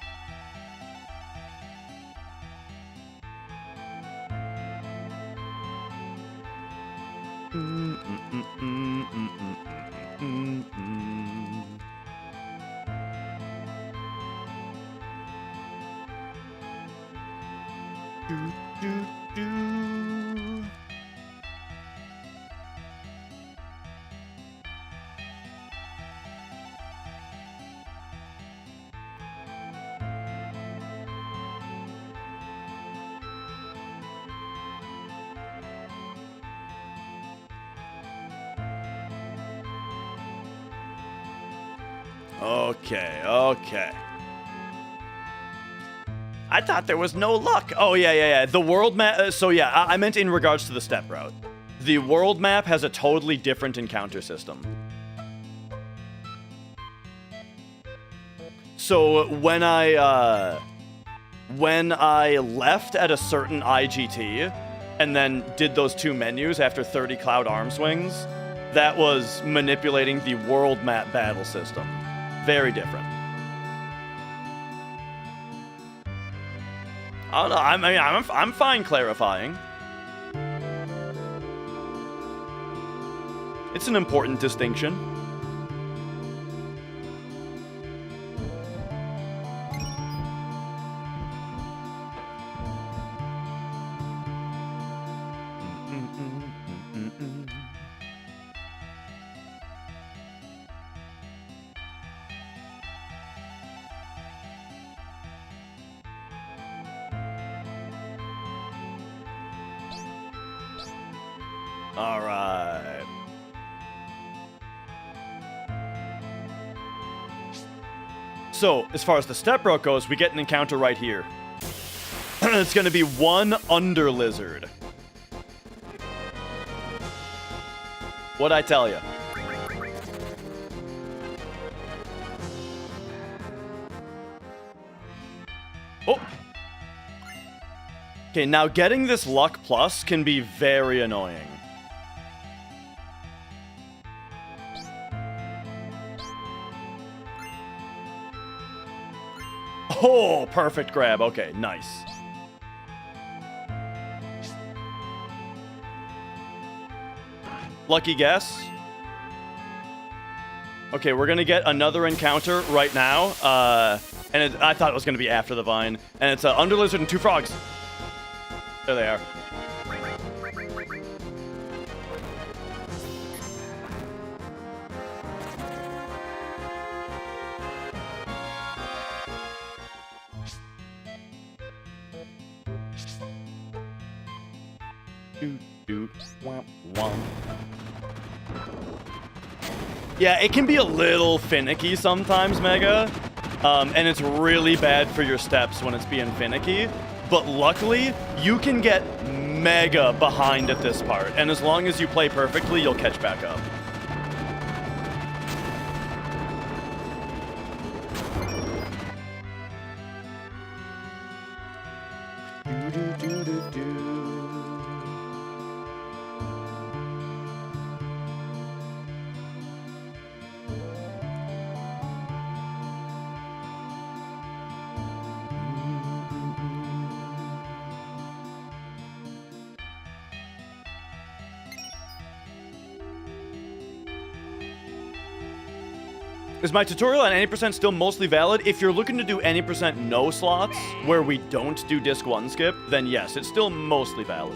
Okay. I thought there was no luck. Oh, yeah. The world map. So, yeah, I meant in regards to the step route. The world map has a totally different encounter system. So when I left at a certain IGT and then did those 2 menus after 30 cloud arm swings, that was manipulating the world map battle system. Very different. I don't know. I mean, I'm fine clarifying. It's an important distinction. All right. So, as far as the step route goes, we get an encounter right here. It's going to be 1 under lizard. What'd I tell you? Oh! Okay, now getting this luck plus can be very annoying. Oh, perfect grab. Okay, nice. Lucky guess. Okay, we're gonna get another encounter right now. And I thought it was gonna be after the vine. And it's an under lizard and 2 frogs. There they are. Yeah, it can be a little finicky sometimes, Mega. And it's really bad for your steps when it's being finicky. But luckily, you can get mega behind at this part. And as long as you play perfectly, you'll catch back up. Is my tutorial on any percent still mostly valid? If you're looking to do any percent no slots, where we don't do disc 1 skip, then yes, it's still mostly valid.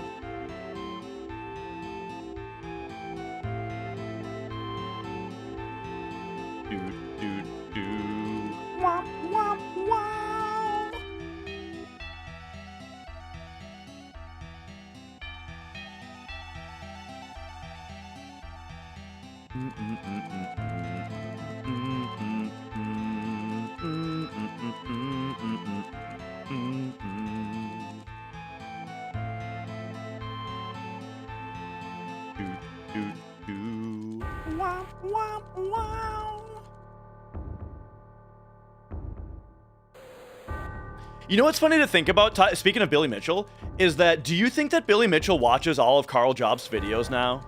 You know what's funny to think about, speaking of Billy Mitchell, is that do you think that Billy Mitchell watches all of Carl Jobs' videos now?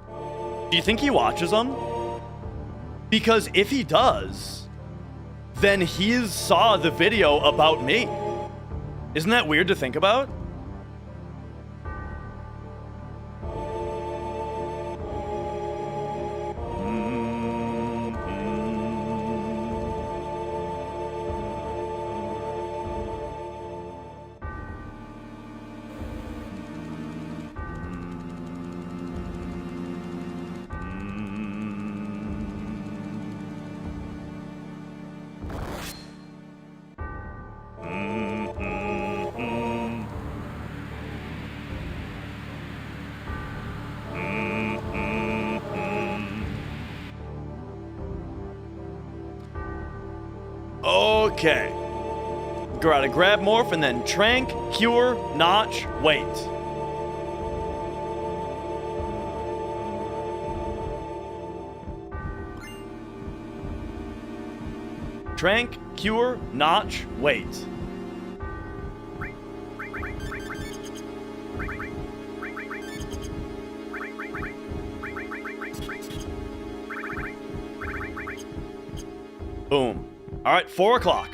Do you think he watches them? Because if he does, then he saw the video about me. Isn't that weird to think about? Okay. Gotta grab morph and then trank, cure, notch, wait. Trank, cure, notch, wait. Boom. All right, 4 o'clock.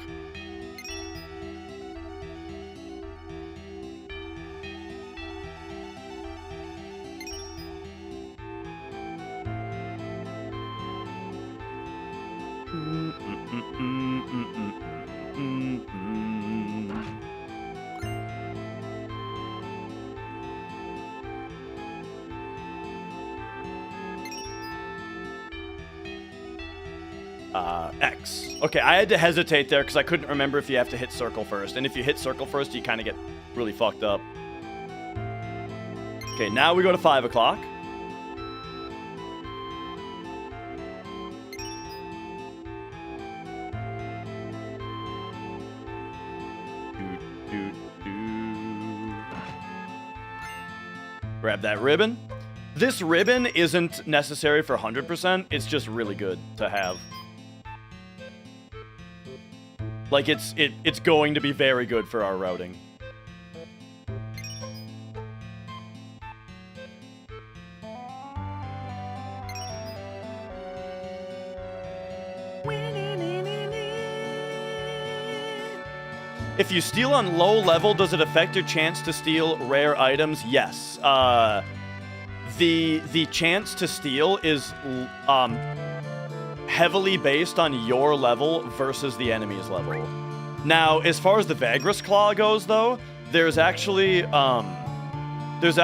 X. Okay, I had to hesitate there because I couldn't remember if you have to hit circle first. And if you hit circle first, you kind of get really fucked up. Okay, now we go to 5 o'clock. Grab that ribbon. This ribbon isn't necessary for 100%. It's just really good to have. Like, it's going to be very good for our routing. If you steal on low level, does it affect your chance to steal rare items? Yes. The chance to steal is heavily based on your level versus the enemy's level. Now, as far as the Vagris Claw goes, though, there's actually there's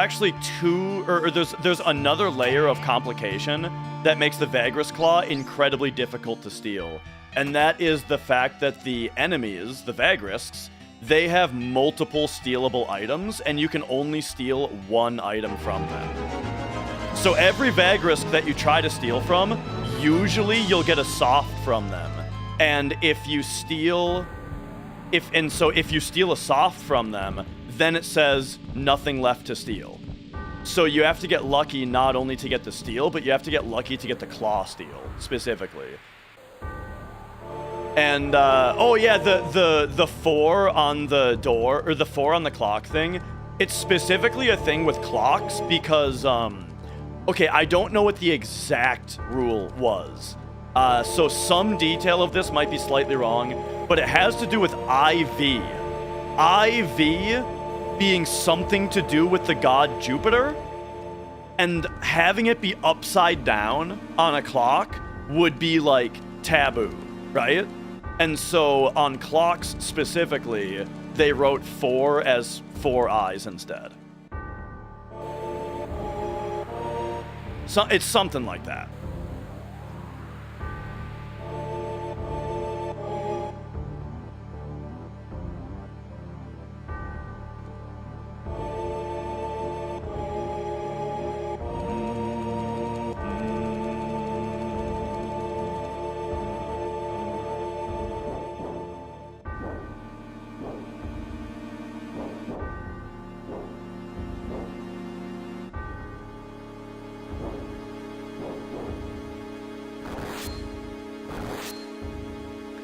another layer of complication that makes the Vagris Claw incredibly difficult to steal. And that is the fact that the enemies, the Vagrisks, they have multiple stealable items, and you can only steal one item from them. So every Vagrisk that you try to steal from, usually you'll get a soft from them. And if you steal a soft from them, then it says nothing left to steal. So you have to get lucky not only to get the steal, but you have to get lucky to get the claw steal, specifically. And, oh yeah, the 4 on the door, or the 4 on the clock thing, it's specifically a thing with clocks because, okay, I don't know what the exact rule was. So some detail of this might be slightly wrong, but it has to do with IV. IV being something to do with the god Jupiter, and having it be upside down on a clock would be, like, taboo, right? And so on clocks specifically, they wrote 4 as 4 eyes instead. So it's something like that.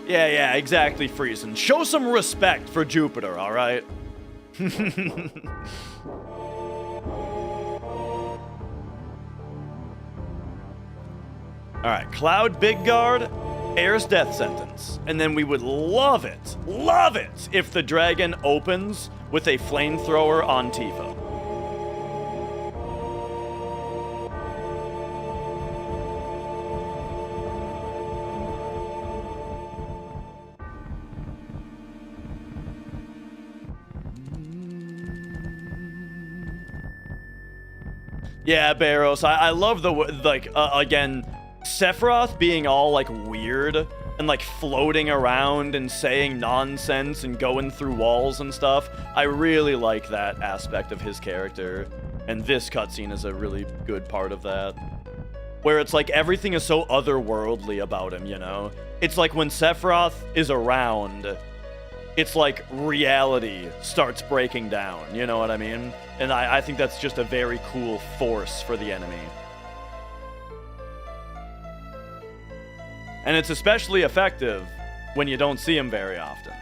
Yeah, exactly, Friesen. Show some respect for Jupiter, all right? All right, Cloud Midgard, Air's death sentence. And then we would love it, if the dragon opens with a flamethrower on Tifa. Yeah, Barros, I love the, like, again, Sephiroth being all, like, weird and, like, floating around and saying nonsense and going through walls and stuff. I really like that aspect of his character, and this cutscene is a really good part of that. Where it's like everything is so otherworldly about him, you know? It's like when Sephiroth is around, it's like reality starts breaking down, you know what I mean? And I think that's just a very cool force for the enemy. And it's especially effective when you don't see him very often.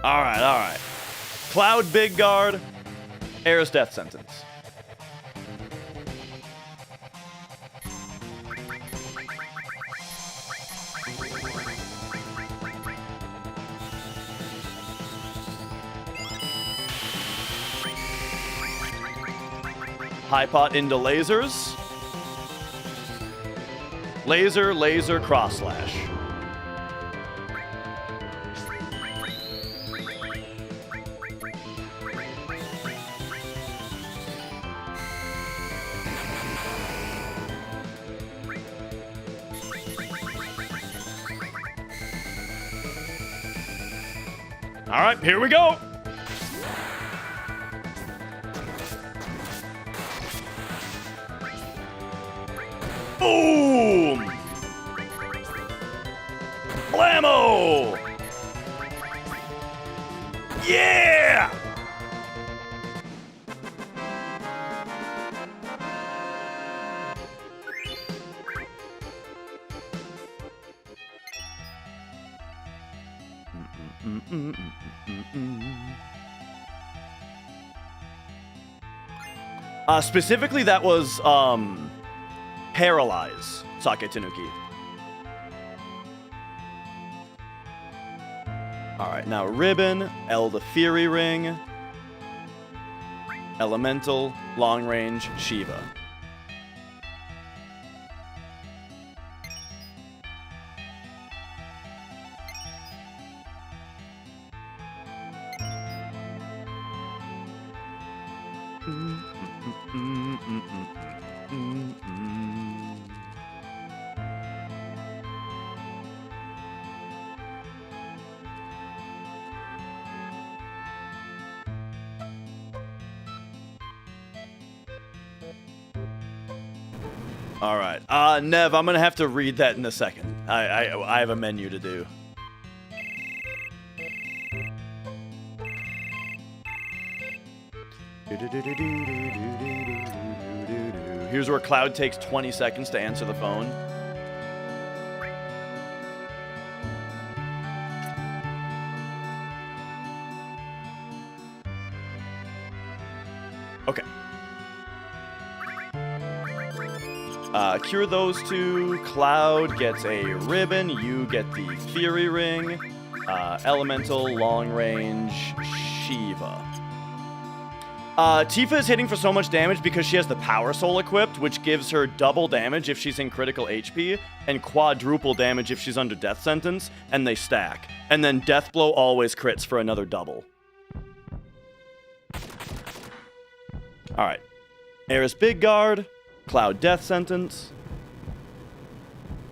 All right. Cloud Big Guard, Aer's death sentence. High pot into lasers. Laser, cross slash. All right, here we go. Boom! Blammo! Yeah! Specifically, that was Paralyze Sake Tanuki. Alright, now Ribbon, L the Fury Ring, Elemental, Long Range, Shiva. All right. Nev, I'm going to have to read that in a second. I have a menu to do. Here's where Cloud takes 20 seconds to answer the phone. Okay. Cure those two. Cloud gets a ribbon. You get the Fury Ring. Elemental, Long Range, Shiva. Tifa is hitting for so much damage because she has the Power Soul equipped, which gives her double damage if she's in critical HP, and quadruple damage if she's under death sentence, and they stack. And then Death Blow always crits for another double. Alright. Aer's Big Guard, Cloud Death Sentence,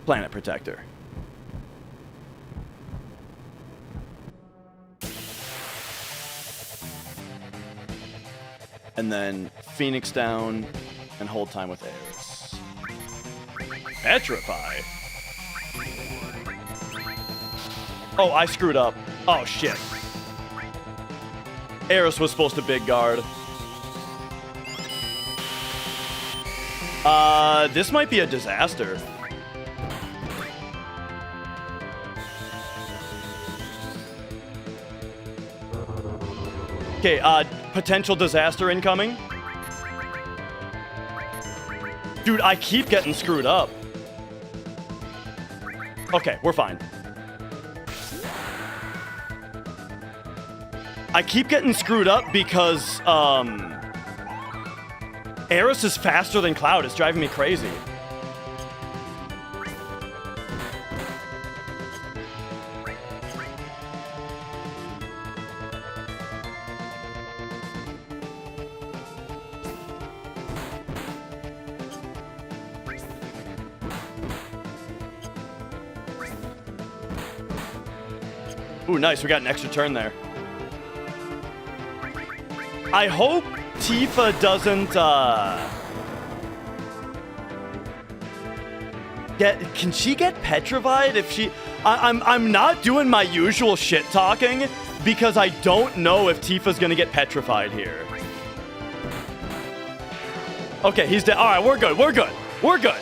Planet Protector. And then Phoenix down and hold time with Aer's. Petrify. Oh, I screwed up. Oh, shit. Aer's was supposed to Big Guard. This might be a disaster. Okay, potential disaster incoming. Dude, I keep getting screwed up. Okay, we're fine. I keep getting screwed up because, Aerith is faster than Cloud. It's driving me crazy. Ooh, nice. We got an extra turn there. I hope Tifa doesn't, can she get petrified if she... I'm not doing my usual shit talking, because I don't know if Tifa's gonna get petrified here. Okay, he's dead. All right, we're good. We're good. We're good.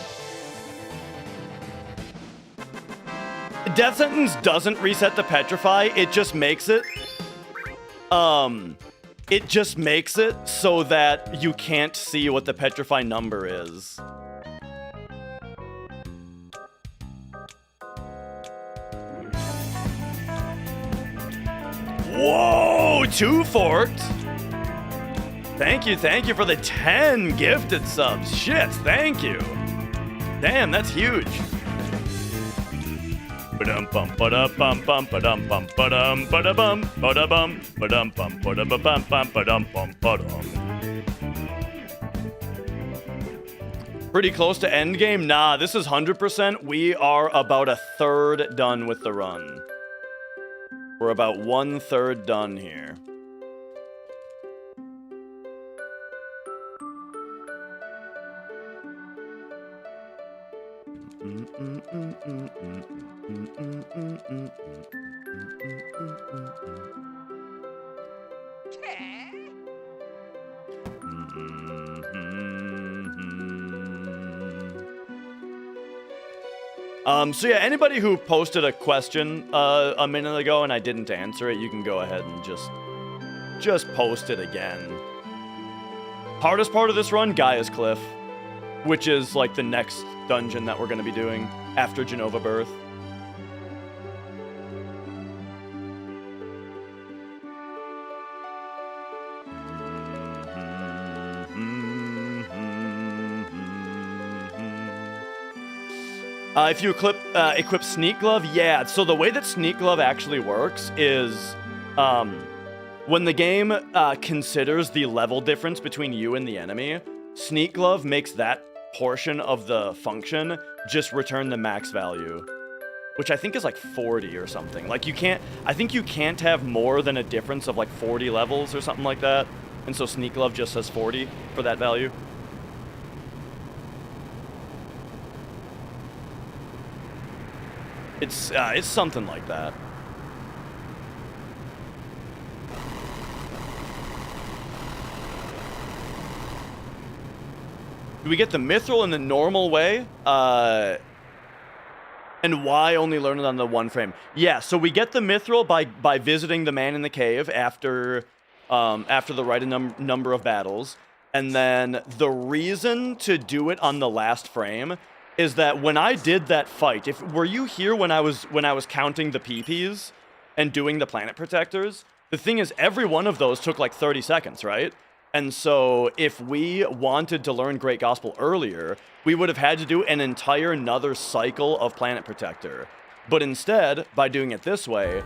Death sentence doesn't reset the petrify. It just makes it. It just makes it so that you can't see what the petrify number is. Whoa, 2 forked. Thank you for the 10 gifted subs. Shit, thank you. Damn, that's huge. Ba-dum bum ba-dum bum bum ba-dum bum ba-dum ba-da-bum ba-da-bum ba-dum bum ba-da-ba-bum bum ba-dum bum ba-dum. Pretty close to end game? Nah, this is 100%. We are about a third done with the run. We're about 1/3 done here. So yeah, anybody who posted a question a minute ago and I didn't answer it, you can go ahead and just post it again. Hardest part of this run, Gaia's Cliff, which is like the next dungeon that we're going to be doing after Genova Birth. If you equip Sneak Glove, yeah. So the way that Sneak Glove actually works is when the game considers the level difference between you and the enemy, Sneak Glove makes that portion of the function just return the max value, which I think is like 40 or something. Like I think you can't have more than a difference of like 40 levels or something like that. And so Sneak Glove just says 40 for that value. It's something like that. Do we get the mithril in the normal way? And why only learn it on the 1 frame? Yeah, so we get the mithril by visiting the man in the cave after the right number of battles. And then the reason to do it on the last frame is that when I did that fight, were you here when I was counting the PPs and doing the planet protectors? The thing is, every one of those took like 30 seconds, right? And so if we wanted to learn Great Gospel earlier, we would have had to do an entire another cycle of planet protector. But instead, by doing it this way,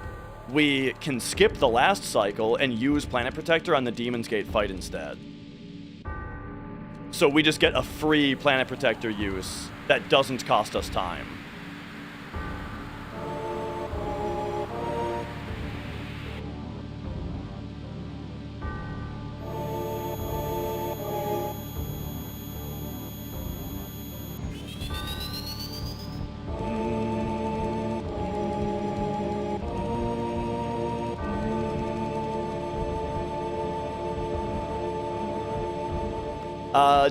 we can skip the last cycle and use planet protector on the Demon's Gate fight instead. So we just get a free planet protector use that doesn't cost us time.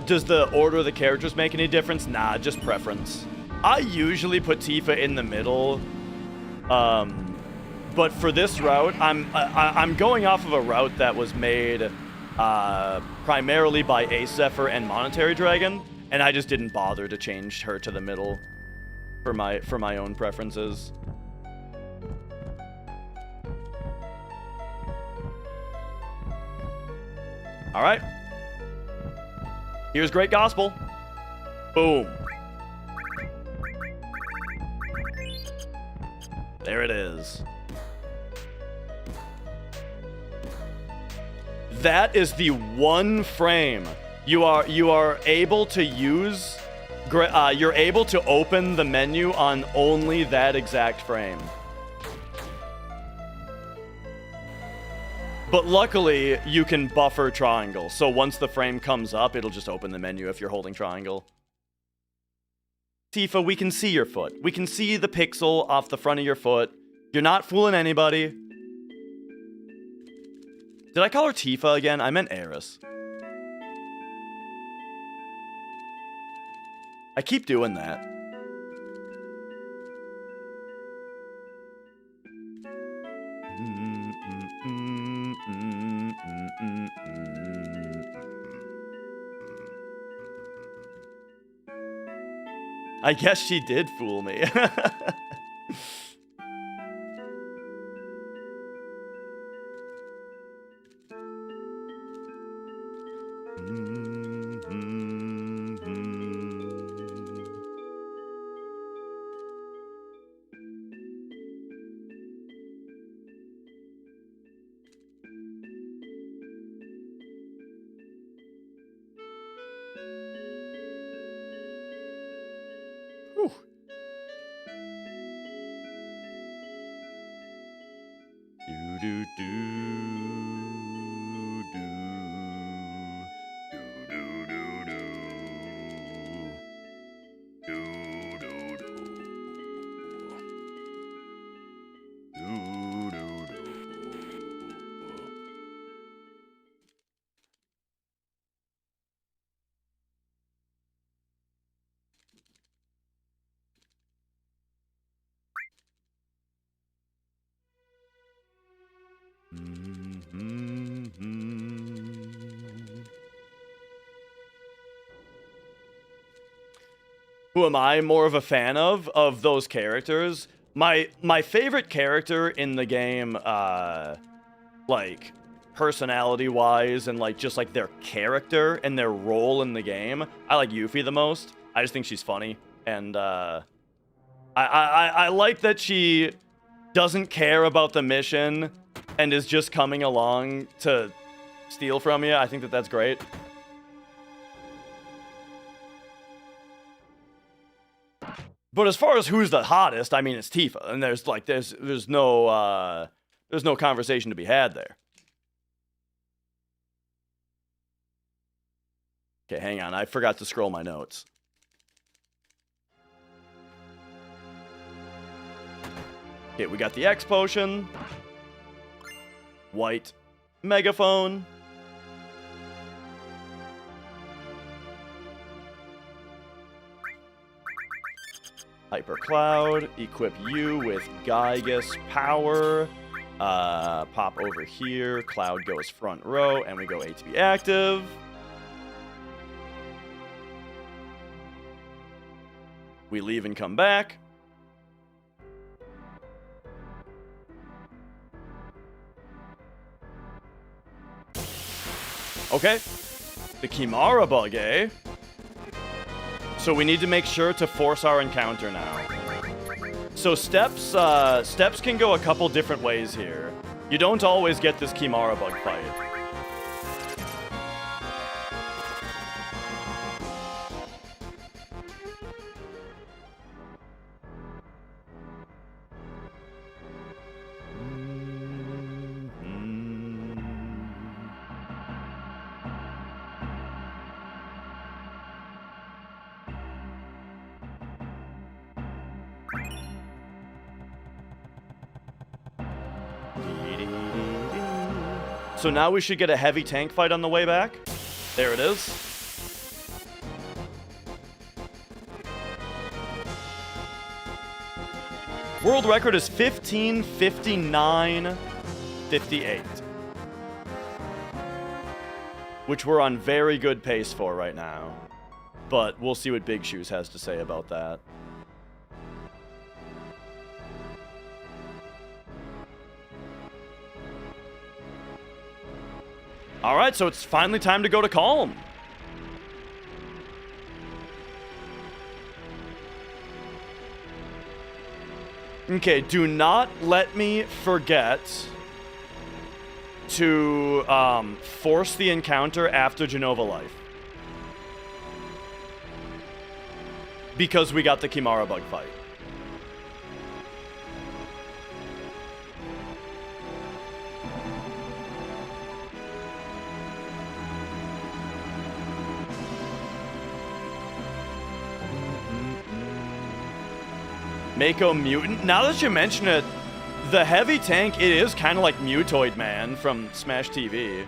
Does the order of the characters make any difference? Nah, just preference. I usually put Tifa in the middle, but for this route, I'm going off of a route that was made primarily by Ace Zephyr and Monetary Dragon, and I just didn't bother to change her to the middle for my own preferences. All right. Here's Great Gospel. Boom. There it is. That is the 1 frame. You are able to use. You're able to open the menu on only that exact frame. But luckily, you can buffer triangle. So once the frame comes up, it'll just open the menu if you're holding triangle. Tifa, we can see your foot. We can see the pixel off the front of your foot. You're not fooling anybody. Did I call her Tifa again? I meant Eris. I keep doing that. I guess she did fool me. Who am I more of a fan of those characters? My favorite character in the game, like, personality-wise and, like, just, like, their character and their role in the game, I like Yuffie the most. I just think she's funny. And, I like that she doesn't care about the mission and is just coming along to steal from you. I think that that's great. But as far as who's the hottest, I mean, it's Tifa, and there's no conversation to be had there. Okay, hang on, I forgot to scroll my notes. Okay, we got the X potion, white megaphone. Hyper Cloud, equip you with Gaia's power. Pop over here, Cloud goes front row, and we go ATB active. We leave and come back. Okay. The Kimara bug, eh? So we need to make sure to force our encounter now. So steps can go a couple different ways here. You don't always get this Kimara bug fight. So now we should get a heavy tank fight on the way back. There it is. World record is 15:59:58. Which we're on very good pace for right now. But we'll see what Big Shoes has to say about that. Alright, so it's finally time to go to Calm. Okay, do not let me forget to force the encounter after Genova Life. Because we got the Kimara bug fight. Mako mutant. Now that you mention it, The heavy tank, it is kind of like Mutoid Man from Smash TV.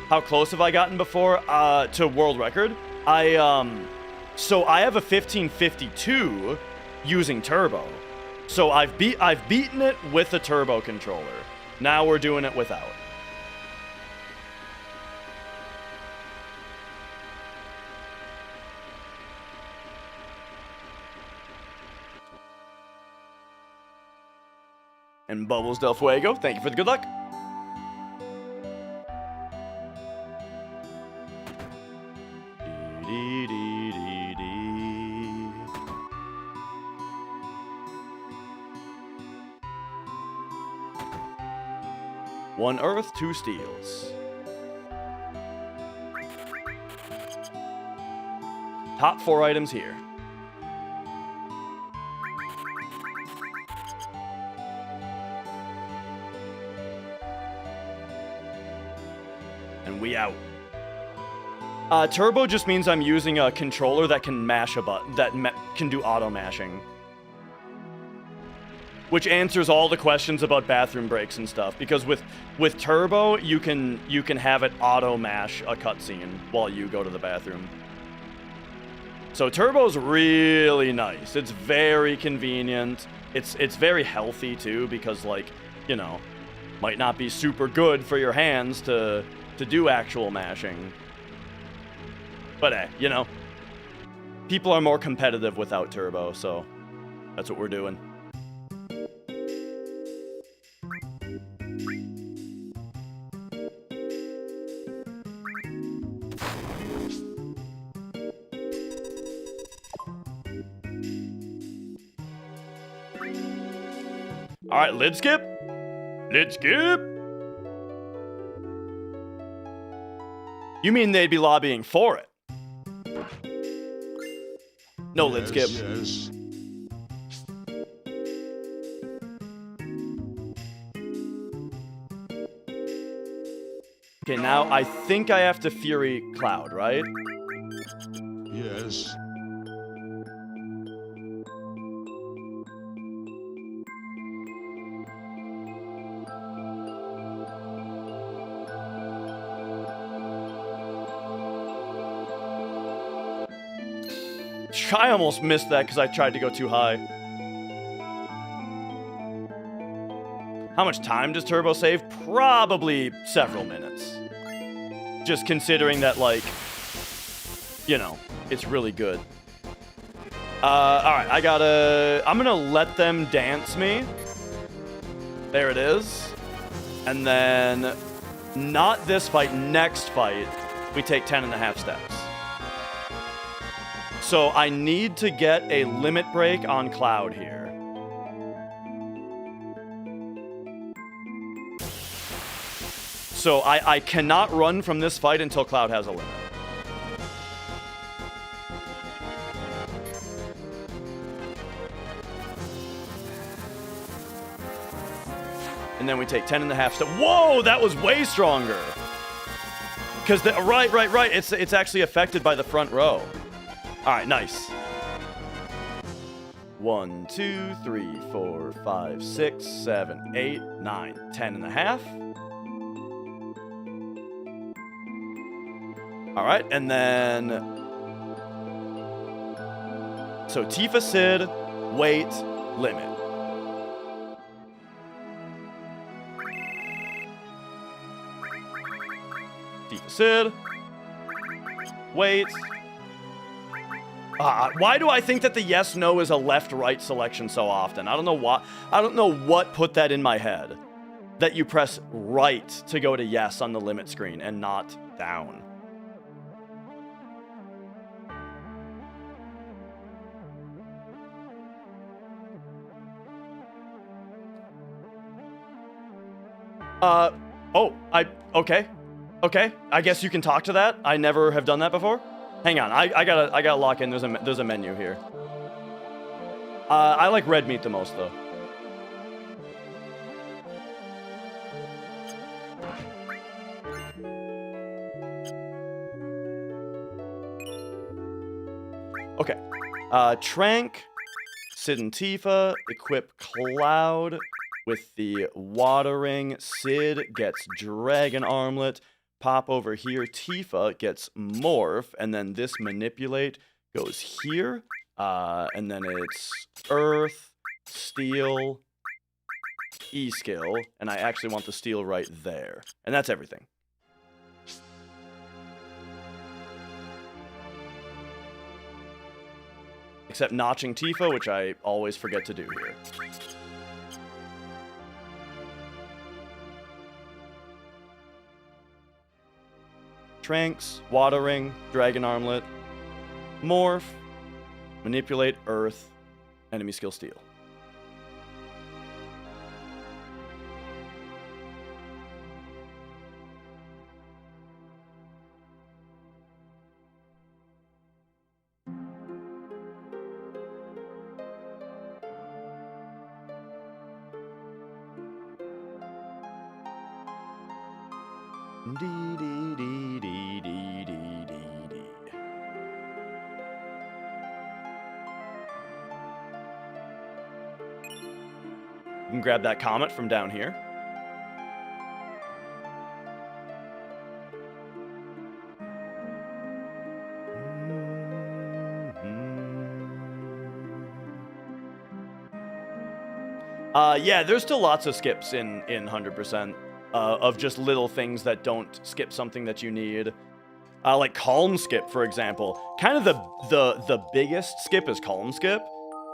How close have I gotten before to world record? So I have a 1552 using turbo. So I've beaten it with a turbo controller. Now we're doing it without. And Bubbles Del Fuego, thank you for the good luck. One earth, two steels. Top 4 items here. And we out. Turbo just means I'm using a controller that can mash a button, that can do auto mashing. Which answers all the questions about bathroom breaks and stuff, because with Turbo, you can have it auto mash a cutscene while you go to the bathroom. So Turbo's really nice. It's very convenient. It's very healthy too, because like, you know, might not be super good for your hands to do actual mashing. But hey, you know, people are more competitive without Turbo, so that's what we're doing. All right, lid skip. Lid skip. You mean they'd be lobbying for it? No lid skip. Yes. Okay, now I think I have to Fury Cloud, right? Yes. I almost missed that because I tried to go too high. How much time does Turbo save? Probably several minutes. Just considering that, like, you know, it's really good. Alright, I'm gonna let them dance me. There it is. And then, not this fight, next fight, we take 10.5 steps. So I need to get a limit break on Cloud here. So I cannot run from this fight until Cloud has a limit. And then we take 10.5 steps. Whoa, that was way stronger. Because right. It's actually affected by the front row. All right, nice. 1, 2, 3, 4, 5, 6, 7, 8, 9, 10.5. All right, and then so Tifa Sid, weight, limit. Tifa Sid, weight. Why do I think that the yes/no is a left-right selection so often? I don't know why. I don't know what put that in my head. That you press right to go to yes on the limit screen and not down. Okay. I guess you can talk to that. I never have done that before. Hang on, I gotta lock in. There's a menu here. I like red meat the most though. Trank, Sid and Tifa equip Cloud with the watering. Sid gets Dragon Armlet. Pop over here. Tifa gets Morph, and then this Manipulate goes here. And then it's Earth, Steel, E-Skill, and I actually want the Steel right there. And that's everything. Except notching Tifa, which I always forget to do here. Tranks, Watering, Dragon Armlet, Morph, Manipulate, Earth, Enemy Skill, Steel. You can grab that comet from down here. Yeah, there's still lots of skips in 100%. Of just little things that don't skip something that you need. Like Calm Skip, for example. Kind of the biggest skip is Calm Skip,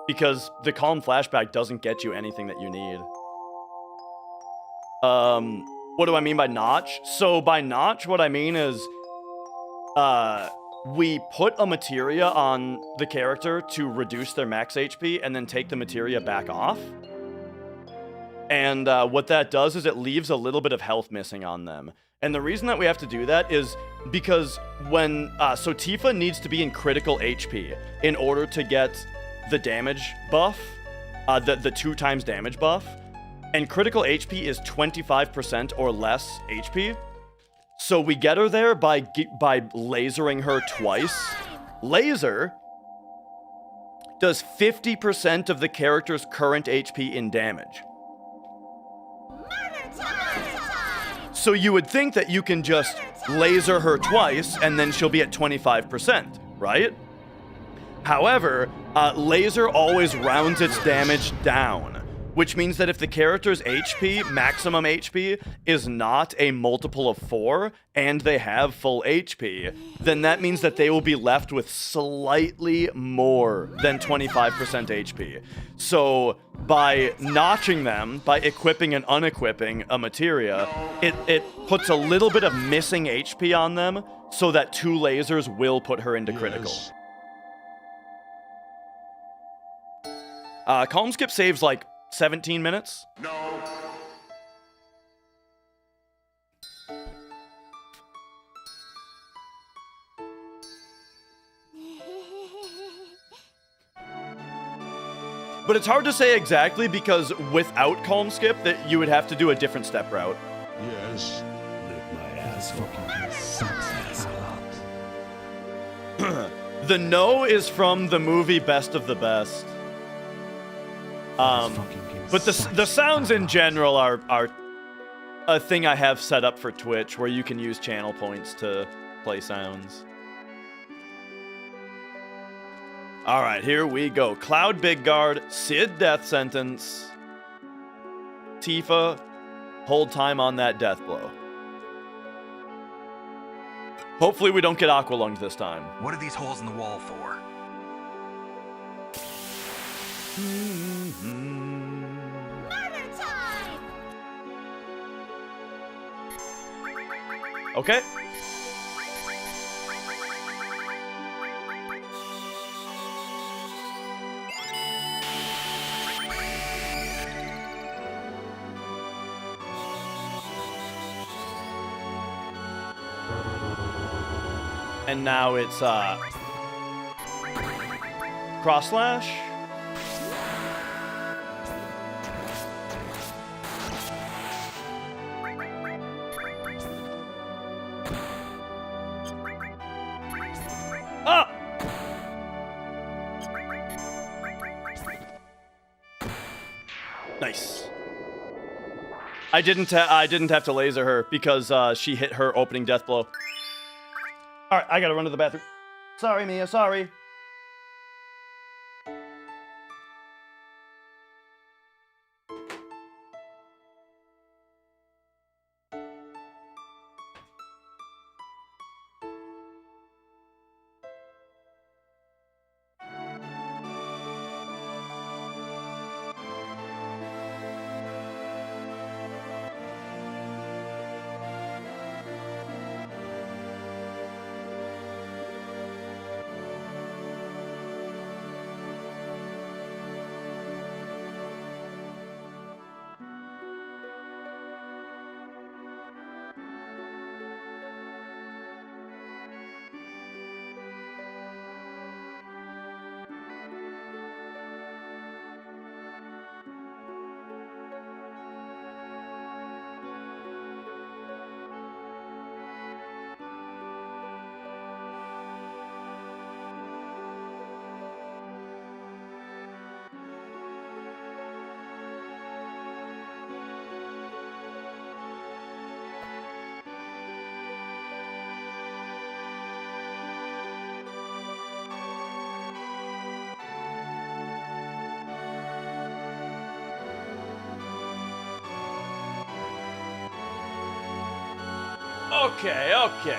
because the Calm Flashback doesn't get you anything that you need. What do I mean by notch? So by notch, what I mean is, we put a materia on the character to reduce their max HP, and then take the materia back off. And what that does is it leaves a little bit of health missing on them. And the reason that we have to do that is because when... so Tifa needs to be in critical HP in order to get the damage buff, the 2 times damage buff. And critical HP is 25% or less HP. So we get her there by lasering her twice. Laser does 50% of the character's current HP in damage. So you would think that you can just laser her twice and then she'll be at 25%, right? However, laser always rounds its damage down, which means that if the character's HP, maximum HP, is not a multiple of 4 and they have full HP, then that means that they will be left with slightly more than 25% HP. So by notching them, by equipping and unequipping a materia, it puts a little bit of missing HP on them so that 2 lasers will put her into critical. Calm Skip saves like 17 minutes? No. But it's hard to say exactly because without Calm Skip, that you would have to do a different step route. Yes. Lick my ass. Fucking game sucks a lot. The no is from the movie Best of the Best. But the sounds in general are a thing I have set up for Twitch where you can use channel points to play sounds. All right, here we go. Cloud Big Guard, Sid Death Sentence, Tifa, hold time on that death blow. Hopefully we don't get aqualunged this time. What are these holes in the wall for? Murder time! Okay. And now it's cross slash. Ah! Nice. I didn't have to laser her because she hit her opening death blow. All right, I gotta run to the bathroom. Sorry, Mia. Sorry. Okay, okay.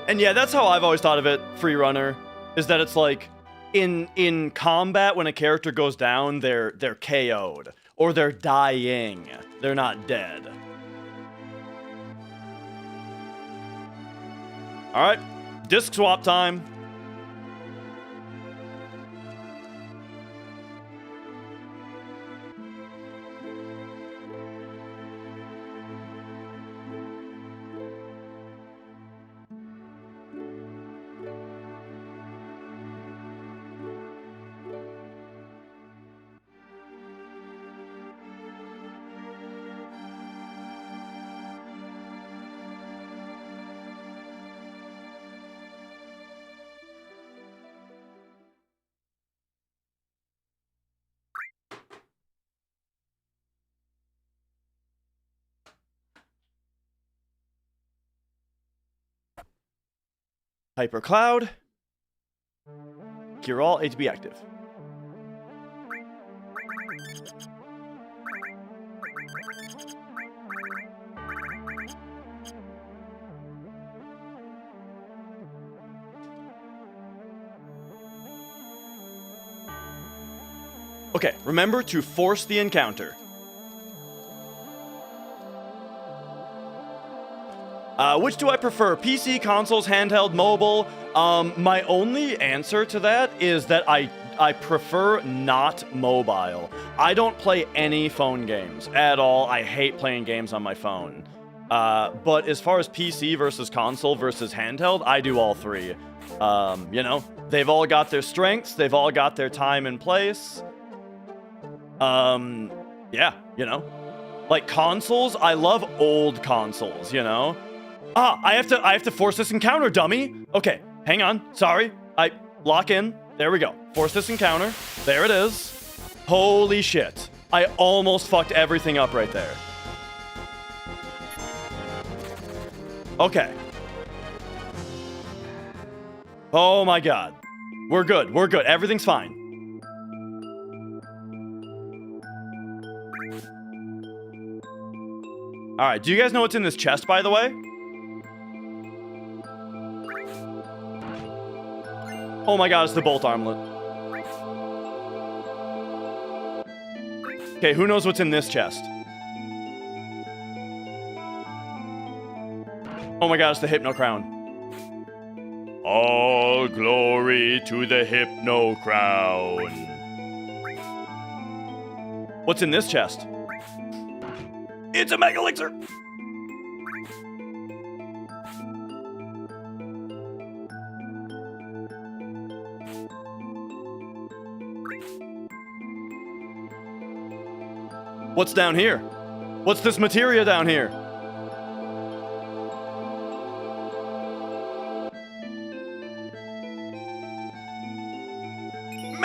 And yeah, that's how I've always thought of it, free runner, is that it's like in combat when a character goes down, they're KO'd or they're dying. They're not dead. All right, disc swap time. Hyper Cloud. Cure all ATB active. Okay, remember to force the encounter. Which do I prefer? PC, consoles, handheld, mobile? My only answer to that is that I prefer not mobile. I don't play any phone games at all. I hate playing games on my phone. But as far as PC versus console versus handheld, I do all three. You know, they've all got their strengths. They've all got their time and place. Yeah, you know. Like consoles, I love old consoles, you know? Ah, I have to force this encounter, dummy. Okay, hang on. Sorry. I lock in. There we go. Force this encounter. There it is. Holy shit. I almost fucked everything up right there. Okay. Oh my god. We're good. We're good. Everything's fine. All right. Do you guys know what's in this chest, by the way? Oh my god, it's the bolt armlet. Okay, who knows what's in this chest? Oh my god, it's the Hypno Crown. All glory to the Hypno Crown. What's in this chest? It's a Mega Elixir! What's down here? What's this materia down here?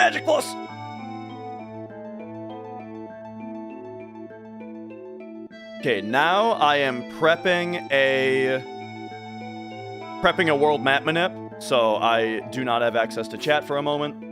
Magic Plus! Okay, now I am prepping a world map manip, so I do not have access to chat for a moment.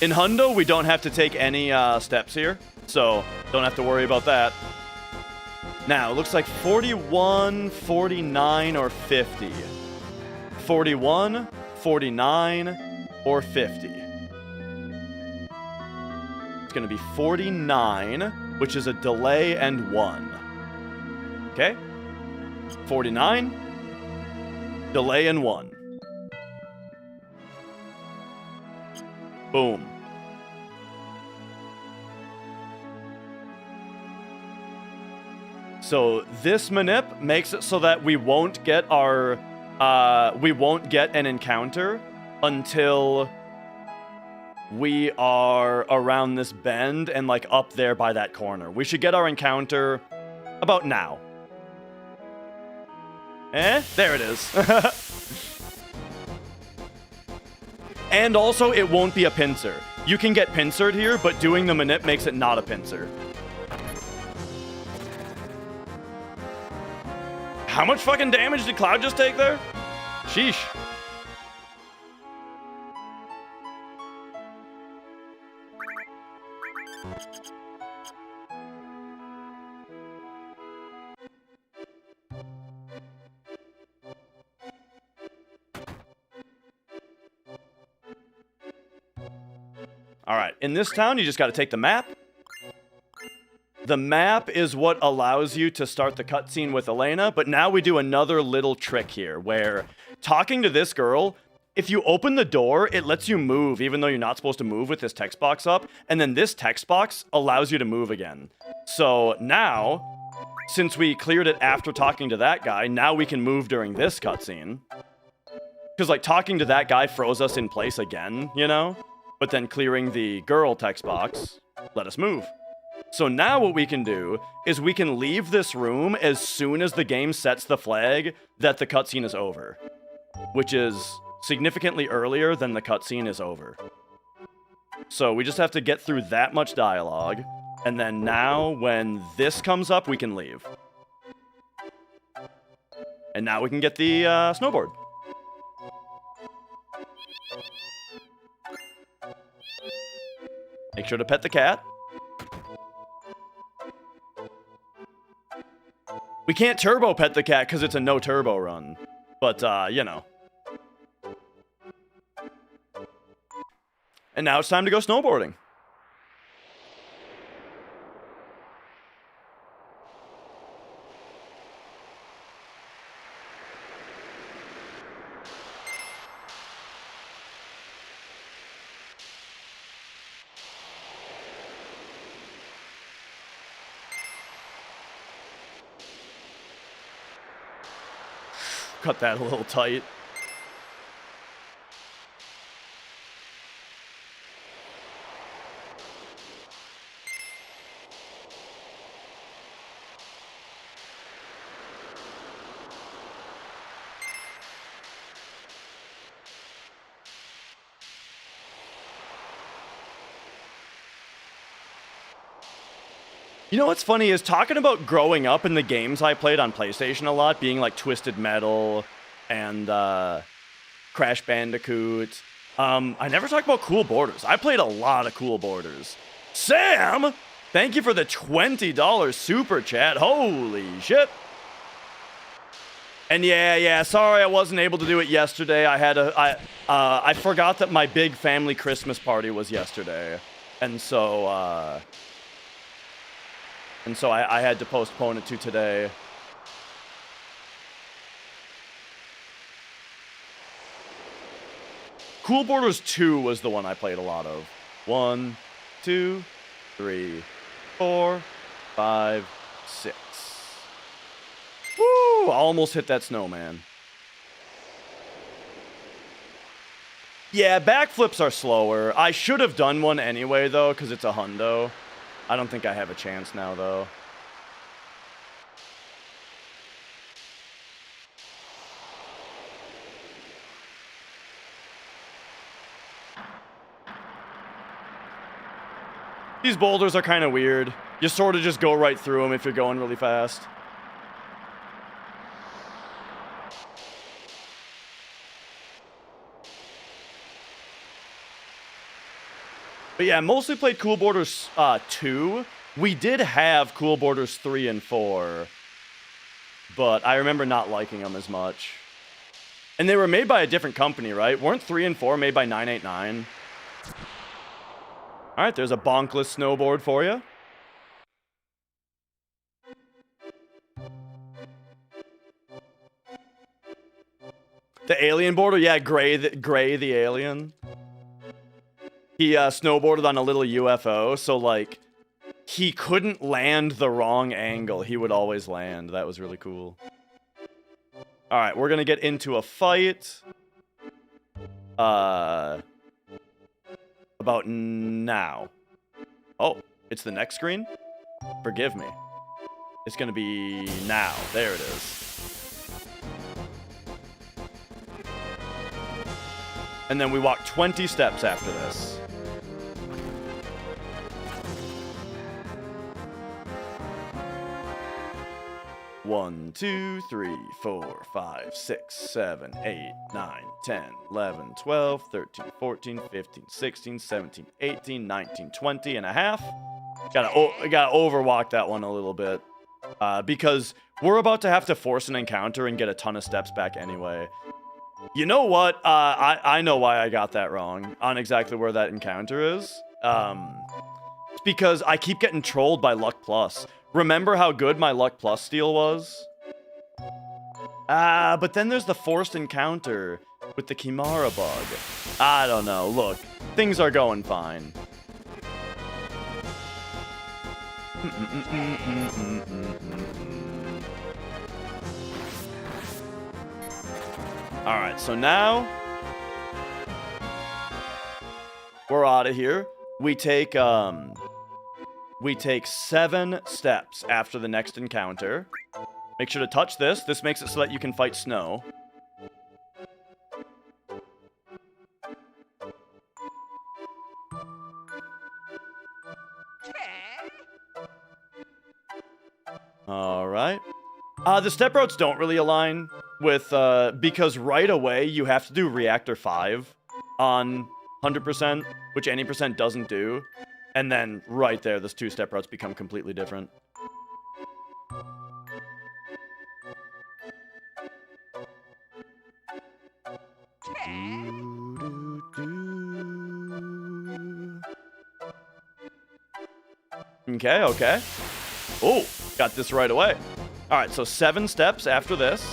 In Hundo, we don't have to take any steps here, so don't have to worry about that. Now, it looks like 41, 49, or 50. 41, 49, or 50. It's going to be 49, which is a delay and 1. Okay? 49, delay and 1. Boom. So this manip makes it so that we won't get our an encounter until we are around this bend and like up there by that corner. We should get our encounter about now. There it is. And also, it won't be a pincer. You can get pincered here, but doing the manip makes it not a pincer. How much fucking damage did Cloud just take there? Sheesh. All right, in this town, you just got to take the map. The map is what allows you to start the cutscene with Elena, but now we do another little trick here, where talking to this girl, if you open the door, it lets you move, even though you're not supposed to move with this text box up, and then this text box allows you to move again. So now, since we cleared it after talking to that guy, now we can move during this cutscene. Because, like, talking to that guy froze us in place again, you know? But then clearing the girl text box let us move. So now what we can do is we can leave this room as soon as the game sets the flag that the cutscene is over, which is significantly earlier than the cutscene is over. So we just have to get through that much dialogue, and then now when this comes up, we can leave. And now we can get the snowboard. Make sure to pet the cat. We can't turbo pet the cat because it's a no turbo run. But, you know. And now it's time to go snowboarding. Cut that a little tight. You know what's funny is talking about growing up in the games I played on PlayStation a lot, being like Twisted Metal and Crash Bandicoot. I never talked about Cool Borders. I played a lot of Cool Borders. Sam, thank you for the $20 super chat. Holy shit. And yeah, sorry I wasn't able to do it yesterday. I forgot that my big family Christmas party was yesterday. And so I had to postpone it to today. Cool Borders 2 was the one I played a lot of. 1, 2, 3, 4, 5, 6. Woo! Almost hit that snowman. Yeah, backflips are slower. I should have done one anyway, though, because it's a hundo. I don't think I have a chance now, though. These boulders are kind of weird. You sort of just go right through them if you're going really fast. But yeah, mostly played Cool Borders 2. We did have Cool Borders 3 and 4. But I remember not liking them as much. And they were made by a different company, right? Weren't 3 and 4 made by 989? All right, there's a bonkless snowboard for you. The alien boarder, yeah, Gray the alien. He snowboarded on a little UFO, so like he couldn't land the wrong angle. He would always land. That was really cool. All right, we're gonna get into a fight. About now. Oh, it's the next screen? Forgive me. It's gonna be now. There it is. And then we walk 20 steps after this. One, 2, 3, 4, 5, 6, 7, 8, 9, 10, 11, 12, 13, 14, 15, 16, 17, 18, 19, 20 and a half. Gotta overwalk that one a little bit. Because we're about to have to force an encounter and get a ton of steps back anyway. You know what? I know why I got that wrong on exactly where that encounter is. It's because I keep getting trolled by Luck Plus. Remember how good my Luck Plus steal was? But then there's the forced encounter with the Kimara bug. I don't know. Look, things are going fine. All right, so now we're out of here. We take 7 steps after the next encounter. Make sure to touch this. This makes it so that you can fight snow. All right. The step routes don't really align with, because right away you have to do Reactor 5 on 100%, which any percent doesn't do. And then right there, those 2 step routes become completely different. Okay. Oh, got this right away. All right, so 7 steps after this.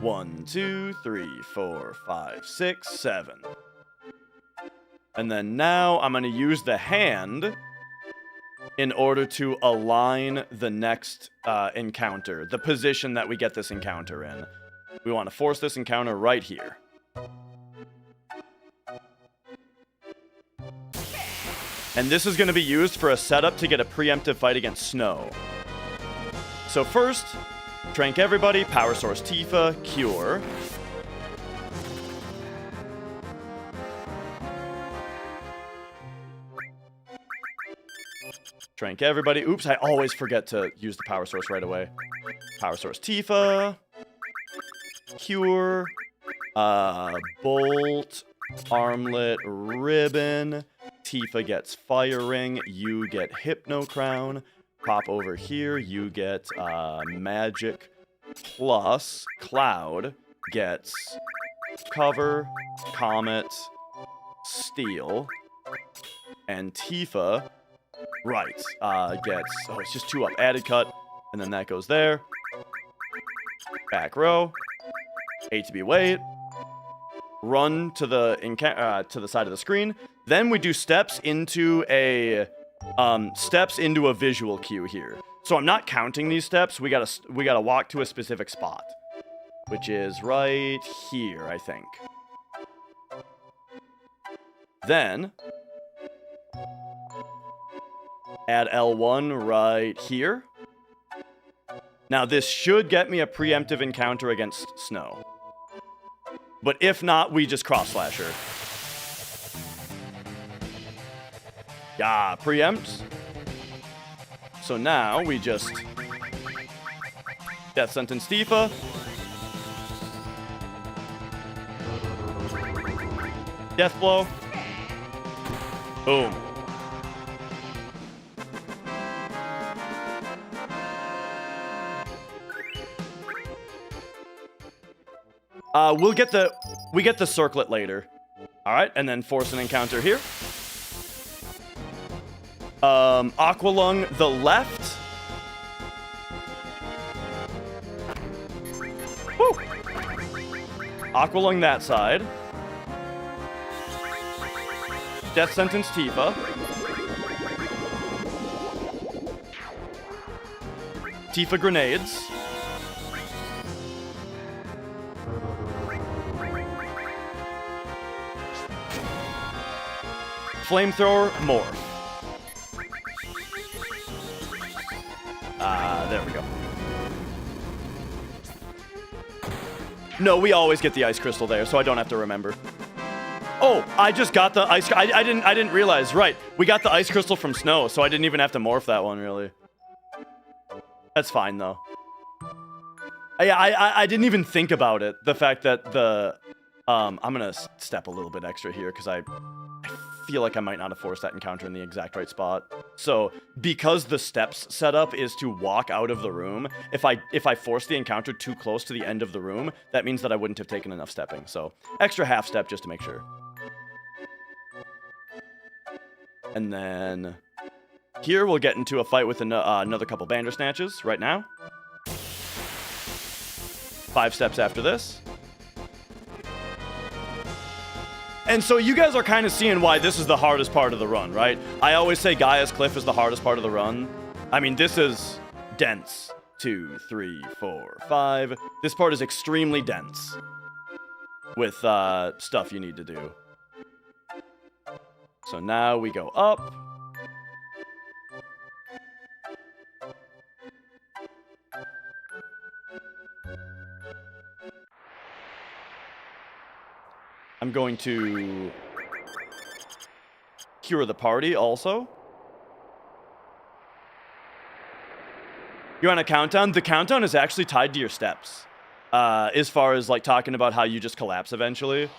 One, 2, 3, 4, 5, 6, 7. And then now I'm going to use the hand in order to align the next encounter, the position that we get this encounter in. We want to force this encounter right here. And this is going to be used for a setup to get a preemptive fight against snow. So first, Trank everybody, Power Source Tifa, Cure. Trank everybody. Oops, I always forget to use the Power Source right away. Power Source Tifa. Cure. Bolt. Armlet. Ribbon. Tifa gets Fire Ring. You get Hypno Crown. Pop over here. You get Magic plus Cloud gets Cover, Comet, Steel, and Tifa, right, gets, oh, it's just 2 up, Added Cut, and then that goes there. Back row, A to B wait, run to the side of the screen. Then we do steps into a steps into a visual cue here. So I'm not counting these steps. We gotta walk to a specific spot, which is right here, I think. Then add L1 right here. Now this should get me a preemptive encounter against snow. But if not, we just cross-slash her. Yeah, preempt. So now we just Death Sentence Tifa. Death Blow. Boom. We get the circlet later. All right, and then force an encounter here. Aqualung the left. Woo! Aqualung that side. Death Sentence Tifa. Tifa grenades. Flamethrower, morph. There we go. No, we always get the ice crystal there, so I don't have to remember. Oh, I just got the ice. I didn't realize. Right, we got the ice crystal from snow, so I didn't even have to morph that one really. That's fine though. Yeah, I didn't even think about it. The fact that the I'm gonna step a little bit extra here because I feel like I might not have forced that encounter in the exact right spot. So because the steps setup is to walk out of the room, if I force the encounter too close to the end of the room, that means that I wouldn't have taken enough stepping. So extra half step just to make sure. And then here we'll get into a fight with another couple Bandersnatches right now. 5 steps after this. And so you guys are kind of seeing why this is the hardest part of the run, right? I always say Gaia's Cliff is the hardest part of the run. I mean, this is dense. 2, 3, 4, 5. This part is extremely dense with stuff you need to do. So now we go up. I'm going to cure the party also. You're on a countdown? The countdown is actually tied to your steps. As far as like talking about how you just collapse eventually.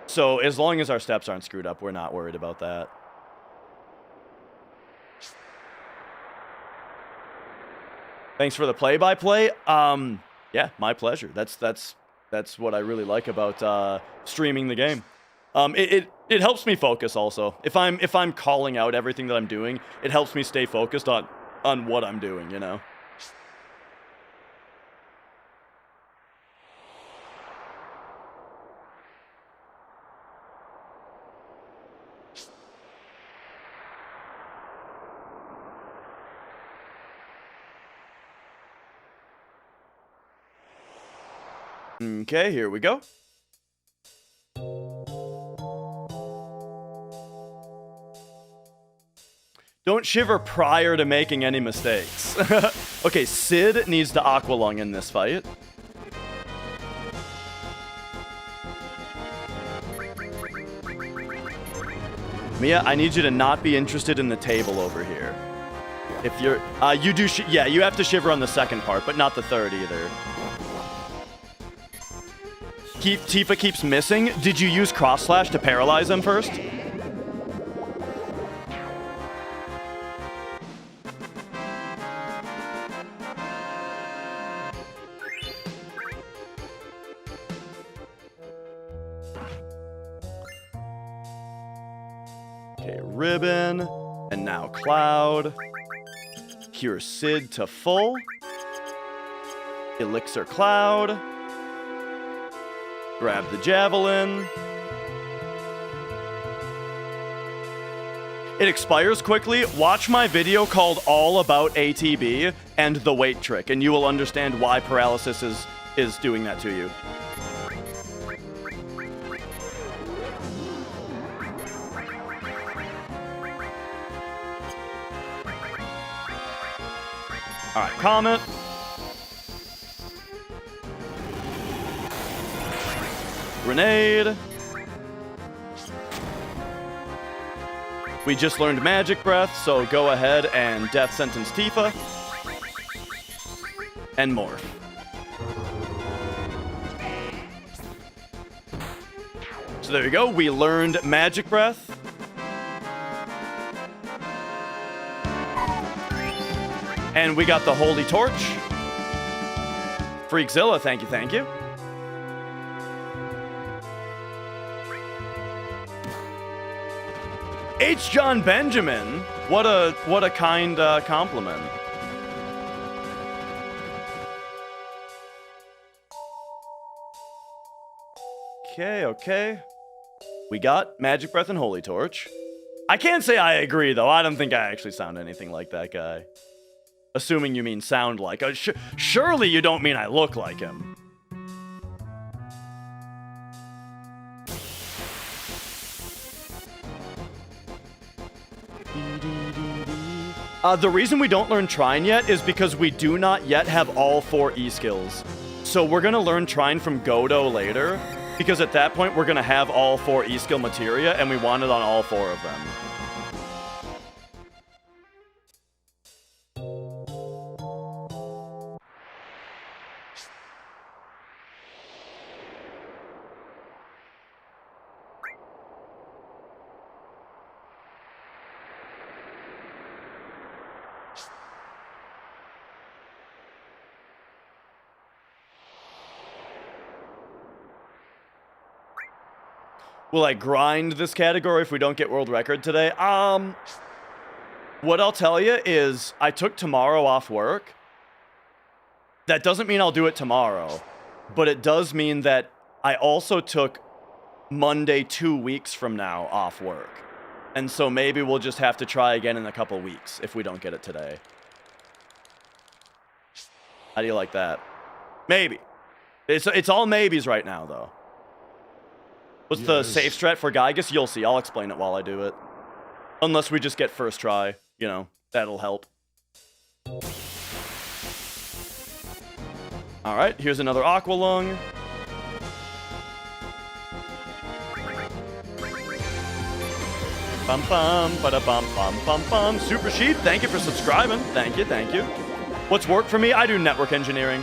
So as long as our steps aren't screwed up, we're not worried about that. Thanks for the play-by-play. Yeah, my pleasure. That's what I really like about streaming the game. It helps me focus also. If I'm calling out everything that I'm doing, it helps me stay focused on what I'm doing, you know. Okay, here we go. Don't shiver prior to making any mistakes. Okay, Sid needs to Aqualung in this fight. Mia, I need you to not be interested in the table over here. If you're, you do, yeah, you have to shiver on the second part, but not the third either. Tifa keeps missing. Did you use cross slash to paralyze him first? Okay, Ribbon, and now Cloud. Cure Sid to full. Elixir Cloud. Grab the javelin. it expires quickly, watch my video called All About ATB and the Weight Trick, and you will understand why paralysis is doing that to you. All right, Comet. Grenade. We just learned Magic Breath, so go ahead and Death Sentence Tifa. And more. So there you go, we learned Magic Breath. And we got the Holy Torch. Freakzilla, thank you, thank you. H. John Benjamin, what a kind compliment. Okay. We got Magic Breath and Holy Torch. I can't say I agree, though. I don't think I actually sound anything like that guy. Assuming you mean sound like. Surely you don't mean I look like him. The reason we don't learn Trine yet is because we do not yet have all 4 E-skills. So we're going to learn Trine from Godo later, because at that point we're going to have all 4 E-skill materia, and we want it on all 4 of them. Will I grind this category if we don't get world record today? What I'll tell you is I took tomorrow off work. That doesn't mean I'll do it tomorrow, but it does mean that I also took Monday 2 weeks from now off work. And so maybe we'll just have to try again in a couple weeks if we don't get it today. How do you like that? Maybe. It's all maybes right now, though. What's the safe strat for Gaius? You'll see. I'll explain it while I do it. Unless we just get first try. You know, that'll help. Alright, here's another Aqua Lung. Bum bum, bada bum bum bum bum. Super Sheep, thank you for subscribing. Thank you, thank you. What's work for me? I do network engineering.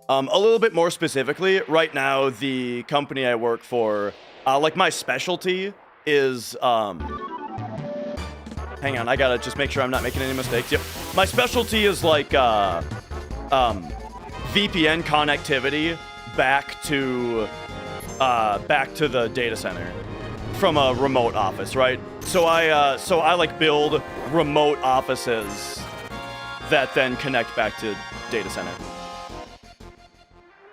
A little bit more specifically, right now, the company I work for, like my specialty is, hang on, I gotta just make sure I'm not making any mistakes. Yep. My specialty is like, VPN connectivity back to the data center from a remote office, right? So I like build remote offices that then connect back to data center.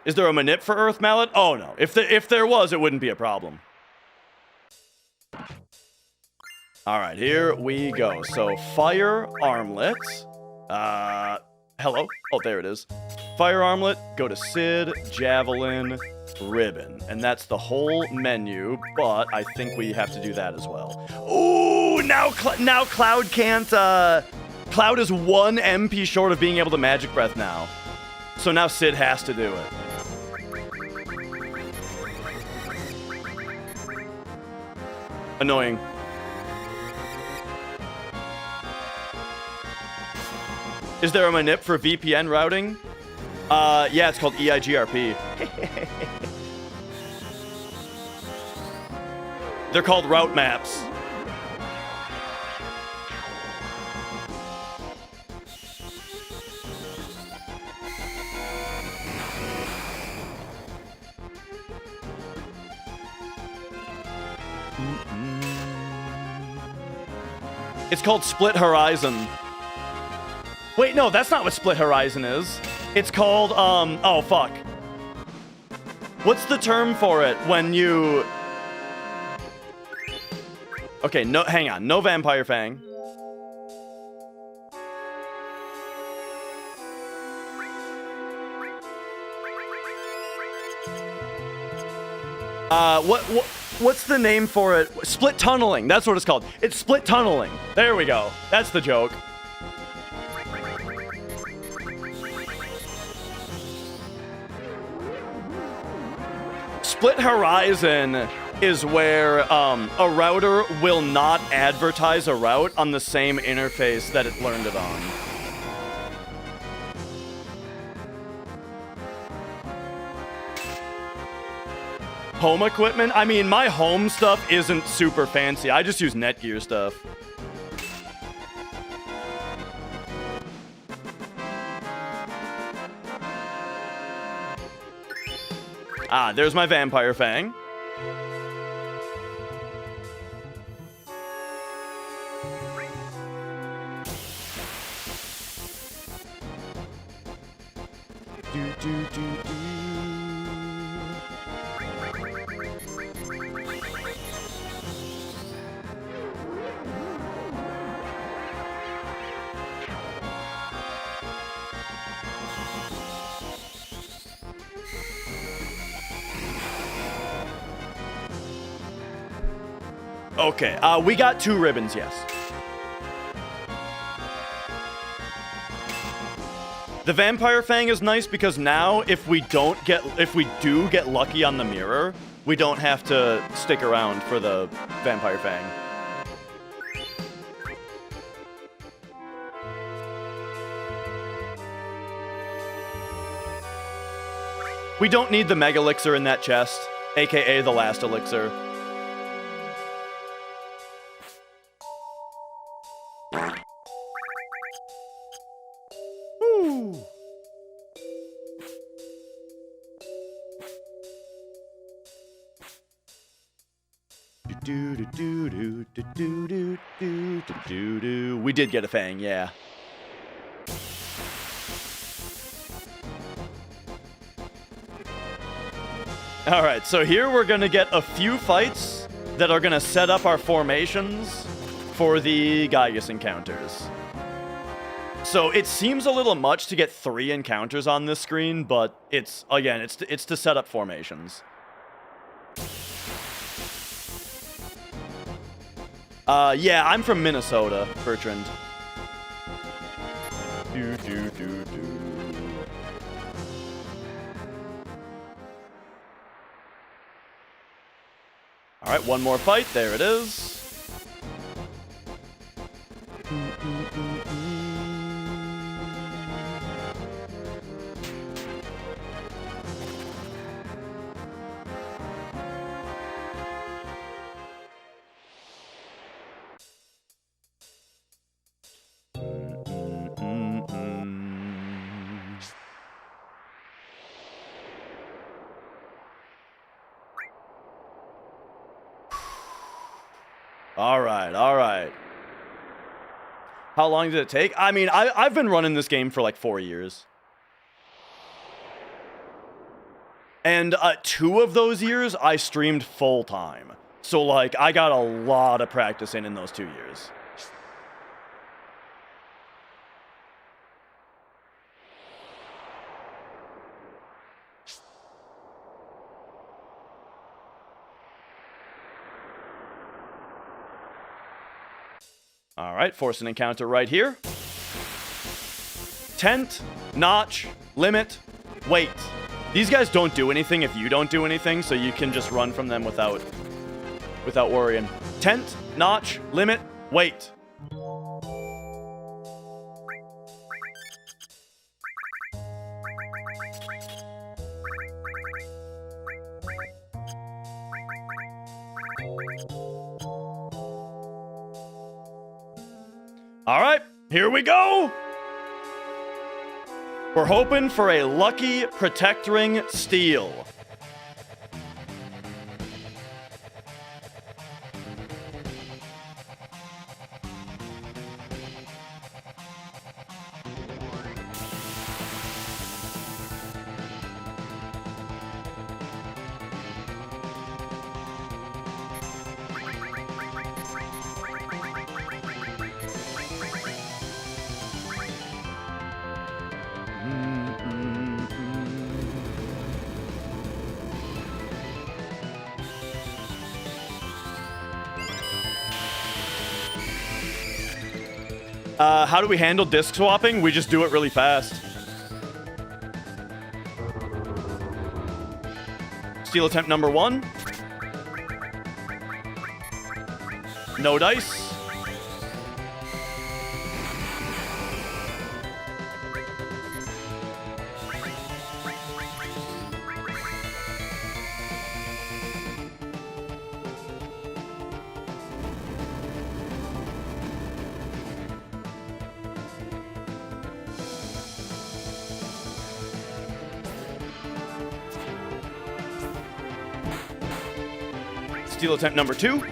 Is there a manip for Earth Mallet? Oh no. If there was, it wouldn't be a problem. Alright, here we go. So, fire armlet. Hello? Oh, there it is. Fire armlet, go to Sid, Javelin, Ribbon. And that's the whole menu, but I think we have to do that as well. Ooh, now Cloud can't, Cloud is 1 MP short of being able to Magic Breath now. So now Sid has to do it. Annoying. Is there a manip for VPN routing? Yeah, it's called EIGRP. They're called route maps. It's called Split Horizon. Wait, no, that's not what Split Horizon is. It's called, oh, fuck. What's the term for it when you... Okay, no, hang on. No Vampire Fang. What's the name for it? Split tunneling. That's what it's called. It's split tunneling. There we go. That's the joke. Split Horizon is where a router will not advertise a route on the same interface that it learned it on. Home equipment? I mean, my home stuff isn't super fancy. I just use Netgear stuff. Ah, there's my Vampire Fang. Okay, we got 2 ribbons, yes. The Vampire Fang is nice because now if we do get lucky on the mirror, we don't have to stick around for the Vampire Fang. We don't need the Mega Elixir in that chest, aka the last elixir. We did get a Fang, yeah. Alright, so here we're gonna get a few fights that are gonna set up our formations for the Gaius encounters. So it seems a little much to get 3 encounters on this screen, but it's, again, it's to set up formations. Yeah, I'm from Minnesota, Bertrand. Alright, one more fight. There it is. All right. How long did it take? I mean, I've been running this game for like 4 years. And 2 of those years, I streamed full time. So, like, I got a lot of practice in those 2 years. All right, force an encounter right here. Tent, notch, limit, wait. These guys don't do anything if you don't do anything, so you can just run from them without worrying. Tent, notch, limit, wait. All right, here we go. We're hoping for a lucky Protectoring Steel. How do we handle disc swapping? We just do it really fast. Steal attempt number 1. No dice. Steal attempt number 2.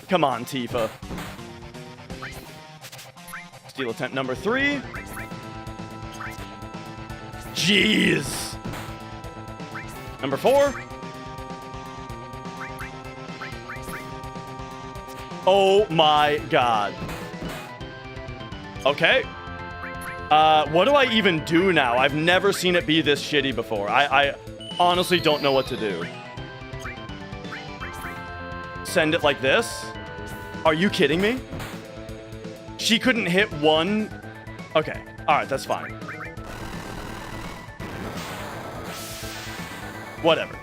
Come on, Tifa. Steal attempt number 3. Jeez. Number 4. Oh my god. Okay. What do I even do now? I've never seen it be this shitty before. I honestly don't know what to do. Send it like this? Are you kidding me? She couldn't hit one. Okay. Alright, that's fine. Whatever.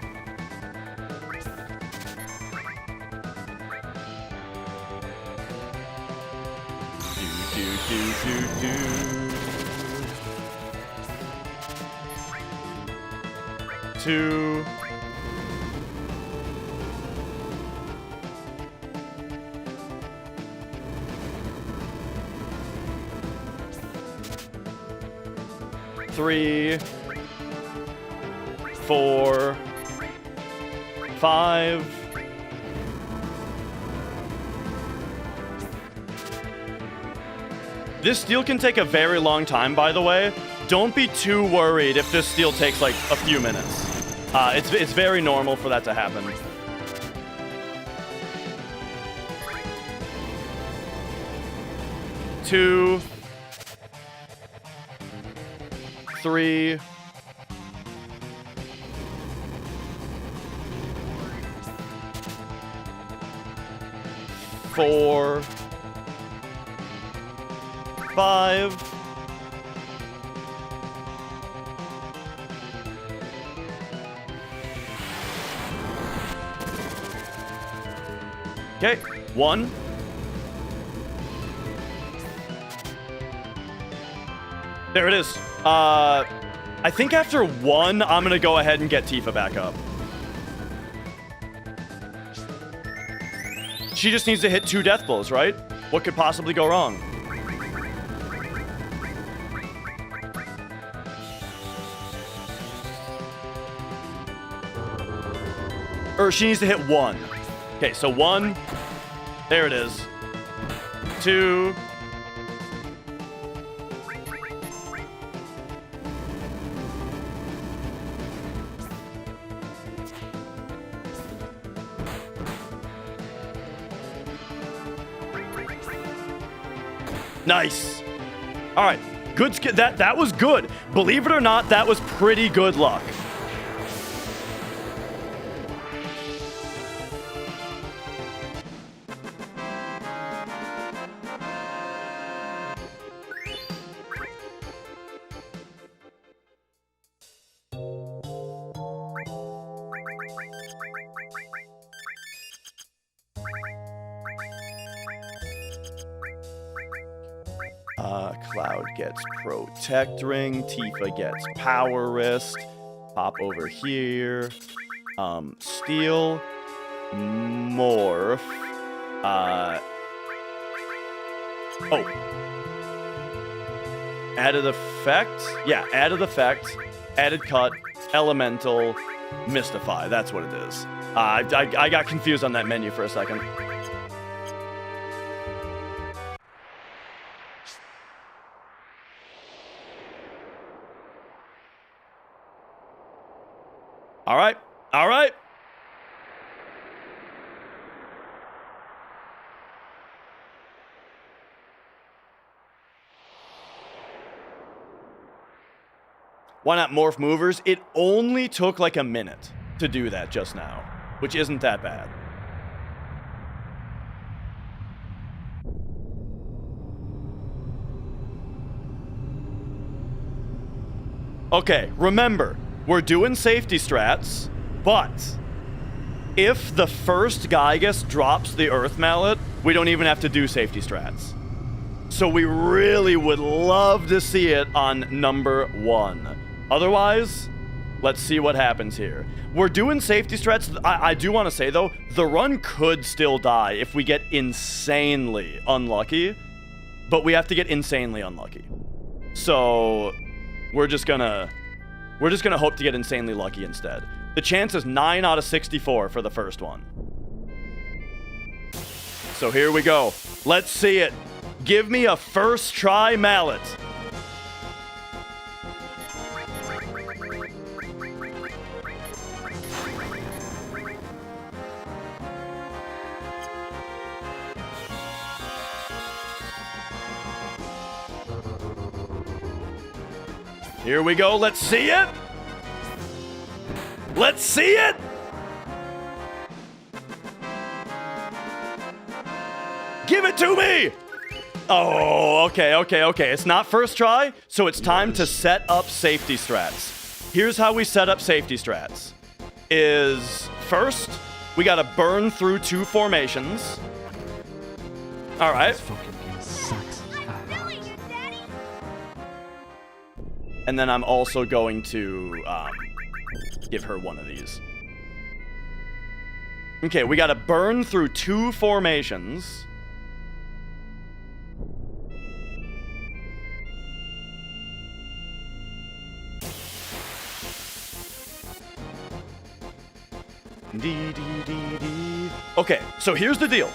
Two. Three. 4. 5. This steal can take a very long time, by the way. Don't be too worried if this steal takes like a few minutes. It's very normal for that to happen. Two. 3. 4. 5. Okay, 1. There it is. I think after 1, I'm gonna go ahead and get Tifa back up. She just needs to hit 2 death blows, right? What could possibly go wrong? Or she needs to hit 1. Okay, so 1. There it is. 2. Nice. All right. Good. That was good. Believe it or not, that was pretty good luck. Cloud gets Protect Ring. Tifa gets Power Wrist. Pop over here. Steal. Morph. Oh. Added effect? Yeah, added effect. Added cut. Elemental. Mystify. That's what it is. I got confused on that menu for a second. All right, All right. Why not morph movers? It only took like a minute to do that just now, which isn't that bad. Okay, remember, we're doing safety strats, but if the first Gaigus drops the Earth Mallet, we don't even have to do safety strats. So we really would love to see it on number 1. Otherwise, let's see what happens here. We're doing safety strats. I do want to say, though, the run could still die if we get insanely unlucky, but we have to get insanely unlucky. So we're just gonna hope to get insanely lucky instead. The chance is 9 out of 64 for the first one. So here we go. Let's see it. Give me a first try mallet. Here we go. Let's see it. Let's see it. Give it to me. Oh, okay. It's not first try, so it's time to set up safety strats. Here's how we set up safety strats. Is first, we gotta burn through 2 formations. All right. This fucking game sucks. I'm feeling you, Daddy. And then I'm also going to give her one of these. Okay, we gotta burn through 2 formations. Okay, so here's the deal.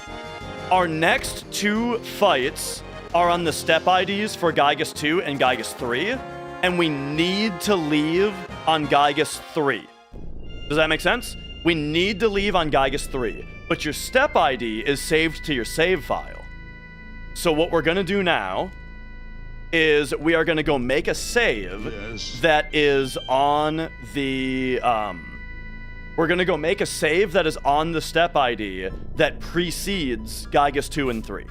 Our next 2 fights are on the step IDs for Gaigus 2 and Gaigus 3, and we need to leave on Gaigus 3. Does that make sense? We need to leave on Gaigus 3, but your step ID is saved to your save file. So what we're gonna do now is we are gonna go make a save that is on the, we're gonna go make a save that is on the step ID that precedes Gaigus 2 and 3.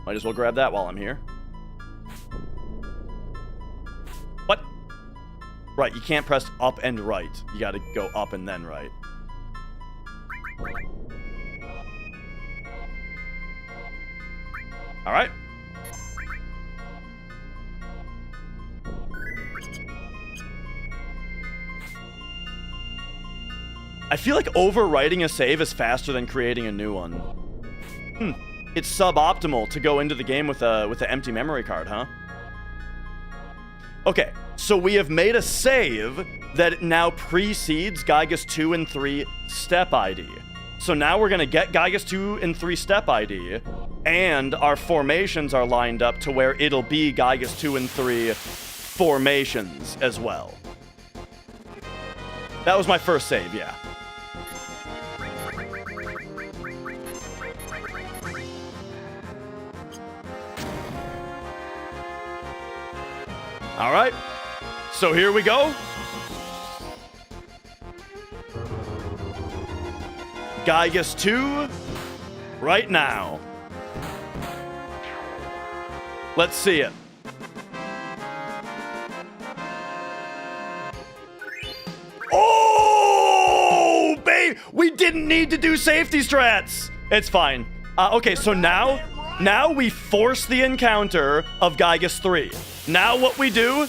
Might as well grab that while I'm here. What? Right, you can't press up and right. You gotta go up and then right. All right. I feel like overwriting a save is faster than creating a new one. It's suboptimal to go into the game with an empty memory card, huh? Okay, so we have made a save that now precedes Gaigus 2 and 3 step ID. So now we're gonna get Gaigus 2 and 3 step ID, and our formations are lined up to where it'll be Gaigus 2 and 3 formations as well. That was my first save, yeah. All right, so here we go. Gaigus 2, right now. Let's see it. Oh, babe, we didn't need to do safety strats. It's fine. Okay, so now we force the encounter of Gaigus 3. Now what we do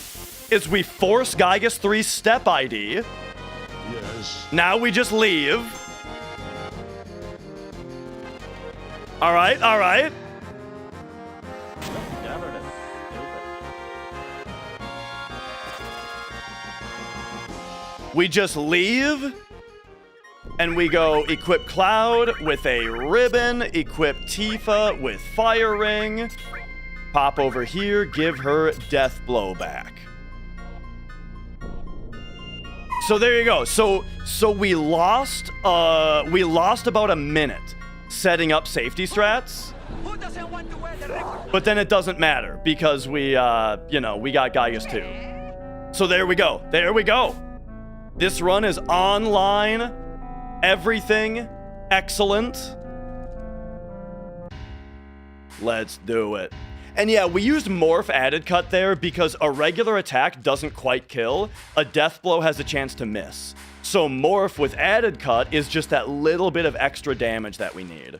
is we force Gaigus 3 step ID. Yes. Now we just leave. All right, all right. We just leave, and we go equip Cloud with a ribbon, equip Tifa with Fire Ring, pop over here, give her Death Blow back. So there you go. So we lost about a minute setting up safety strats. But then it doesn't matter because we we got Gaia's too. So there we go. There we go. This run is online. Everything excellent. Let's do it. And yeah, we used Morph added cut there because a regular attack doesn't quite kill. A death blow has a chance to miss. So Morph with added cut is just that little bit of extra damage that we need.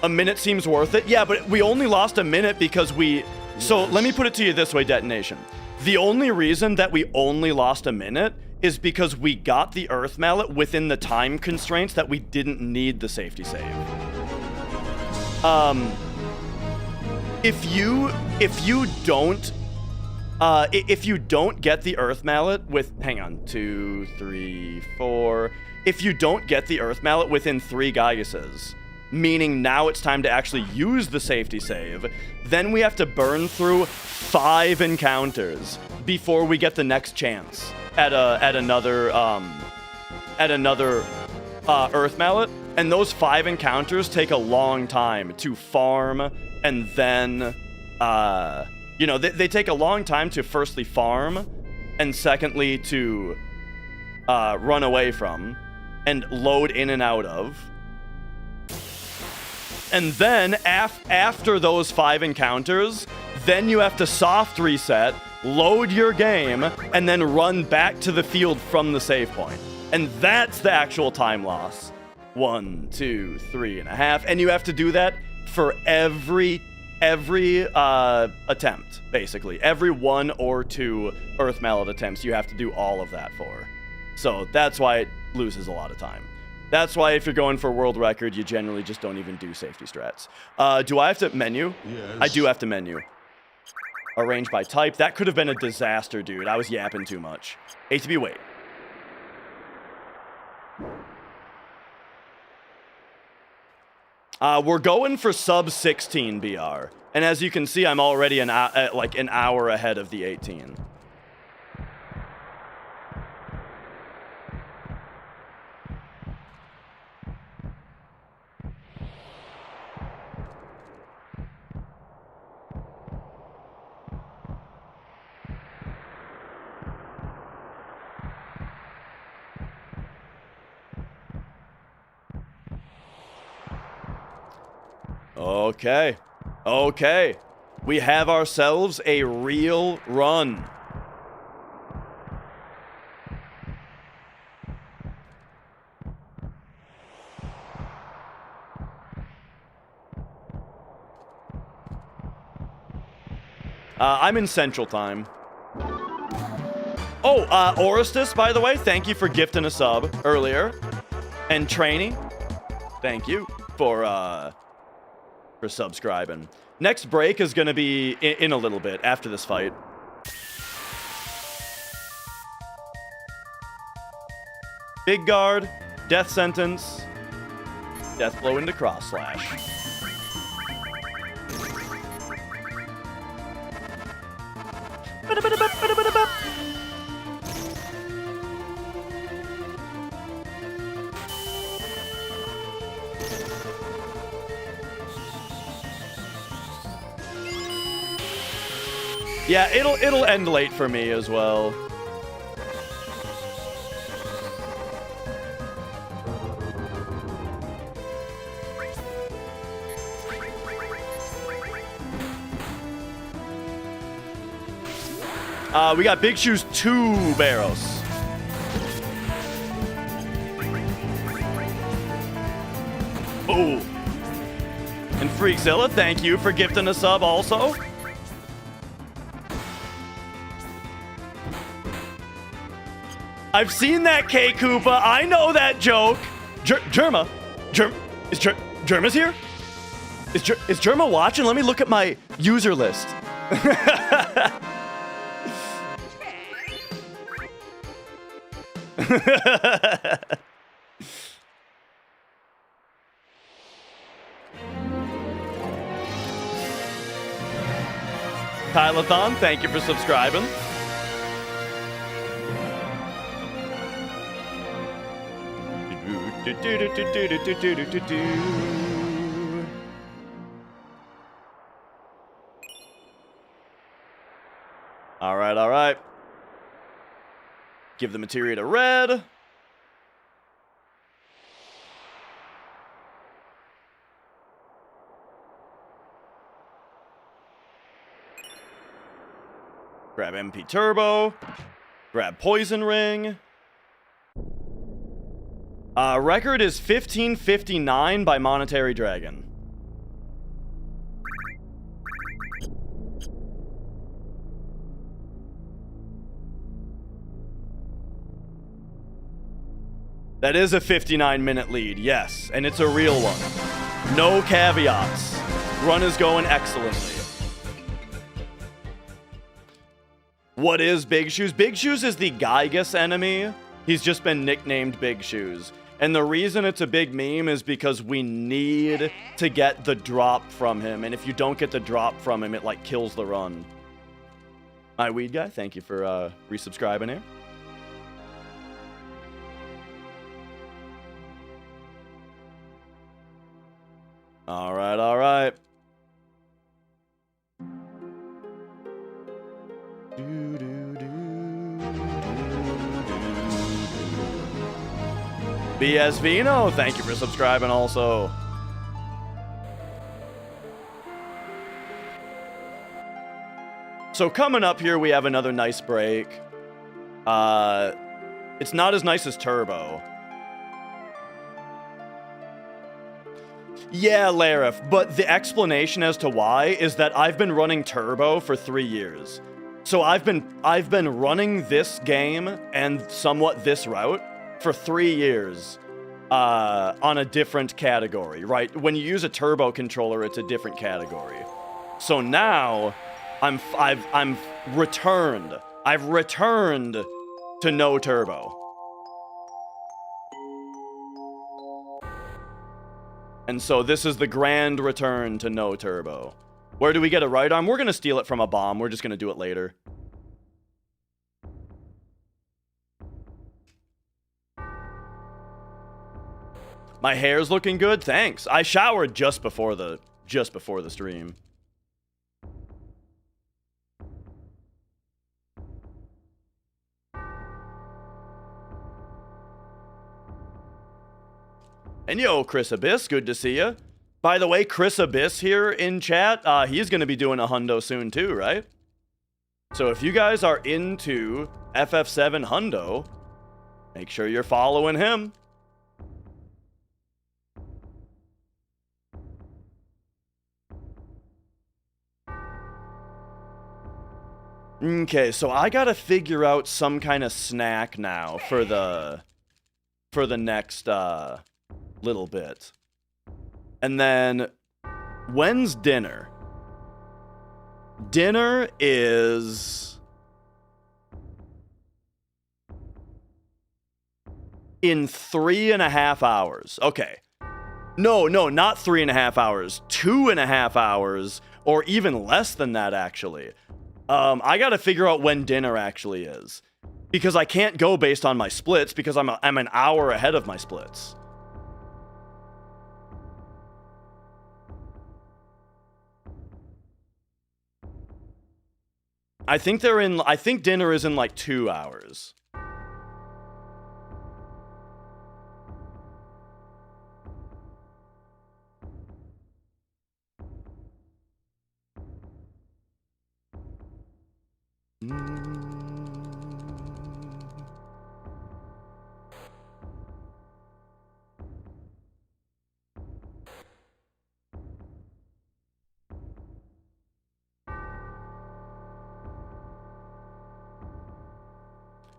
A minute seems worth it. Yeah, but we only lost a minute because we... So let me put it to you this way, Detonation. The only reason that we only lost a minute is because we got the Earth Mallet within the time constraints that we didn't need the safety save. If you don't get the Earth Mallet with... Hang on. 2, 3, 4... If you don't get the Earth Mallet within 3 Gaiuses... meaning now it's time to actually use the safety save, then we have to burn through 5 encounters before we get the next chance at another Earth Mallet. And those 5 encounters take a long time to farm, and then, they take a long time to firstly farm, and secondly to run away from, and load in and out of. And then, after those 5 encounters, then you have to soft reset, load your game, and then run back to the field from the save point. And that's the actual time loss. 1, 2, 3.5. And you have to do that for every attempt, basically. Every 1 or 2 Earth Mallet attempts, you have to do all of that for. So that's why it loses a lot of time. That's why if you're going for world record, you generally just don't even do safety strats. Do I have to menu? Yes. I do have to menu. Arrange by type. That could have been a disaster, dude. I was yapping too much. ATB, wait. We're going for sub 16 BR. And as you can see, I'm already an hour ahead of the 18. Okay. We have ourselves a real run. I'm in Central Time. Oh, Orestus, by the way, thank you for gifting a sub earlier. And Trainee, thank you for subscribing. Next break is going to be in a little bit after this fight. Big guard, death sentence, death blow into cross slash. Yeah, it'll end late for me as well. We got Big Shoes 2 barrels. Oh. And Freakzilla, thank you for gifting a sub also. I've seen that, K Koopa. I know that joke. Germa Germa's here? Is Germa watching? Let me look at my user list. Kylathon, thank you for subscribing. Do, do, do, do, do, do, do, do, do, do. All right, all right. Give the materia to red. Grab MP Turbo. Grab Poison Ring. Record is 1559 by Monetary Dragon. That is a 59-minute lead, yes, and it's a real one. No caveats. Run is going excellently. What is Big Shoes? Big Shoes is the Gygas enemy. He's just been nicknamed Big Shoes. And the reason it's a big meme is because we need to get the drop from him. And if you don't get the drop from him, it like kills the run. My weed guy, thank you for resubscribing here. All right, all right. BS Vino, thank you for subscribing also. So coming up here, we have another nice break. It's not as nice as Turbo. Yeah, Larif, but the explanation as to why is that I've been running Turbo for 3 years. So I've been running this game and somewhat this route for 3 years on a different category, right? When you use a Turbo controller, it's a different category. So now I've returned. I've returned to no Turbo. And so this is the grand return to no Turbo. Where do we get a right arm? We're going to steal it from a bomb. We're just going to do it later. My hair's looking good. Thanks. I showered just before the stream. And yo, Chris Abyss, good to see you. By the way, Chris Abyss here in chat, he's going to be doing a hundo soon too, right? So if you guys are into FF7 hundo, make sure you're following him. Okay, so I gotta figure out some kind of snack now for the next little bit. And then when's dinner? Dinner is in 3.5 hours. Okay. No, not 3.5 hours. 2.5 hours, or even less than that, actually. I gotta figure out when dinner actually is. Because I can't go based on my splits, because I'm an hour ahead of my splits. I think dinner is in like 2 hours.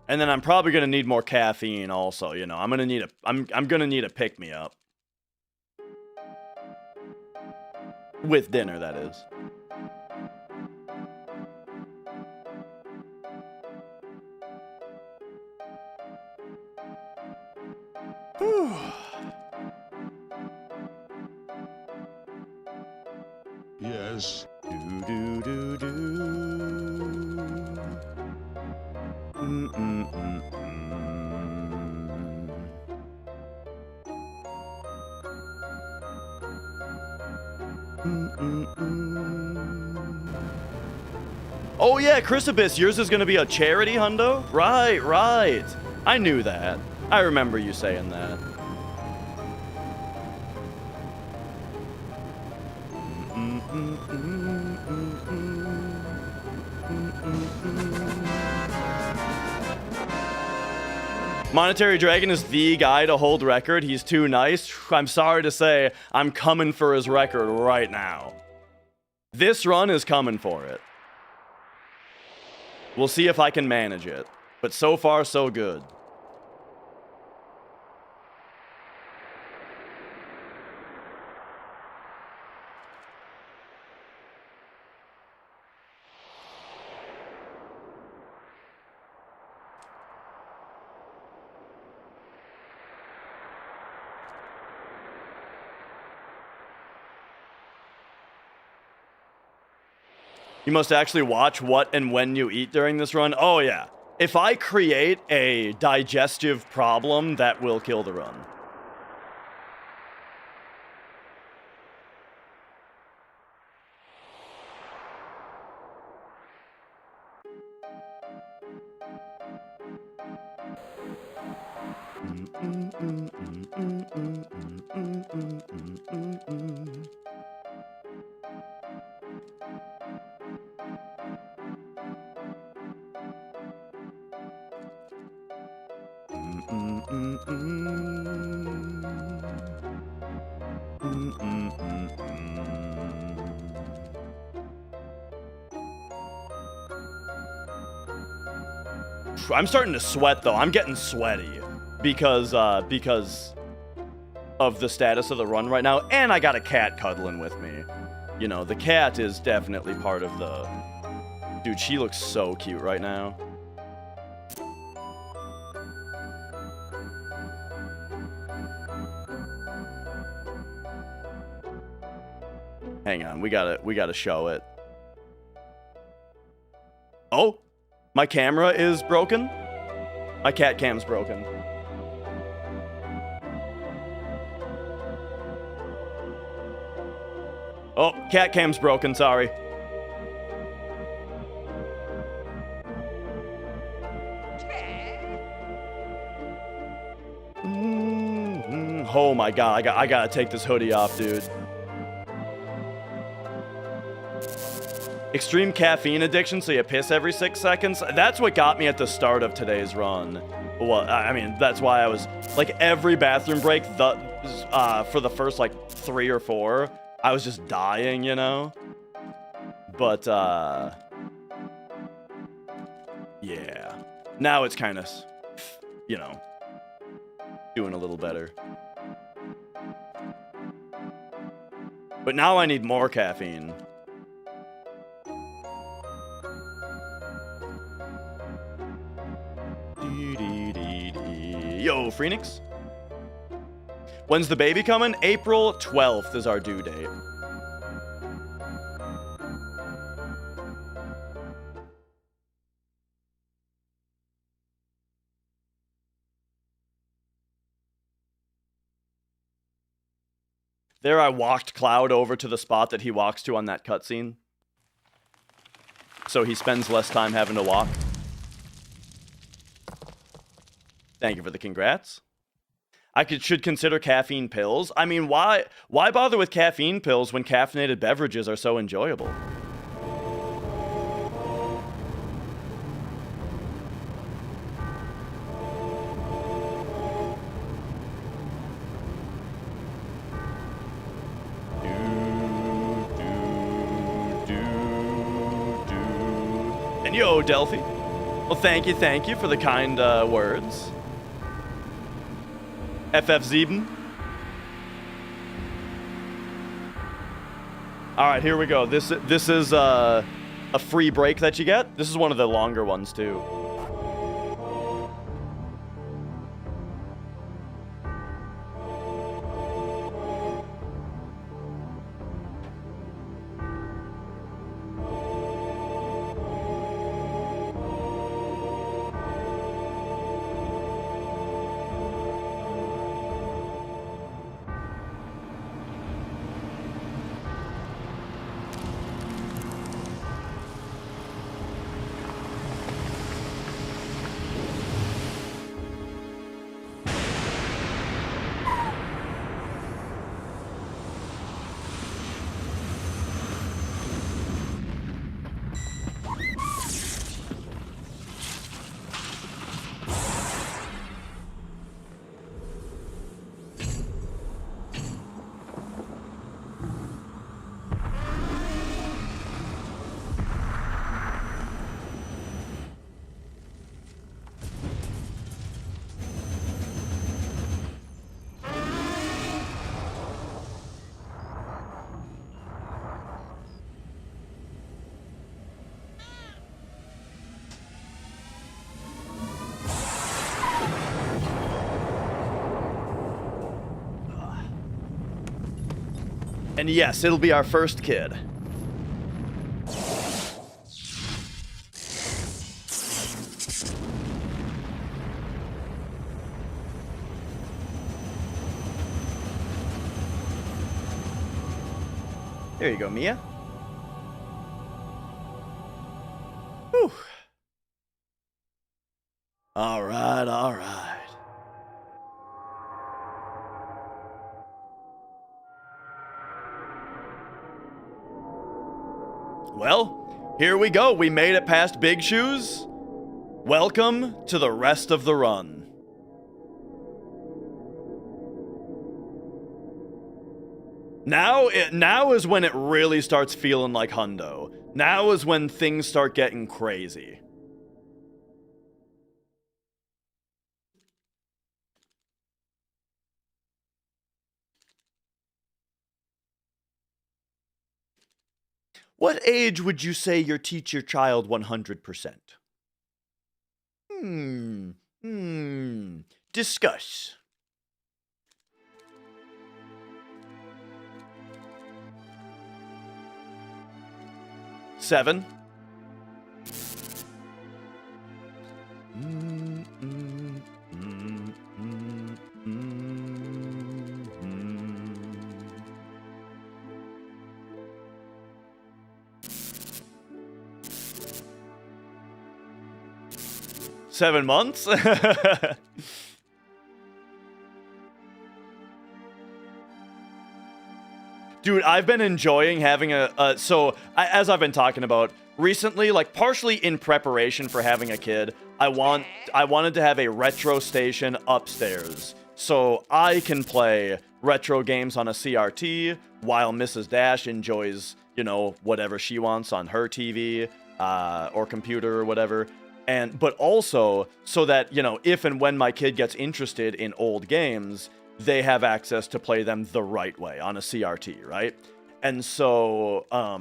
And then I'm probably gonna need more caffeine also, you know. I'm gonna need a pick-me-up. With dinner, that is. Whew. Yes. Do, do, do, do. Oh yeah, Chrysibus, yours is gonna be a charity hundo? Right, right. I knew that. I remember you saying that. Monetary Dragon is the guy to hold record. He's too nice. I'm sorry to say, I'm coming for his record right now. This run is coming for it. We'll see if I can manage it. But so far, so good. You must actually watch what and when you eat during this run. Oh, yeah. If I create a digestive problem, that will kill the run. I'm starting to sweat though. I'm getting sweaty because of the status of the run right now, and I got a cat cuddling with me. You know, the cat is definitely part of the... Dude, she looks so cute right now. Hang on, we gotta show it. Oh, my camera is broken. My cat cam's broken. Oh, cat cam's broken, sorry. Oh my god, I gotta take this hoodie off, dude. Extreme caffeine addiction, so you piss every 6 seconds. That's what got me at the start of today's run. Well, I mean, that's why I was, like, every bathroom break, for the first, like, 3 or 4, I was just dying, you know? But, yeah. Now it's kind of, you know, doing a little better. But now I need more caffeine. Yo, Phoenix. When's the baby coming? April 12th is our due date. There I walked Cloud over to the spot that he walks to on that cutscene. So he spends less time having to walk. Thank you for the congrats. I should consider caffeine pills. I mean, why bother with caffeine pills when caffeinated beverages are so enjoyable? And yo, Delphi. Well, thank you for the kind words. FF7. All right, here we go. This is a free break that you get. This is one of the longer ones too. And yes, it'll be our first kid. There you go, Mia. Whew. All right, all right. Well, here we go. We made it past Big Shoes. Welcome to the rest of the run. Now is when it really starts feeling like hundo. Now is when things start getting crazy. What age would you say you teach your child 100%? Discuss. Seven. Seven months? Dude, I've been enjoying having as I've been talking about recently, like partially in preparation for having a kid, I wanted to have a retro station upstairs so I can play retro games on a CRT while Mrs. Dash enjoys, you know, whatever she wants on her TV or computer or whatever. But also so that, you know, if and when my kid gets interested in old games, they have access to play them the right way on a CRT, right? And so I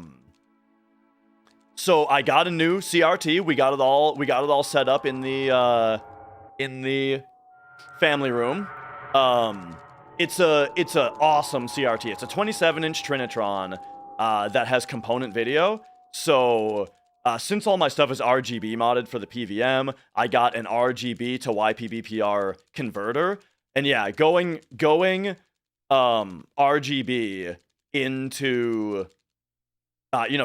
got a new CRT. We got it all set up in the family room. It's a awesome CRT. It's a 27-inch Trinitron that has component video. So since all my stuff is RGB modded for the PVM, I got an RGB to YPBPR converter. And yeah, going RGB into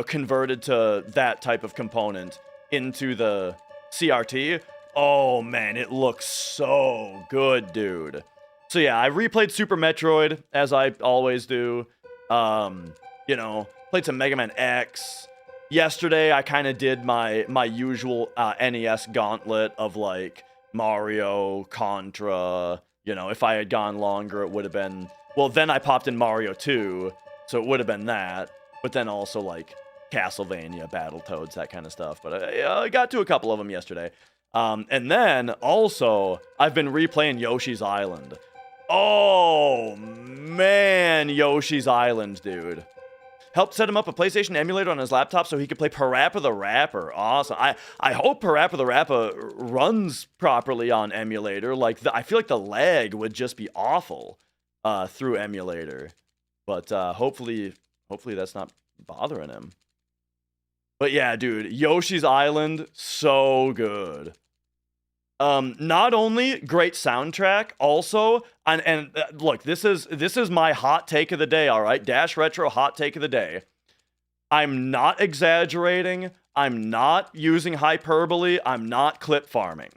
converted to that type of component into the CRT. Oh man, it looks so good, dude. So yeah, I replayed Super Metroid as I always do. Played some Mega Man X. Yesterday, I kind of did my usual NES gauntlet of like Mario, Contra. You know, if I had gone longer, it would have been... Well, then I popped in Mario 2, so it would have been that. But then also, like, Castlevania, Battletoads, that kind of stuff. But I got to a couple of them yesterday. And then, also, I've been replaying Yoshi's Island. Oh, man, Yoshi's Island, dude. Helped set him up a PlayStation emulator on his laptop so he could play Parappa the Rapper. Awesome. I hope Parappa the Rapper runs properly on emulator. Like, I feel like the lag would just be awful through emulator. But hopefully that's not bothering him. But yeah, dude, Yoshi's Island, so good. Not only great soundtrack, also, and look, this is my hot take of the day, all right? Dash Retro hot take of the day. I'm not exaggerating. I'm not using hyperbole. I'm not clip farming.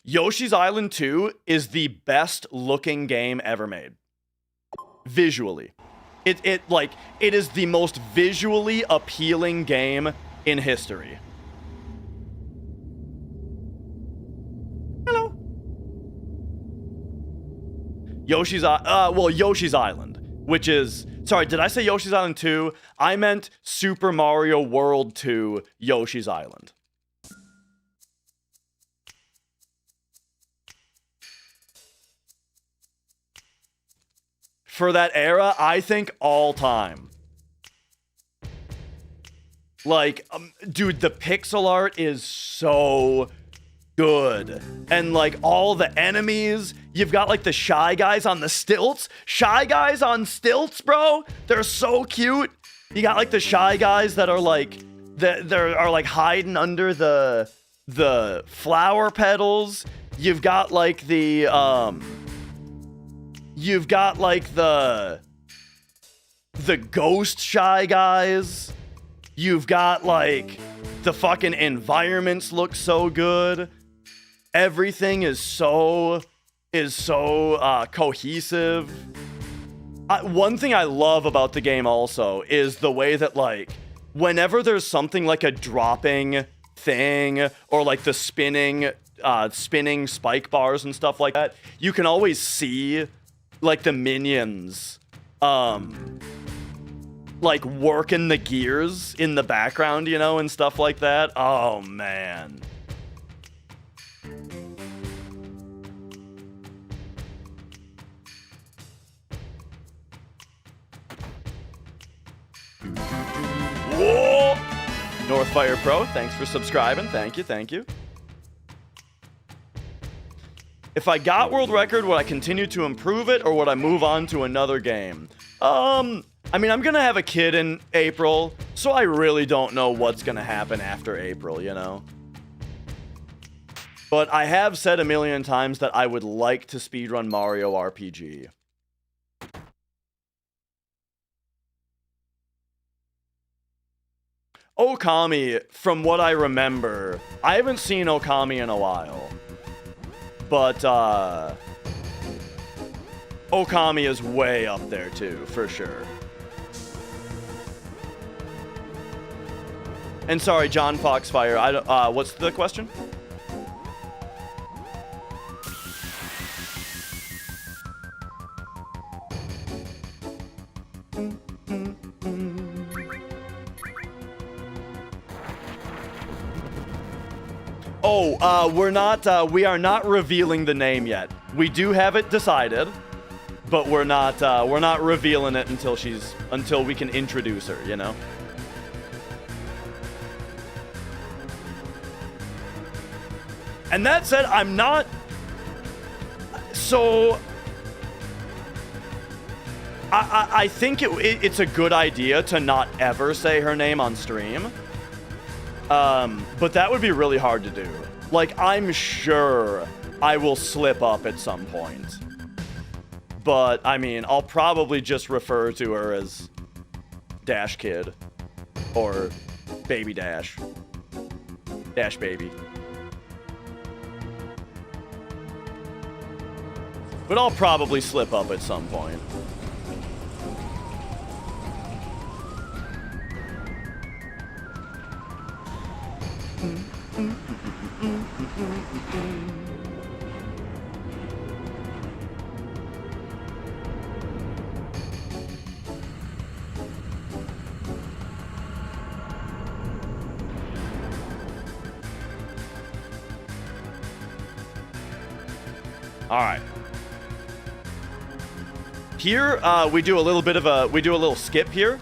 Yoshi's Island 2 is the best looking game ever made. Visually. It is the most visually appealing game in history. Hello. Yoshi's Island, which is... Sorry, did I say Yoshi's Island 2? I meant Super Mario World 2 Yoshi's Island. For that era, I think all time. Like, dude, the pixel art is so good. And like all the enemies, You've got like the Shy Guys on the stilts. Shy Guys on stilts, bro. They're so cute. You got like the Shy Guys that are like they're like hiding under the flower petals. You've got like the ghost Shy Guys. You've got like the fucking environments look so good. Everything is so cohesive. One thing I love about the game also is the way that like whenever there's something like a dropping thing or like the spinning spike bars and stuff like that, you can always see like the minions like working the gears in the background, you know, and stuff like that. Oh man. Whoa! Northfire Pro, thanks for subscribing. Thank you, thank you. If I got world record, would I continue to improve it or would I move on to another game? I mean, I'm gonna have a kid in April, so I really don't know what's gonna happen after April, you know? But I have said a million times that I would like to speedrun Mario RPG. Okami, from what I remember, I haven't seen Okami in a while. But, Okami is way up there too, for sure. And sorry, John Foxfire, what's the question? Oh, we are not revealing the name yet. We do have it decided, but we're not revealing it until we can introduce her, you know? And that said, I'm not... So... I think it's a good idea to not ever say her name on stream. But that would be really hard to do. Like, I'm sure I will slip up at some point. But, I mean, I'll probably just refer to her as Dash Kid. Or Baby Dash. Dash Baby. But I'll probably slip up at some point. All right. Here, we do a little skip here.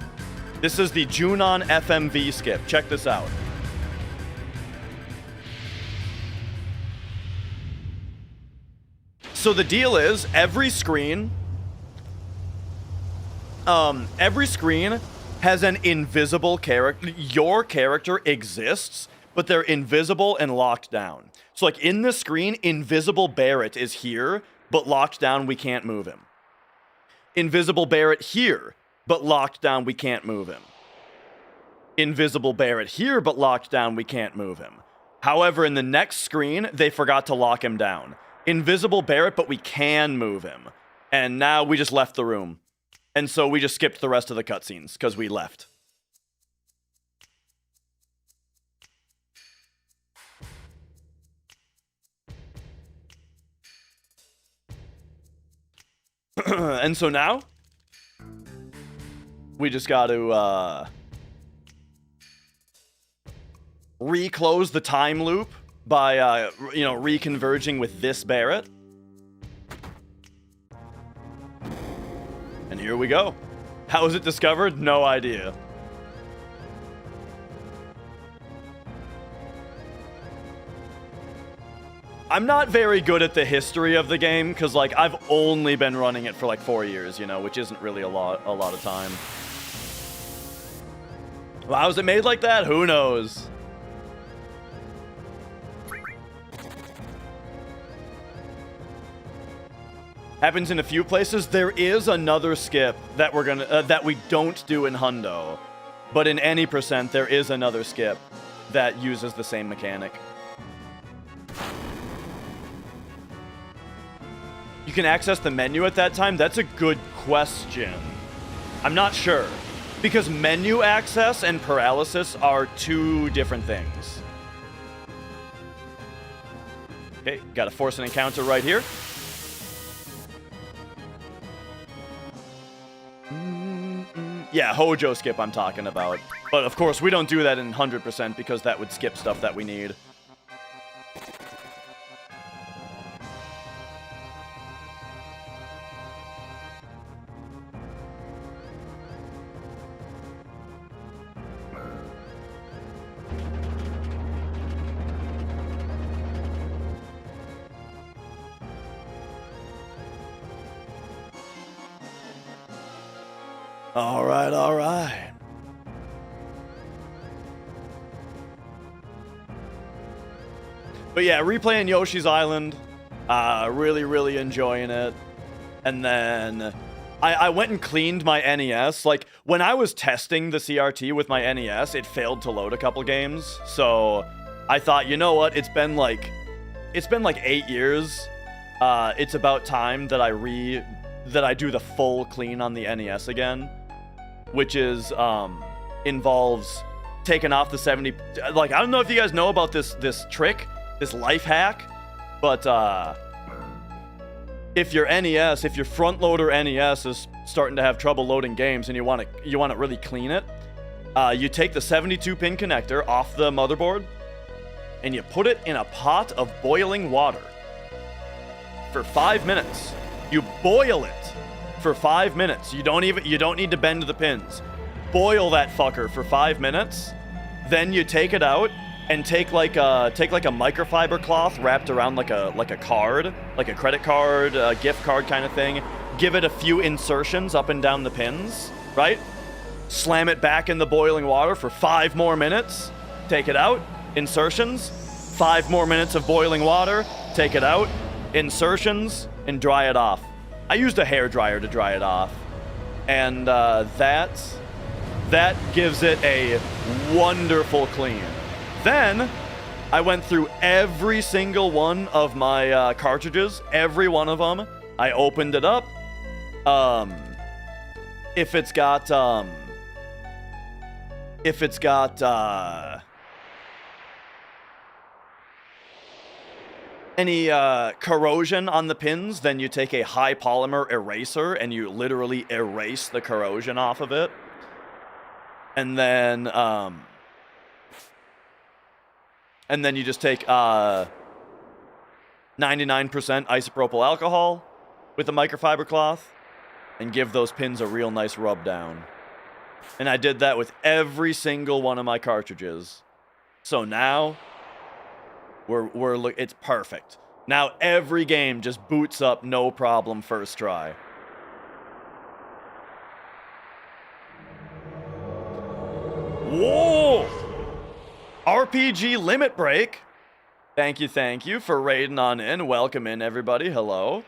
This is the Junon FMV skip. Check this out. So the deal is, every screen has an invisible character. Your character exists, but they're invisible and locked down. So like in the screen, Invisible Barrett is here, but locked down, we can't move him. Invisible Barrett here, but locked down, we can't move him. Invisible Barrett here, but locked down, we can't move him. However, in the next screen, they forgot to lock him down. Invisible Barrett, but we can move him. And now we just left the room. And so we just skipped the rest of the cutscenes, because we left. And so now, we just got to reclose the time loop by, reconverging with this Barrett. And here we go. How was it discovered? No idea. I'm not very good at the history of the game, because, like, I've only been running it for, like, 4 years, you know, which isn't really a lot of time. Wow, was it made like that? Who knows? Happens in a few places. There is another skip that we're gonna that we don't do in Hundo, but in any percent there is another skip that uses the same mechanic. You can access the menu at that time. That's a good question. I'm not sure, because menu access and paralysis are two different things. Okay, gotta force an encounter right here. Yeah, Hojo skip I'm talking about. But of course, we don't do that in 100% because that would skip stuff that we need. All right, all right. But yeah, replaying Yoshi's Island, really enjoying it. And then I went and cleaned my NES. Like, when I was testing the CRT with my NES, it failed to load a couple games. So I thought, you know what? It's been like 8 years. It's about time that I do the full clean on the NES again, which is involves taking off the 70. Like, I don't know if you guys know about this trick, this life hack, but if your front loader NES is starting to have trouble loading games and you want to really clean it, you take the 72 pin connector off the motherboard and you put it in a pot of boiling water for 5 minutes. You boil it for 5 minutes. You don't need to bend the pins. Boil that fucker for 5 minutes. Then you take it out and take like a microfiber cloth wrapped around like a card, like a credit card, a gift card kind of thing. Give it a few insertions up and down the pins, right? Slam it back in the boiling water for 5 more minutes. Take it out, insertions. 5 more minutes of boiling water. Take it out, insertions, and dry it off. I used a hairdryer to dry it off, and that gives it a wonderful clean. Then I went through every single one of my cartridges, every one of them. I opened it up. If it's got any corrosion on the pins, then you take a high polymer eraser and you literally erase the corrosion off of it. And then you just take 99% isopropyl alcohol with a microfiber cloth and give those pins a real nice rub down. And I did that with every single one of my cartridges. So now it's perfect. Now every game just boots up no problem first try. Whoa! RPG Limit Break. Thank you for raiding on in. Welcome in, everybody. Hello.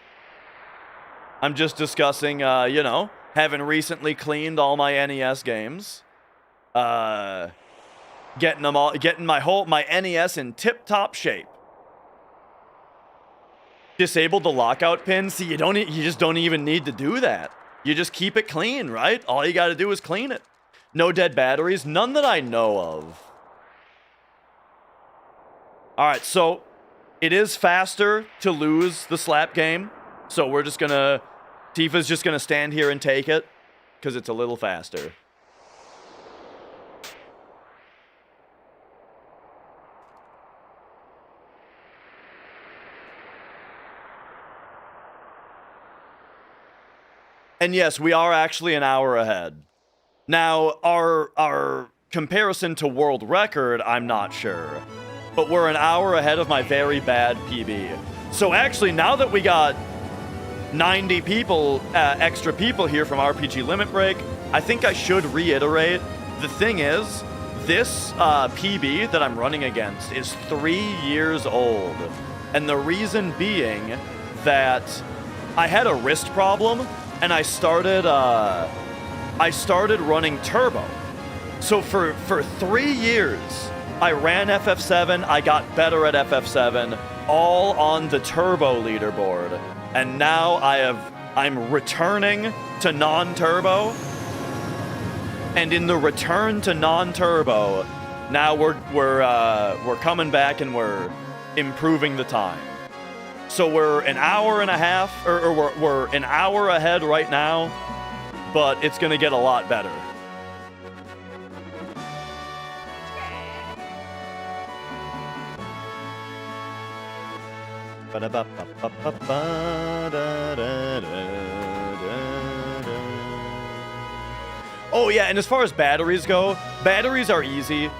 I'm just discussing, having recently cleaned all my NES games. Getting my NES in tip-top shape. Disabled the lockout pin. See, you just don't even need to do that. You just keep it clean, right? All you got to do is clean it. No dead batteries, none that I know of. All right, so it is faster to lose the slap game. So Tifa's just gonna stand here and take it because it's a little faster. And yes, we are actually an hour ahead. Now, our comparison to world record, I'm not sure. but we're an hour ahead of my very bad PB. So actually, now that we got 90 people, extra people here from RPG Limit Break, I think I should reiterate, the thing is, this PB that I'm running against is 3 years old. And the reason being that I had a wrist problem, and I started running turbo. So for 3 years, I ran FF7, I got better at FF7, all on the turbo leaderboard. And now I'm returning to non-turbo. And in the return to non-turbo, now we're coming back and we're improving the time. So we're an hour and a half, or we're an hour ahead right now, but it's gonna get a lot better. Oh yeah, and as far as batteries go, batteries are easy.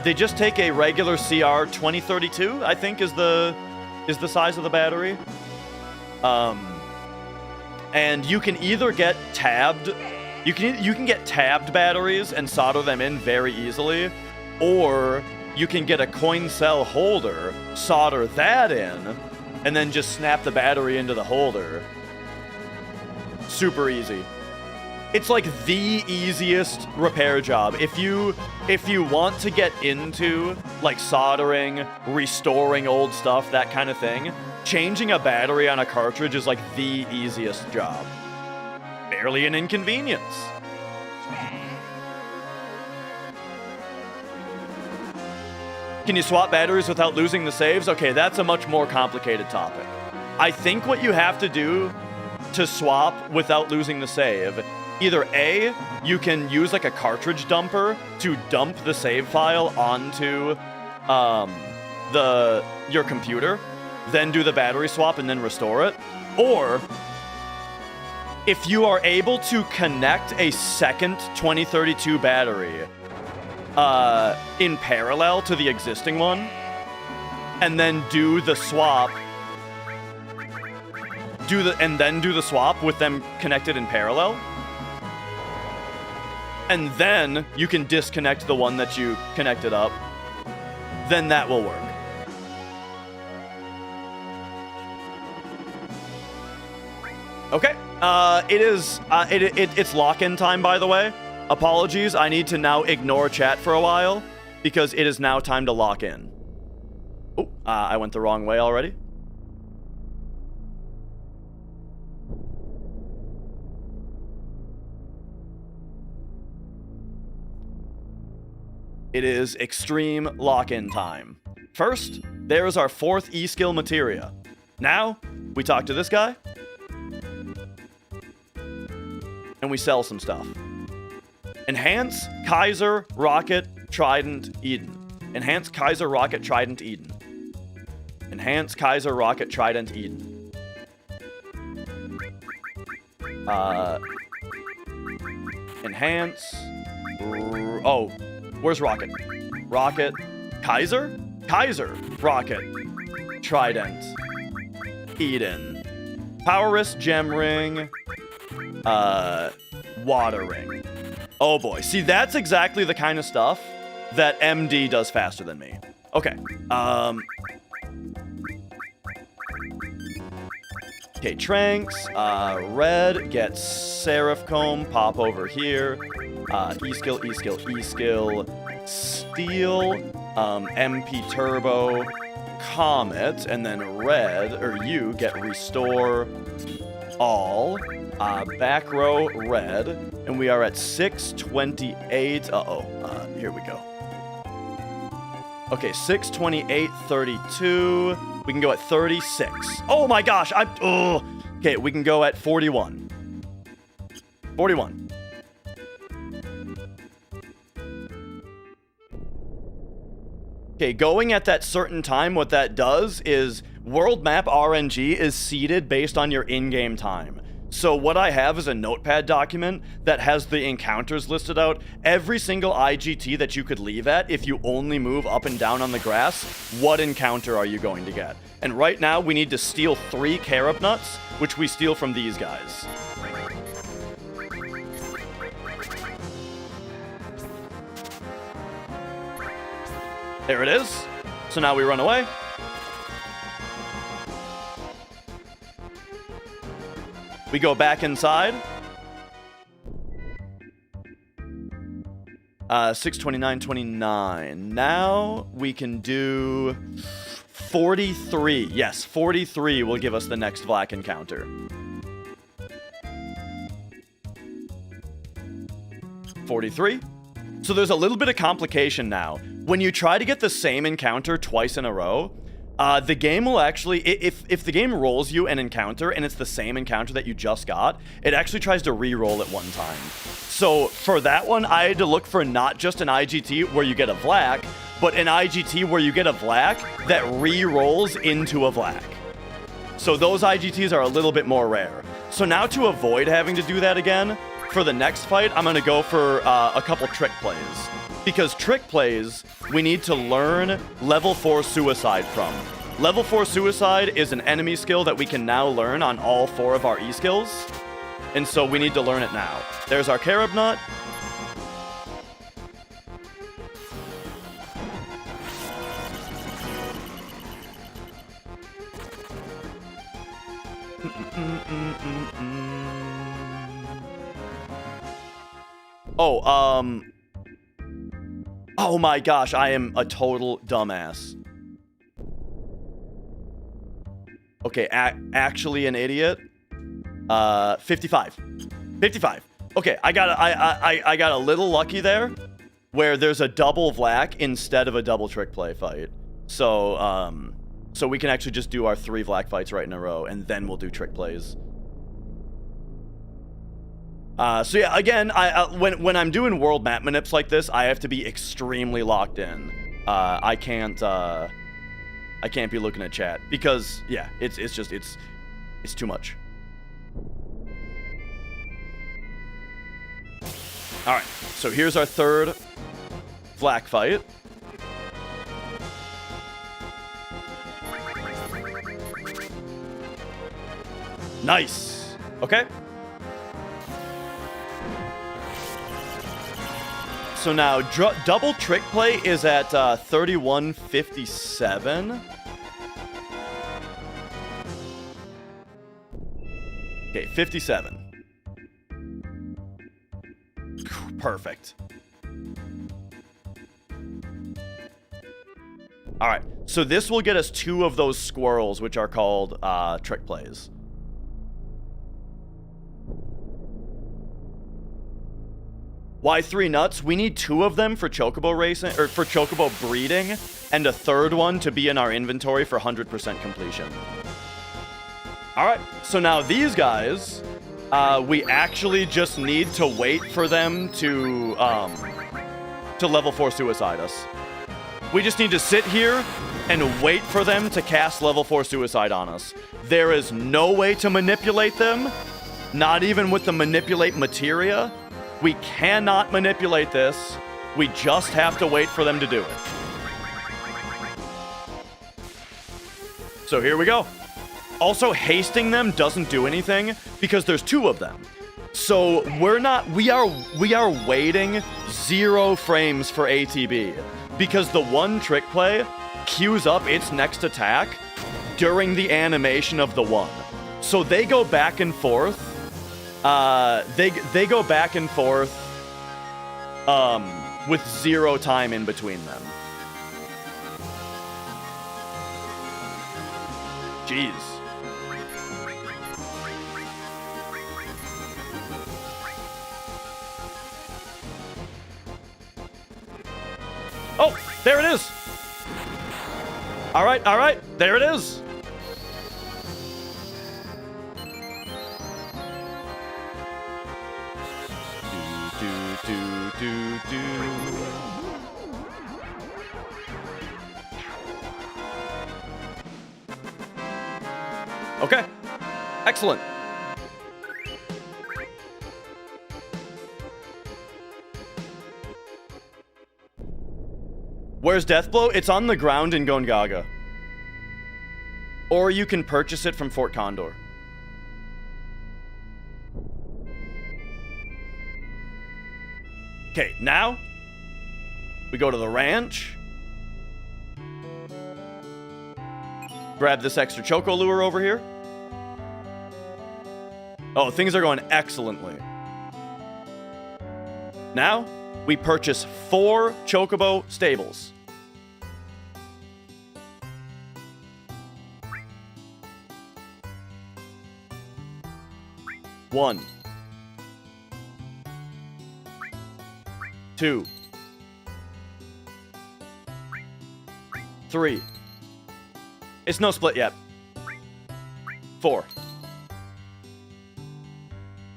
They just take a regular CR 2032, I think is the size of the battery. And you can either get tabbed, you can get tabbed batteries and solder them in very easily, or you can get a coin cell holder, solder that in, and then just snap the battery into the holder. Super easy. It's like the easiest repair job. If you want to get into like soldering, restoring old stuff, that kind of thing, changing a battery on a cartridge is like the easiest job. Barely an inconvenience. Can you swap batteries without losing the saves? Okay, that's a much more complicated topic. I think what you have to do to swap without losing the save, either A, you can use like a cartridge dumper to dump the save file onto your computer, then do the battery swap and then restore it. Or if you are able to connect a second 2032 battery in parallel to the existing one, and then do the swap, and then do the swap with them connected in parallel, and then you can disconnect the one that you connected up, then that will work. Okay, it's lock-in time, by the way. Apologies, I need to now ignore chat for a while, because it is now time to lock in. Oh, I went the wrong way already. It is extreme lock-in time. First, there is our 4th E-skill Materia. Now, we talk to this guy, and we sell some stuff. Enhance, Kaiser, Rocket, Trident, Eden. Enhance, Kaiser, Rocket, Trident, Eden. Enhance, Kaiser, Rocket, Trident, Eden. Enhance. Oh, where's Rocket? Rocket, Kaiser? Kaiser, Rocket, Trident, Eden. Power Wrist, Gem Ring, Water Ring. Oh boy, see, that's exactly the kind of stuff that MD does faster than me. Okay, okay, Tranks, Red gets Seraph Comb, pop over here, E-skill, E-skill, E-skill, Steel, MP Turbo, Comet, and then Red, or you get Restore All, back row Red, and we are at 628. Here we go. Okay, 628.32. We can go at 36. Oh my gosh, okay, we can go at 41. 41. Okay, going at that certain time, what that does is world map RNG is seeded based on your in-game time. So what I have is a notepad document that has the encounters listed out. Every single IGT that you could leave at, if you only move up and down on the grass, what encounter are you going to get? And right now, we need to steal 3 carob nuts, which we steal from these guys. There it is. So now we run away. We go back inside. 629.29. Now we can do 43. Yes, 43 will give us the next Vlak encounter. 43. So there's a little bit of complication now. When you try to get the same encounter twice in a row, the game will actually, if the game rolls you an encounter and it's the same encounter that you just got, it actually tries to re-roll it one time. So for that one, I had to look for not just an IGT where you get a Vlak, but an IGT where you get a Vlak that re-rolls into a Vlak. So those IGTs are a little bit more rare. So now to avoid having to do that again, for the next fight, I'm going to go for a couple trick plays. Because trick plays, we need to learn level 4 suicide from. Level 4 suicide is an enemy skill that we can now learn on all 4 of our E-skills. And so we need to learn it now. There's our carob nut. Oh my gosh, I am a total dumbass. Okay, actually an idiot. 55. 55. Okay, I got a little lucky there, where there's a double Vlak instead of a double trick play fight. So, so we can actually just do our 3 Vlak fights right in a row, and then we'll do trick plays. So yeah, again, when I'm doing world map manips like this, I have to be extremely locked in. I can't be looking at chat because yeah, it's too much. All right, so here's our 3rd Vlak fight. Nice. Okay. So now, double trick play is at 3157. Okay, 57. Perfect. All right, so this will get us 2 of those squirrels, which are called trick plays. Why 3 nuts? We need 2 of them for chocobo racing, or for chocobo breeding, and a 3rd one to be in our inventory for 100% completion. All right, so now these guys, we actually just need to wait for them to level 4 suicide us. We just need to sit here and wait for them to cast level 4 suicide on us. There is no way to manipulate them, not even with the manipulate materia. We cannot manipulate this. We just have to wait for them to do it. So here we go. Also, hasting them doesn't do anything because there's 2 of them. So we are waiting 0 frames for ATB because the one trick play queues up its next attack during the animation of the one. So they go back and forth. They go back and forth with 0 time in between them. Jeez. Oh, there it is. All right, there it is. Do. Okay, excellent. Where's Deathblow? It's on the ground in Gongaga. Or you can purchase it from Fort Condor. Okay, now we go to the ranch. Grab this extra Choco Lure over here. Oh, things are going excellently. Now, we purchase 4 Chocobo stables. One. 2. 3. It's no split yet. 4.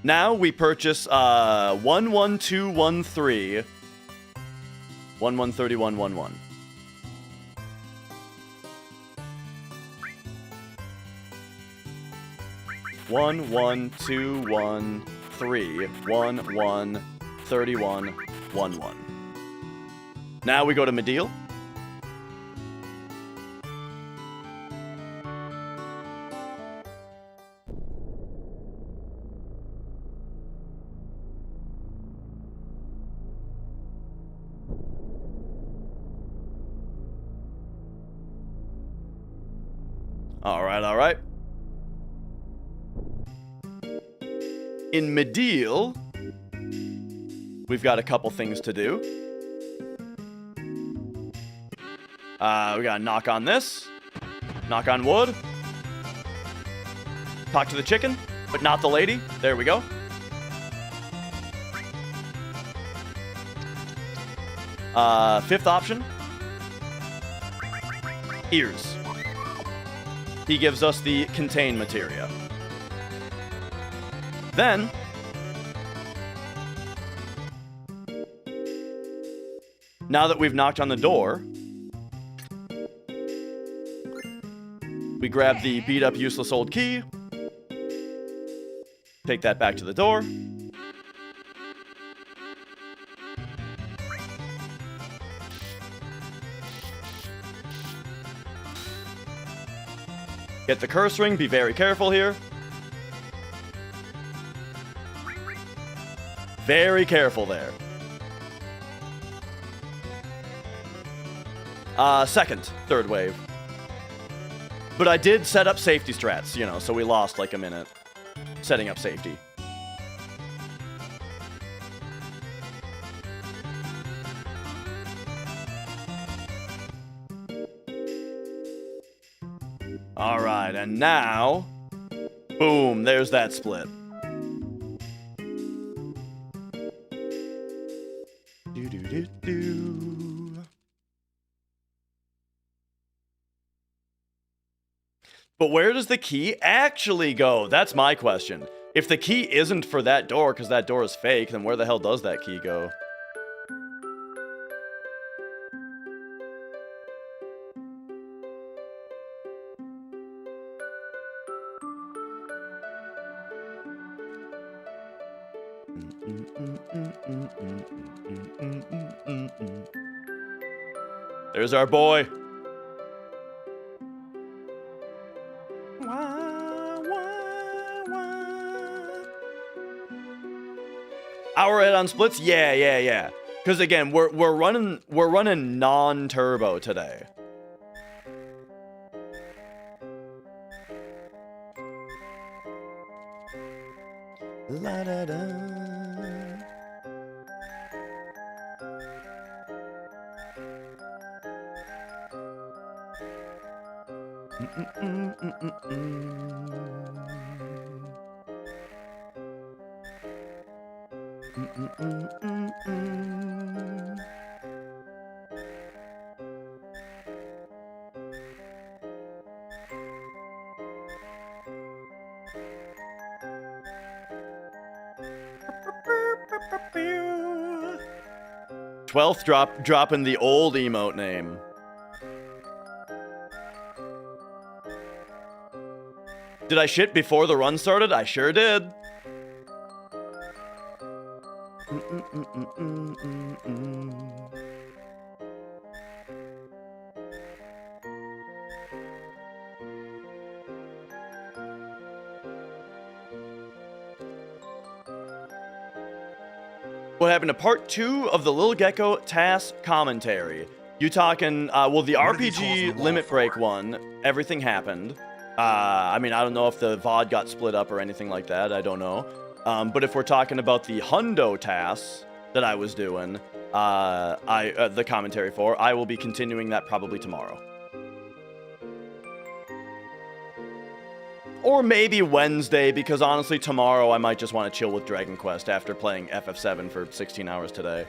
Now we purchase 11213 113111. One one two one 3 1 1 31 1 1. Now we go to Mediel. All right. In Mediel, we've got a couple things to do. We gotta knock on this. Knock on wood. Talk to the chicken, but not the lady. There we go. Fifth option. Ears. He gives us the contain materia. Then, now that we've knocked on the door, we grab the beat up useless old key, take that back to the door, get the curse ring, be very careful here. Very careful there. Third wave. But I did set up safety strats, you know, so we lost like a minute setting up safety. All right, and now, boom, there's that split. But where does the key actually go? That's my question. If the key isn't for that door because that door is fake, then where the hell does that key go? There's our boy. Hour head on splits? Yeah. Because again, we're running non-turbo today. La da da. Twelfth dropping the old emote name. Did I shit before the run started? I sure did. What happened to part 2 of the Lil Gecko task commentary? You talking, well, the What are these holes in RPG the wall Limit Break for? one, everything happened. I mean, I don't know if the VOD got split up or anything like that, I don't know. But if we're talking about the Hundo tasks that I was doing, the commentary for, I will be continuing that probably tomorrow. Or maybe Wednesday, because honestly, tomorrow I might just want to chill with Dragon Quest after playing FF7 for 16 hours today.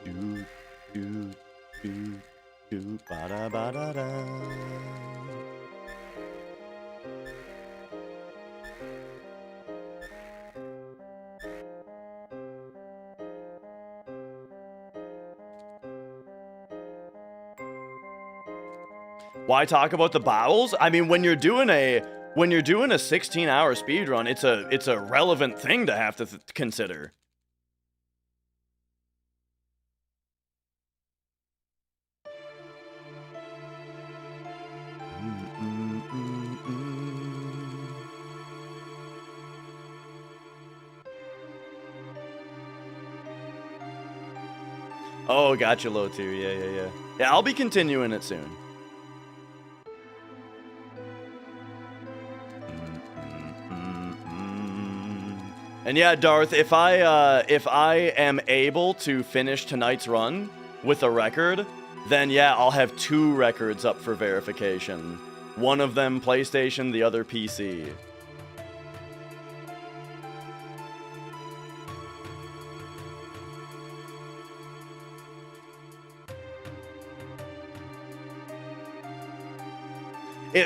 Do, do, do, do, ba-da-ba-da-da. Why talk about the bowels? I mean, when you're doing a 16-hour speedrun, it's a relevant thing to have to consider. Oh, gotcha, low tier. Yeah. Yeah, I'll be continuing it soon. And yeah, Darth, if I am able to finish tonight's run with a record, then yeah, I'll have 2 records up for verification. One of them PlayStation, the other PC.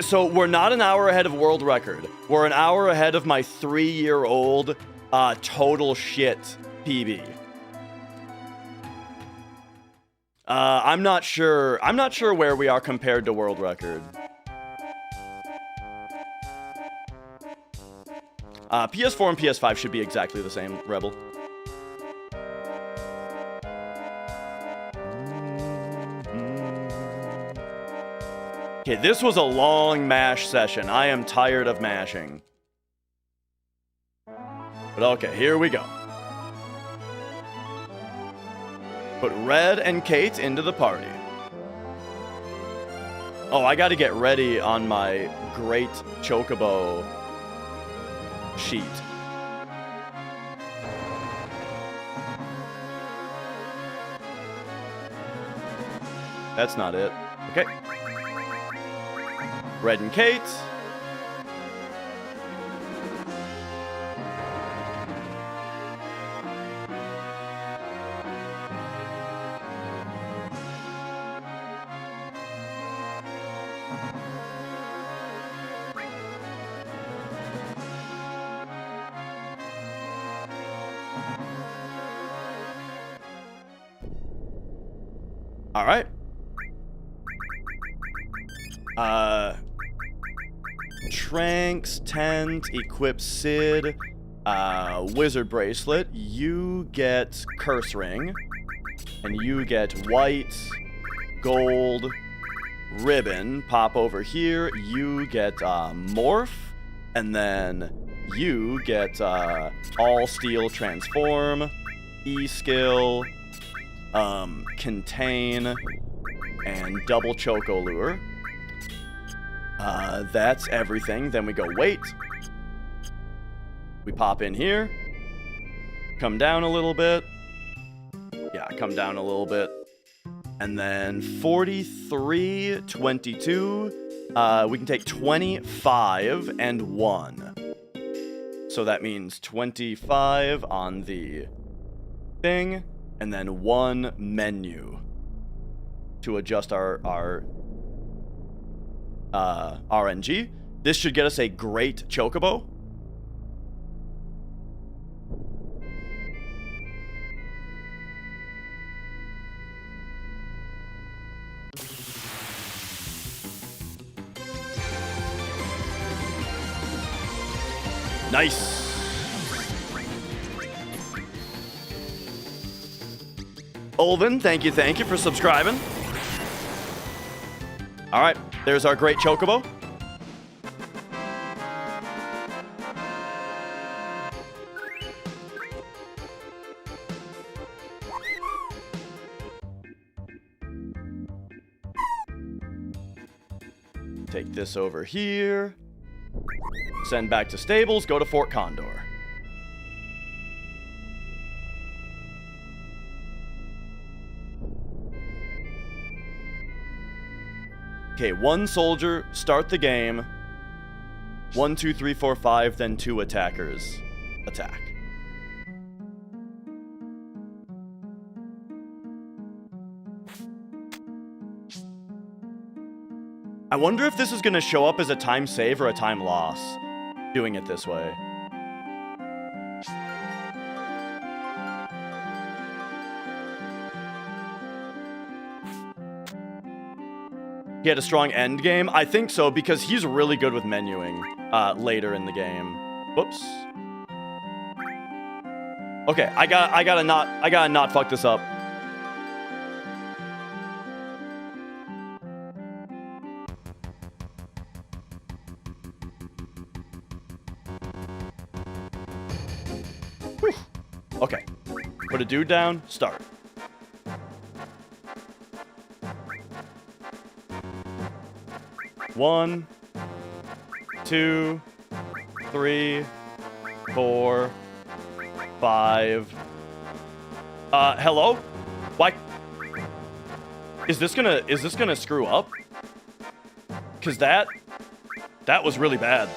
So we're not an hour ahead of world record. We're an hour ahead of my 3-year-old total shit PB. I'm not sure where we are compared to world record. PS4 and PS5 should be exactly the same, Rebel. Okay, this was a long mash session. I am tired of mashing. But okay, here we go. Put Red and Kate into the party. Oh, I gotta get ready on my great Chocobo sheet. That's not it. Okay. Red and Kate. All right. Tranks, tent, equip Sid, wizard bracelet. You get curse ring, and you get white, gold, ribbon. Pop over here. You get morph, and then you get all steel transform, E skill, contain, and double choco lure. That's everything. Then we go wait. We pop in here. Come down a little bit. Yeah, come down a little bit. And then 43, 22. We can take 25 and 1. So that means 25 on the thing, and then 1 menu to adjust our RNG. This should get us a great Chocobo. Nice. Olvin, thank you for subscribing. All right. There's our great Chocobo. Take this over here. Send back to stables, go to Fort Condor. Okay, 1 soldier, start the game. 1, 2, 3, 4, 5, then 2 attackers attack. I wonder if this is going to show up as a time save or a time loss, doing it this way. He had a strong end game? I think so, because he's really good with menuing later in the game. Whoops. Okay, I gotta not fuck this up. Whew. Okay. Put a dude down, start. One, 2, 3, 4, 5. Hello? Why? Is this gonna screw up? Cause that was really bad.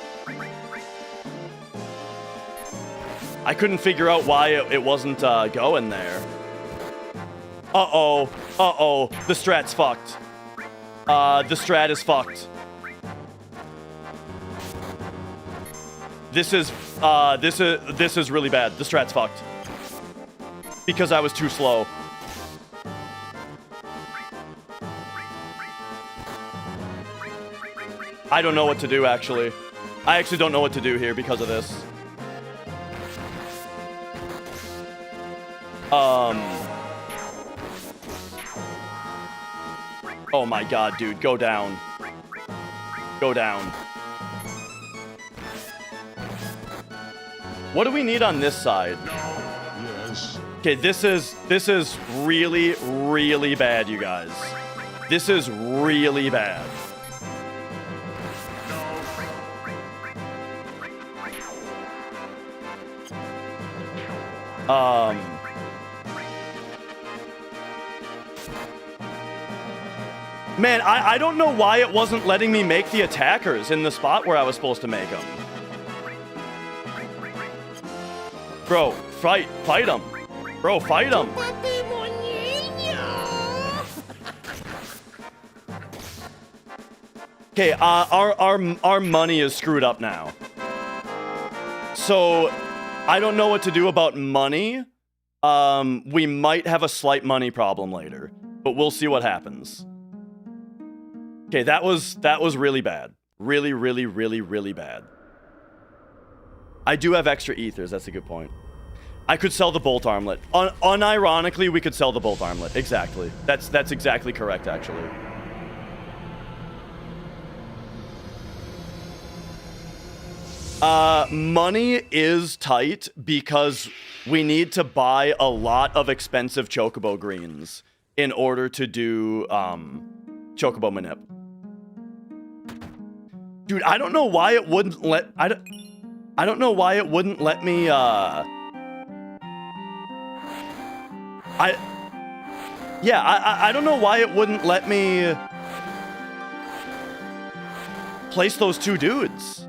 I couldn't figure out why it wasn't going there. Uh-oh. The strat's fucked. The strat is fucked. This is really bad. The strat's fucked. Because I was too slow. I don't know what to do, actually. I actually don't know what to do here because of this. Oh my god, dude. Go down. Go down. What do we need on this side? Yes. Okay, this is really, really bad, you guys. This is really bad. Man, I don't know why it wasn't letting me make the attackers in the spot where I was supposed to make them. Bro, fight them. Bro, fight them. Okay, our money is screwed up now. So, I don't know what to do about money. We might have a slight money problem later, but we'll see what happens. Okay, that was really bad. Really, really, really, really bad. I do have extra ethers, that's a good point. I could sell the bolt armlet. Unironically, we could sell the bolt armlet. Exactly. That's exactly correct, actually. Money is tight because we need to buy a lot of expensive chocobo greens in order to do chocobo manip. Dude, I don't know why it wouldn't let I don't know why it wouldn't let me I don't know why it wouldn't let me place those two dudes.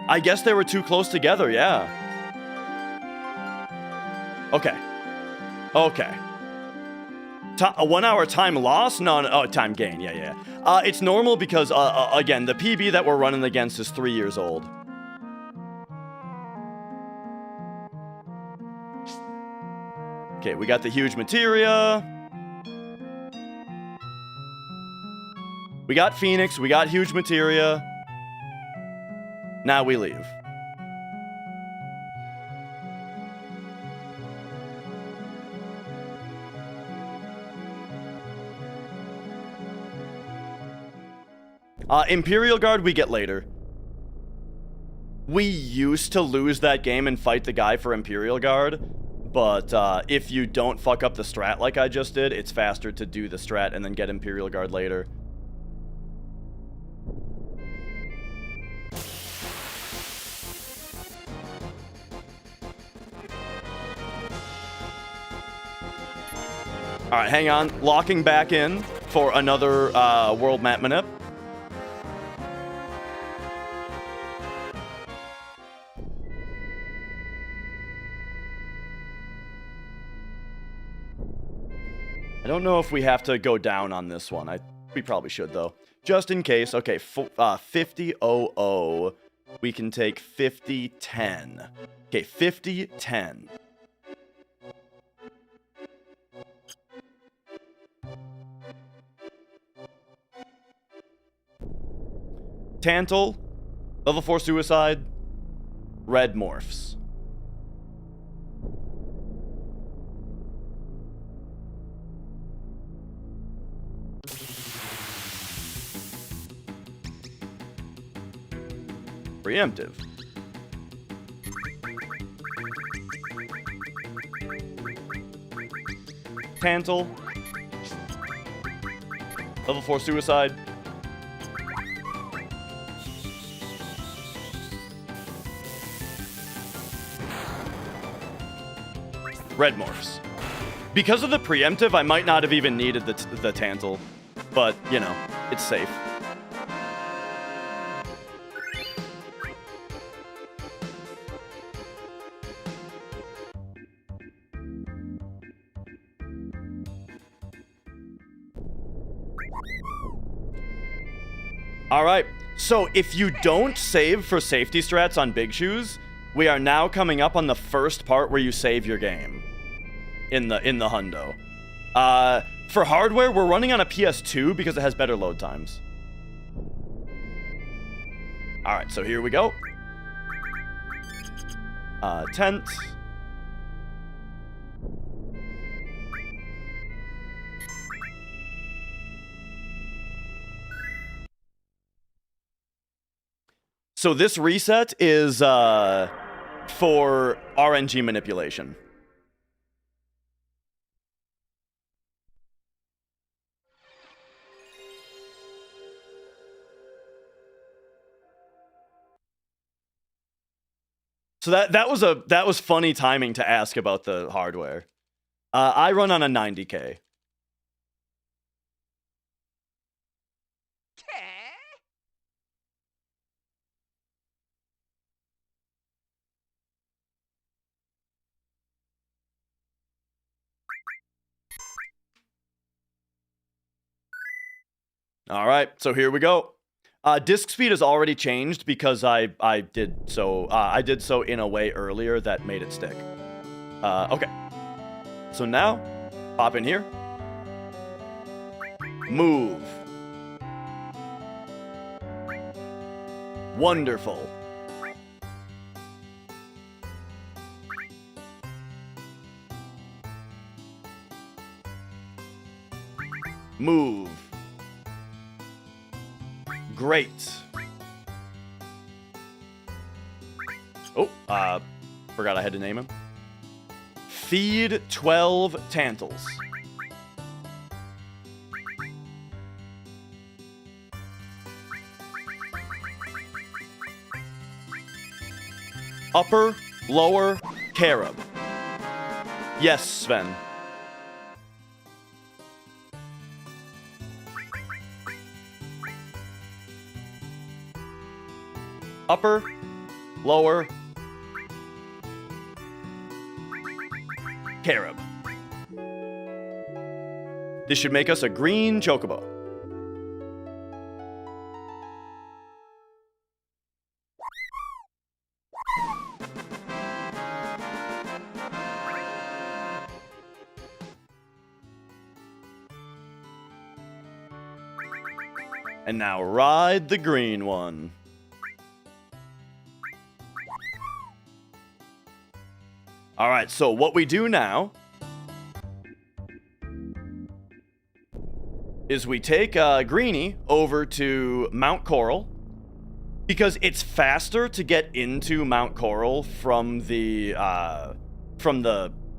I guess they were too close together, yeah. Okay. Okay. A 1 hour time loss? No, oh, time gain, yeah. It's normal because, again, the PB that we're running against is 3 years old. Okay, we got the huge materia. We got Phoenix, we got huge materia. Now we leave. Imperial Guard we get later. We used to lose that game and fight the guy for Imperial Guard, but if you don't fuck up the strat like I just did, it's faster to do the strat and then get Imperial Guard later. All right, hang on. Locking back in for another world map manip. I don't know if we have to go down on this one. We probably should, though. Just in case. Okay, 50-00. We can take 50-10. Okay, 50-10. Tantal, level 4 suicide, red morphs. Preemptive. Tantal, level 4 suicide. Red morphs. Because of the preemptive, I might not have even needed the Tantal, but, you know, it's safe. All right, so if you don't save for safety strats on Big Shoes, we are now coming up on the first part where you save your game in the hundo. For hardware, we're running on a PS2 because it has better load times. All right, so here we go. Tent. So this reset is for RNG manipulation. So that was funny timing to ask about the hardware. I run on a 90K. All right, so here we go. Disk speed has already changed because I did so in a way earlier that made it stick. Okay. So now, pop in here. Move. Wonderful. Move. Great. Oh, forgot I had to name him. Feed 12 Tantals. Upper, lower, carob. Yes, Sven. Upper, lower, carob. This should make us a green chocobo. And now ride the green one. All right, so what we do now is we take Greenie over to Mount Corel, because it's faster to get into Mount Corel from the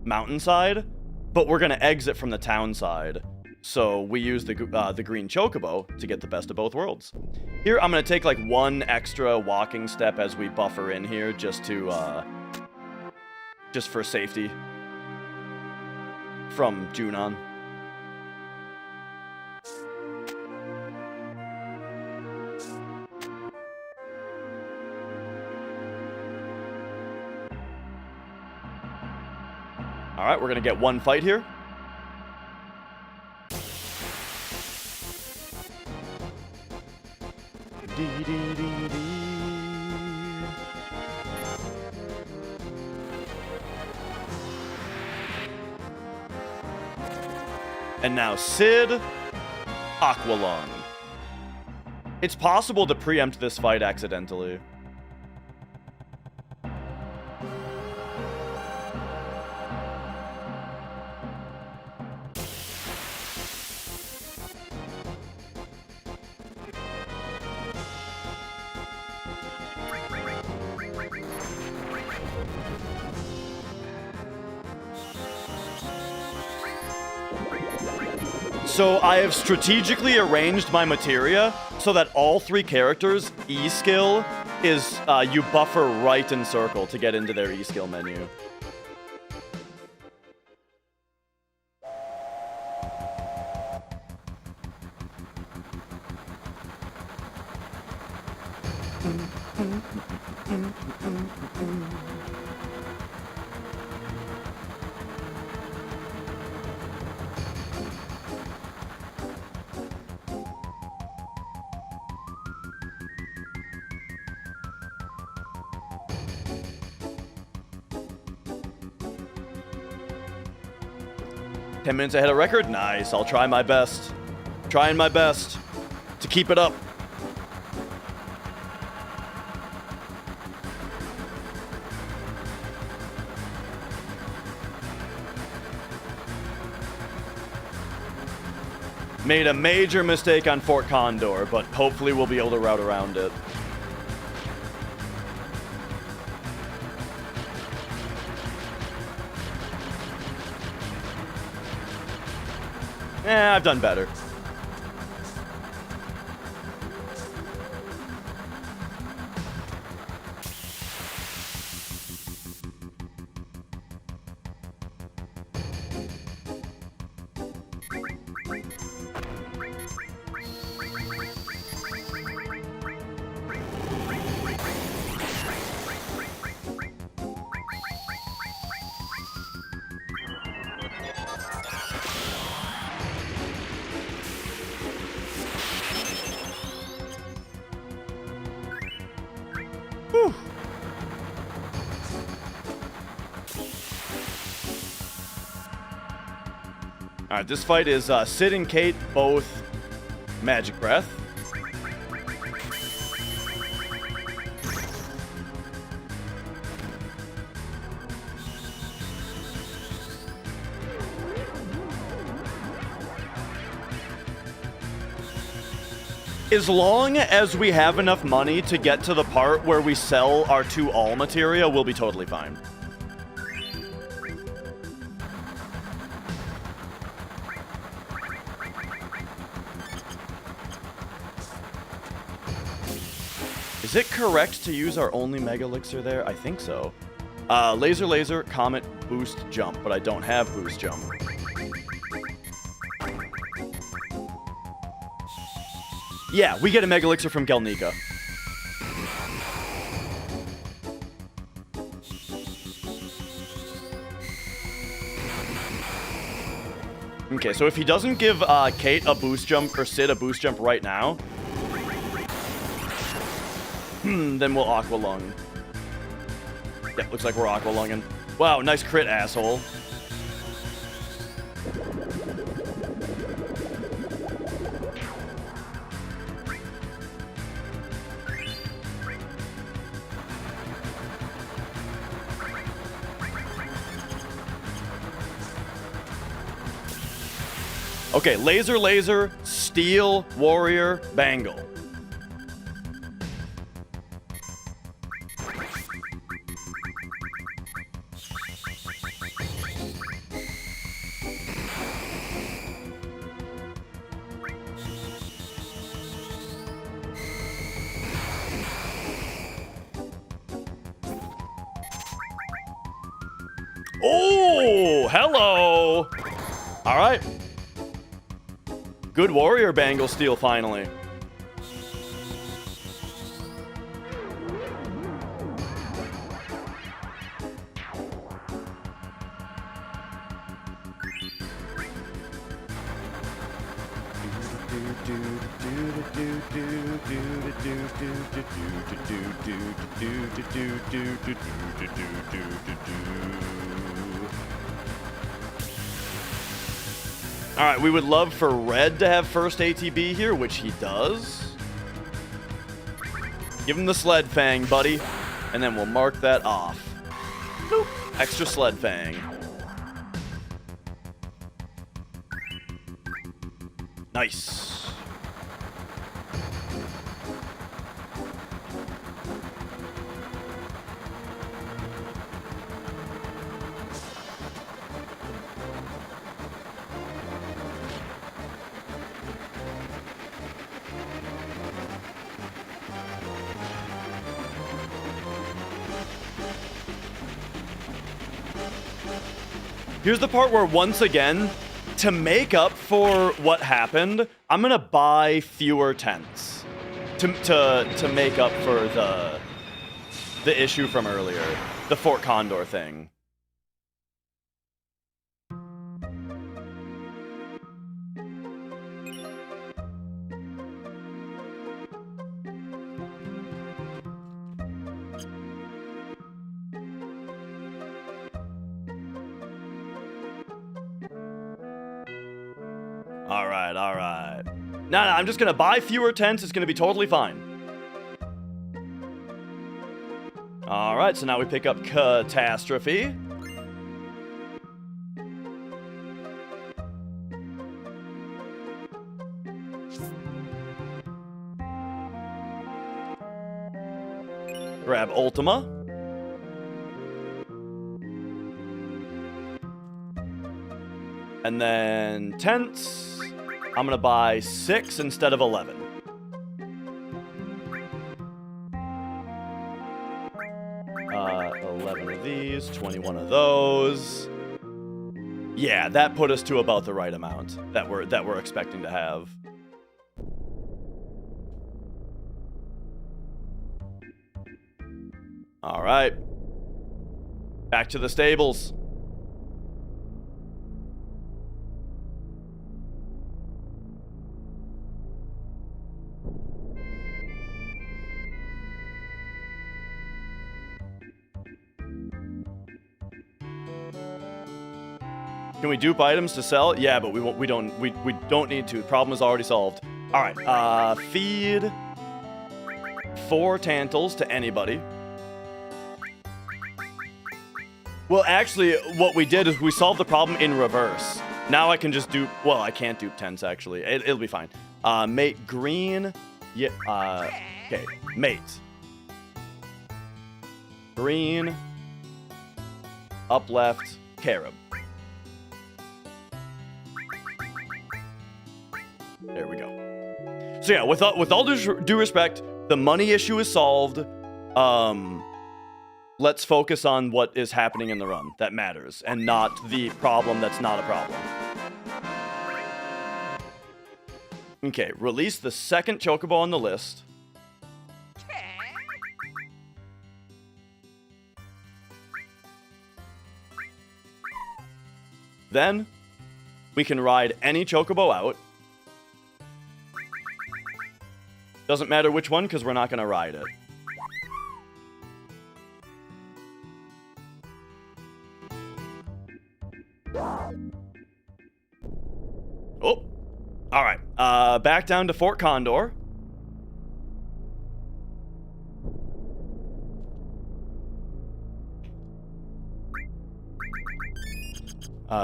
mountainside, but we're gonna exit from the town side. So we use the green chocobo to get the best of both worlds. Here, I'm gonna take like one extra walking step as we buffer in here, just for safety from Junon. All right, we're gonna get one fight here. And now Sid, Aqualung. It's possible to preempt this fight accidentally. So I have strategically arranged my materia so that all three characters' E-skill is you buffer right and circle to get into their E-skill menu. Ten minutes ahead of record? Nice. I'll try my best. Trying my best to keep it up. Made a major mistake on Fort Condor, but hopefully we'll be able to route around it. I've done better. Alright, this fight is Sid and Kate, both Magic Breath. As long as we have enough money to get to the part where we sell our 2 all materia, we'll be totally fine. Is it correct to use our only Mega Elixir there? I think so. Laser, Laser, Comet, Boost, Jump, but I don't have Boost Jump. Yeah, we get a Mega Elixir from Gelnika. Okay, so if he doesn't give Kate a Boost Jump or Sid a Boost Jump right now, then we'll Aqua Lung. Yep, looks like we're Aqua Lunging. Wow, nice crit, asshole. Okay, laser, steel, warrior, bangle. Oh, hello. All right. Good warrior bangle steal finally. All right, we would love for Red to have first ATB here, which he does. Give him the sled fang, buddy, and then we'll mark that off. Boop. Extra sled fang. Nice. Here's the part where, once again, to make up for what happened, I'm gonna buy fewer tents to make up for the issue from earlier, the Fort Condor thing. All right. No, I'm just gonna buy fewer tents. It's gonna be totally fine. All right, so now we pick up Catastrophe. Grab Ultima. And then tents. I'm gonna buy 6 instead of 11. Uh, 11 of these, 21 of those. Yeah, that put us to about the right amount that we're expecting to have. All right. Back to the stables. Can we dupe items to sell? Yeah, but we don't need to. Problem is already solved. All right. Feed 4 Tantals to anybody. Well, actually, what we did is we solved the problem in reverse. Now I can just dupe. Well, I can't dupe tents actually. It'll be fine. Mate green. Yeah. Okay. Mate. Green. Up left. Carob. There we go. So yeah, with all due respect, the money issue is solved. Let's focus on what is happening in the run that matters, and not the problem that's not a problem. Okay, release the second Chocobo on the list. Then, we can ride any Chocobo out. Doesn't matter which one, because we're not going to ride it. Oh, all right. Back down to Fort Condor.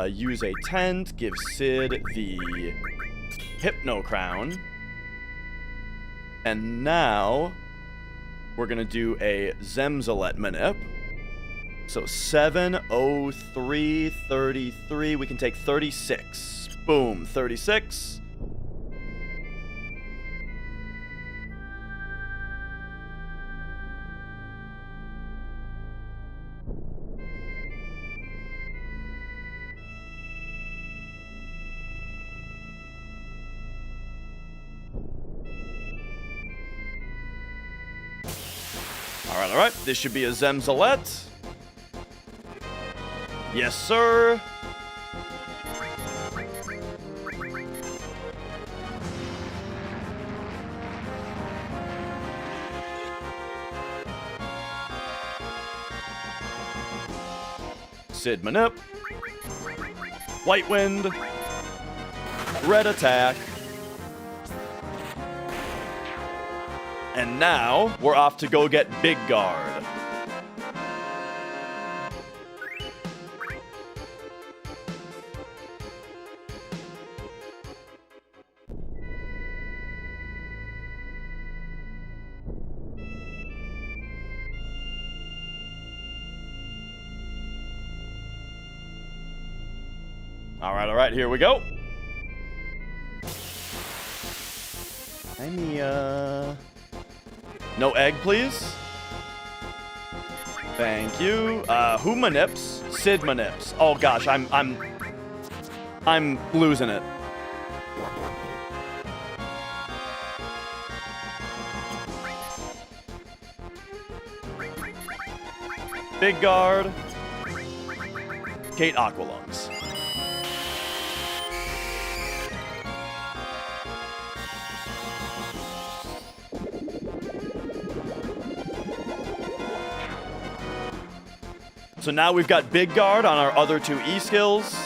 Use a tent. Give Sid the Hypno Crown. And now we're going to do a Zemzalet manip. So 703, 33. We can take 36. Boom, 36. All right. This should be a Zemzalet. Yes, sir. Sid Manip. White Wind. Red Attack. And now, we're off to go get Big Guard. All right, here we go. Hi, Mia. No egg, please. Thank you. Who manips? Sid manips. Oh gosh, I'm losing it. Big Guard. Kate Aqualungs. So now we've got Big Guard on our other two E skills.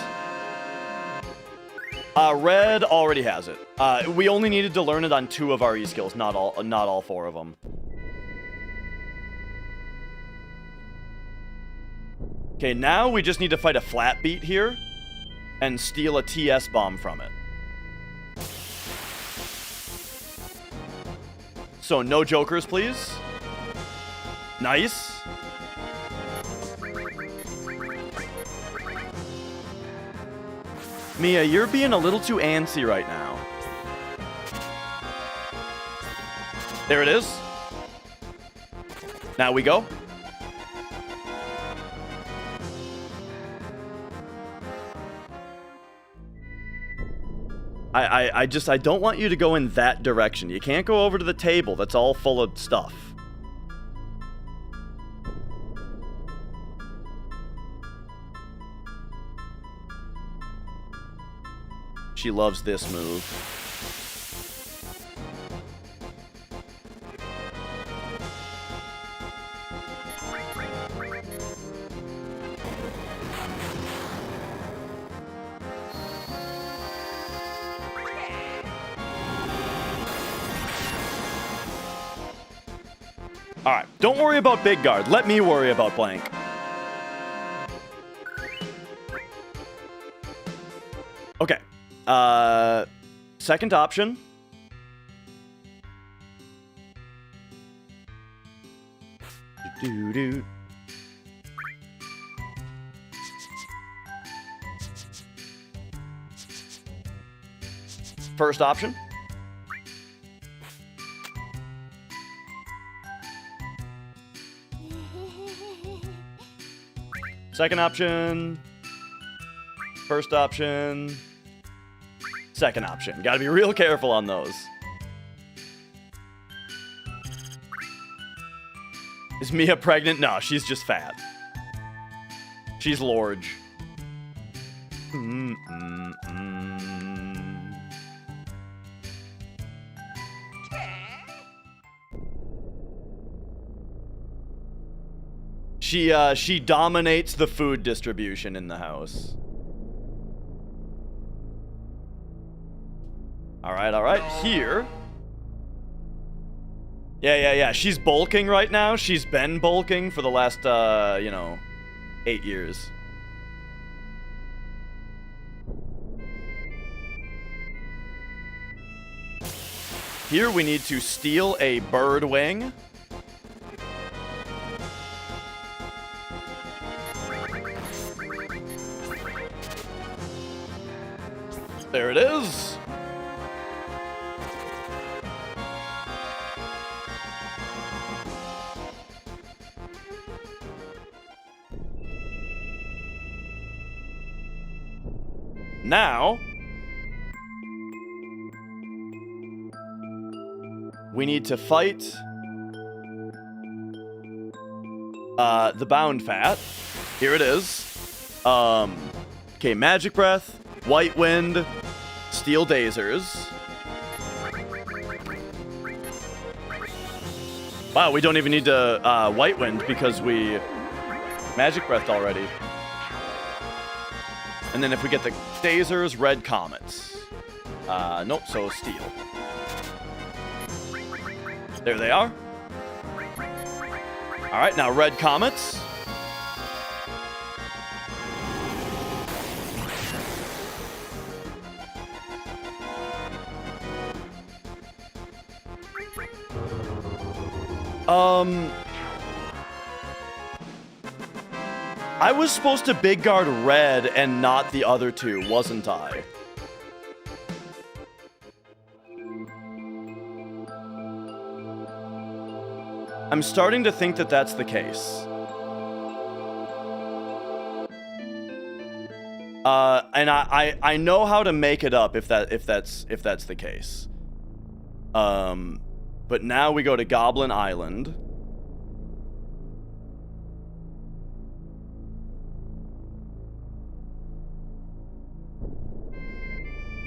Red already has it. We only needed to learn it on 2 of our E skills, not all 4 of them. Okay, now we just need to fight a flat beat here and steal a TS bomb from it. So no jokers, please. Nice. Mia, you're being a little too antsy right now. There it is. Now we go. I don't want you to go in that direction. You can't go over to the table. That's all full of stuff. She loves this move. All right, don't worry about Big Guard. Let me worry about Blank. Okay. Second option. Do-do-do. First option. Second option. First option. Second option. Gotta be real careful on those. Is Mia pregnant? No, she's just fat. She's large. She dominates the food distribution in the house. All right, here. Yeah. She's bulking right now. She's been bulking for the last, 8 years. Here we need to steal a bird wing. There it is. Now, we need to fight the bound fat. Here it is. Okay, Magic Breath, White Wind, Steel Dazers. Wow, we don't even need to White Wind because we Magic Breathed already. And then if we get the Dazers, Red Comets. Nope, so Steel. There they are. Alright, now Red Comets. I was supposed to big guard red and not the other two, wasn't I? I'm starting to think that that's the case. And I know how to make it up if that's the case. But now we go to Goblin Island.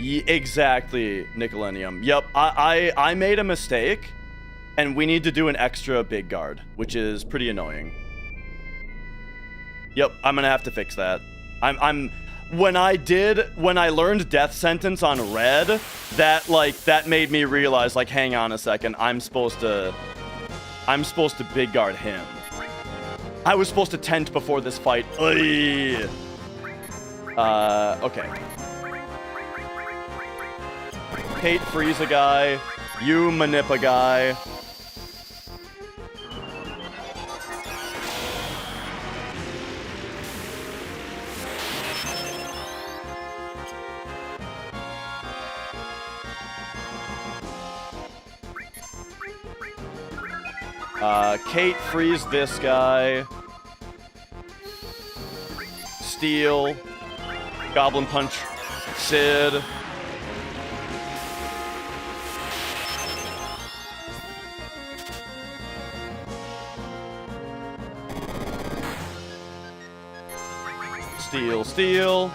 Exactly, Nickelennium. Yep, I made a mistake, and we need to do an extra big guard, which is pretty annoying. Yep, I'm gonna have to fix that. When I learned Death Sentence on red, that made me realize, like, hang on a second, I'm supposed to big guard him. I was supposed to tent before this fight. Okay. Kate freeze a guy. You manip a guy. Kate freeze this guy. Steel. Goblin punch Sid. Steel.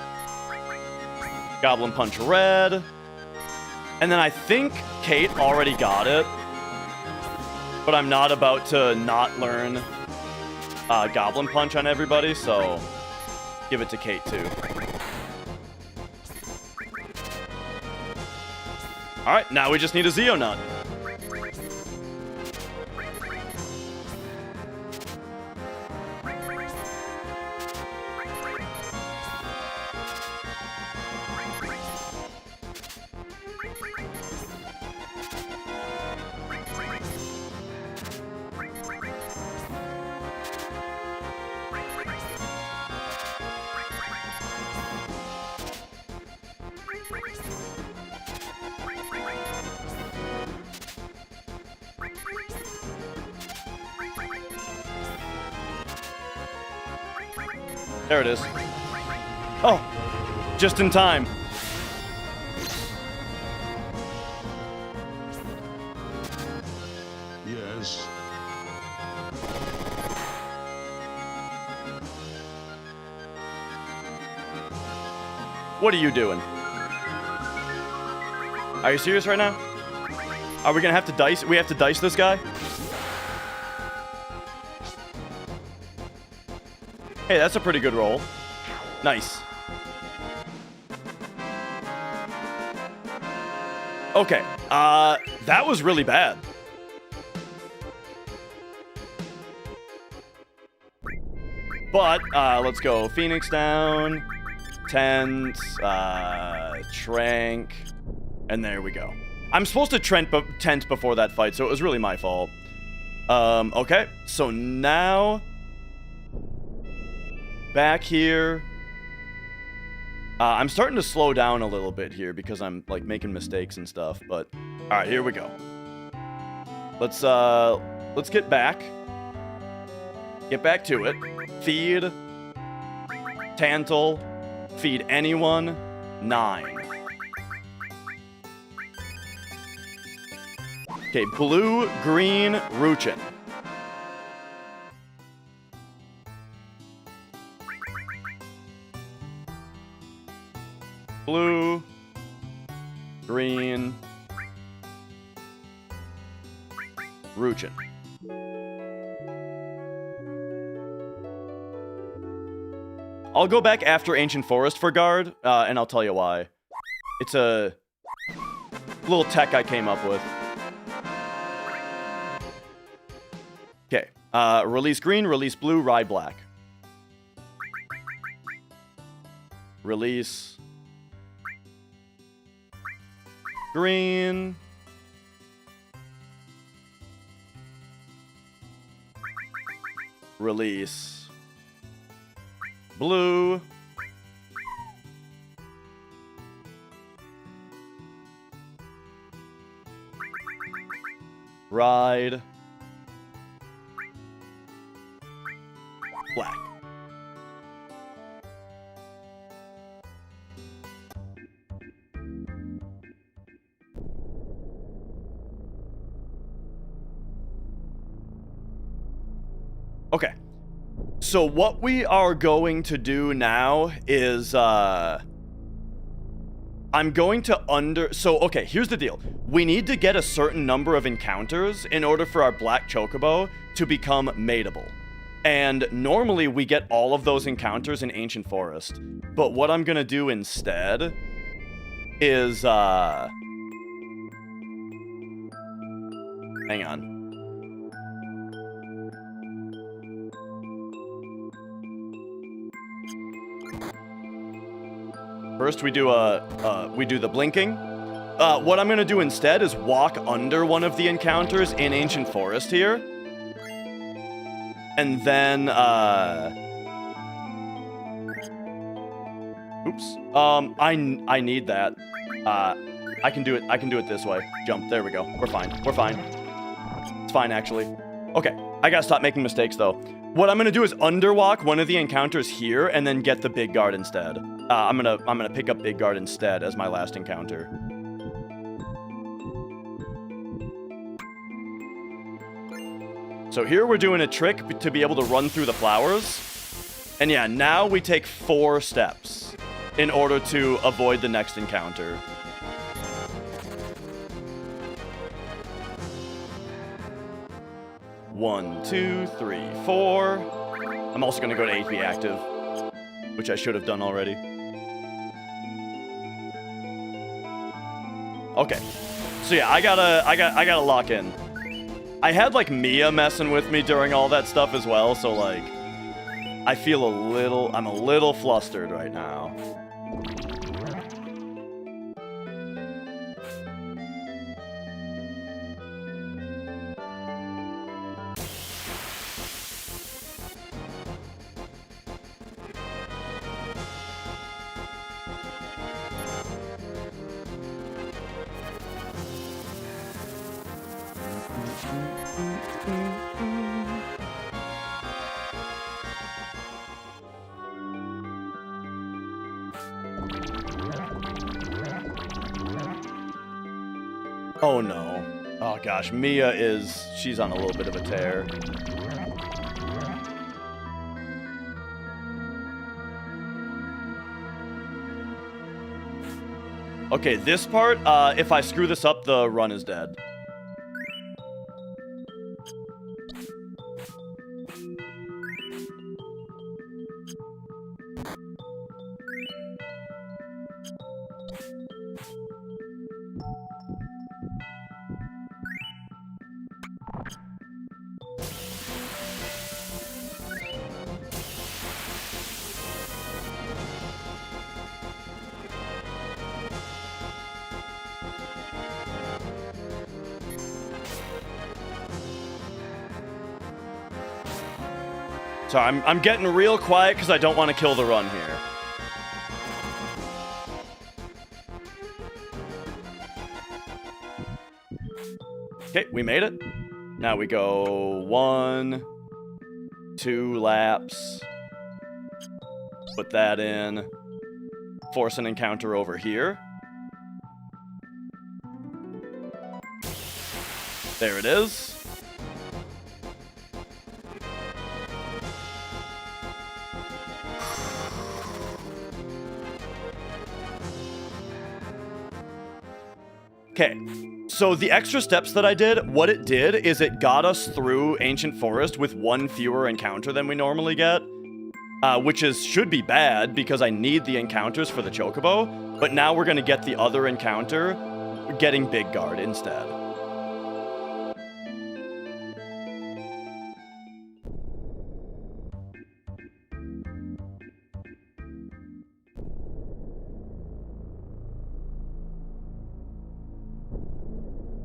Goblin punch red. And then I think Kate already got it. But I'm not about to not learn Goblin punch on everybody, so give it to Kate too. Alright, now we just need a Zeonut. There it is. Oh, just in time. Yes. What are you doing? Are you serious right now? Are we gonna have to dice? We have to dice this guy? Hey, that's a pretty good roll. Nice. Okay, that was really bad. But, let's go. Phoenix down, Tent, Trank, and there we go. I'm supposed to tent before that fight, so it was really my fault. Okay, so now back here. I'm starting to slow down a little bit here because I'm like making mistakes and stuff, but all right, here we go. Let's get back. Get back to it. Feed. Tantal. Feed anyone. 9. Okay, blue, green, Ruchin. Blue, green, Ruchin. I'll go back after Ancient Forest for guard, and I'll tell you why. It's a little tech I came up with. Okay, release green, release blue, ride black. Release green. Release blue. Ride black. Okay. So what we are going to do now is, I'm going to so, okay, here's the deal. We need to get a certain number of encounters in order for our black chocobo to become mateable. And normally we get all of those encounters in Ancient Forest. But what I'm gonna do instead is, hang on. First, we do the blinking. What I'm gonna do instead is walk under one of the encounters in Ancient Forest here, and then oops. I need that. I can do it. I can do it this way. Jump. There we go. We're fine. We're fine. It's fine actually. Okay. I gotta stop making mistakes though. What I'm gonna do is underwalk one of the encounters here and then get the big guard instead. I'm gonna pick up Big Guard instead as my last encounter. So here we're doing a trick to be able to run through the flowers. And yeah, now we take 4 steps in order to avoid the next encounter. One, 2, 3, 4. I'm also gonna go to HP active, which I should have done already. Okay, so yeah, I gotta lock in. I had like Mia messing with me during all that stuff as well, so like, I'm a little flustered right now. Oh no. Oh gosh, she's on a little bit of a tear. Okay, this part, if I screw this up, the run is dead. So I'm getting real quiet because I don't want to kill the run here. Okay, we made it. Now we go 1, 2 laps. Put that in. Force an encounter over here. There it is. Okay, so the extra steps that I did, what it did is it got us through Ancient Forest with 1 fewer encounter than we normally get, which should be bad because I need the encounters for the Chocobo, but now we're going to get the other encounter getting Big Guard instead.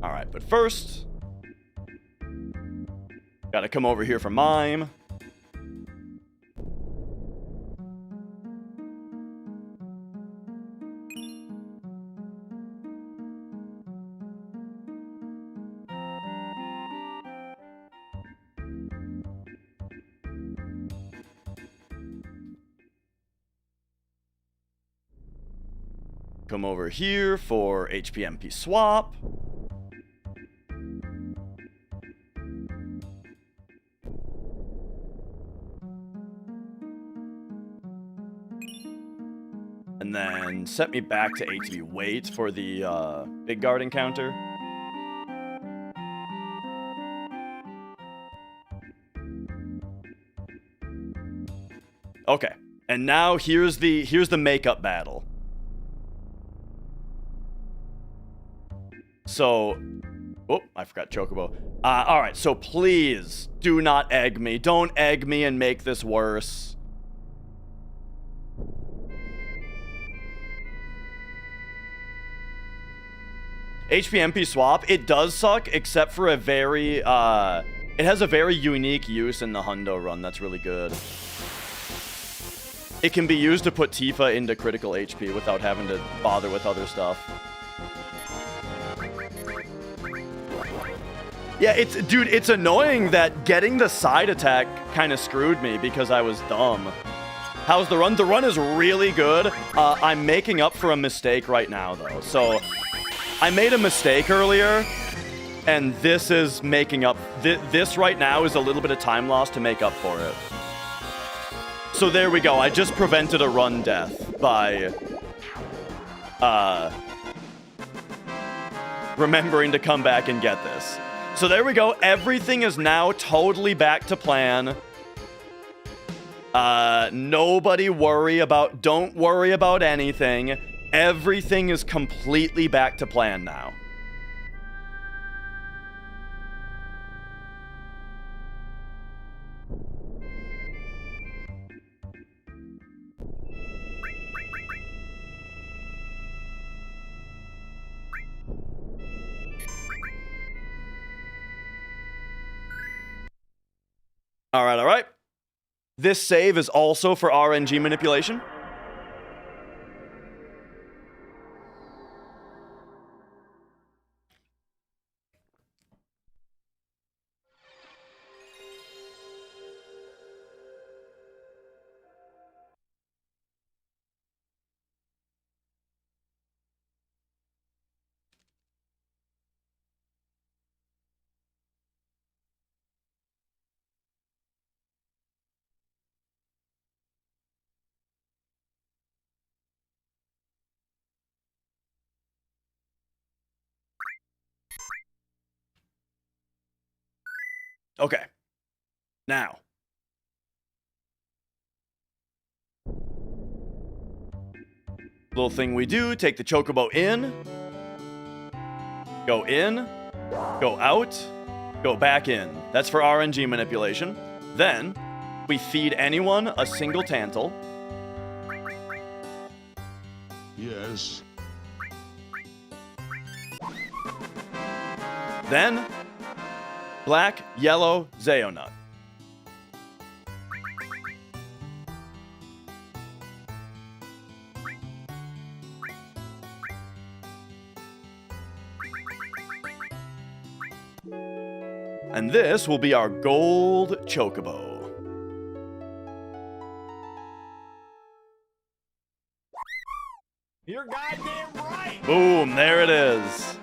Alright, but first, gotta come over here for Mime. Come over here for HPMP swap. And then set me back to ATB wait for the Big Guard encounter. Okay, and now here's the makeup battle. So, oh, I forgot Chocobo. All right, so please do not egg me. Don't egg me and make this worse. HPMP swap, it does suck, except for a very, it has a very unique use in the Hundo run that's really good. It can be used to put Tifa into critical HP without having to bother with other stuff. Yeah, dude, it's annoying that getting the side attack kind of screwed me because I was dumb. How's the run? The run is really good. I'm making up for a mistake right now, though. So, I made a mistake earlier, and this is making up. This right now is a little bit of time loss to make up for it. So there we go. I just prevented a run death by remembering to come back and get this. So there we go. Everything is now totally back to plan. Nobody don't worry about anything. Everything is completely back to plan now. All right, all right. This save is also for RNG manipulation. Okay. Now. Little thing we do, take the Chocobo in, go out, go back in. That's for RNG manipulation. Then, we feed anyone a single Tantal. Yes. Then, black, yellow, Zeonut. And this will be our gold chocobo. You're goddamn right! Boom, there it is.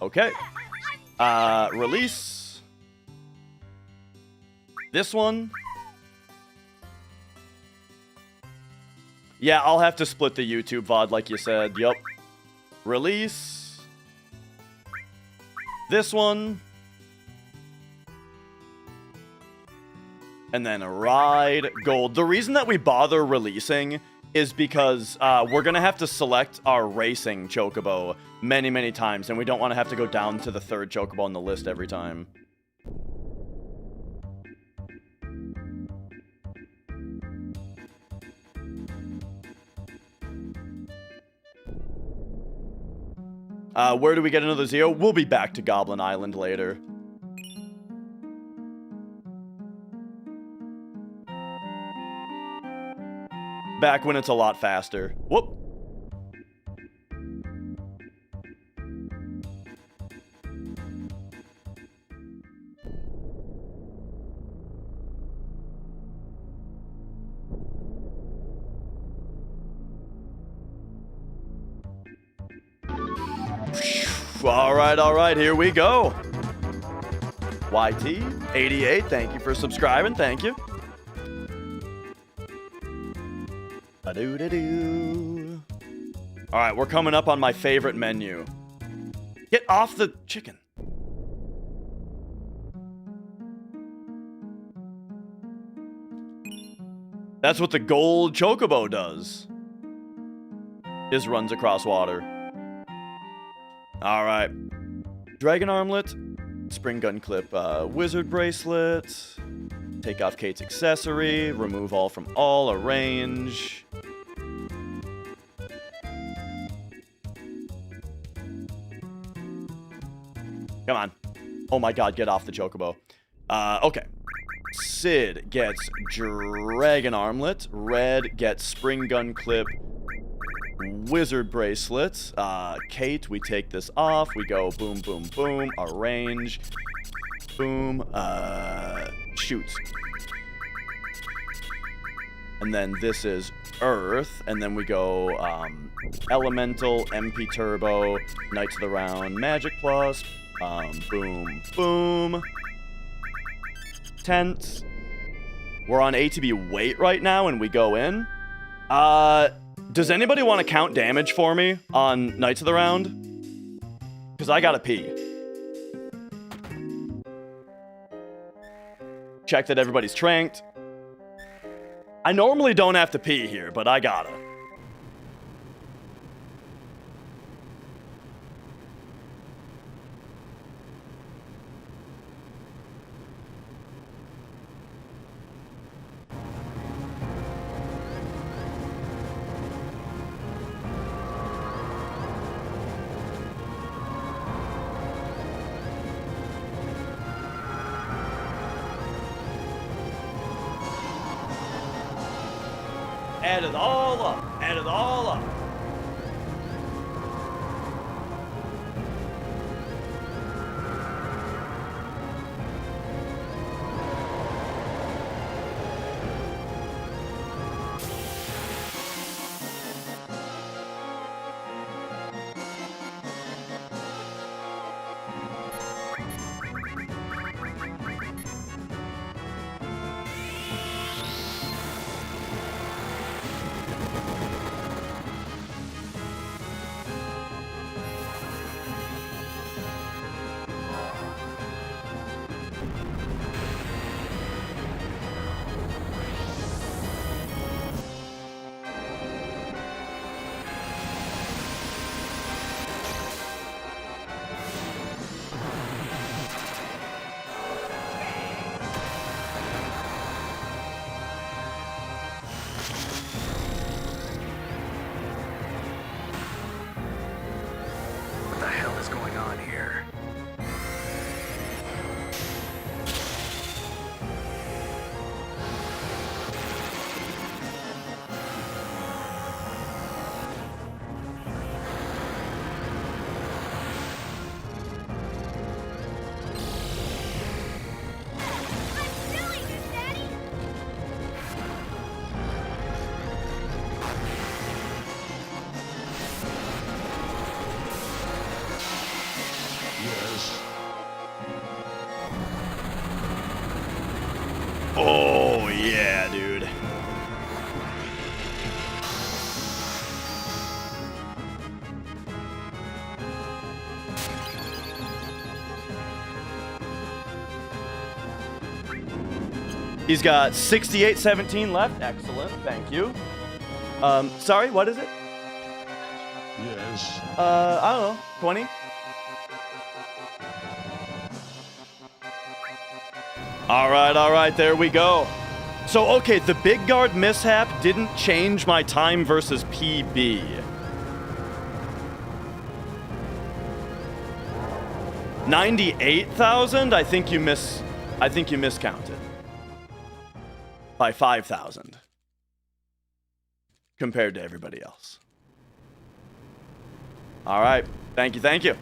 Okay. Release. This one. Yeah, I'll have to split the YouTube VOD like you said. Yup. Release. This one. And then ride gold. The reason that we bother releasing is because we're going to have to select our racing chocobo many, many times. And we don't want to have to go down to the third chocobo on the list every time. Where do we get another Zeo? We'll be back to Goblin Island later. Back when it's a lot faster. Whoop. All right, here we go. YT88, thank you for subscribing, thank you. A-doo-da-doo. All right, we're coming up on my favorite menu. Get off the chicken. That's what the gold chocobo does. Is runs across water. All right. Dragon armlet, spring gun clip, wizard bracelet, take off Kate's accessory, remove all from all, arrange. Come on. Oh my god, get off the chocobo. Okay. Sid gets dragon armlet, Red gets spring gun clip, wizard bracelet. Kate, we take this off. We go boom, boom, boom. Arrange. Boom. Shoot. And then this is Earth. And then we go Elemental, MP Turbo, Knights of the Round, Magic Plus. Boom, boom. Tent. We're on ATB weight right now, and we go in. Does anybody want to count damage for me on Knights of the Round? Because I gotta pee. Check that everybody's tranked. I normally don't have to pee here, but I gotta. Add it all up. Add it all up. He's got 6817 left. Excellent. Thank you. Sorry, what is it? Yes. I don't know. 20? All right, there we go. So, okay, the big guard mishap didn't change my time versus PB. $98,000? I think you miscounted. By 5,000. Compared to everybody else. All right. Thank you.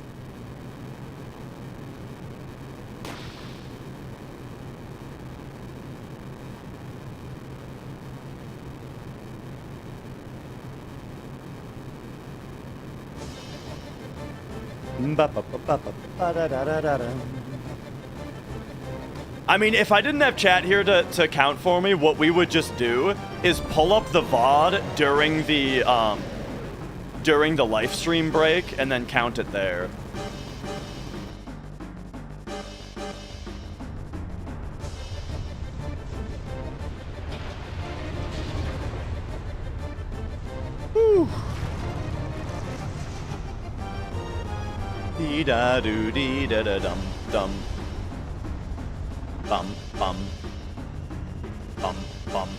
I mean, if I didn't have chat here to count for me, what we would just do is pull up the VOD during the live stream break and then count it there. Whew. Dee da doo dee da da dum dum. Bum bum. Bum bum.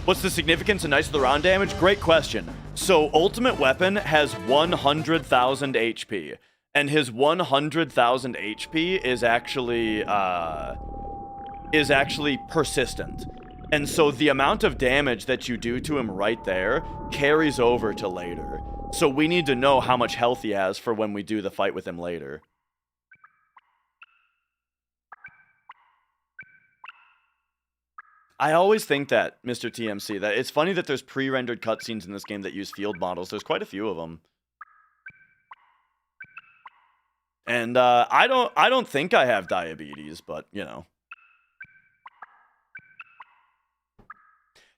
What's the significance of Knights of the Round damage? Great question. So Ultimate Weapon has 100,000 HP, and his 100,000 HP is actually persistent. And so the amount of damage that you do to him right there carries over to later. So we need to know how much health he has for when we do the fight with him later. I always think that, Mr. TMC, that it's funny that there's pre-rendered cutscenes in this game that use field models. There's quite a few of them. And I don't think I have diabetes, but you know.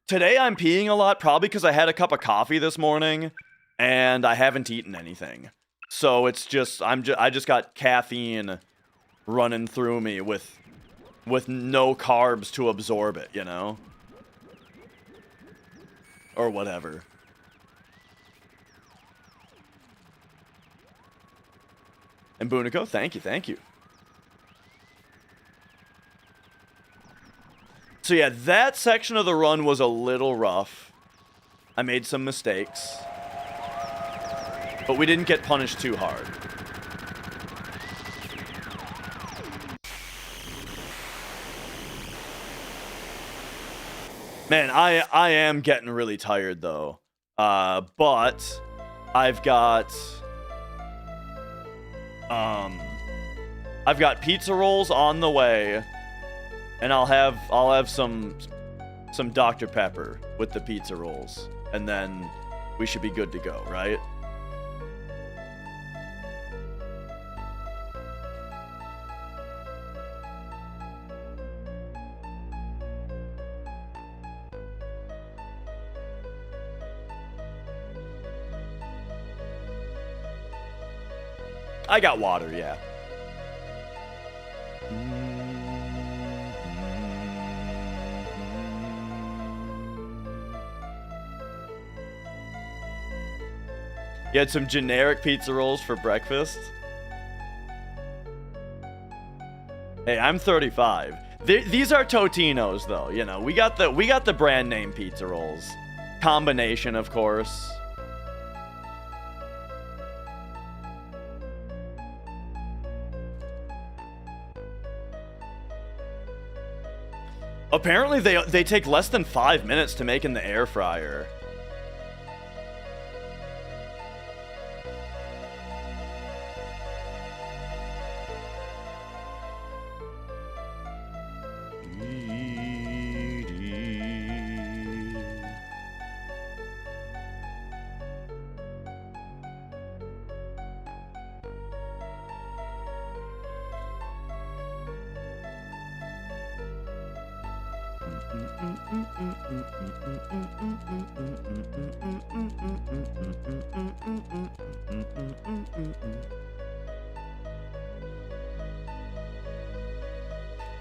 Today I'm peeing a lot, probably because I had a cup of coffee this morning, and I haven't eaten anything. So it's just I just got caffeine running through me with no carbs to absorb it, you know? Or whatever. And Bunico, thank you. So yeah, that section of the run was a little rough. I made some mistakes. But we didn't get punished too hard. Man, I am getting really tired though. But I've got pizza rolls on the way, and I'll have some Dr. Pepper with the pizza rolls, and then we should be good to go, right? I got water, yeah. You had some generic pizza rolls for breakfast? Hey, I'm 35. These are Totino's, though. You know, we got the brand name pizza rolls. Combination, of course. Apparently, they take less than 5 minutes to make in the air fryer.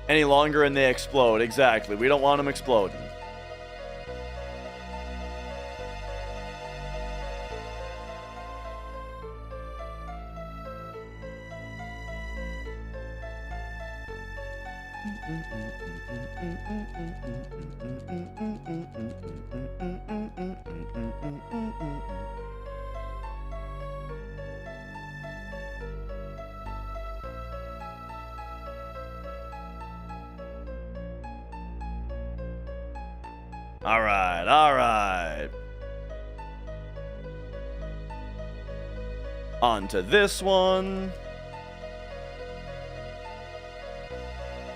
any longer and they explode. Exactly. We don't want them exploding. All right, all right. On to this one.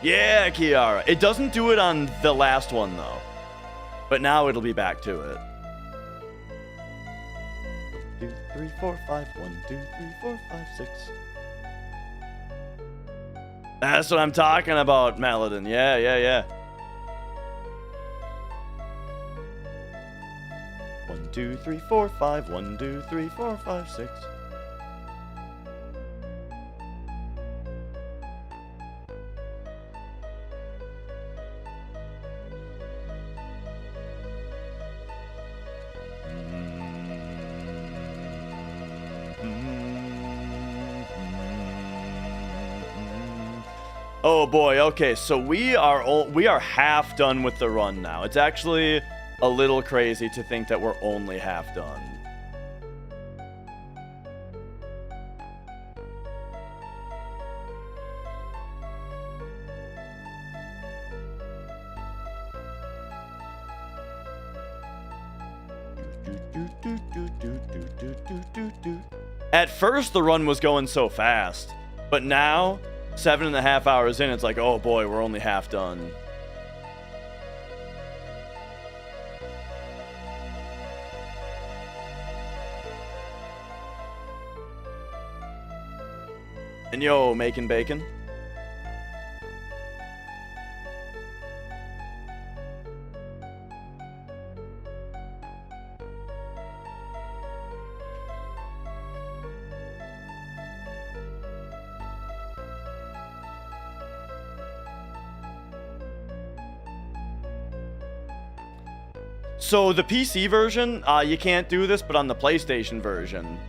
Yeah, Kiara. It doesn't do it on the last one, though. But now it'll be back to it. 1, 2, 3, 4, 5. 1, 2, 3, 4, 5, 6. That's what I'm talking about, Maladin. Yeah, yeah, yeah. 1, 2, 3, 4, 5. 1, 2, 3, 4, 5, 6. Oh boy, okay, so we are half done with the run now. It's actually a little crazy to think that we're only half done. At first, the run was going so fast, but now 7.5 hours in, it's like, oh boy, we're only half done. And yo, making bacon. So the PC version, you can't do this, but on the PlayStation version,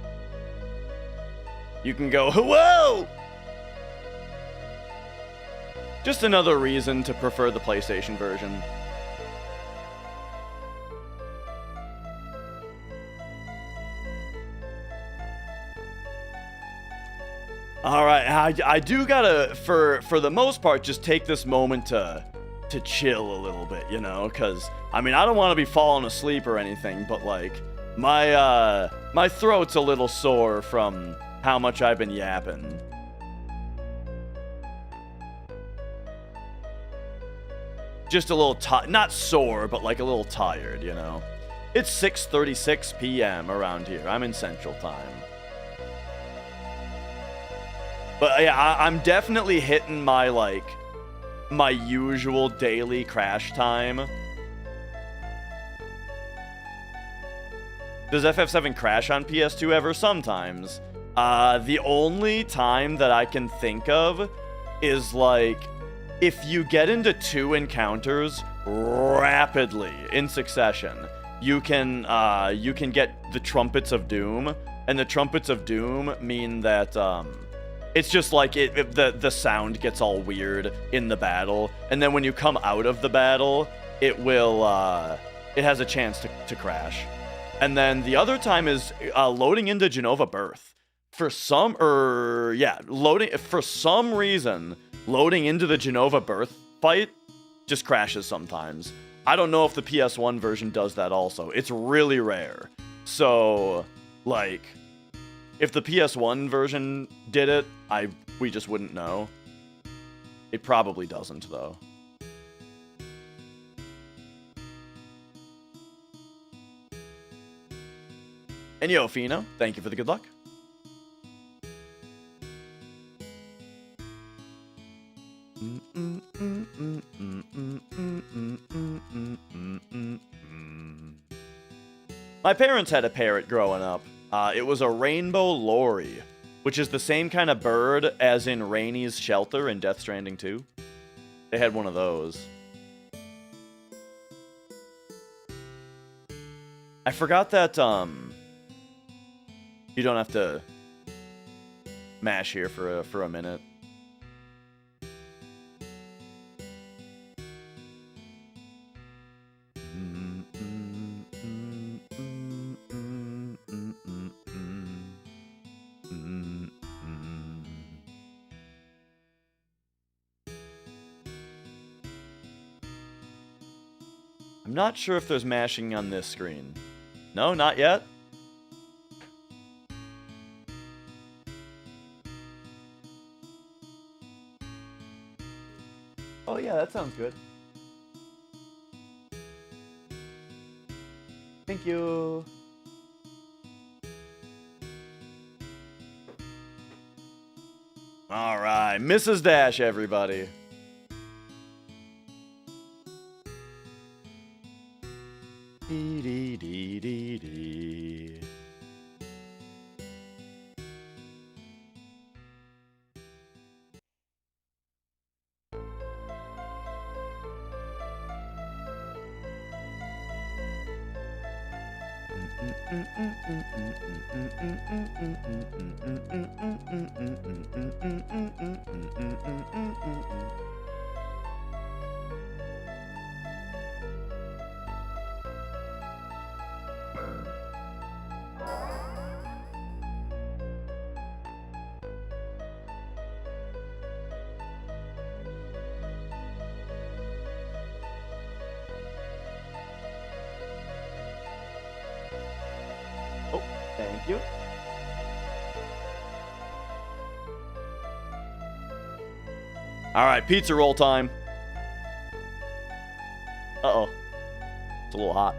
you can go, whoa! Just another reason to prefer the PlayStation version. All right, I do gotta, for the most part, just take this moment to chill a little bit, you know, because I mean, I don't want to be falling asleep or anything, but like my throat's a little sore from how much I've been yapping. Just a little not sore, but like a little tired, you know. It's 6:36 p.m. around here. I'm in Central Time. But yeah, I'm definitely hitting my usual daily crash time. Does FF7 crash on PS2 ever? Sometimes. The only time that I can think of is like if you get into 2 encounters rapidly in succession, you can get the Trumpets of Doom, and the Trumpets of Doom mean that it's just like the sound gets all weird in the battle, and then when you come out of the battle, it has a chance to crash. And then the other time is loading into Genova Birth. For some reason, loading into the Genova Birth fight just crashes sometimes. I don't know if the PS1 version does that also. It's really rare. So, like, if the PS1 version did it, we just wouldn't know. It probably doesn't, though. And yo, Fino, thank you for the good luck. My parents had a parrot growing up. It was a rainbow lory, which is the same kind of bird as in Rainy's shelter in Death Stranding 2. They had one of those. I forgot that you don't have to mash here for a minute. I'm not sure if there's mashing on this screen. No, not yet. Oh yeah, that sounds good. Thank you. All right, Mrs. Dash, everybody. Dee dee dee dee dee. Oh, thank you. All right, pizza roll time. Uh-oh. It's a little hot.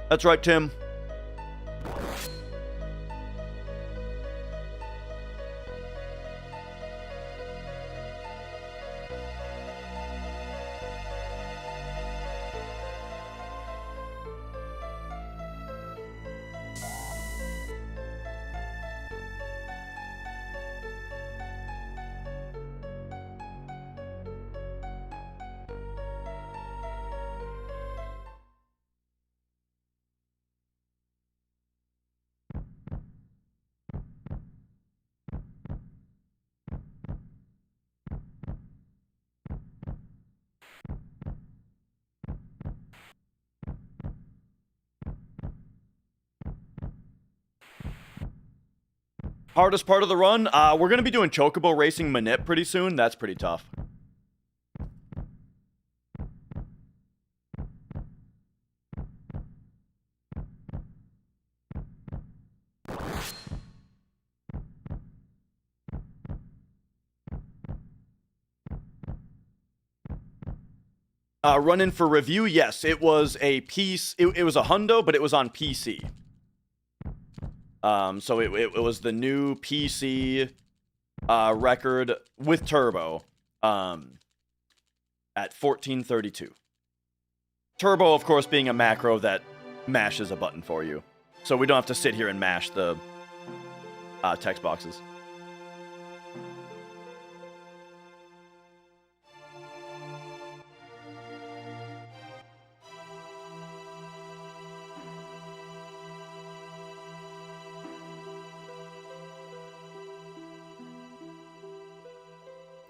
That's right, Tim. Hardest part of the run? We're going to be doing Chocobo Racing Manip pretty soon. That's pretty tough. Run in for review? Yes, it was a piece. It was a hundo, but it was on PC. So it was the new PC record with turbo at 1432. Turbo, of course, being a macro that mashes a button for you. So we don't have to sit here and mash the text boxes.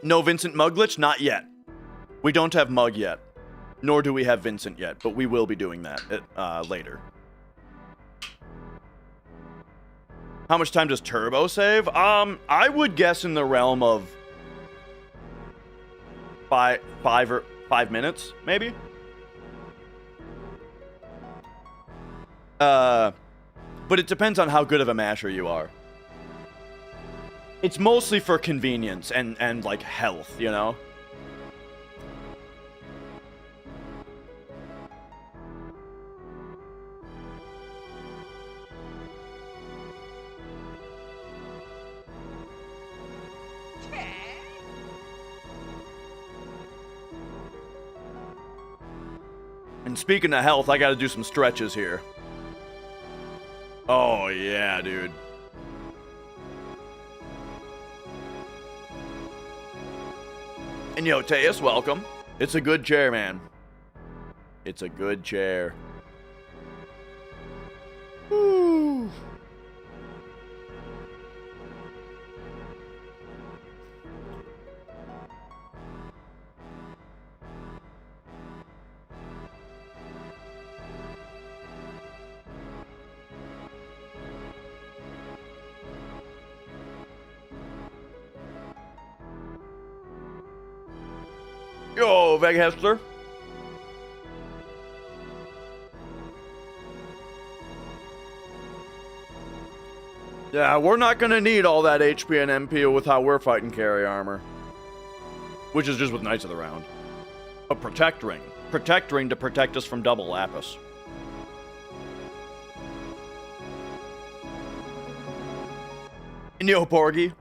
No Vincent Mug glitch? Not yet. We don't have Mug yet. Nor do we have Vincent yet, but we will be doing that later. How much time does Turbo save? I would guess in the realm of 5 minutes, maybe? But it depends on how good of a masher you are. It's mostly for convenience and like health, you know? and speaking of health, I gotta do some stretches here. Oh, yeah, dude. And yo, Teus, welcome. It's a good chair, man. It's a good chair. Woo. Yo, Veghester. Yeah, we're not gonna need all that HP and MP with how we're fighting carry armor. Which is just with Knights of the Round. A Protect Ring. Protect Ring to protect us from double Lapis. And yo, Porgy.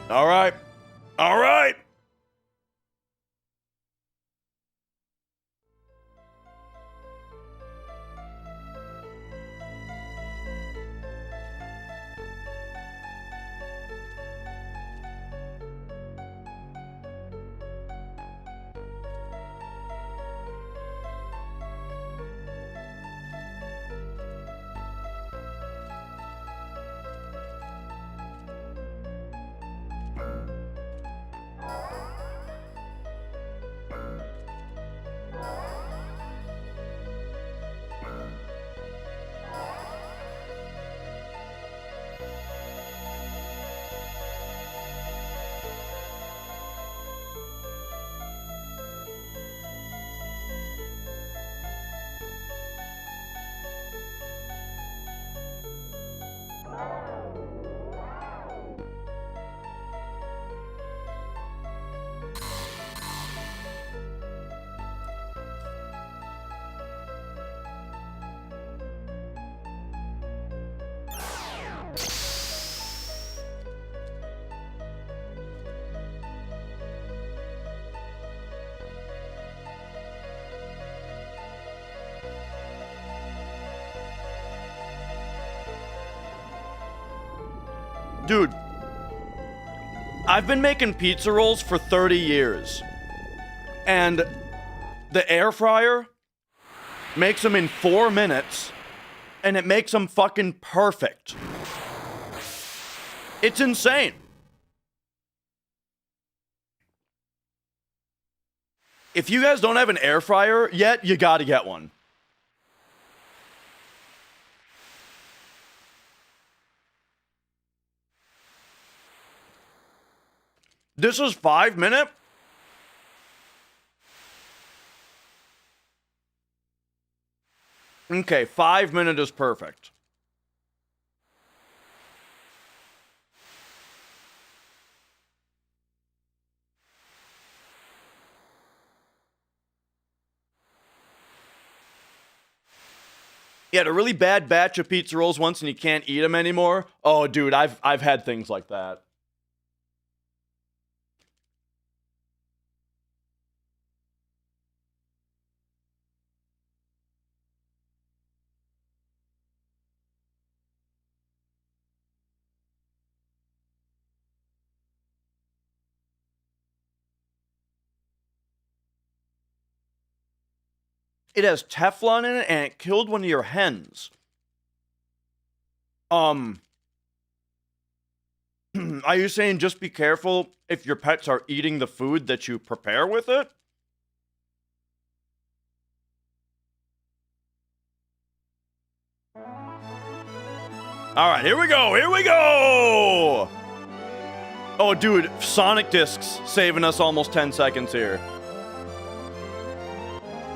All right. All right. Dude, I've been making pizza rolls for 30 years. And the air fryer makes them in 4 minutes, and it makes them fucking perfect. It's insane. If you guys don't have an air fryer yet, you gotta get one. This is 5 minutes? Okay, 5 minutes is perfect. You had a really bad batch of pizza rolls once and you can't eat them anymore. Oh, dude, I've had things like that. it has Teflon in it, and it killed one of your hens. Are you saying just be careful if your pets are eating the food that you prepare with it? All right, here we go. Here we go. Oh, dude, Sonic Discs saving us almost 10 seconds here.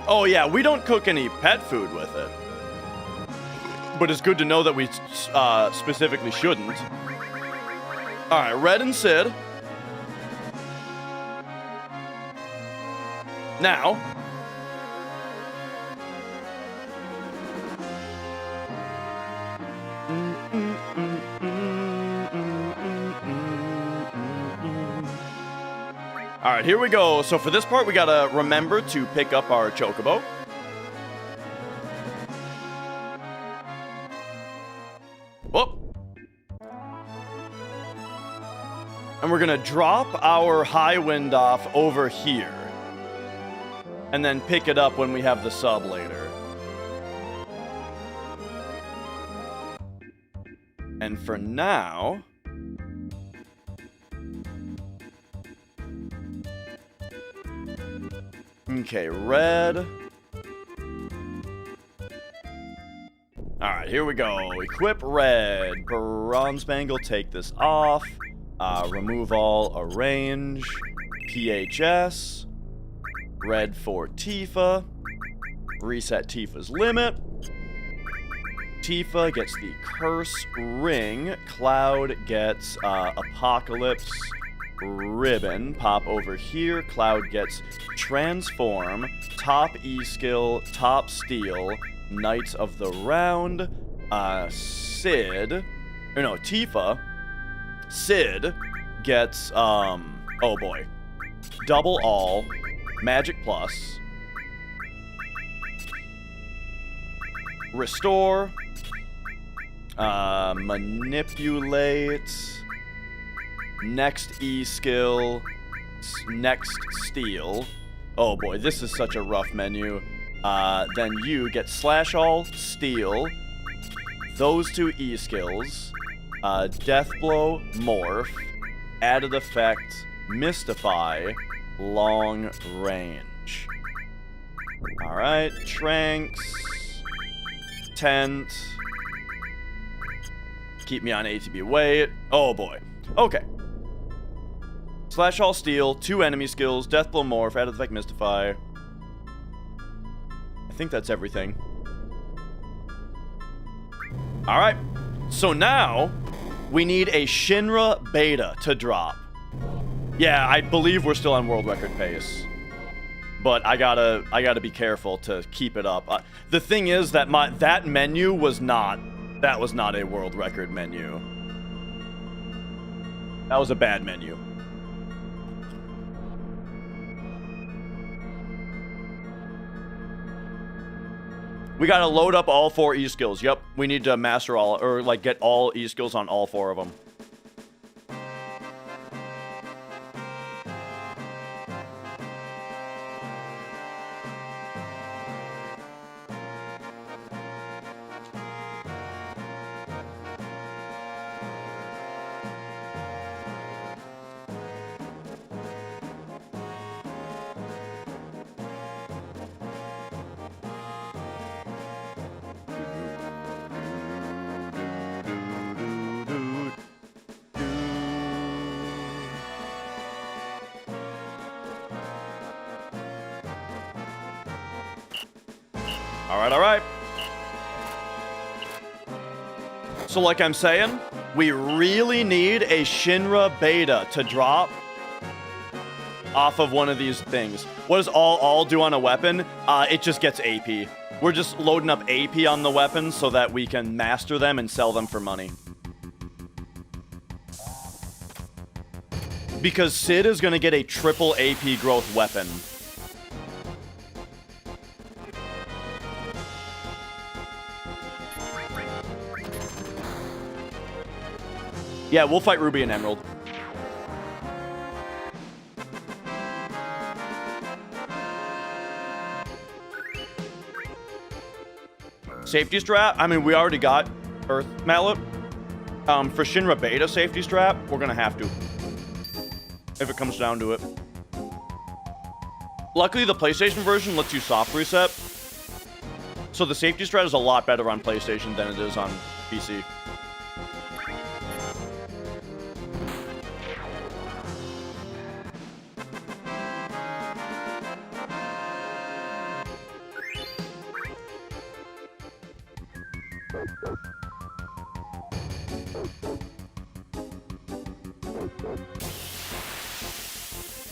Oh, yeah, we don't cook any pet food with it. But it's good to know that we specifically shouldn't. All right, Red and Sid. Now. All right, here we go. So for this part, we gotta remember to pick up our Chocobo. Whoop. And we're gonna drop our high wind off over here. And then pick it up when we have the sub later. And for now... Okay, Red. Alright, here we go. Equip Red. Bronze Bangle, take this off. Remove all, arrange. PHS. Red for Tifa. Reset Tifa's limit. Tifa gets the Curse Ring. Cloud gets Apocalypse Ribbon. Pop over here. Cloud gets Transform. Top E skill. Top Steel. Knights of the Round. Sid. Or no, Tifa. Sid gets, oh boy. Double All. Magic Plus. Restore. Manipulate. Next E skill. Next Steal. Oh boy, this is such a rough menu. Then you get Slash All, Steal. Those two E skills. Death Blow, Morph. Added Effect, Mystify. Long Range. Alright, Tranks. Tent. Keep me on ATB weight. Oh boy. Okay. Slash All Steel, 2 enemy skills, Death Blow Morph, Added Effect Mystify. I think that's everything. Alright. So now, we need a Shinra Beta to drop. Yeah, I believe we're still on world record pace. But I gotta be careful to keep it up. The thing is that that menu was not... That was not a world record menu. That was a bad menu. We gotta load up all 4 E skills. Yep, we need to master all, or like get all E skills on all 4 of them. All right. So like I'm saying, we really need a Shinra Beta to drop off of one of these things. What does all do on a weapon? It just gets AP. We're just loading up AP on the weapons so that we can master them and sell them for money. Because Sid is going to get a triple AP growth weapon. Yeah, we'll fight Ruby and Emerald. Safety strap? I mean, we already got Earth Mallet. For Shinra Beta safety strap, we're gonna have to. If it comes down to it. Luckily, the PlayStation version lets you soft reset. So the safety strat is a lot better on PlayStation than it is on PC.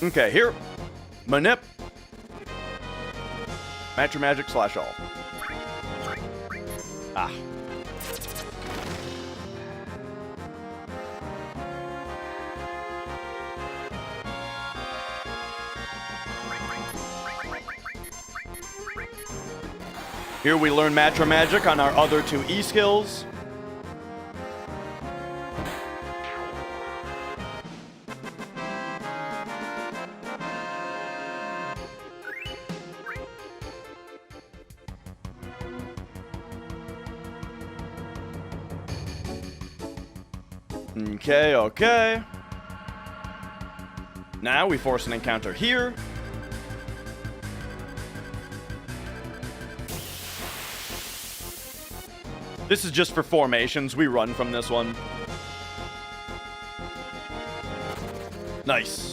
Okay, here. Manip. Match Magic / all. Ah. Here we learn Matra Magic on our other 2 E skills. Okay, okay. Now we force an encounter here. This is just for formations. We run from this one. Nice.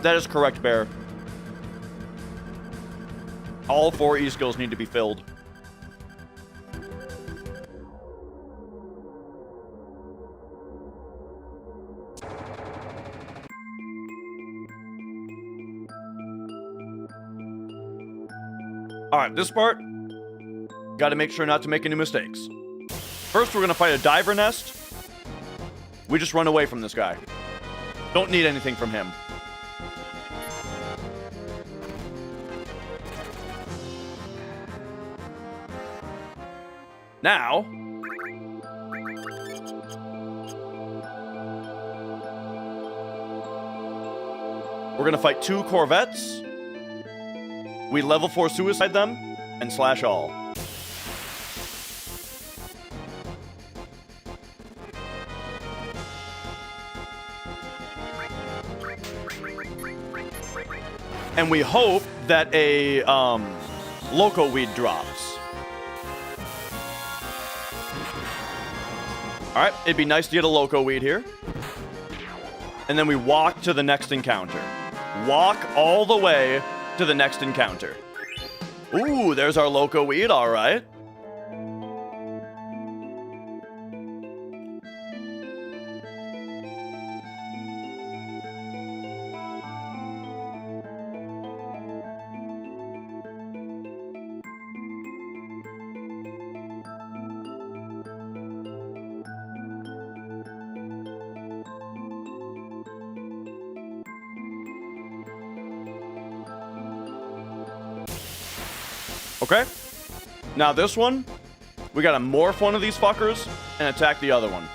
That is correct, Bear. All 4 E skills need to be filled. Alright, this part, gotta make sure not to make any mistakes. First, we're gonna fight a diver nest. We just run away from this guy. Don't need anything from him. Now, we're gonna fight 2 corvettes. We level 4 suicide them and / all. And we hope that a loco weed drops. Alright, it'd be nice to get a loco weed here. And then we walk to the next encounter. Walk all the way to the next encounter. Ooh, there's our loco weed, alright. Okay. Now this one, we gotta morph one of these fuckers and attack the other one.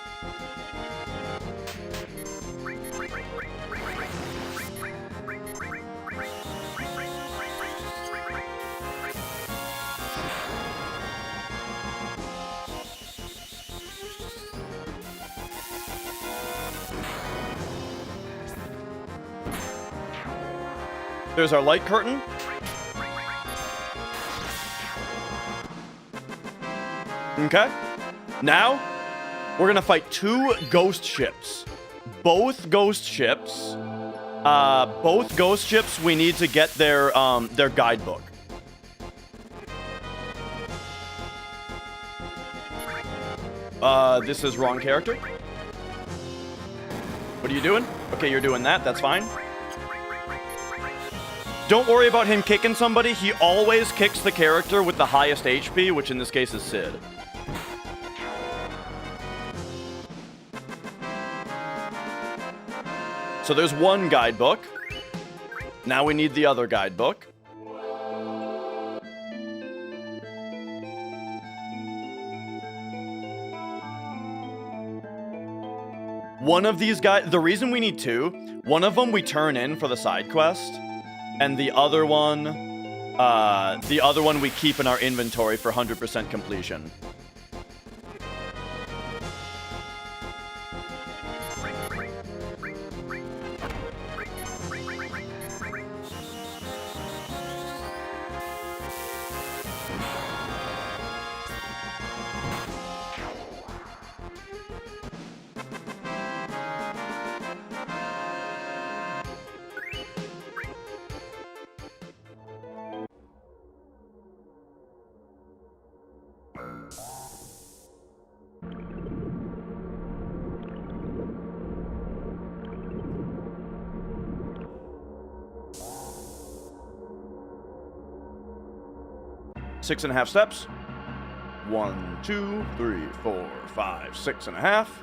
There's our light curtain. Okay. Now, we're gonna fight 2 ghost ships. Both ghost ships, we need to get their guidebook. This is wrong character. What are you doing? Okay, you're doing that. That's fine. Don't worry about him kicking somebody. He always kicks the character with the highest HP, which in this case is Sid. So there's one guidebook. Now we need the other guidebook. One of these guys, the reason we need two, one of them we turn in for the side quest, and the other one we keep in our inventory for 100% completion. Six and a half steps. 1, 2, 3, 4, 5, 6 and a half.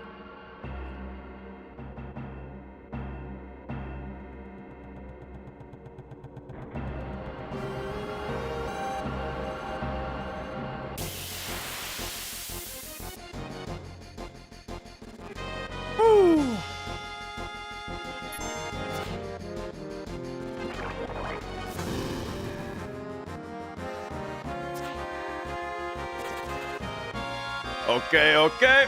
Woo. Okay, okay.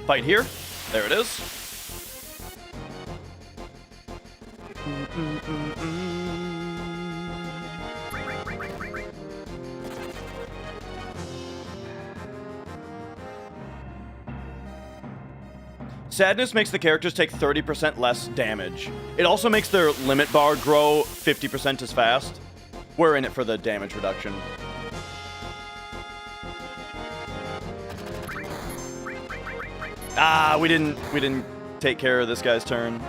Fight here. There it is. Sadness makes the characters take 30% less damage. It also makes their limit bar grow 50% as fast. We're in it for the damage reduction. Ah, we didn't take care of this guy's turn.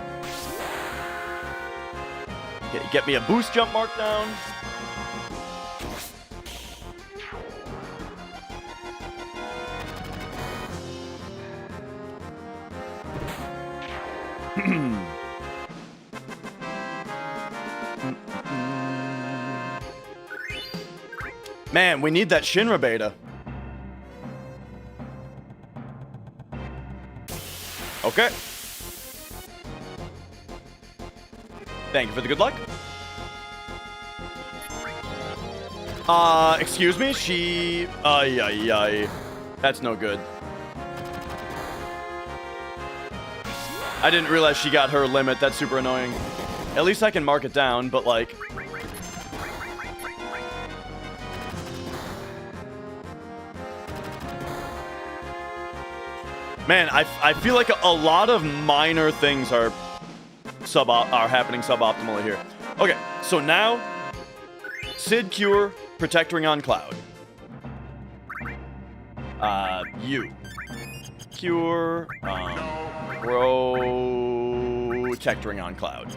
Get me a boost jump mark down. Man, we need that Shinra beta. Okay. Thank you for the good luck. Excuse me? She... That's no good. I didn't realize she got her limit. That's super annoying. At least I can mark it down, but like... Man, I feel like a lot of minor things are happening suboptimally here. Okay, so now, Sid Cure, Protectoring on Cloud. You. Cure, Protectoring on Cloud.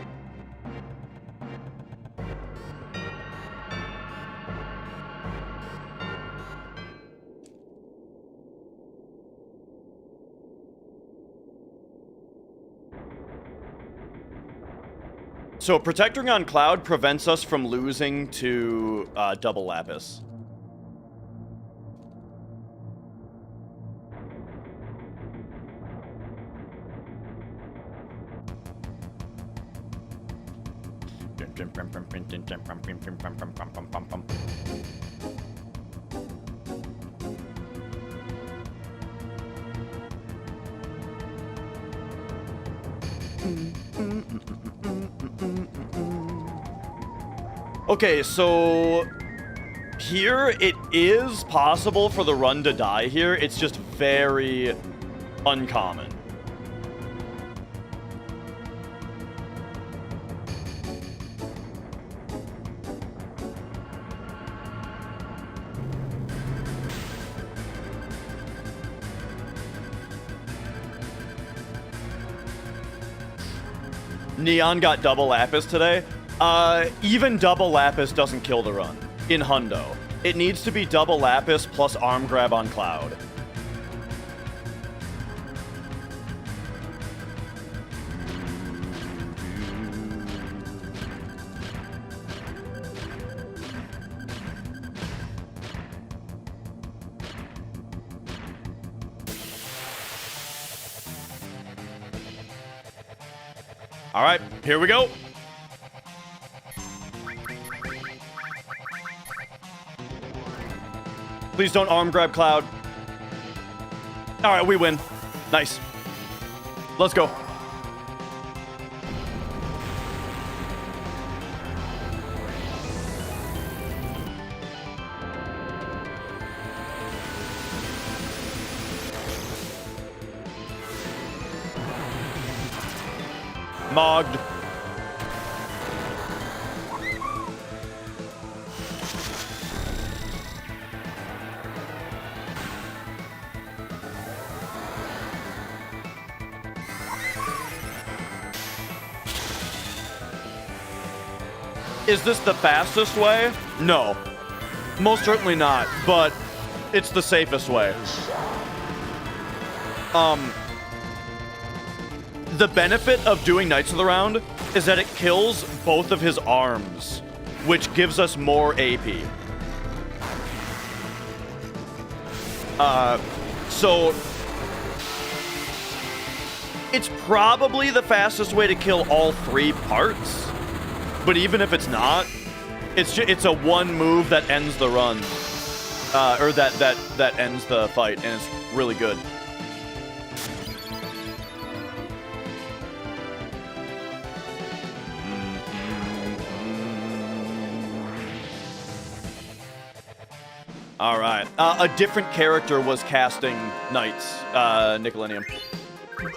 So Protectoring on Cloud prevents us from losing to double Lapis. Okay, so here it is possible for the run to die here. It's just very uncommon. Neon got double Lapis today. Even double Lapis doesn't kill the run in Hundo. It needs to be double Lapis plus arm grab on Cloud. All right, here we go. Please don't arm grab Cloud. All right, we win. Nice. Let's go. Mogged. Is this the fastest way? No. Most certainly not, but it's the safest way. The benefit of doing Knights of the Round is that it kills both of his arms, which gives us more AP. So it's probably the fastest way to kill all 3 parts, but even if it's not, it's a one move that ends the run, or that ends the fight, and it's really good. All right. A different character was casting Knights, Nickelodeon.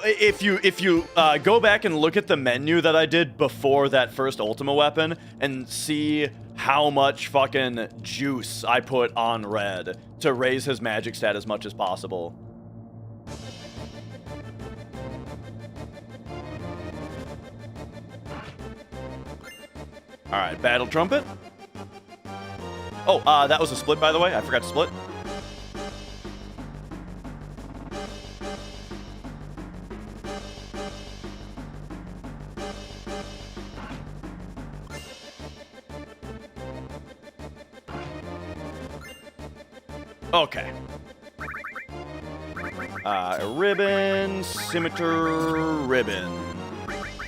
If you go back and look at the menu that I did before that first Ultima weapon and see how much fucking juice I put on Red to raise his magic stat as much as possible. All right, Battle Trumpet. Oh, that was a split, by the way. I forgot to split. Okay. Ribbon, Scimitar, Ribbon.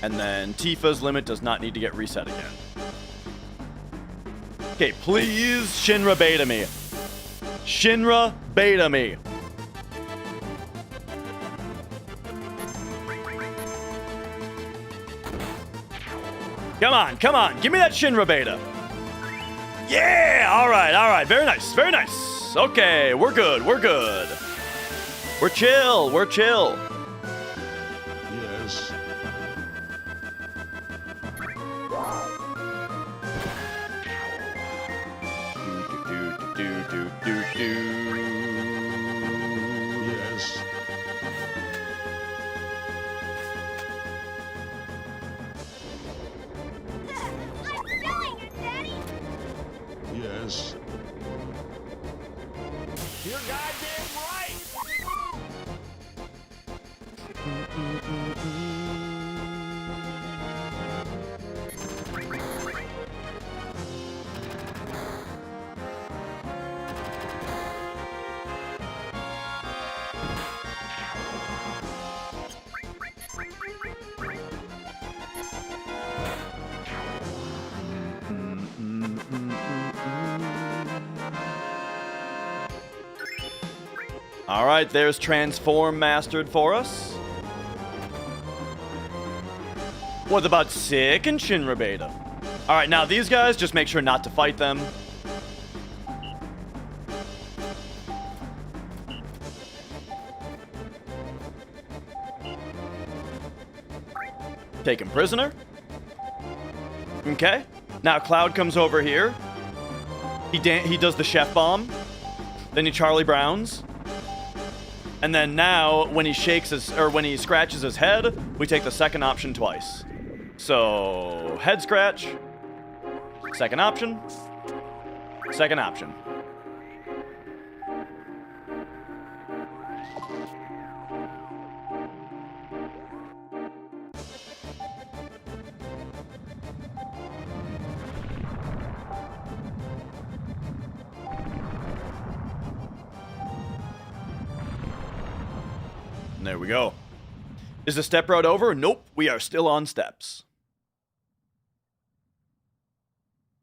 And then Tifa's limit does not need to get reset again. Okay, please Shinra beta me. Shinra beta me. Come on, come on. Give me that Shinra beta. Yeah, all right. Very nice, very nice. Okay, we're good, we're good. We're chill, we're chill. Yes. Yes. I'm feeling it, Daddy! Yes. You're goddamn right! All right, there's Transform mastered for us. What about Sick and Shinra beta? All right, now these guys, just make sure not to fight them. Take him prisoner. Okay. Now Cloud comes over here. He does the chef bomb. Then he Charlie Browns. And then now, when he scratches his head, we take the second option twice. So, head scratch, second option, second option. There we go. Is the step route over? Nope, we are still on steps.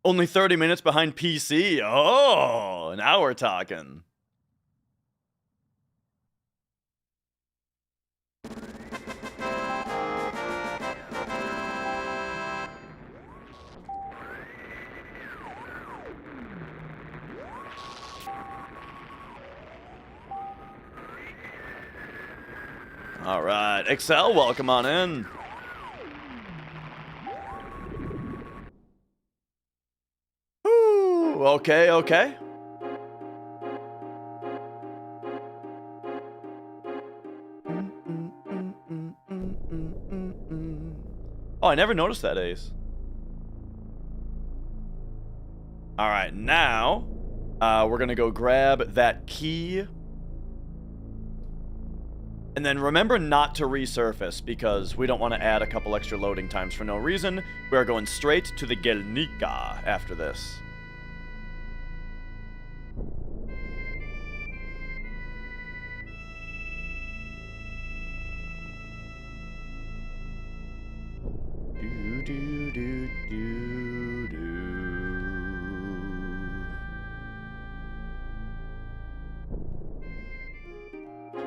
Only 30 minutes behind PC. Oh, now we're talking. All right, Excel, welcome on in. Ooh, okay, okay. Oh, I never noticed that, Ace. All right, now we're gonna go grab that key. And then remember not to resurface, because we don't want to add a couple extra loading times for no reason. We are going straight to the Gelnika after this. Do, do, do, do, do.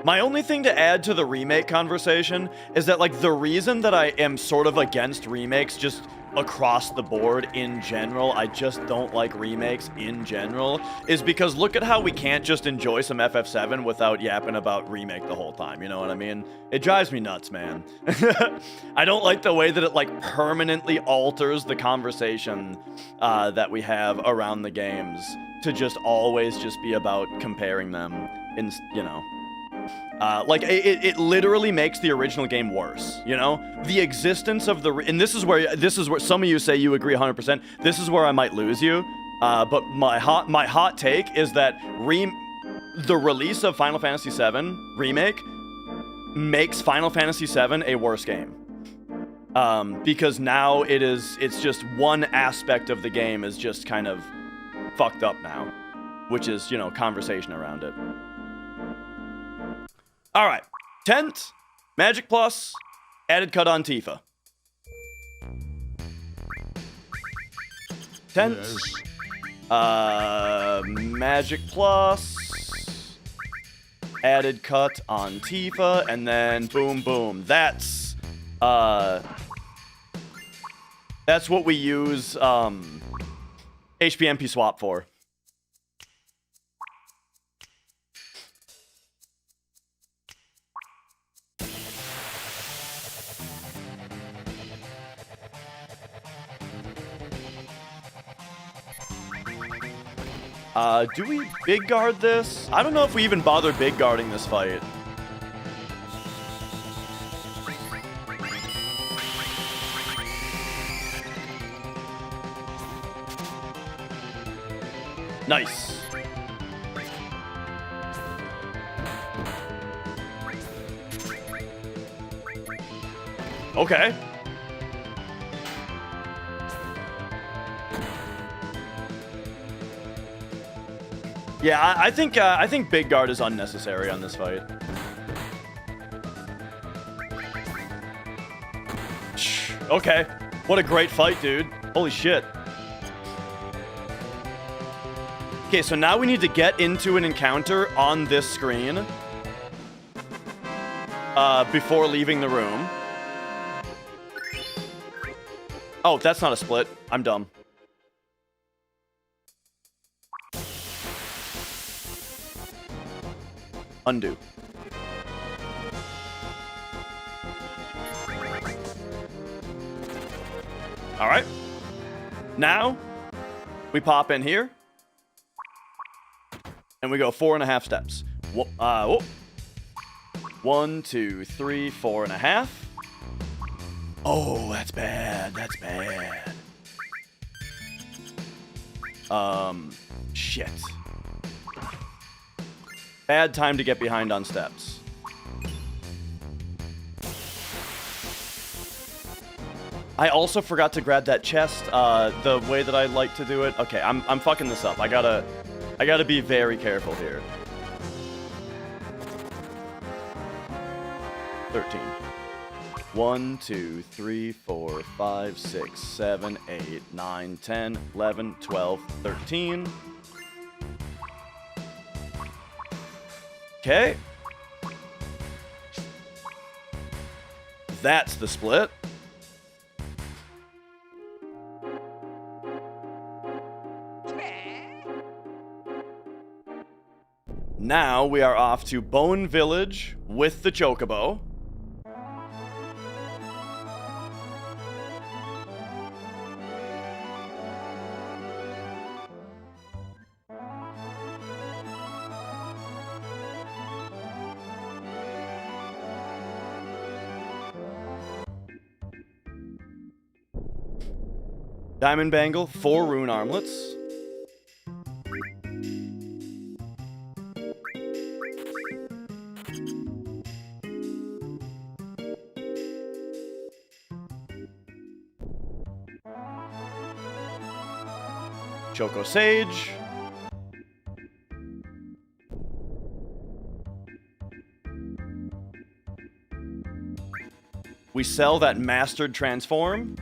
My only thing to add to the remake conversation is that, like, the reason that I am sort of against remakes just across the board in general, I just don't like remakes in general, is because look at how we can't just enjoy some FF7 without yapping about remake the whole time, you know what I mean? It drives me nuts, man. I don't like the way that it, like, permanently alters the conversation that we have around the games to just always just be about comparing them in, you know. Like, it literally makes the original game worse, you know? The existence of the... And this is where some of you say you agree 100%. This is where I might lose you. But my hot take is that the release of Final Fantasy VII Remake makes Final Fantasy VII a worse game. Because now it's just one aspect of the game is just kind of fucked up now. Which is, you know, conversation around it. All right, Tent, Magic Plus, added cut on Tifa. Tent, Yes. Magic Plus, added cut on Tifa, and then boom, boom. That's what we use HPMP swap for. Do we big guard this? I don't know if we even bother big guarding this fight. Nice. Okay. Yeah, I think big guard is unnecessary on this fight. Okay, what a great fight, dude. Holy shit. Okay, so now we need to get into an encounter on this screen before leaving the room. Oh, that's not a split. I'm dumb. Undo. All right. Now we pop in here and we go 4.5 steps. 1, 2, 3, 4.5. Oh, that's bad. That's bad. Shit. Bad time to get behind on steps. I also forgot to grab that chest the way that I like to do it. Okay, I'm fucking this up. I gotta be very careful here. 13. 1, 2, 3, 4, 5, 6, 7, 8, 9, 10, 11, 12, 13. Okay. That's the split. Now we are off to Bone Village with the Chocobo. Diamond Bangle, 4 rune armlets. Choco Sage. We sell that Mastered Transform.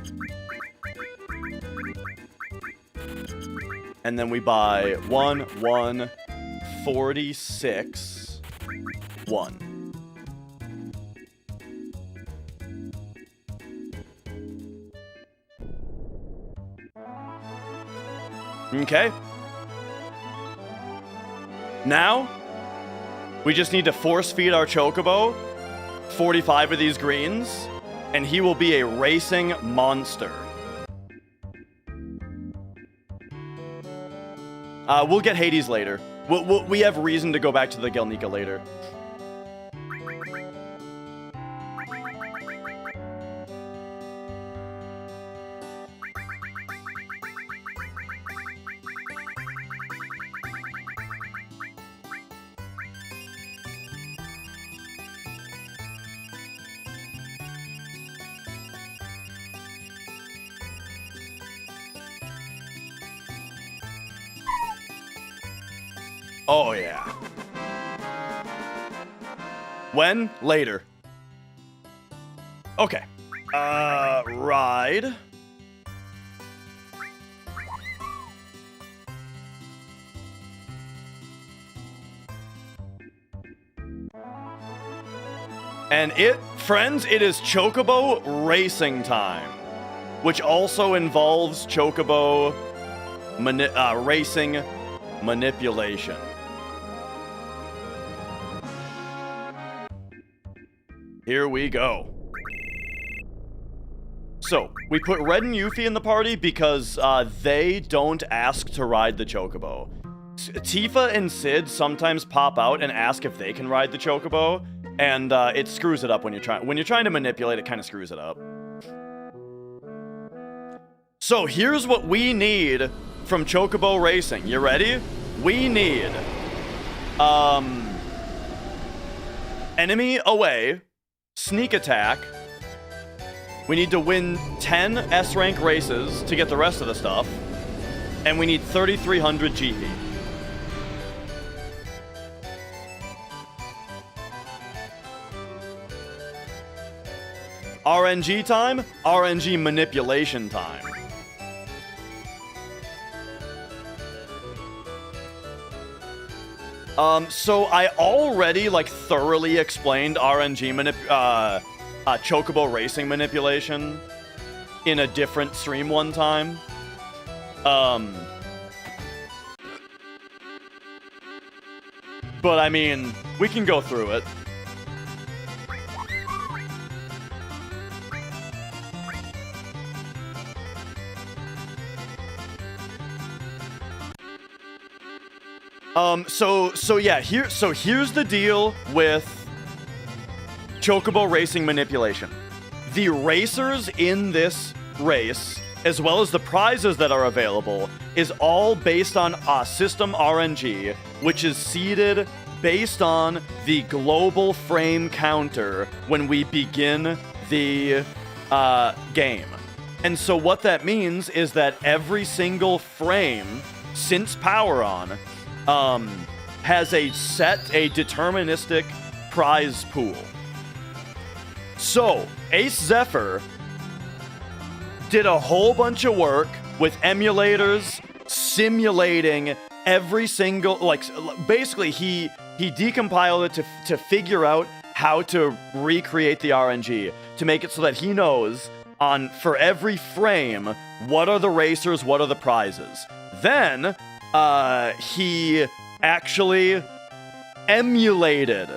And then we buy 1, 1, 46, 1. Okay. Now, we just need to force feed our Chocobo 45 of these greens, and he will be a racing monster. We'll get Hades later. We have reason to go back to the Gelnika later. Oh, yeah. When? Later. Okay. Ride. And friends, it is Chocobo racing time, which also involves Chocobo racing manipulation. Here we go. So, we put Red and Yuffie in the party because they don't ask to ride the Chocobo. Tifa and Sid sometimes pop out and ask if they can ride the Chocobo, and it screws it up when you're trying to manipulate. It kind of screws it up. So here's what we need from Chocobo Racing. You ready? We need enemy away, sneak attack. We need to win 10 S-rank races to get the rest of the stuff, and we need 3,300 GP. RNG time, RNG manipulation time. So I already, thoroughly explained RNG Chocobo racing manipulation in a different stream one time. But I mean, we can go through it. Here's the deal with Chocobo racing manipulation. The racers in this race, as well as the prizes that are available, is all based on system RNG, which is seeded based on the global frame counter when we begin the game. And so what that means is that every single frame since Power On has a deterministic prize pool. So, Ace Zephyr did a whole bunch of work with emulators, simulating every single, like, basically he decompiled it to figure out how to recreate the RNG, to make it so that he knows for every frame, what are the racers, what are the prizes. Then, he actually emulated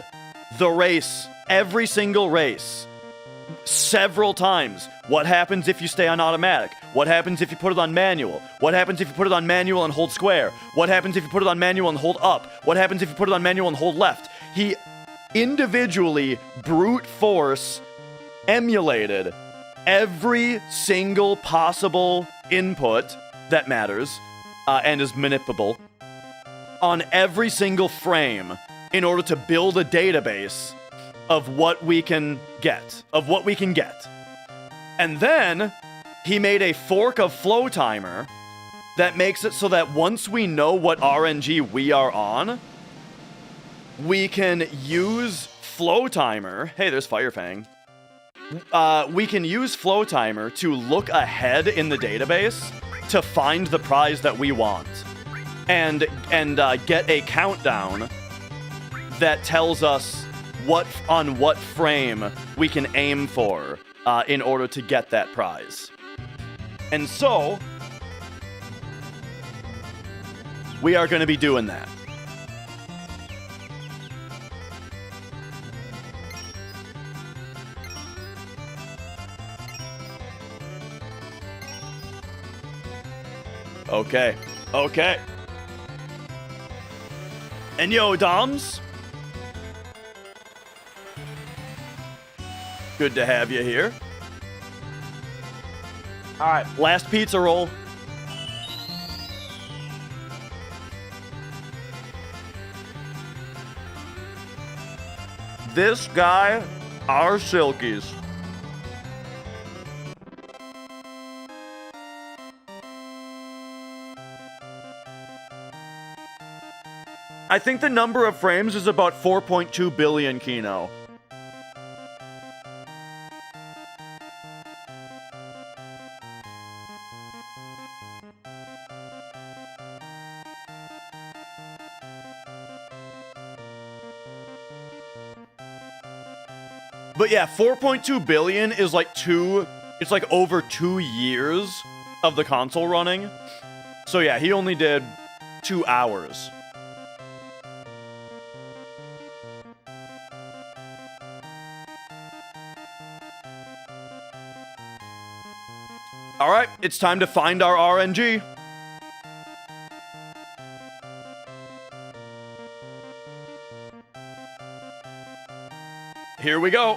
the race, every single race, several times. What happens if you stay on automatic? What happens if you put it on manual? What happens if you put it on manual and hold square? What happens if you put it on manual and hold up? What happens if you put it on manual and hold left? He individually brute force emulated every single possible input that matters and is manipulable on every single frame in order to build a database of what we can get. And then he made a fork of flow timer that makes it so that once we know what RNG we are on, we can use flow timer. Hey, there's Firefang. We can use flow timer to look ahead in the database to find the prize that we want, and get a countdown that tells us what frame we can aim for in order to get that prize. And so we are going to be doing that. Okay. And yo, Doms. Good to have you here. All right, last pizza roll. This guy are silkies. I think the number of frames is about 4.2 billion, Kino. But yeah, 4.2 billion is like it's like over 2 years of the console running. So yeah, he only did 2 hours. All right, it's time to find our RNG. Here we go.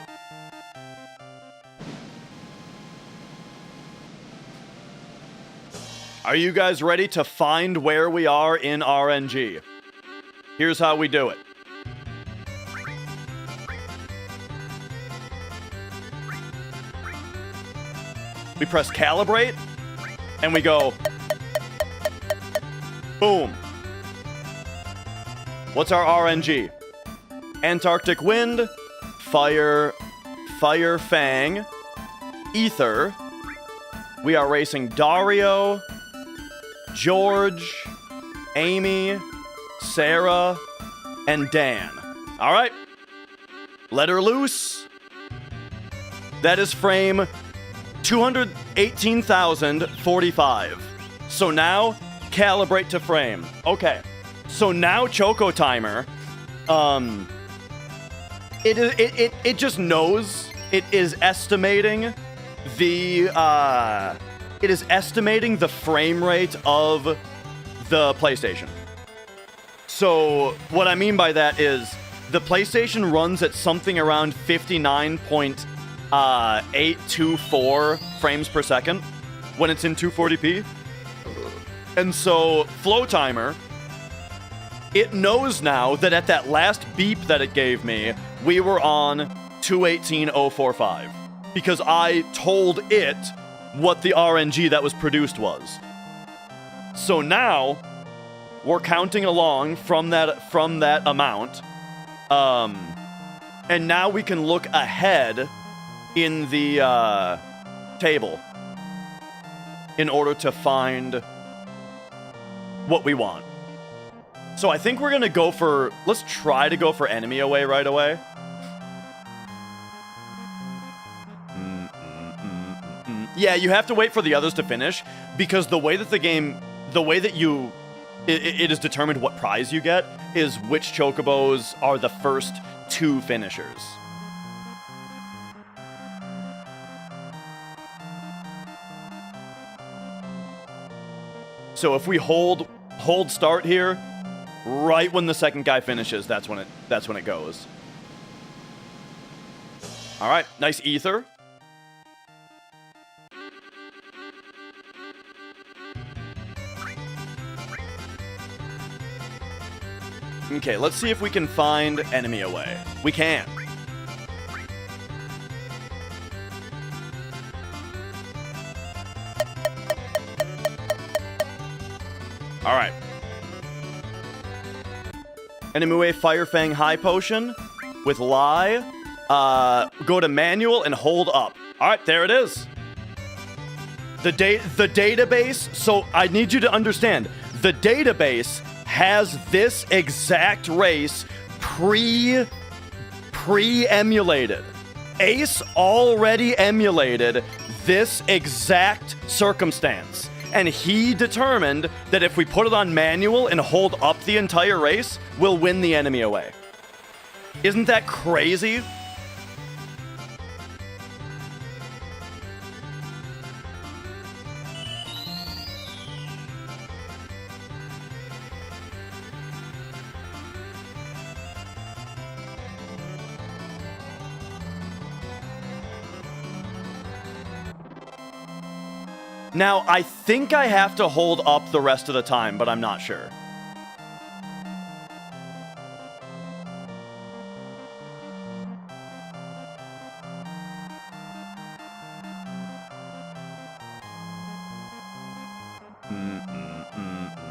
Are you guys ready to find where we are in RNG? Here's how we do it. We press calibrate, and we go, boom. What's our RNG? Antarctic Wind, Fire Fang, Ether. We are racing Dario, George, Amy, Sarah, and Dan. All right, let her loose. That is frame 218,045. So now, calibrate to frame. Okay, so now Choco Timer, it just knows. It is estimating the frame rate of the PlayStation. So what I mean by that is the PlayStation runs at something around 59.824 frames per second when it's in 240p. And so Flow Timer, it knows now that at that last beep that it gave me, we were on 218.045 because I told it what the RNG that was produced was. So now we're counting along from that amount, and now we can look ahead in the table in order to find what we want. So I think we're going to go for... Let's try to go for enemy away right away. Yeah, you have to wait for the others to finish, because the way that the game... The way that you... It is determined what prize you get is which chocobos are the first 2 finishers. So if we hold start here, right when the second guy finishes, that's when it goes. All right, nice ether. Okay, let's see if we can find enemy away. We can. All right. Enemy away, Fire Fang High Potion with Lie. Go to manual and hold up. All right, there it is. The database. So I need you to understand. The database has this exact race pre-emulated. Ace already emulated this exact circumstance. And he determined that if we put it on manual and hold up the entire race, we'll win the enemy away. Isn't that crazy? Now, I think I have to hold up the rest of the time, but I'm not sure.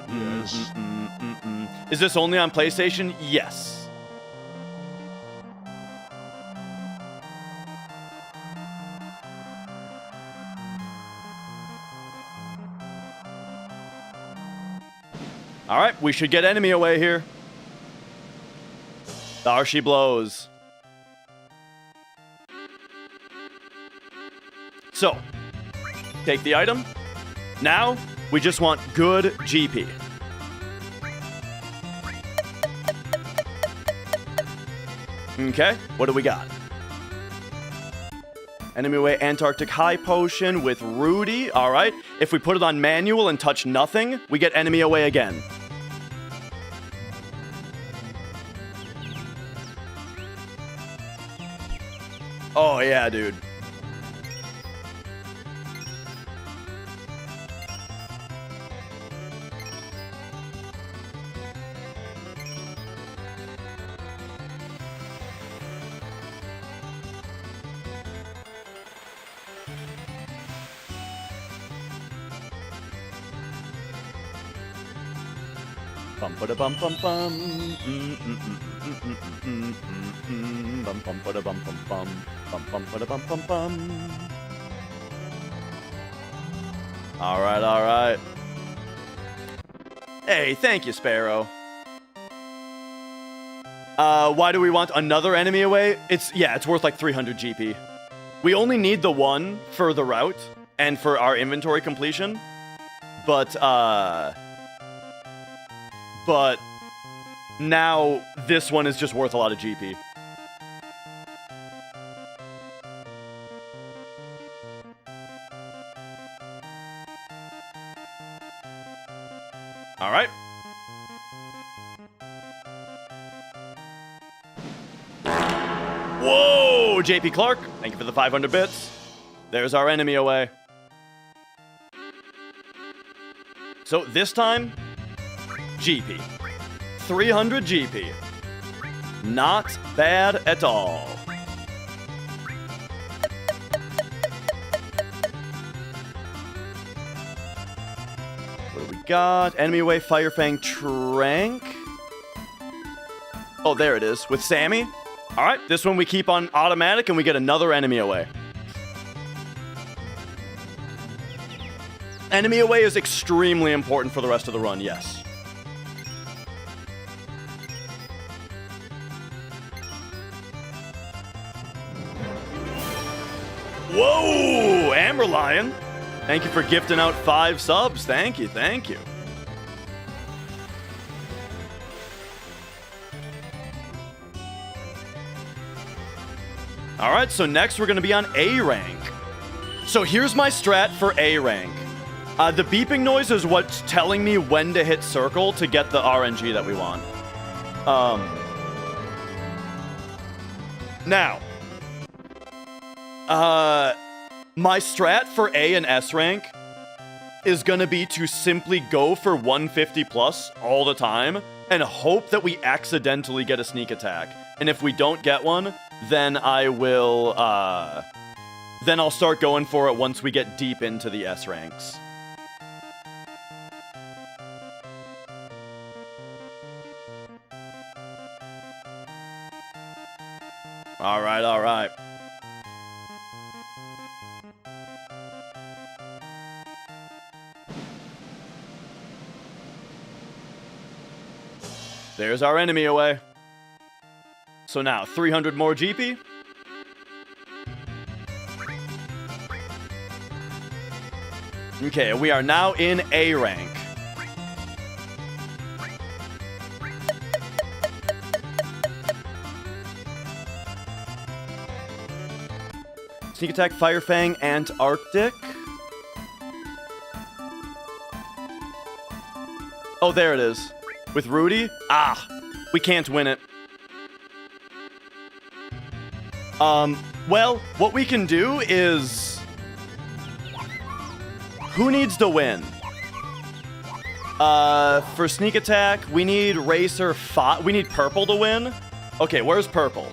Yes. Is this only on PlayStation? Yes. All right, we should get enemy away here. There she blows. So, take the item. Now, we just want good GP. Okay, what do we got? Enemy away Antarctic High Potion with Rudy. All right, if we put it on manual and touch nothing, we get enemy away again. Oh, yeah, dude. Bum ba da bum bum bum. Bum bum ba da bum bum bum. Bum bum ba da bum bum bum. All right, all right. Hey, thank you, Sparrow. Why do we want another enemy away? It's worth like 300 GP. We only need the one for the route and for our inventory completion. But now this one is just worth a lot of GP. All right. Whoa, JP Clark. Thank you for the 500 bits. There's our enemy away. So this time, GP. 300 GP. Not bad at all. What do we got? Enemy away, Firefang Trank. Oh, there it is, with Sammy. All right, this one we keep on automatic and we get another enemy away. Enemy away is extremely important for the rest of the run, yes. Whoa! Amber Lion. Thank you for gifting out 5 subs. Thank you, thank you. All right, so next we're going to be on A rank. So here's my strat for A rank. The beeping noise is what's telling me when to hit circle to get the RNG that we want. Now, my strat for A and S rank is gonna be to simply go for 150 plus all the time and hope that we accidentally get a sneak attack. And if we don't get one, then I will, then I'll start going for it once we get deep into the S ranks. All right, all right. There's our enemy away. So now, 300 more GP. Okay, we are now in A rank. Sneak attack, Fire Fang, Antarctic. Oh, there it is. With Rudy? Ah, we can't win it. Well, what we can do is... Who needs to win? For sneak attack, we need Racer 5. We need Purple to win. Okay, where's Purple?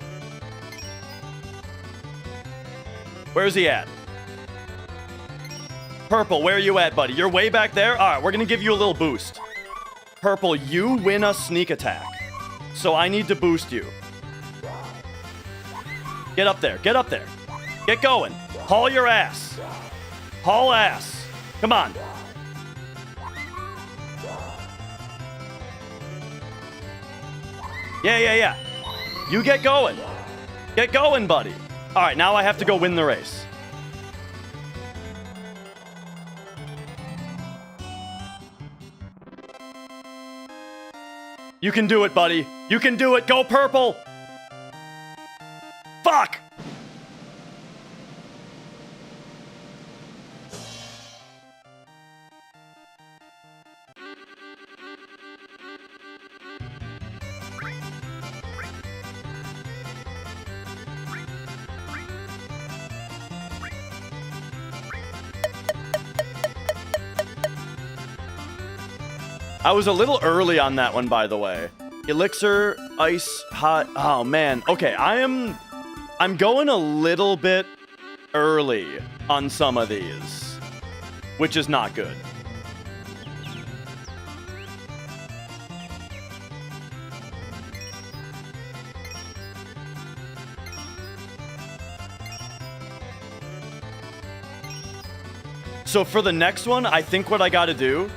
Where's he at? Purple, where are you at, buddy? You're way back there? All right, we're gonna give you a little boost. Purple, you win a sneak attack. So I need to boost you. Get up there. Get up there. Get going. Haul your ass. Haul ass. Come on. Yeah. You get going. Get going, buddy. All right, now I have to go win the race. You can do it, buddy. You can do it. Go Purple. Fuck! I was a little early on that one, by the way. Elixir, ice, hot. Oh, man. Okay, I'm going a little bit early on some of these, which is not good. So for the next one, I think what I gotta do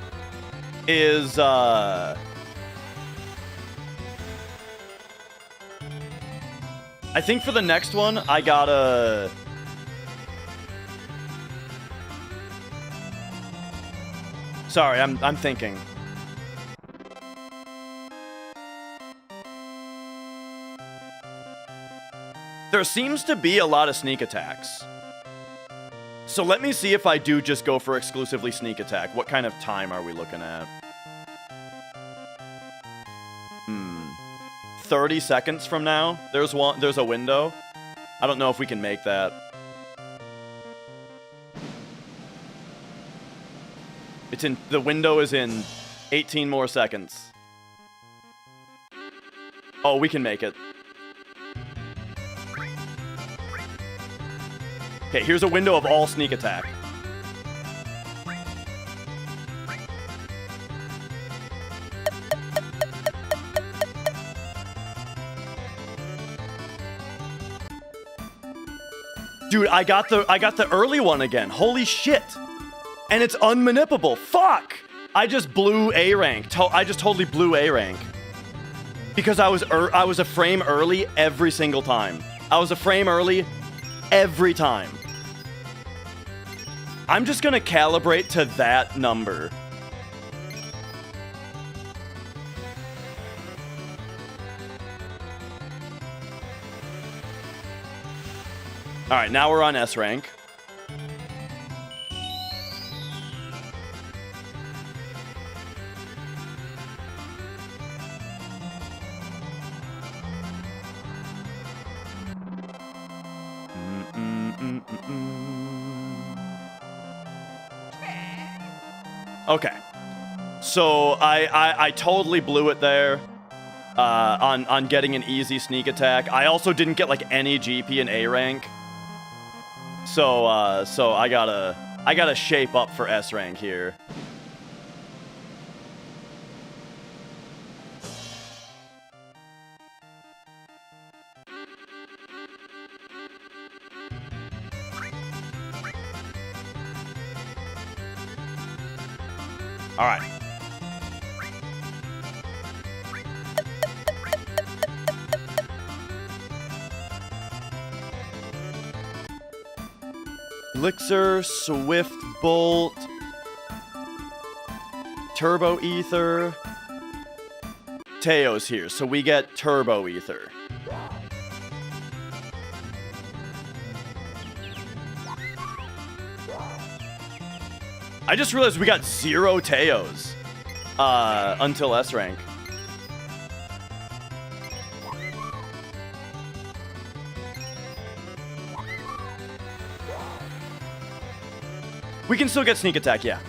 is, I think for the next one, I gotta... Sorry, I'm thinking. There seems to be a lot of sneak attacks. So let me see if I do just go for exclusively sneak attack. What kind of time are we looking at? 30 seconds from now, there's a window. I don't know if we can make that. The window is in 18 more seconds. Oh, we can make it. Okay, here's a window of all sneak attack. Dude, I got the early one again. Holy shit. And it's unmanipable. Fuck! I just blew A rank. I just totally blew A rank. Because I was a frame early every single time. I was a frame early every time. I'm just gonna calibrate to that number. Alright, now we're on S rank. Okay. So I totally blew it there on getting an easy sneak attack. I also didn't get like any GP in A rank. So I gotta shape up for S rank here. All right. Elixir, Swift Bolt, Turbo Ether. Teo's here, so we get Turbo Ether. I just realized we got 0 Teos until S rank. We can still get sneak attack, yeah.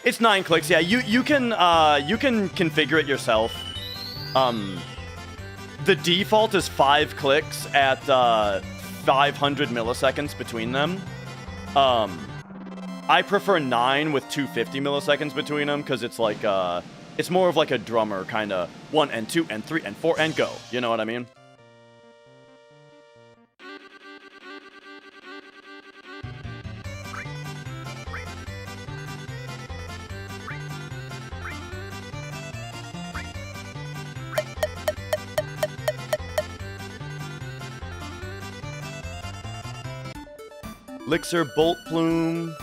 It's 9 clicks, yeah. You can configure it yourself. The default is 5 clicks at 500 milliseconds between them. I prefer 9 with 250 milliseconds between them because it's like it's more of like a drummer kind of 1 and 2 and 3 and 4 and go. You know what I mean? Elixir, Bolt Plume.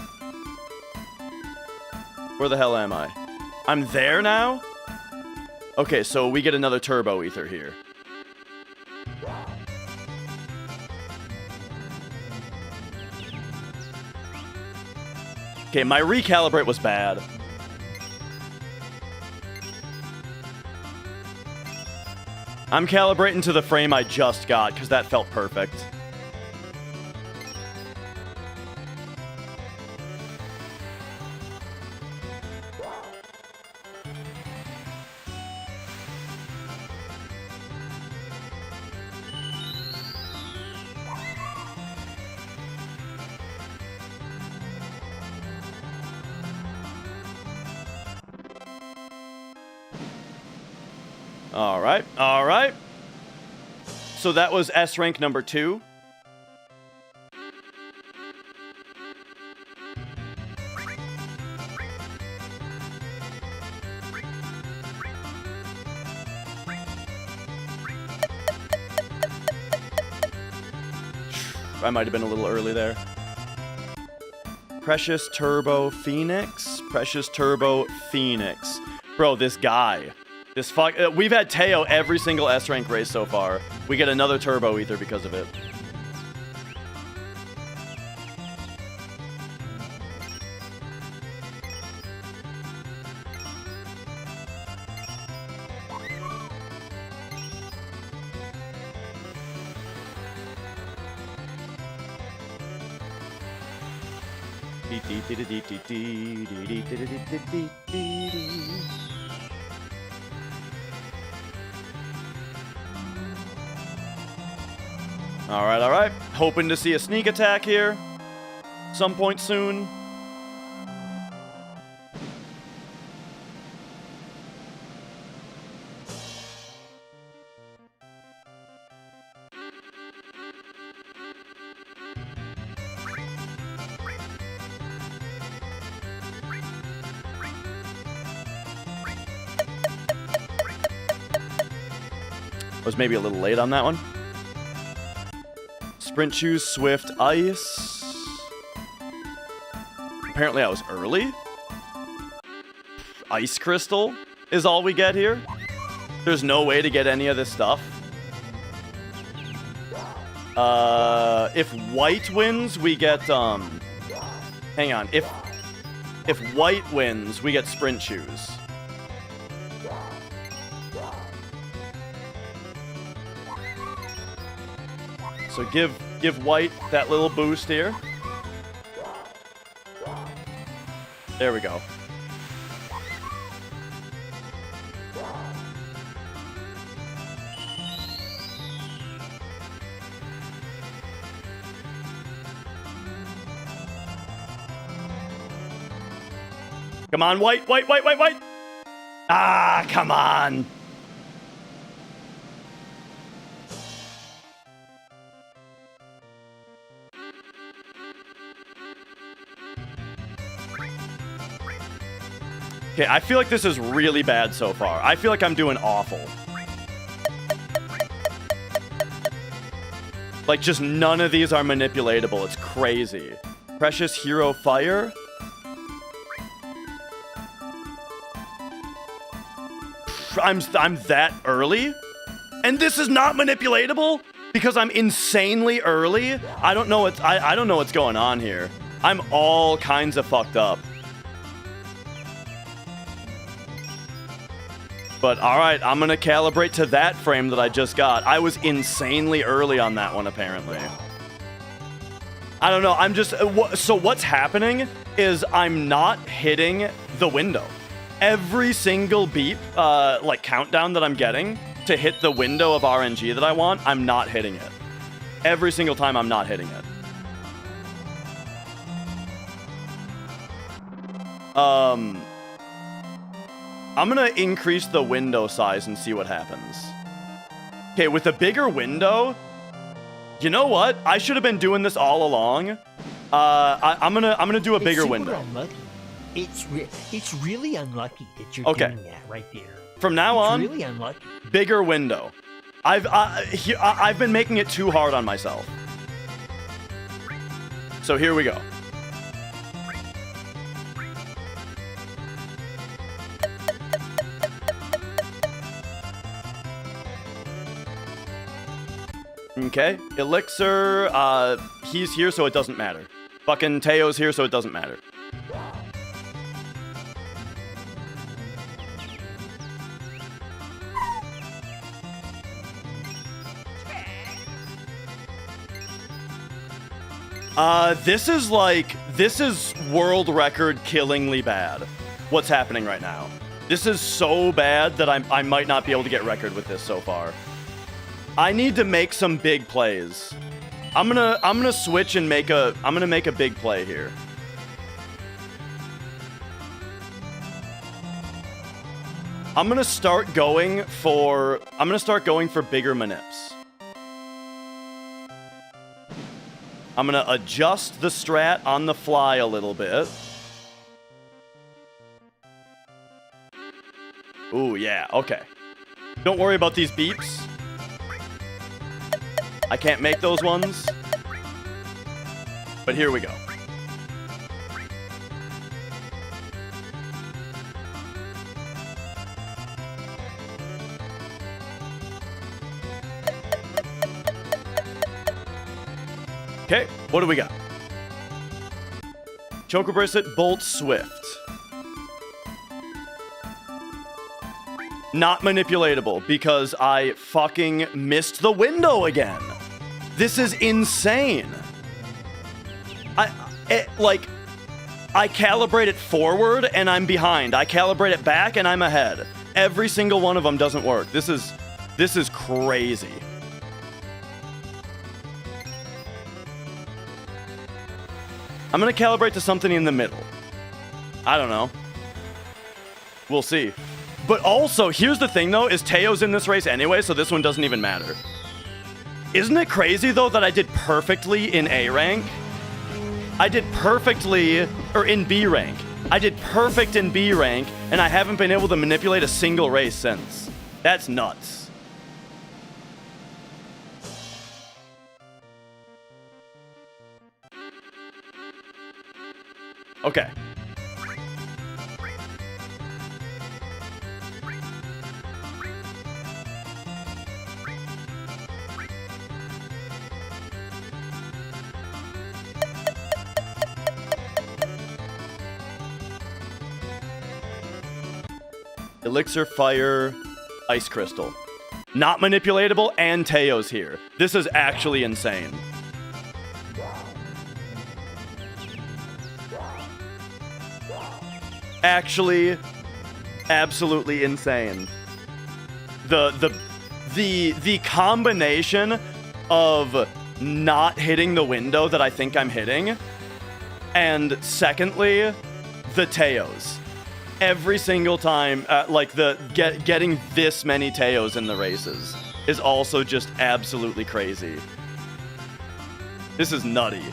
Where the hell am I? I'm there now? Okay, so we get another Turbo Ether here. Okay, my recalibrate was bad. I'm calibrating to the frame I just got, because that felt perfect. All right. So that was S rank number 2. I might have been a little early there. Precious Turbo Phoenix. Precious Turbo Phoenix. Bro, this guy. This fuck. We've had Teo every single S rank race so far. We get another Turbo Ether because of it. All right. Hoping to see a sneak attack here some point soon. Was maybe a little late on that one. Sprint shoes, Swift, ice. Apparently I was early. Ice crystal is all we get here. There's no way to get any of this stuff. If white wins, we get, hang on. If white wins, we get sprint shoes. So give white that little boost here. There we go. Come on, white, white, white, white, white. Ah, come on. Okay, I feel like this is really bad so far. I feel like I'm doing awful. Like, just none of these are manipulatable. It's crazy. Precious Hero Fire. I'm that early? And this is not manipulatable? Because I'm insanely early? I don't know what's going on here. I'm all kinds of fucked up. But alright, I'm gonna calibrate to that frame that I just got. I was insanely early on that one, apparently. I don't know, I'm just... So what's happening is I'm not hitting the window. Every single beep, like countdown that I'm getting to hit the window of RNG that I want, I'm not hitting it. Every single time I'm not hitting it. I'm gonna increase the window size and see what happens. Okay, with a bigger window, you know what? I should have been doing this all along. I'm gonna do a bigger window. Unlucky. It's really unlucky that you're Okay. doing that right there. From now on, It's really unlucky. bigger window. I've been making it too hard on myself. So here we go. Okay, Elixir, he's here, so it doesn't matter. Fucking Teo's here, so it doesn't matter. This is world record killingly bad. What's happening right now? This is so bad that I might not be able to get record with this so far. I need to make some big plays. I'm gonna switch and make a big play here. I'm gonna start going for bigger manips. I'm gonna adjust the strat on the fly a little bit. Ooh, yeah, okay. Don't worry about these beeps. I can't make those ones. But here we go. Okay, what do we got? Choco Bracelet, Bolt, Swift. Not manipulatable because I fucking missed the window again. This is insane. I calibrate it forward and I'm behind. I calibrate it back and I'm ahead. Every single one of them doesn't work. This is crazy. I'm gonna calibrate to something in the middle. I don't know. We'll see. But also, here's the thing though, is Teo's in this race anyway, so this one doesn't even matter. Isn't it crazy though that I did perfectly in A rank? I did perfectly, or in B rank. I did perfect in B rank, and I haven't been able to manipulate a single race since. That's nuts. Okay. Elixir, fire, ice crystal. Not manipulatable, and Teo's here. This is actually insane. Actually, absolutely insane. The combination of not hitting the window that I think I'm hitting, and secondly, the Teos. Every single time, like getting this many Teos in the races is also just absolutely crazy. This is nutty.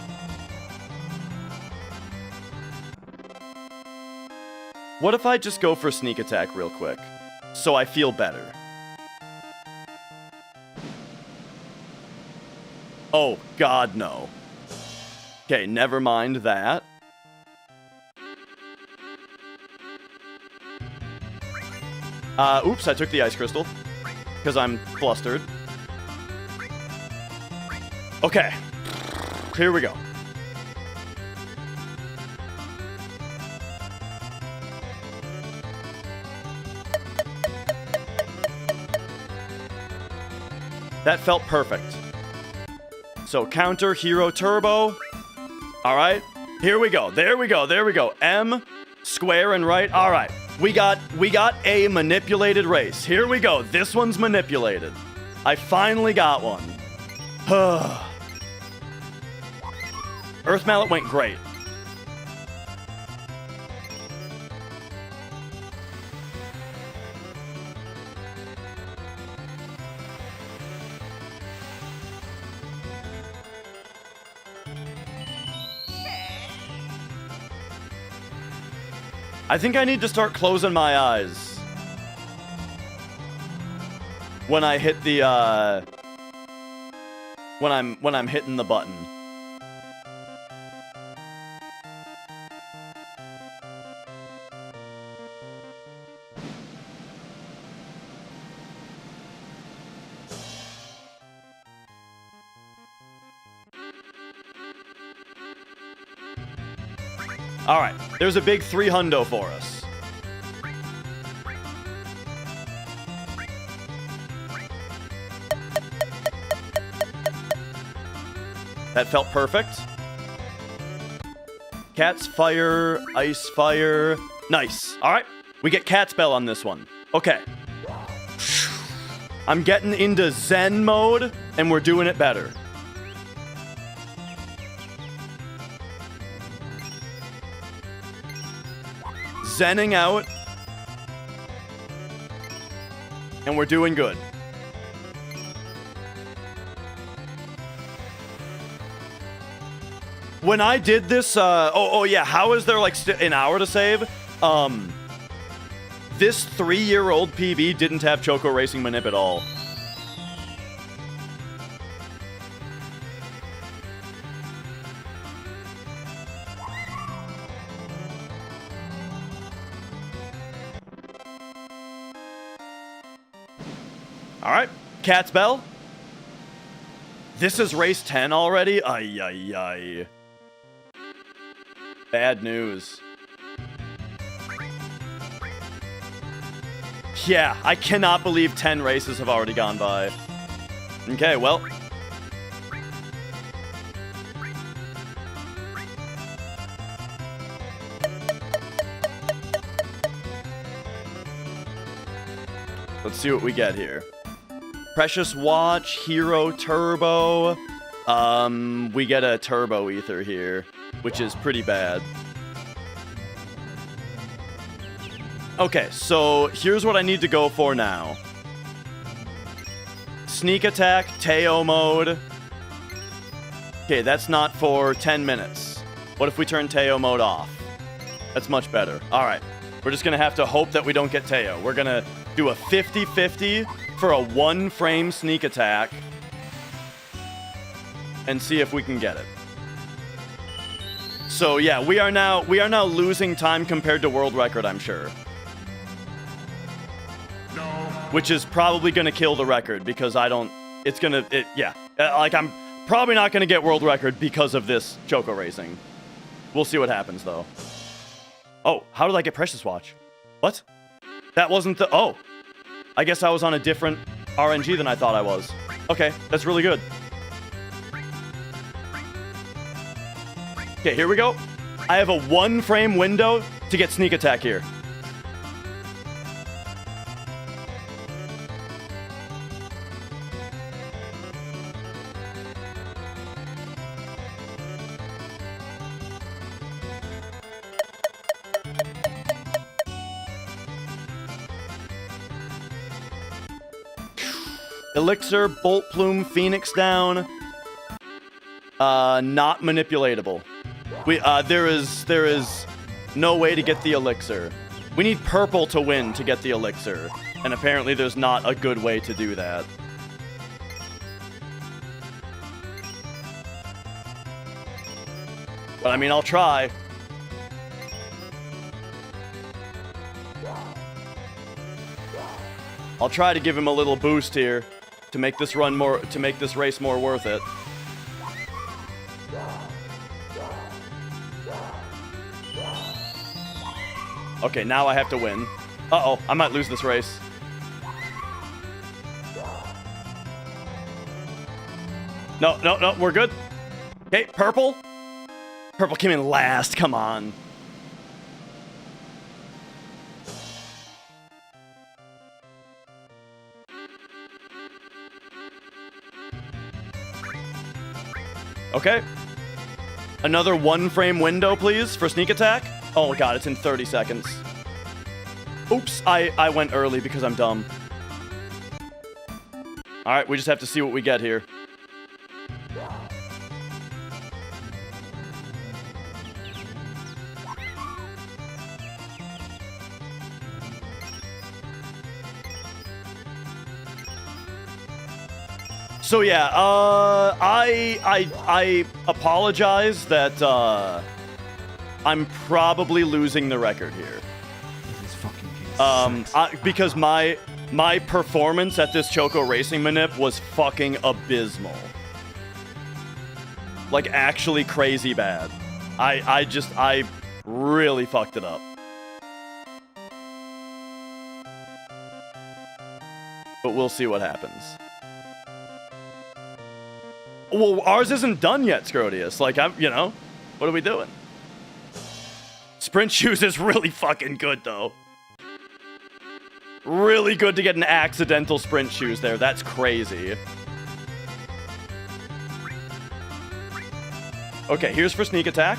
What if I just go for sneak attack real quick, so I feel better? Oh, God, no. Okay, never mind that. Oops, I took the ice crystal, because I'm flustered. Okay, here we go. That felt perfect. So counter, hero, turbo. All right, here we go. There we go. There we go. M, square and right. All right. We got a manipulated race. Here we go. This one's manipulated. I finally got one. Earth Mallet went great. I think I need to start closing my eyes when I hit the when I'm hitting the button. All right, there's a big 300 for us. That felt perfect. Cat's fire, ice fire. Nice. All right, we get cat spell on this one. Okay. I'm getting into Zen mode, and we're doing it better. Zenning out, and we're doing good. When I did this, oh yeah, how is there like an hour to save? This 3-year-old PB didn't have Choco Racing Manip at all. All right, Cat's Bell. This is race 10 already? Ay, ay, ay. Bad news. Yeah, I cannot believe 10 races have already gone by. Okay, well. Let's see what we get here. Precious Watch, Hero Turbo. We get a Turbo Ether here, which is pretty bad. Okay, so here's what I need to go for now. Sneak attack, Teo mode. Okay, that's not for 10 minutes. What if we turn Teo mode off? That's much better. All right, we're just gonna have to hope that we don't get Teo. We're gonna do a 50-50 for a 1-frame sneak attack and see if we can get it. So yeah, we are now losing time compared to world record, I'm sure. No. Which is probably gonna kill the record because like I'm probably not gonna get world record because of this Choco racing. We'll see what happens though. Oh, how did I get Precious Watch? What? That wasn't the, oh. I guess I was on a different RNG than I thought I was. Okay, that's really good. Okay, here we go. I have a 1-frame window to get sneak attack here. Elixir, Bolt Plume, Phoenix down. Not manipulatable. There is no way to get the elixir. We need purple to win to get the elixir, and apparently there's not a good way to do that. But I mean, I'll try. I'll try to give him a little boost here to make this race more worth it. Okay, now I have to win. Uh-oh, I might lose this race. No, we're good. Okay, purple. Purple came in last, come on. Okay. Another 1-frame window, please, for sneak attack. Oh god, it's in 30 seconds. Oops, I went early because I'm dumb. Alright, we just have to see what we get here. So yeah, I apologize that I'm probably losing the record here. Because my performance at this Choco Racing Manip was fucking abysmal. Like actually crazy bad. I really fucked it up. But we'll see what happens. Well, ours isn't done yet, Scrodius. Like, what are we doing? Sprint shoes is really fucking good, though. Really good to get an accidental sprint shoes there. That's crazy. Okay, here's for sneak attack.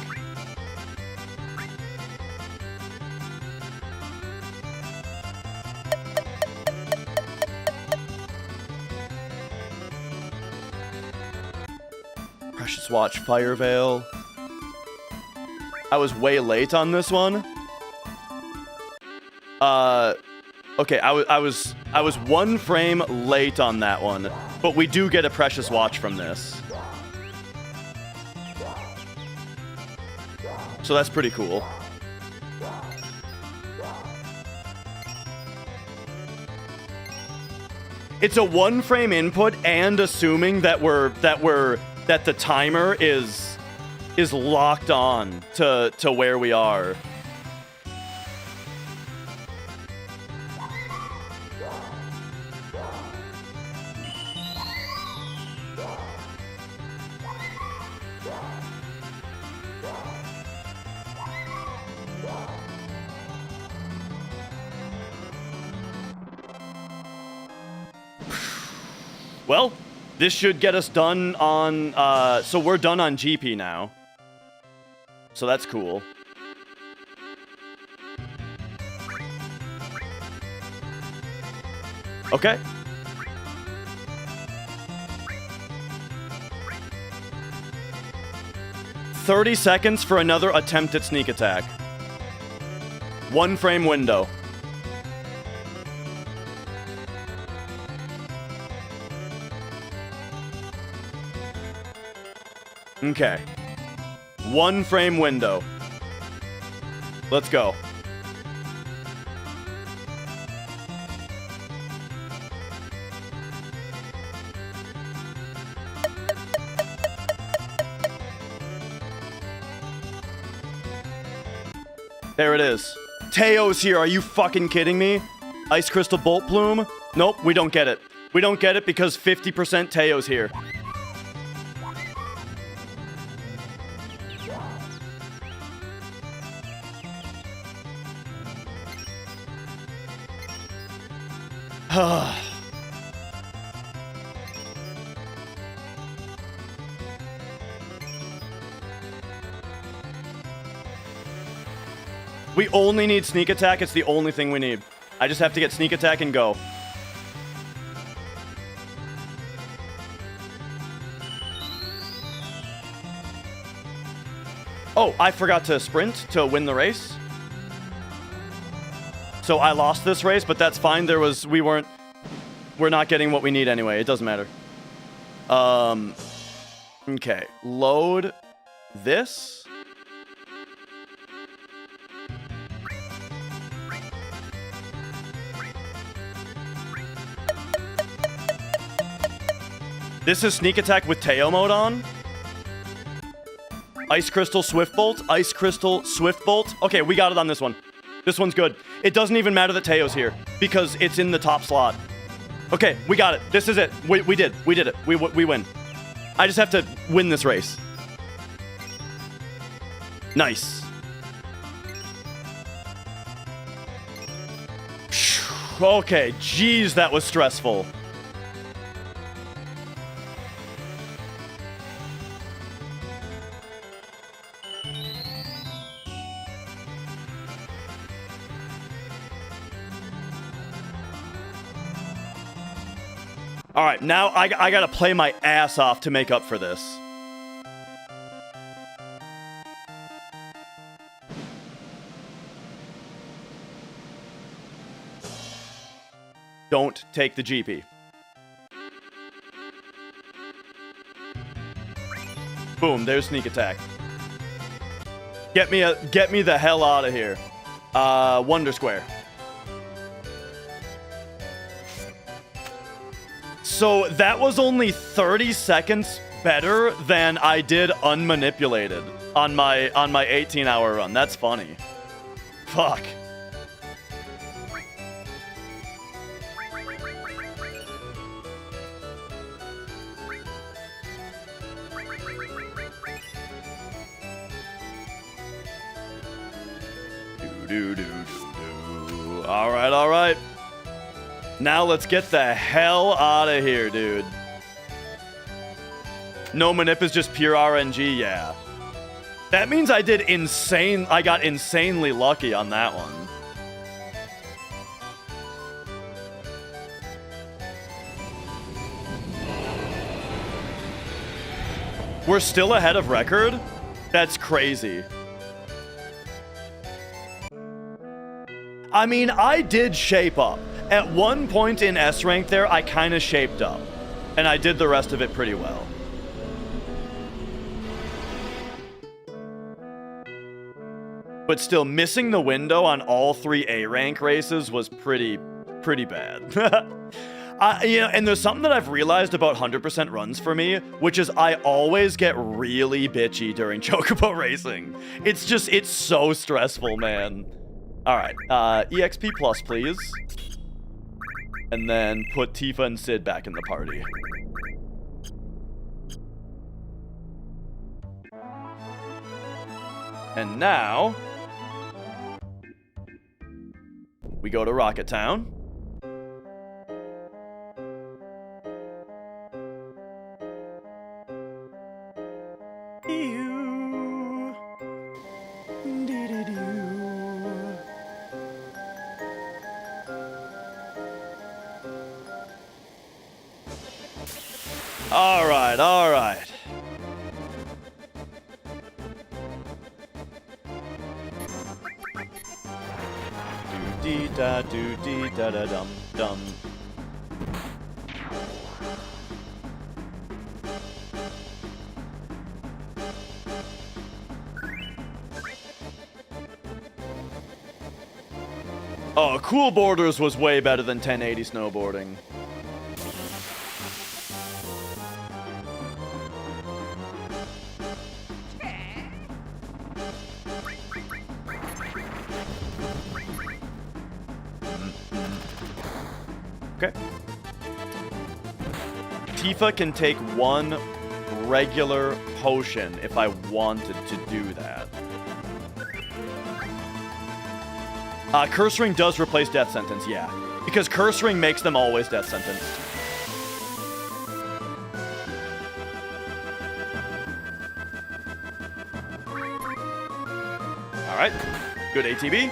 Precious Watch, Fire Veil. I was way late on this one. Okay, I was 1 frame late on that one, but we do get a Precious Watch from this. So that's pretty cool. It's a 1 frame input, and assuming that that the timer is locked on to where we are. Well, this should get us done on, so we're done on GP now. So that's cool. Okay. "30 seconds for another attempt at sneak attack. 1 frame window. Okay. 1 frame window. Let's go. There it is. Teo's here. Are you fucking kidding me? Ice Crystal Bolt Plume? Nope, we don't get it. We don't get it because 50% Teo's here. We only need sneak attack. It's the only thing we need. I just have to get sneak attack and go. Oh, I forgot to sprint to win the race. So I lost this race, but that's fine. We're not getting what we need anyway. It doesn't matter. Okay. Load this. This is sneak attack with Teo mode on. Ice Crystal Swift Bolt. Ice Crystal Swift Bolt. Okay, we got it on this one. This one's good. It doesn't even matter that Teo's here because it's in the top slot. Okay, we got it. This is it. We did it. We win. I just have to win this race. Nice. Okay, jeez, that was stressful. All right, now I gotta play my ass off to make up for this. Don't take the GP. Boom, there's sneak attack. Get me the hell out of here. Wonder Square. So that was only 30 seconds better than I did unmanipulated on my 18-hour run. That's funny. Fuck. All right. Now let's get the hell out of here, dude. No manip is just pure RNG, yeah. That means I got insanely lucky on that one. We're still ahead of record? That's crazy. I mean, I did shape up. At one point in S rank there, I kind of shaped up. And I did the rest of it pretty well. But still, missing the window on all 3 A rank races was pretty bad. And there's something that I've realized about 100% runs for me, which is I always get really bitchy during Chocobo racing. It's so stressful, man. All right, EXP plus, please. And then put Tifa and Sid back in the party. And now we go to Rocket Town. All right. Do-dee-da-do-dee-da-da-dum-dum. Oh, Cool Borders was way better than 1080 snowboarding. Okay. Tifa can take one regular potion if I wanted to do that. Curse Ring does replace Death Sentence, yeah. Because Curse Ring makes them always Death Sentenced. Alright. Good ATB.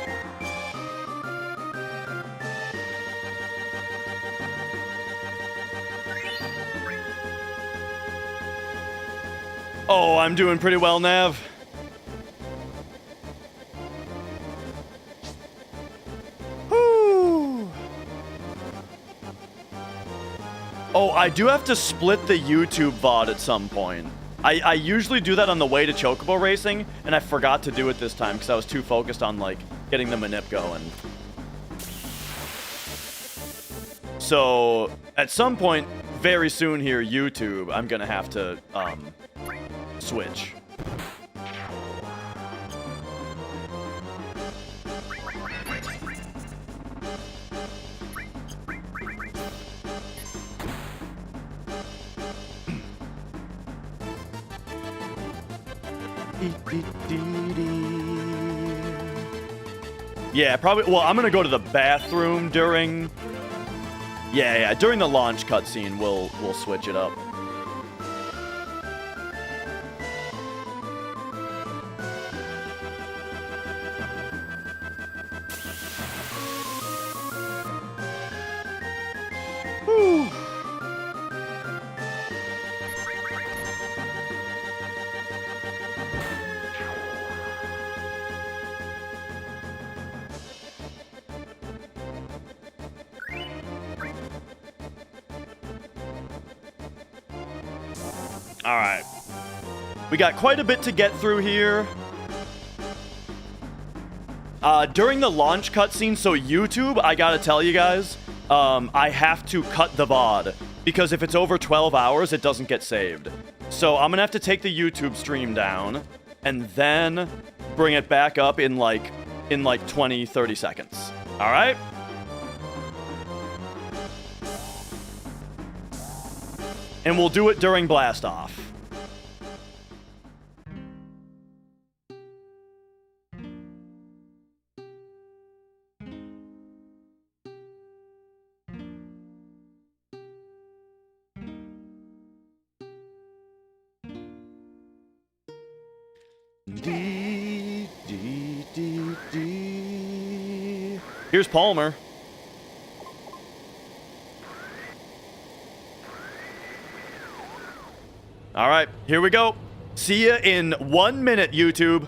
Oh, I'm doing pretty well, Nav. Whew. Oh, I do have to split the YouTube VOD at some point. I usually do that on the way to Chocobo racing, and I forgot to do it this time because I was too focused on, like, getting the manip going. So, at some point, very soon here, YouTube, I'm gonna have to, switch. Yeah, probably. Well, I'm gonna go to the bathroom during. Yeah, during the launch cutscene, we'll switch it up. Whew. All right. We got quite a bit to get through here. During the launch cutscene, so YouTube, I gotta tell you guys, I have to cut the VOD because if it's over 12 hours, it doesn't get saved. So I'm gonna have to take the YouTube stream down and then bring it back up in like 20, 30 seconds. All right? And we'll do it during blast off. Here's Palmer. All right, here we go. See ya in 1 minute, YouTube.